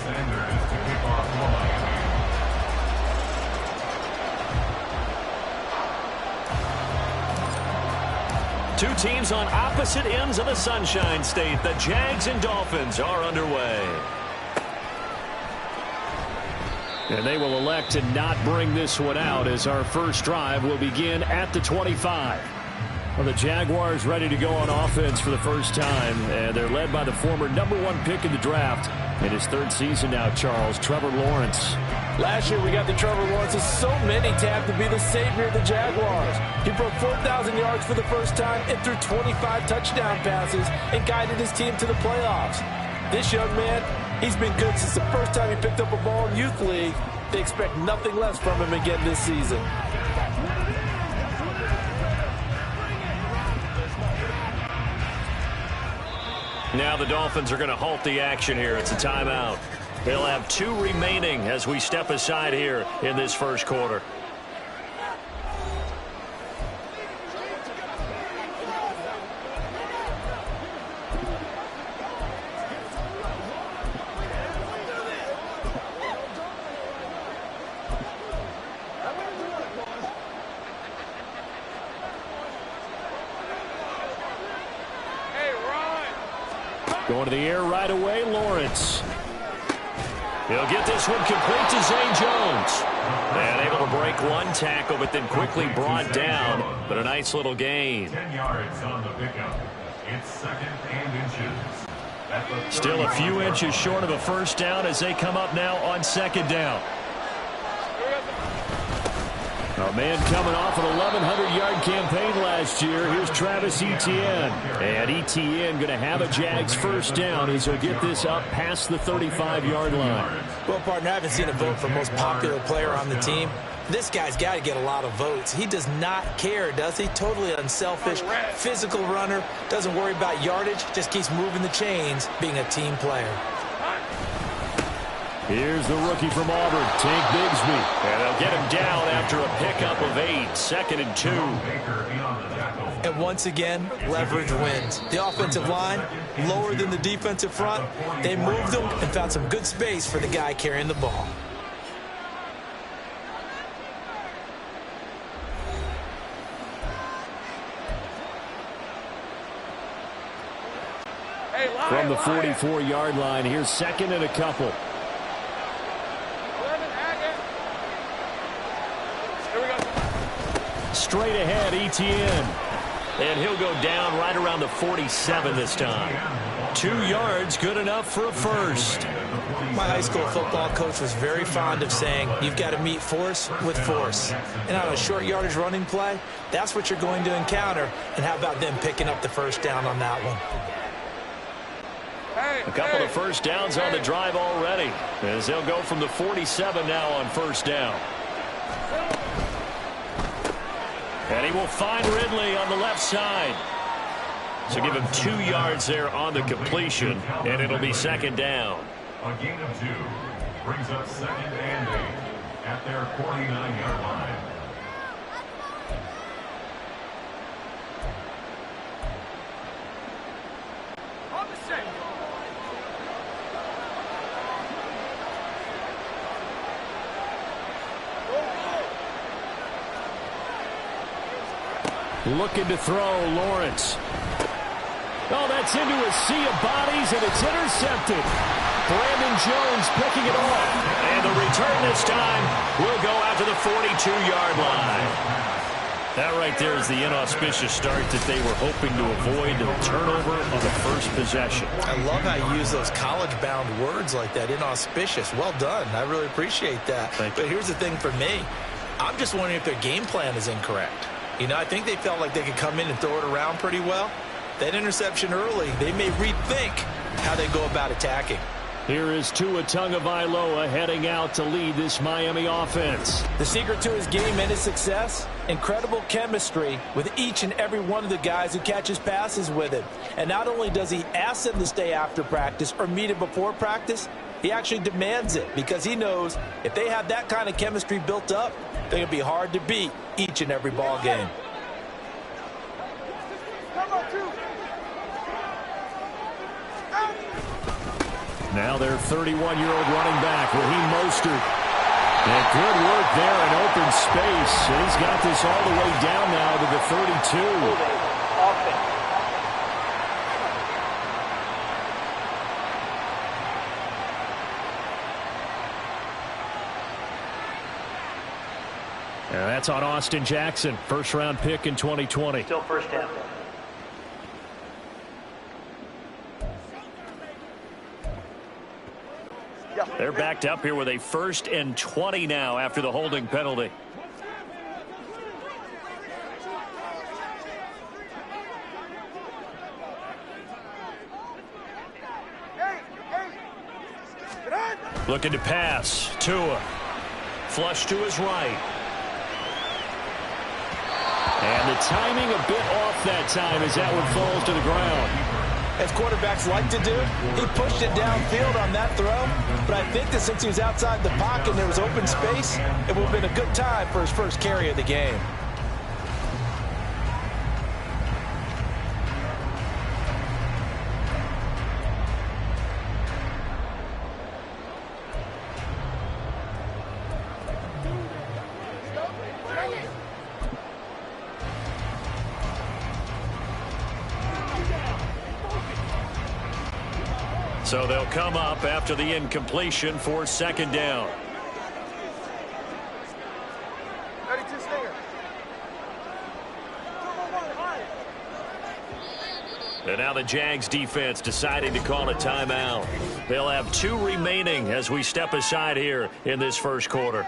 Sanders to kick off for Miami. Two teams on opposite ends of the Sunshine State. The Jags and Dolphins are underway. And they will elect to not bring this one out as our first drive will begin at the 25. Well, the Jaguars ready to go on offense for the first time, and they're led by the former #1 pick in the draft in his third season now, Charles, Trevor Lawrence. Last year we got the Trevor Lawrences, so many tapped to be the savior of the Jaguars. He broke 4,000 yards for the first time and threw 25 touchdown passes and guided his team to the playoffs. This young man, he's been good since the first time he picked up a ball in Youth League. They expect nothing less from him again this season. Now the Dolphins are going to halt the action here. It's a timeout. They'll have 2 remaining as we step aside here in this first quarter. Going to the air right away, Lawrence. He'll get this one complete to Zay Jones. And able to break one tackle, but then quickly brought down. But a nice little gain. 10 yards on the pickup. It's 2nd and inches. Still a few inches short of a first down as they come up now on 2nd down. A man coming off an 1,100-yard campaign last year. Here's Travis Etienne. And Etienne going to have a Jags first down as he'll get this up past the 35-yard line. Well, partner, I haven't seen a vote for most popular player on the team. This guy's got to get a lot of votes. He does not care, does he? Totally unselfish, physical runner, doesn't worry about yardage, just keeps moving the chains, being a team player. Here's the rookie from Auburn, Tank Bigsby. And they'll get him down after a pickup of 8, 2nd and 2. And once again, leverage wins. The offensive line, lower than the defensive front. They moved them and found some good space for the guy carrying the ball. From the 44-yard line, here's 2nd and a couple. Straight ahead, Etienne. And he'll go down right around the 47 this time. 2 yards, good enough for a first. My high school football coach was very fond of saying, you've got to meet force with force. And on a short yardage running play, that's what you're going to encounter. And how about them picking up the first down on that one? A couple of first downs on the drive already, as they'll go from the 47 now on first down. And he will find Ridley on the left side. So give him 2 yards there on the completion, and it'll be 2nd down. A gain of 2 brings up 2nd and 8 at their 49-yard line. Looking to throw, Lawrence. Oh, that's into a sea of bodies, and it's intercepted. Brandon Jones picking it off. And the return this time will go out to the 42-yard line. That right there is the inauspicious start that they were hoping to avoid, the turnover on the first possession. I love how you use those college-bound words like that, inauspicious. Well done. I really appreciate that. But here's the thing for me. I'm just wondering if their game plan is incorrect. You know, I think they felt like they could come in and throw it around pretty well. That interception early, they may rethink how they go about attacking. Here is Tua Tagovailoa heading out to lead this Miami offense. The secret to his game and his success, incredible chemistry with each and every one of the guys who catches passes with him. And not only does he ask them to stay after practice or meet it before practice, he actually demands it because he knows if they have that kind of chemistry built up, they're going to be hard to beat each and every ball game. Now their 31-year-old running back, Raheem Mostert. And good work there in open space. And he's got this all the way down now to the 32. And that's on Austin Jackson, first-round pick in 2020. Still first down. They're backed up here with a 1st and 20 now after the holding penalty. Looking to pass. Tua. Flush to his right. And the timing a bit off that time as that one falls to the ground. As quarterbacks like to do, he pushed it downfield on that throw. But I think that since he was outside the pocket and there was open space, it would have been a good time for his first carry of the game. So they'll come up after the incompletion for 2nd down. 32 stinger. And now the Jags defense deciding to call a timeout. They'll have 2 remaining as we step aside here in this first quarter.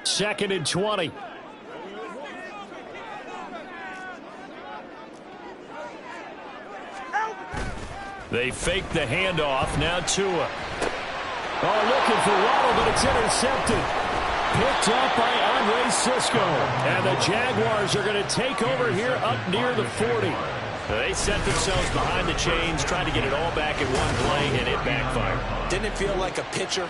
Second and 20. They fake the handoff. Now Tua. Oh, looking for Waddle, but it's intercepted. Picked up by Andre Cisco. And the Jaguars are going to take over here up near the 40. They set themselves behind the chains, trying to get it all back in one play, and it backfired. Didn't it feel like a pitcher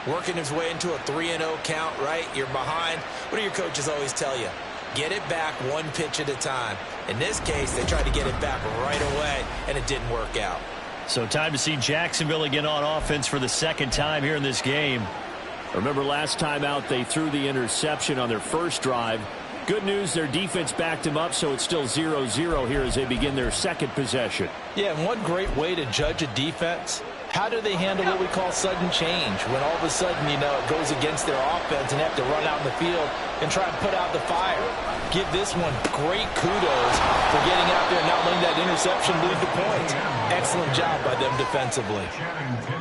working his way into a 3-0 count, right? You're behind. What do your coaches always tell you? Get it back one pitch at a time. In this case, they tried to get it back right away, and it didn't work out. So time to see Jacksonville again on offense for the 2nd time here in this game. Remember last time out, they threw the interception on their first drive. Good news, their defense backed him up, so it's still 0-0 here as they begin their 2nd possession. Yeah, and one great way to judge a defense, how do they handle what we call sudden change? When all of a sudden, you know, it goes against their offense and they have to run out in the field and try and put out the fire. Give this one great kudos for getting out there and not letting that interception lead to points. Excellent job by them defensively.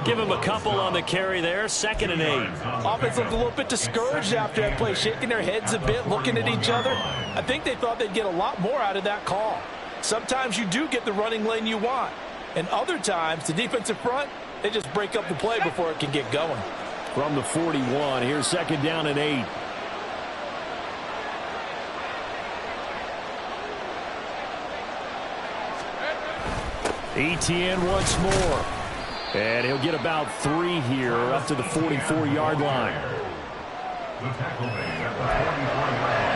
Give him a couple on the carry there, 2nd and 8. Offense looked a little bit discouraged after that play, shaking their heads a bit, looking at each other. I think they thought they'd get a lot more out of that call. Sometimes you do get the running lane you want. And other times, the defensive front, they just break up the play before it can get going. From the 41, here's 2nd down and 8. Etienne once more. And he'll get about 3 here up to the 44-yard line. The tackle made at the 44-yard line.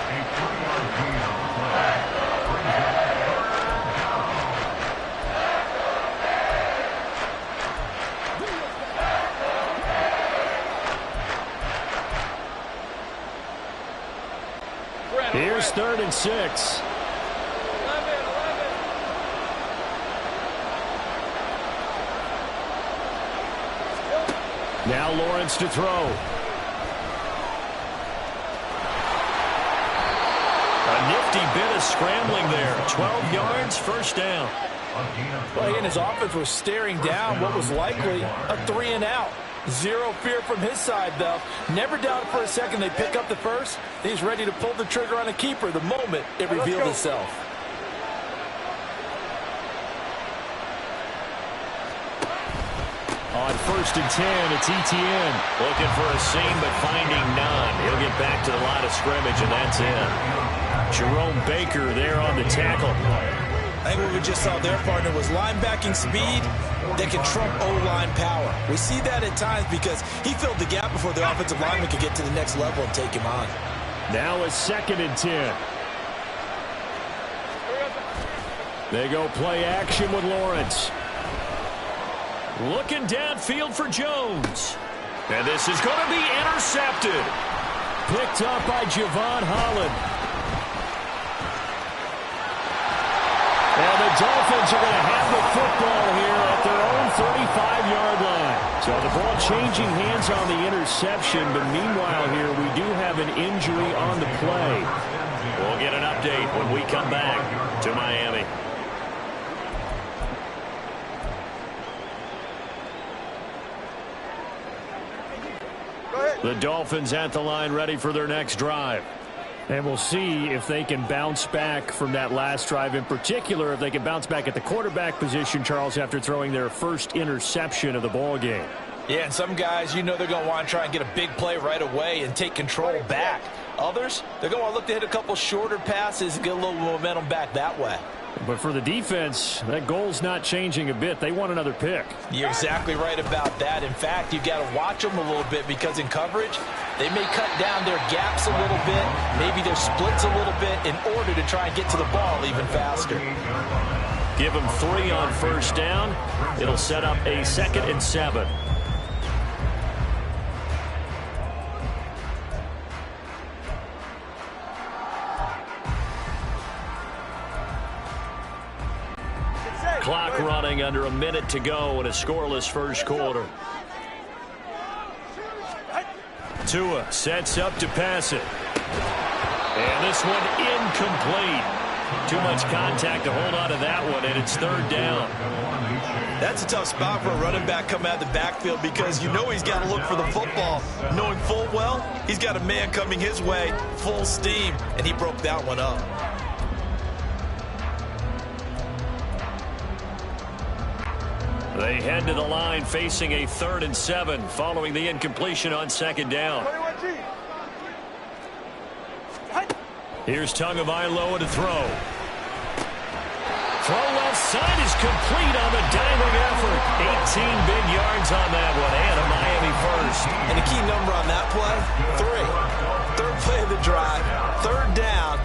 A 3-yard gain on the play. Here's 3rd and 6. Now Lawrence to throw. A nifty bit of scrambling there. 12 yards, 1st down. Well, he and his offense were staring down what was likely a 3-and-out. Zero fear from his side, though. Never doubted for a second they pick up the first. He's ready to pull the trigger on a keeper the moment it revealed itself. On 1st and 10, it's Etienne. Looking for a seam, but finding none. He'll get back to the line of scrimmage, and that's in. Jerome Baker there on the tackle. I think what we just saw their partner was linebacking speed that can trump O-line power. We see that at times because he filled the gap before the offensive lineman could get to the next level and take him on. Now a 2nd and 10. They go play action with Lawrence. Looking downfield for Jones. And this is going to be intercepted. Picked up by Javon Holland. And the Dolphins are going to have the football here at their own 35-yard line. So the ball changing hands on the interception, but meanwhile here we do have an injury on the play. We'll get an update when we come back to Miami. The Dolphins at the line ready for their next drive. And we'll see if they can bounce back from that last drive. In particular, if they can bounce back at the quarterback position, Charles, after throwing their first interception of the ball game. Yeah, and some guys, you know they're going to want to try and get a big play right away and take control back. Others, they're going to want to look to hit a couple shorter passes and get a little momentum back that way. But for the defense, that goal's not changing a bit. They want another pick. You're exactly right about that. In fact, you've got to watch them a little bit because in coverage, they may cut down their gaps a little bit, maybe their splits a little bit in order to try and get to the ball even faster. Give them 3 on first down. It'll set up a 2nd and 7. Clock running, under a minute to go in a scoreless first quarter. Tua sets up to pass it. And this one incomplete. Too much contact to hold on to that one, and it's 3rd down. That's a tough spot for a running back coming out of the backfield because you know he's got to look for the football, knowing full well he's got a man coming his way, full steam, and he broke that one up. They head to the line facing a 3rd and 7 following the incompletion on 2nd down. Here's Tagovailoa to throw. Throw left side is complete on the diving effort. 18 big yards on that one and a Miami first. And the key number on that play, 3. 3rd play of the drive, 3rd down.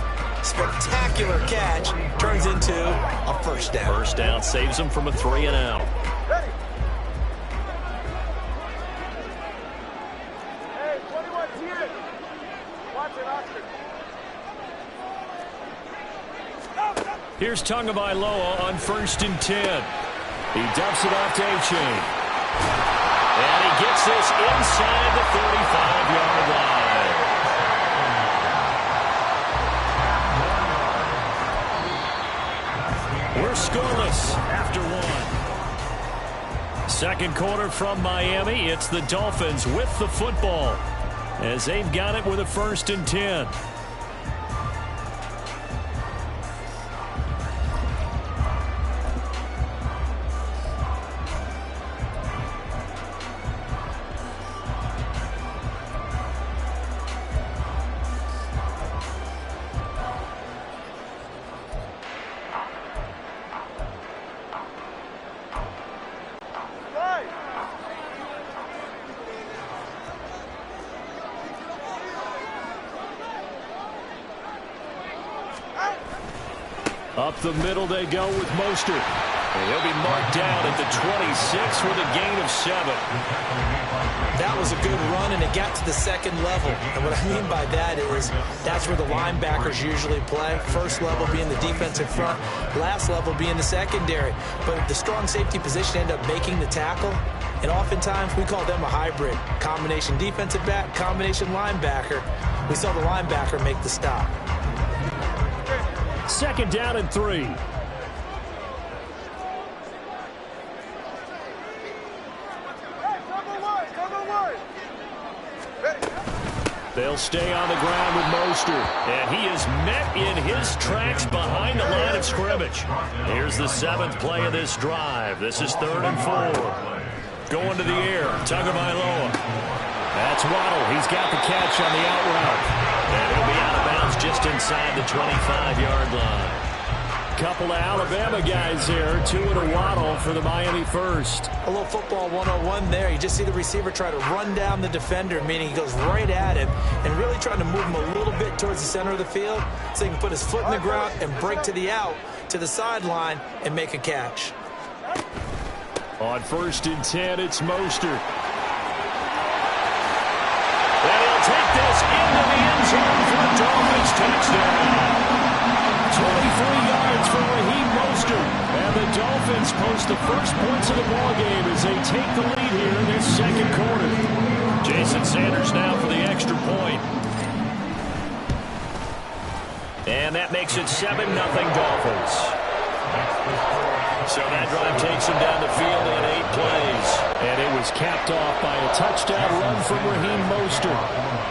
Spectacular catch turns into a first down. First down saves them from a 3 and out. Ready. Hey, 21 here. Watch it, Oscar. Here's Tagovailoa on 1st and 10. He dumps it off to A-Chain. And he gets this inside the 35-yard line. We're scoreless after 1. Second quarter from Miami. It's the Dolphins with the football as they've got it with a 1st and 10. Up the middle they go with Mostert. And he'll be marked down at the 26 with a gain of 7. That was a good run, and it got to the 2nd level. And what I mean by that is that's where the linebackers usually play. First level being the defensive front, last level being the secondary. But the strong safety position ended up making the tackle. And oftentimes we call them a hybrid. Combination defensive back, combination linebacker. We saw the linebacker make the stop. 2nd down and 3. They'll stay on the ground with Mostert. And he is met in his tracks behind the line of scrimmage. Here's the 7th play of this drive. This is 3rd and 4. Going to the air. Tagovailoa. That's Waddle. He's got the catch on the out route. And it'll be out of bounds bounds just inside the 25-yard line. Couple of Alabama guys there, two in a waddle for the Miami first. A little football 101 there. You just see the receiver try to run down the defender, meaning he goes right at him and really trying to move him a little bit towards the center of the field so he can put his foot in the ground and break to the out, to the sideline, and make a catch. On 1st and 10, it's Mostert. And he'll take this into the end zone for a Dolphins touchdown. 23 yards for Raheem Mostert. And the Dolphins post the first points of the ballgame as they take the lead here in this second quarter. Jason Sanders now for the extra point. And that makes it 7-0 Dolphins. So that drive takes him down the field in 8 plays. And it was capped off by a touchdown run from Raheem Mostert.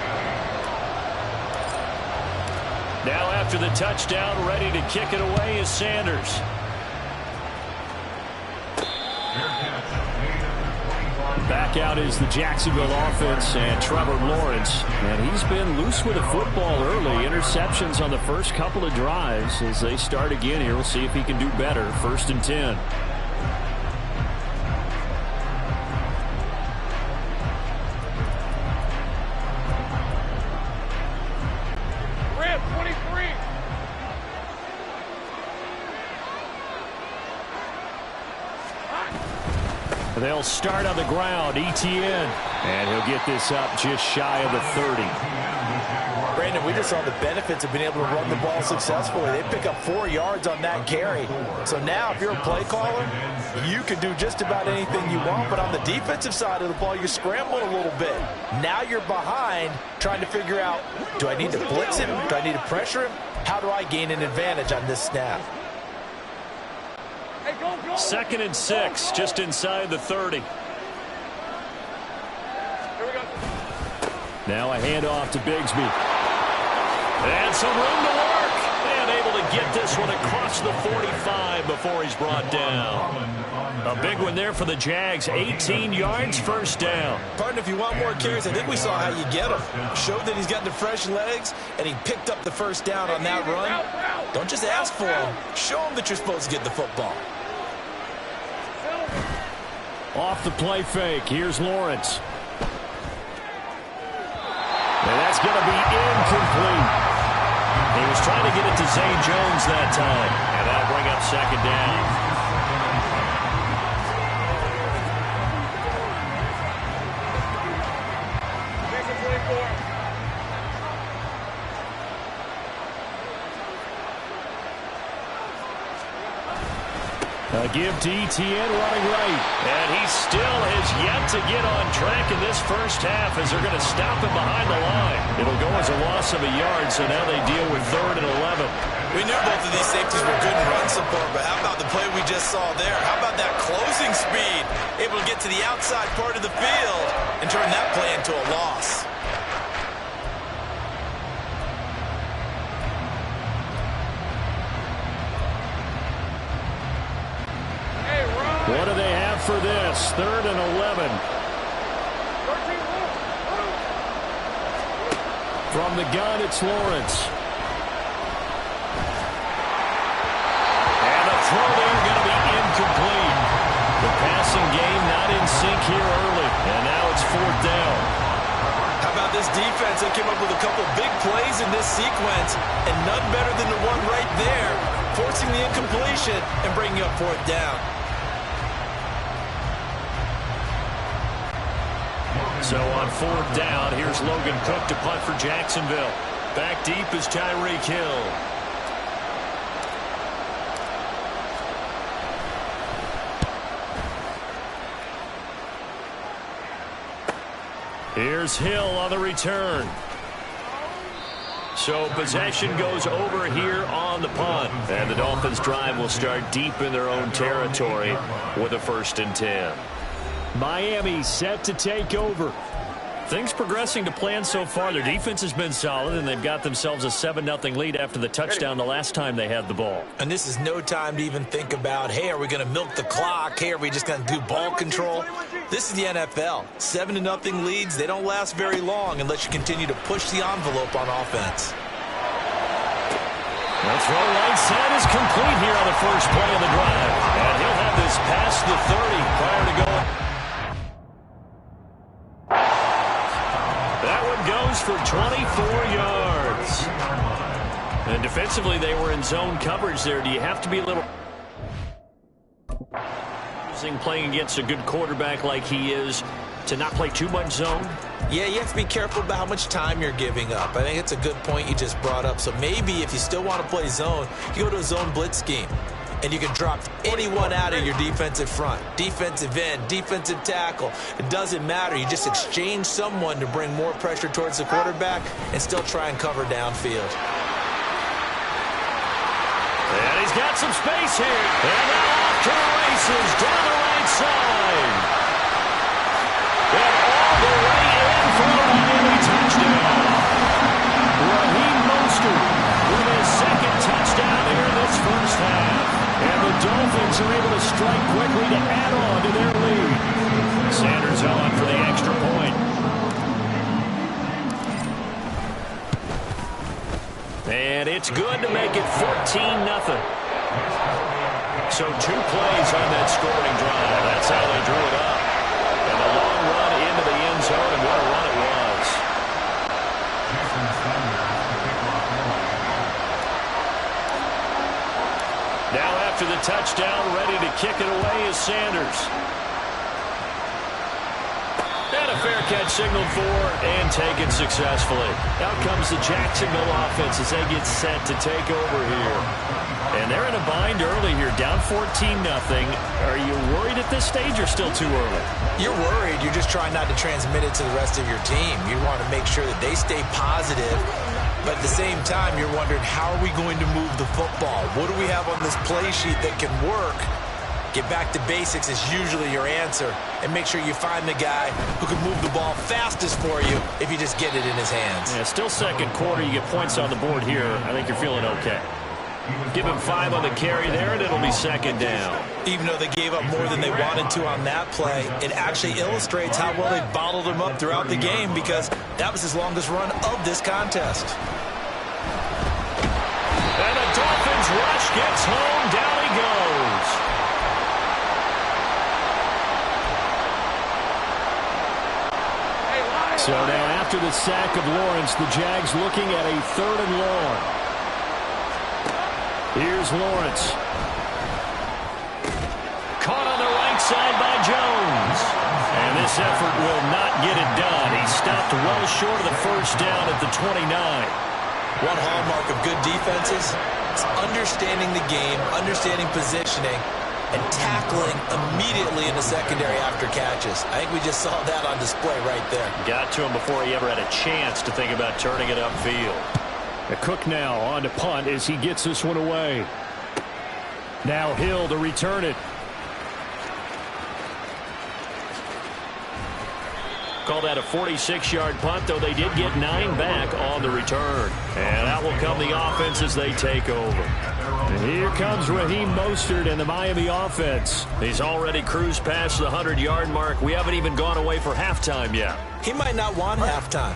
Now after the touchdown, ready to kick it away is Sanders. Back out is the Jacksonville offense and Trevor Lawrence. And he's been loose with the football early. Interceptions on the first couple of drives. As they start again here, we'll see if he can do better. 1st and 10. They'll start on the ground. Etienne. And he'll get this up just shy of the 30. Brandon, we just saw the benefits of being able to run the ball successfully. They pick up 4 yards on that carry. So now if you're a play caller, you can do just about anything you want. But on the defensive side of the ball, you're scrambling a little bit. Now you're behind trying to figure out, do I need to blitz him? Do I need to pressure him? How do I gain an advantage on this snap? 2nd and 6, just inside the 30. Now a handoff to Bigsby. And some room to work. And able to get this one across the 45 before he's brought down. A big one there for the Jags. 18 yards, 1st down. Pardon, if you want more carries, I think we saw how you get him. Showed that he's got the fresh legs, and he picked up the 1st down on that run. Don't just ask for him. Show him that you're supposed to get the football. Off the play fake. Here's Lawrence. And that's going to be incomplete. He was trying to get it to Zay Jones that time. And that'll bring up 2nd down. A give to Etienne running right. And he still has yet to get on track in this first half as they're going to stop him behind the line. It'll go as a loss of a yard, so now they deal with 3rd and 11. We knew both of these safeties were good in run support, but how about the play we just saw there? How about that closing speed? Able to get to the outside part of the field and turn that play into a loss. What do they have for this? 3rd and 11. From the gun, it's Lawrence. And the throw there going to be incomplete. The passing game not in sync here early. And now it's 4th down. How about this defense? They came up with a couple big plays in this sequence, and none better than the one right there, forcing the incompletion and bringing up 4th down. So on 4th down, here's Logan Cook to punt for Jacksonville. Back deep is Tyreek Hill. Here's Hill on the return. So possession goes over here on the punt. And the Dolphins drive will start deep in their own territory with a 1st and 10. Miami set to take over. Things progressing to plan so far. Their defense has been solid, and they've got themselves a 7-0 lead after the touchdown the last time they had the ball. And this is no time to even think about, hey, are we going to milk the clock? Hey, are we just going to do ball control? This is the NFL. 7-0 leads, they don't last very long unless you continue to push the envelope on offense. The throw right side is complete here on the first play of the drive. And he'll have this past the 30 prior to going. That one goes for 24 yards. And defensively, they were in zone coverage there. Do you have to be a little... playing against a good quarterback like he is to not play too much zone? Yeah, you have to be careful about how much time you're giving up. I think it's a good point you just brought up. So maybe if you still want to play zone, you go to a zone blitz scheme. And you can drop anyone out of your defensive front. Defensive end, defensive tackle. It doesn't matter. You just exchange someone to bring more pressure towards the quarterback and still try and cover downfield. And he's got some space here. And now off to the races down the right side. And all the way in for a Miami touchdown. Raheem Mostert with his second touchdown here in this first half. And the Dolphins are able to strike quickly to add on to their lead. Sanders on for the extra point. And it's good to make it 14-0. So 2 plays on that scoring drive. That's how they drew it up. And a long run into the end zone, and what a run it was. Now after the touchdown, ready to kick it away is Sanders. And a fair catch signaled for and taken successfully. Out comes the Jacksonville offense as they get set to take over here. And they're in a bind early here, down 14-0. Are you worried at this stage or still too early? You're worried. You're just trying not to transmit it to the rest of your team. You want to make sure that they stay positive. But at the same time, you're wondering, how are we going to move the football? What do we have on this play sheet that can work? Get back to basics is usually your answer. And make sure you find the guy who can move the ball fastest for you if you just get it in his hands. Yeah, still second quarter. You get points on the board here. I think you're feeling okay. Give him 5 on the carry there, and it'll be second down. Even though they gave up more than they wanted to on that play, it actually illustrates how well they bottled him up throughout the game, because that was his longest run of this contest. And the Dolphins rush gets home. Down he goes. So now after the sack of Lawrence, the Jags looking at a 3rd and long. Here's Lawrence. Caught on the right side by Jones. And this effort will not get it done. He stopped well short of the first down at the 29. One hallmark of good defenses is understanding the game, understanding positioning, and tackling immediately in the secondary after catches. I think we just saw that on display right there. Got to him before he ever had a chance to think about turning it upfield. Cook now on to punt as he gets this one away. Now Hill to return it. Call that a 46-yard punt, though they did get 9 back on the return. And that will come the offense as they take over. And here comes Raheem Mostert and the Miami offense. He's already cruised past the 100-yard mark. We haven't even gone away for halftime yet. He might not want halftime.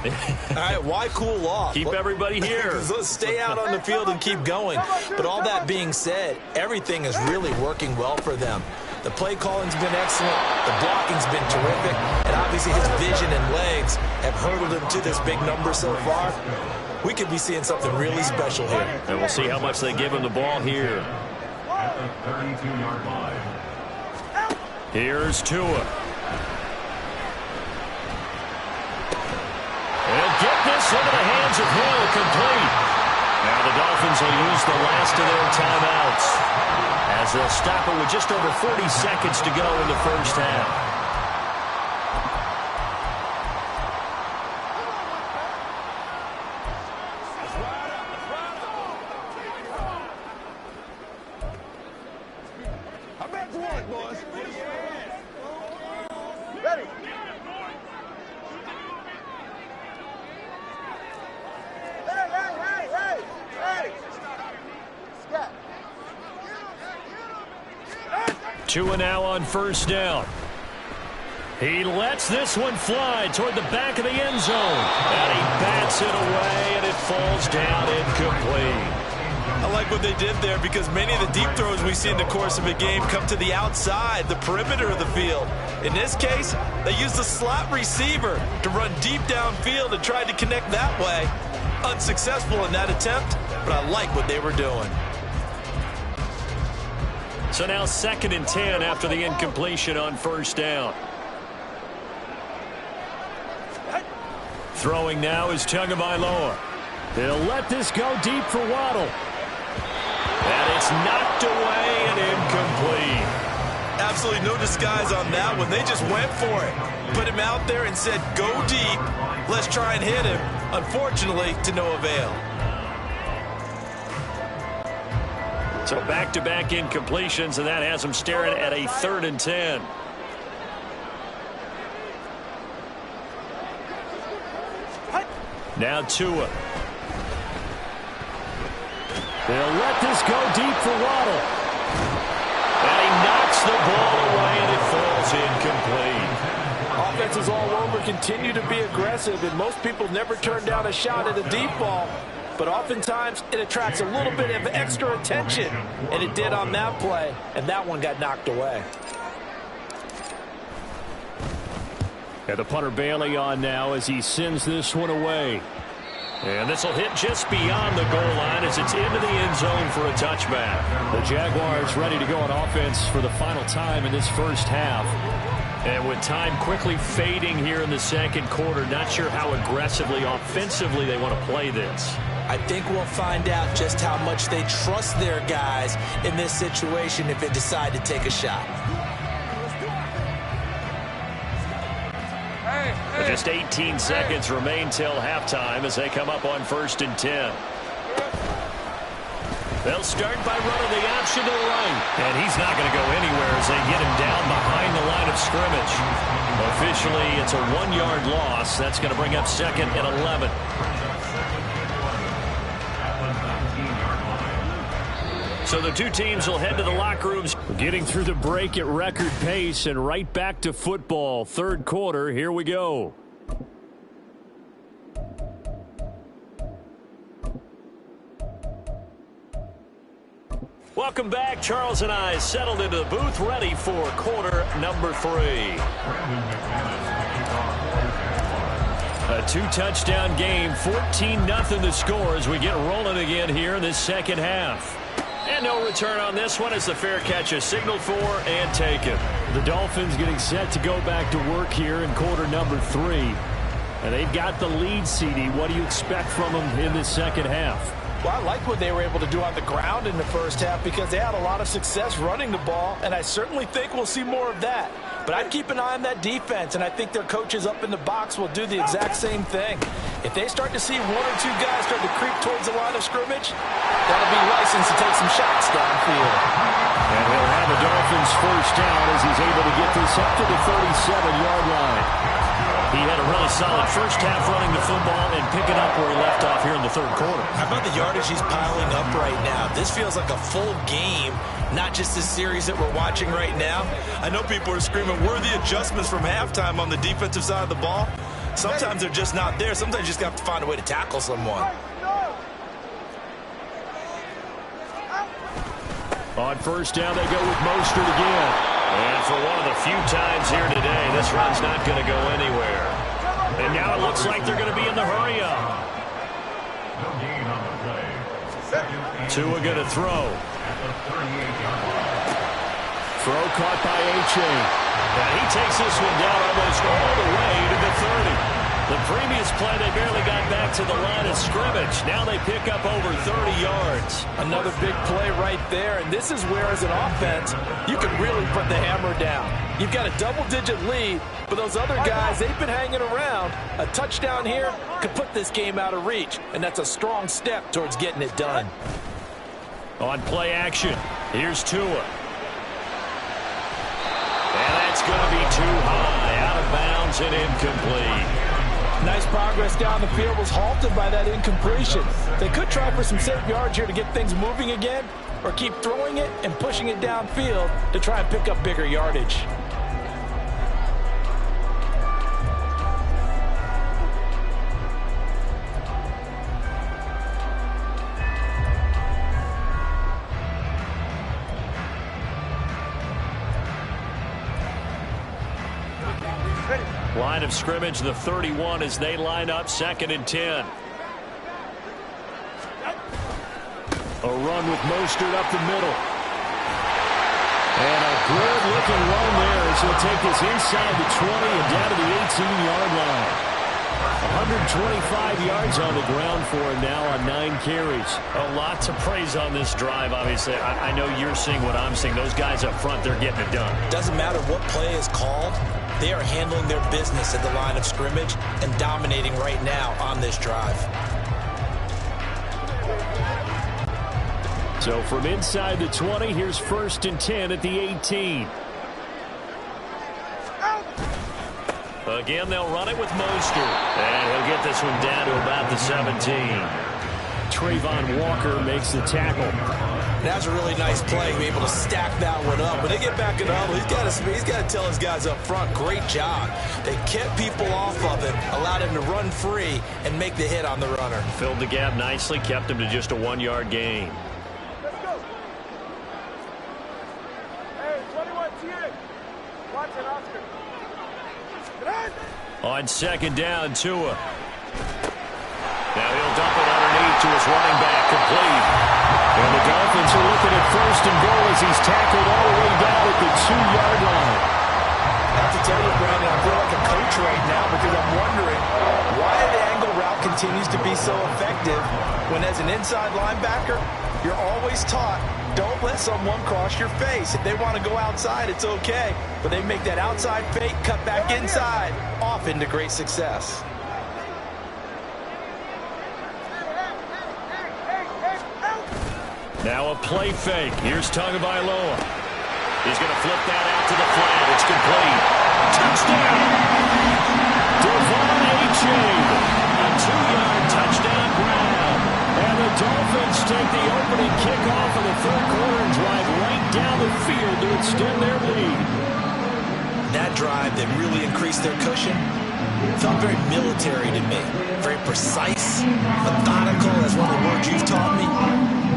All right, why cool off? Keep everybody here. Let's stay out on the field and keep going. But all that being said, everything is really working well for them. The play calling's been excellent. The blocking's been terrific. And obviously his vision and legs have hurdled him to this big number so far. We could be seeing something really special here. And we'll see how much they give him the ball here. At the 32-yard line. Here's Tua. And get this into the hands of Hill, complete. Now the Dolphins will use the last of their timeouts as they'll stop it with just over 40 seconds to go in the first half. Tua now on first down. He lets this one fly toward the back of the end zone. And he bats it away, and it falls down incomplete. I like what they did there because many of the deep throws we see in the course of a game come to the outside, the perimeter of the field. In this case, they used the slot receiver to run deep downfield and tried to connect that way. Unsuccessful in that attempt, but I like what they were doing. So now 2nd and 10 after the incompletion on first down. Throwing now is Tagovailoa. They'll let this go deep for Waddle. And it's knocked away and incomplete. Absolutely no disguise on that one. They just went for it. Put him out there and said, go deep. Let's try and hit him. Unfortunately, to no avail. So back-to-back incompletions, and that has them staring at a 3rd and 10. Now Tua. They'll let this go deep for Waddle. And he knocks the ball away, and it falls incomplete. Offenses all over continue to be aggressive, and most people never turn down a shot at a deep ball. But oftentimes, it attracts a little bit of extra attention, and it did on that play, and that one got knocked away. And the punter Bailey on now as he sends this one away. And this will hit just beyond the goal line as it's into the end zone for a touchback. The Jaguars ready to go on offense for the final time in this first half. And with time quickly fading here in the second quarter, not sure how aggressively, offensively they want to play this. I think we'll find out just how much they trust their guys in this situation if they decide to take a shot. Just 18 seconds remain till halftime as they come up on 1st and 10. They'll start by running the option to the right. And he's not going to go anywhere as they get him down behind the line of scrimmage. Officially, it's a 1-yard loss. That's going to bring up 2nd and 11. So the two teams will head to the locker rooms. Getting through the break at record pace and right back to football. 3rd quarter, here we go. Welcome back. Charles and I settled into the booth, ready for quarter number 3. A 2-touchdown game, 14-0 the score as we get rolling again here in this second half. And no return on this one as the fair catch is signaled for and taken. The Dolphins getting set to go back to work here in quarter number 3. And they've got the lead, CD. What do you expect from them in this second half? Well, I like what they were able to do on the ground in the first half because they had a lot of success running the ball, and I certainly think we'll see more of that. But I'd keep an eye on that defense, and I think their coaches up in the box will do the exact same thing. If they start to see 1 or 2 guys start to creep towards the line of scrimmage, that'll be licensed to take some shots downfield. And he'll have the Dolphins first down as he's able to get this up to the 37-yard line. He had a really solid first half running the football and picking up where he left off here in the 3rd quarter. How about the yardage he's piling up right now? This feels like a full game, not just the series that we're watching right now. I know people are screaming, where are the adjustments from halftime on the defensive side of the ball? Sometimes they're just not there. Sometimes you just have to find a way to tackle someone. On first down, they go with Mostert again. And for one of the few times here today, this run's not going to go anywhere. And now it looks like they're going to be in the hurry-up. Tua going to throw. Throw caught by H.A. And he takes this one down almost all the way to the 30. The previous play, they barely got back to the line of scrimmage. Now they pick up over 30 yards. Another big play right there, and this is where, as an offense, you can really put the hammer down. You've got a double-digit lead, but those other guys, they've been hanging around. A touchdown here could put this game out of reach, and that's a strong step towards getting it done. On play action, here's Tua. And that's going to be too high, out of bounds and incomplete. Nice progress down the field was halted by that incompletion. They could try for some safe yards here to get things moving again, or keep throwing it and pushing it downfield to try and pick up bigger yardage. Line of scrimmage, the 31, as they line up 2nd and 10. A run with Mostert up the middle. And a good-looking run there as he'll take this inside the 20 and down to the 18-yard line. 125 yards on the ground for him now on 9 carries. A lot to praise on this drive, obviously. I know you're seeing what I'm seeing. Those guys up front, they're getting it done. Doesn't matter what play is called. They are handling their business at the line of scrimmage and dominating right now on this drive. So from inside the 20, here's 1st and 10 at the 18. Again, they'll run it with Mostert. And he'll get this one down to about the 17. Trayvon Walker makes the tackle. That's a really nice play to be able to stack that one up. When they get back it up, he's got to tell his guys up front, great job. They kept people off of him, allowed him to run free, and make the hit on the runner. Filled the gap nicely, kept him to just a 1-yard gain. Let's go. Hey, 21 TA. Watson, Oscar. On 2nd down, Tua. Now he'll dump it underneath to his running back, complete. And the Dolphins are looking at 1st and goal as he's tackled all the way down at the 2-yard line. I have to tell you, Brandon, I feel like a coach right now because I'm wondering why the angle route continues to be so effective when as an inside linebacker, you're always taught, don't let someone cross your face. If they want to go outside, it's okay. But they make that outside fake, cut back inside, often to great success. Now a play fake. Here's Tagovailoa. He's going to flip that out to the flat. It's complete. Touchdown! Devon A-Chain. A 2-yard touchdown grab. And the Dolphins take the opening kickoff of the 3rd quarter and drive right down the field to extend their lead. That drive that really increased their cushion felt very military to me. Very precise, methodical, as one of the words you've taught me.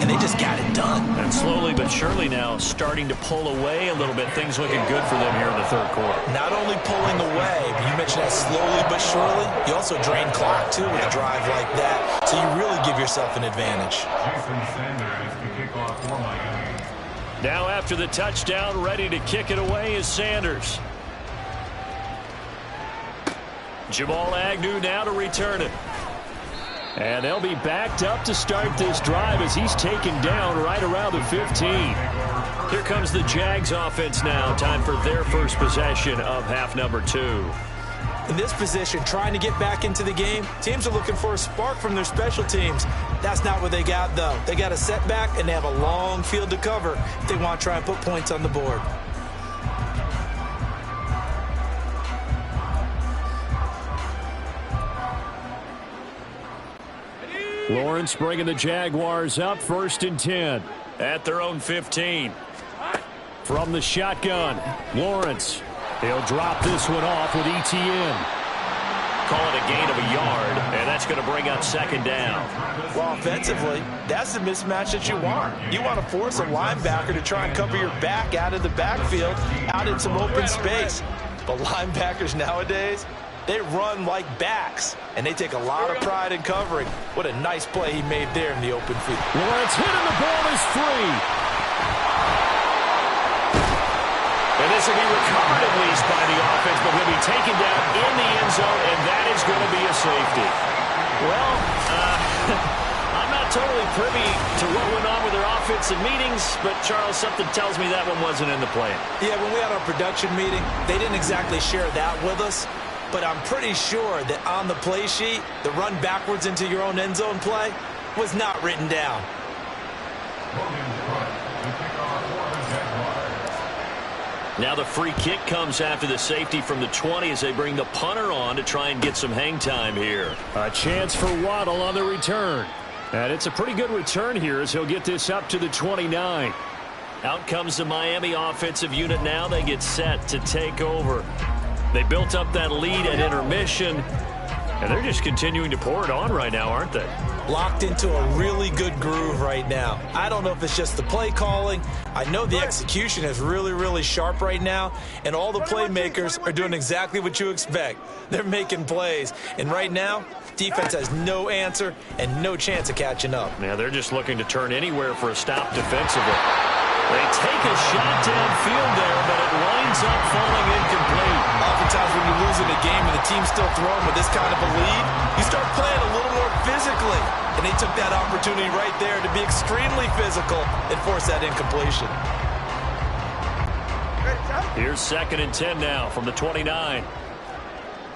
And they just got it done. And slowly but surely now starting to pull away a little bit. Things looking good for them here in the 3rd quarter. Not only pulling away, but you mentioned that slowly but surely. You also drain clock, too, with a drive like that. So you really give yourself an advantage. Jason Sanders to kick off for Miami. Now after the touchdown, ready to kick it away is Sanders. Jamal Agnew now to return it. And they'll be backed up to start this drive as he's taken down right around the 15. Here comes the Jags offense now. Time for their first possession of half number 2. In this position, trying to get back into the game, teams are looking for a spark from their special teams. That's not what they got, though. They got a setback, and they have a long field to cover if they want to try and put points on the board. Lawrence bringing the Jaguars up 1st and 10 at their own 15. From the shotgun, Lawrence. He'll drop this one off with ETN. Call it a gain of a yard, and that's going to bring up 2nd down. Well, offensively, that's the mismatch that you want. You want to force a linebacker to try and cover your back out of the backfield, out in some open space. But linebackers nowadays, they run like backs, and they take a lot of pride in covering. What a nice play he made there in the open field. Lawrence hit and the ball is free. And this will be recovered at least by the offense, but he'll be taken down in the end zone, and that is going to be a safety. Well, I'm not totally privy to what went on with their offensive meetings, but, Charles, something tells me that one wasn't in the plan. Yeah, when we had our production meeting, they didn't exactly share that with us. But I'm pretty sure that on the play sheet, the run backwards into your own end zone play was not written down. Now the free kick comes after the safety from the 20 as they bring the punter on to try and get some hang time here. A chance for Waddle on the return. And it's a pretty good return here as he'll get this up to the 29. Out comes the Miami offensive unit now. They get set to take over. They built up that lead at intermission, and they're just continuing to pour it on right now, aren't they? locked into a really good groove right now. I don't know if it's just the play calling. I know the execution is really, really sharp right now, and all the playmakers are doing exactly what you expect. They're making plays, and right now, defense has no answer and no chance of catching up. Now they're just looking to turn anywhere for a stop defensively. They take a shot downfield there, but it winds up falling incomplete. Oftentimes when you lose in a game and the team's still throwing with this kind of a lead, you start playing a little more physically. And they took that opportunity right there to be extremely physical and force that incompletion. Here's 2nd and 10 now from the 29.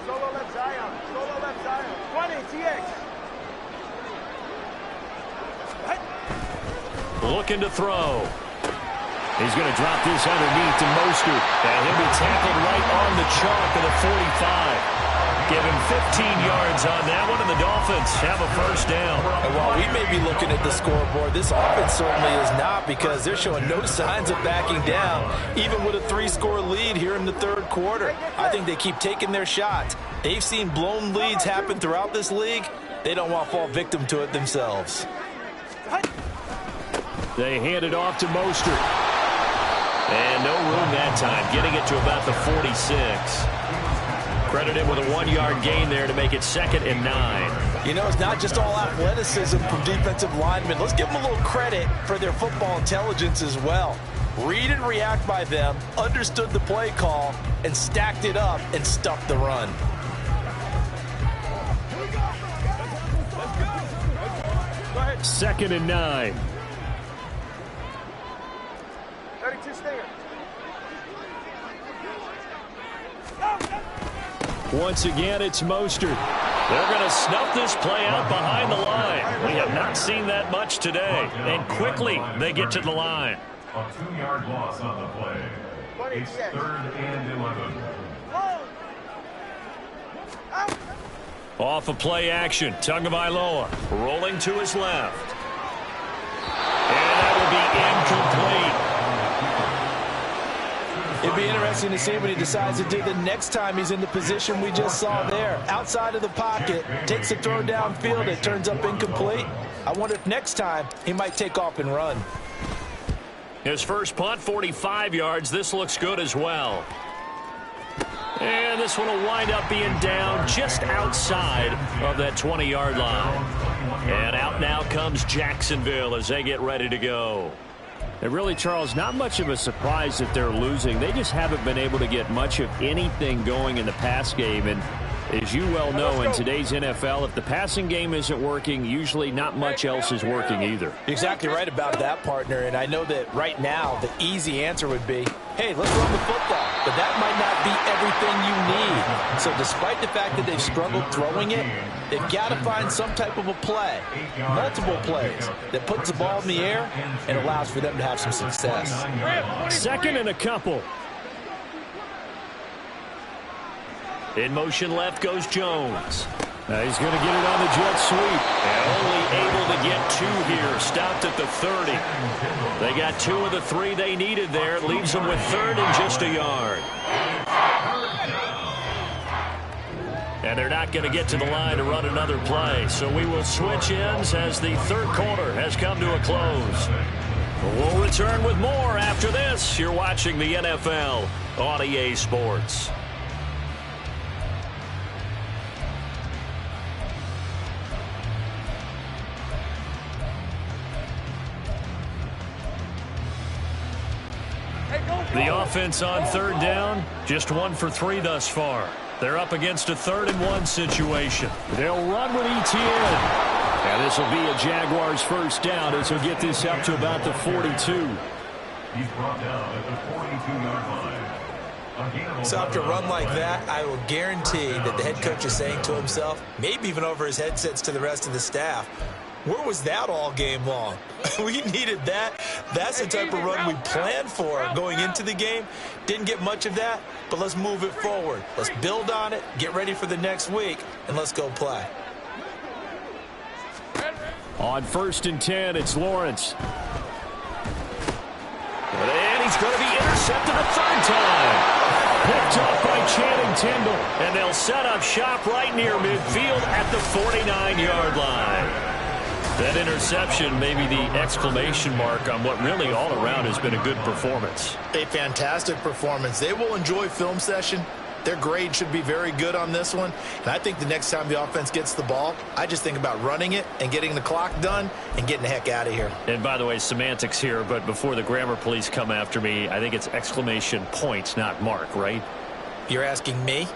Solo left Zion. Solo left Zion. 20, TX. Looking to throw. He's going to drop this underneath to Mostert. And he'll be tackled right on the chalk of the 45. Give him 15 yards on that one, and the Dolphins have a first down. And while we may be looking at the scoreboard, this offense certainly is not, because they're showing no signs of backing down, even with a 3-score lead here in the 3rd quarter. I think they keep taking their shots. They've seen blown leads happen throughout this league. They don't want to fall victim to it themselves. They hand it off to Mostert. And no room that time, getting it to about the 46. Credit him with a 1-yard gain there to make it 2nd and 9. You know, it's not just all athleticism from defensive linemen. Let's give them a little credit for their football intelligence as well. Read and react by them, understood the play call, and stacked it up and stuffed the run. Go ahead. 2nd and 9. 32 stinger. Once again, it's Mostert. They're going to snuff this play out behind the line. We have not seen that much today. And quickly, they get to the line. A 2-yard loss on the play. It's 3rd and 11. Off of play action, Tagovailoa rolling to his left. And that will be incomplete. It'd be interesting to see what he decides to do the next time he's in the position we just saw there. Outside of the pocket, takes a throw downfield, it turns up incomplete. I wonder if next time he might take off and run. His first punt, 45 yards. This looks good as well. And this one will wind up being down just outside of that 20-yard line. And out now comes Jacksonville as they get ready to go. And really, Charles, not much of a surprise that they're losing. They just haven't been able to get much of anything going in the pass game. And as you well know, in today's NFL, if the passing game isn't working, usually not much else is working either. You're exactly right about that, partner. And I know that right now the easy answer would be, hey, let's run the football. But that might not be everything you need. So despite the fact that they've struggled throwing it, they've got to find some type of a play, multiple plays, that puts the ball in the air and allows for them to have some success. 2nd and a couple. In motion left goes Jones. Now he's going to get it on the jet sweep. And only able to get 2 here. Stopped at the 30. They got 2 of the 3 they needed there. It leaves them with 3rd and just a yard. And they're not going to get to the line to run another play. So we will switch ends as the 3rd quarter has come to a close. We'll return with more after this. You're watching the NFL on EA Sports. The offense on 3rd down, just 1 for 3 thus far. They're up against a 3rd and 1 situation. They'll run with ETN. And this will be a Jaguars first down as he'll get this up to about the 42. He's brought down at the 42-yard line. So after a run like that, I will guarantee that the head coach is saying to himself, maybe even over his headsets to the rest of the staff, where was that all game long? We needed that. That's the type of run we planned for going into the game. Didn't get much of that, but let's move it forward. Let's build on it, get ready for the next week, and let's go play. On 1st and 10, it's Lawrence. And he's going to be intercepted a 3rd time. Picked up by Channing Tindall. And they'll set up shop right near midfield at the 49-yard line. That interception may be the exclamation mark on what really all around has been a good performance. A fantastic performance. They will enjoy film session. Their grade should be very good on this one. And I think the next time the offense gets the ball, I just think about running it and getting the clock done and getting the heck out of here. And by the way, semantics here, but before the grammar police come after me, I think it's exclamation point, not mark, right? You're asking me?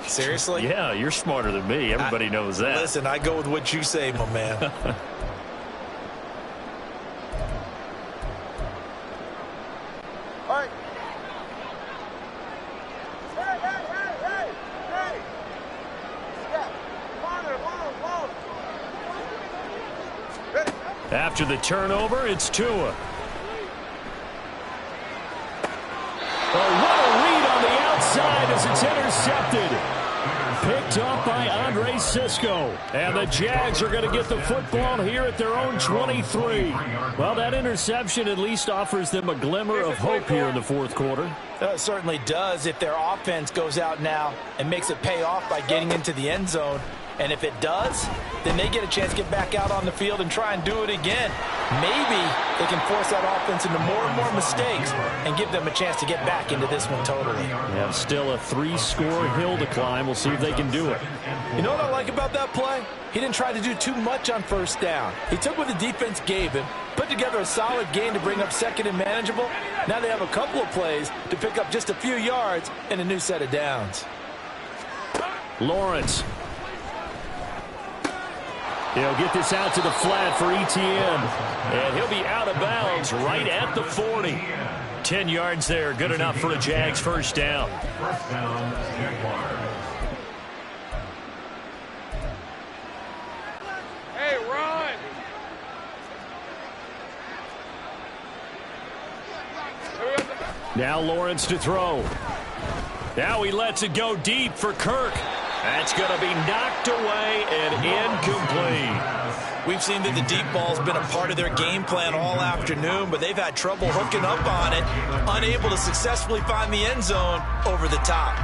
Seriously? Yeah, you're smarter than me. Everybody knows that. Listen, I go with what you say, my man. All right. Hey. Step. Corner, long. Ready. After the turnover, it's Tua. Oh, what a read on the outside as it's intercepted. Picked up by Andre Sisco. And the Jags are going to get the football here at their own 23. Well, that interception at least offers them a glimmer of hope here in the fourth quarter. It certainly does if their offense goes out now and makes it pay off by getting into the end zone. And if it does, then they get a chance to get back out on the field and try and do it again. Maybe they can force that offense into more and more mistakes and give them a chance to get back into this one totally. Yeah, still a 3-score hill to climb. We'll see if they can do it. You know what I like about that play? He didn't try to do too much on first down. He took what the defense gave him, put together a solid game to bring up second and manageable. Now they have a couple of plays to pick up just a few yards and a new set of downs. Lawrence. He'll get this out to the flat for Etienne. And he'll be out of bounds right at the 40. 10 yards there, good enough for a Jags first down. First down, Jaguars. Hey, run. Now Lawrence to throw. Now he lets it go deep for Kirk. That's going to be knocked away and incomplete. We've seen that the deep ball's been a part of their game plan all afternoon, but they've had trouble hooking up on it, unable to successfully find the end zone over the top.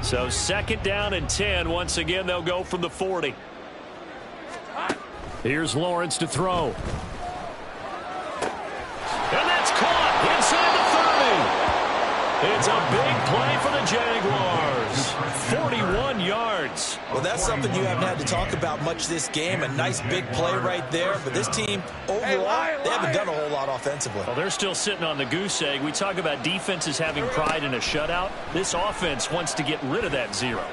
So second down and 10. Once again, they'll go from the 40. Here's Lawrence to throw. And that's caught inside the 30. It's a big play for the Jaguars. 41 yards. Well, that's something you haven't had to talk about much this game. A nice big play right there. But this team, overall, they haven't done a whole lot offensively. Well, they're still sitting on the goose egg. We talk about defenses having pride in a shutout. This offense wants to get rid of that zero.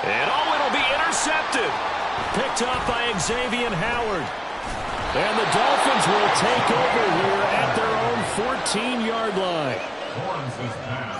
And it'll be intercepted. Picked up by Xavier Howard. And the Dolphins will take over here at their own 14-yard line. Lawrence's pass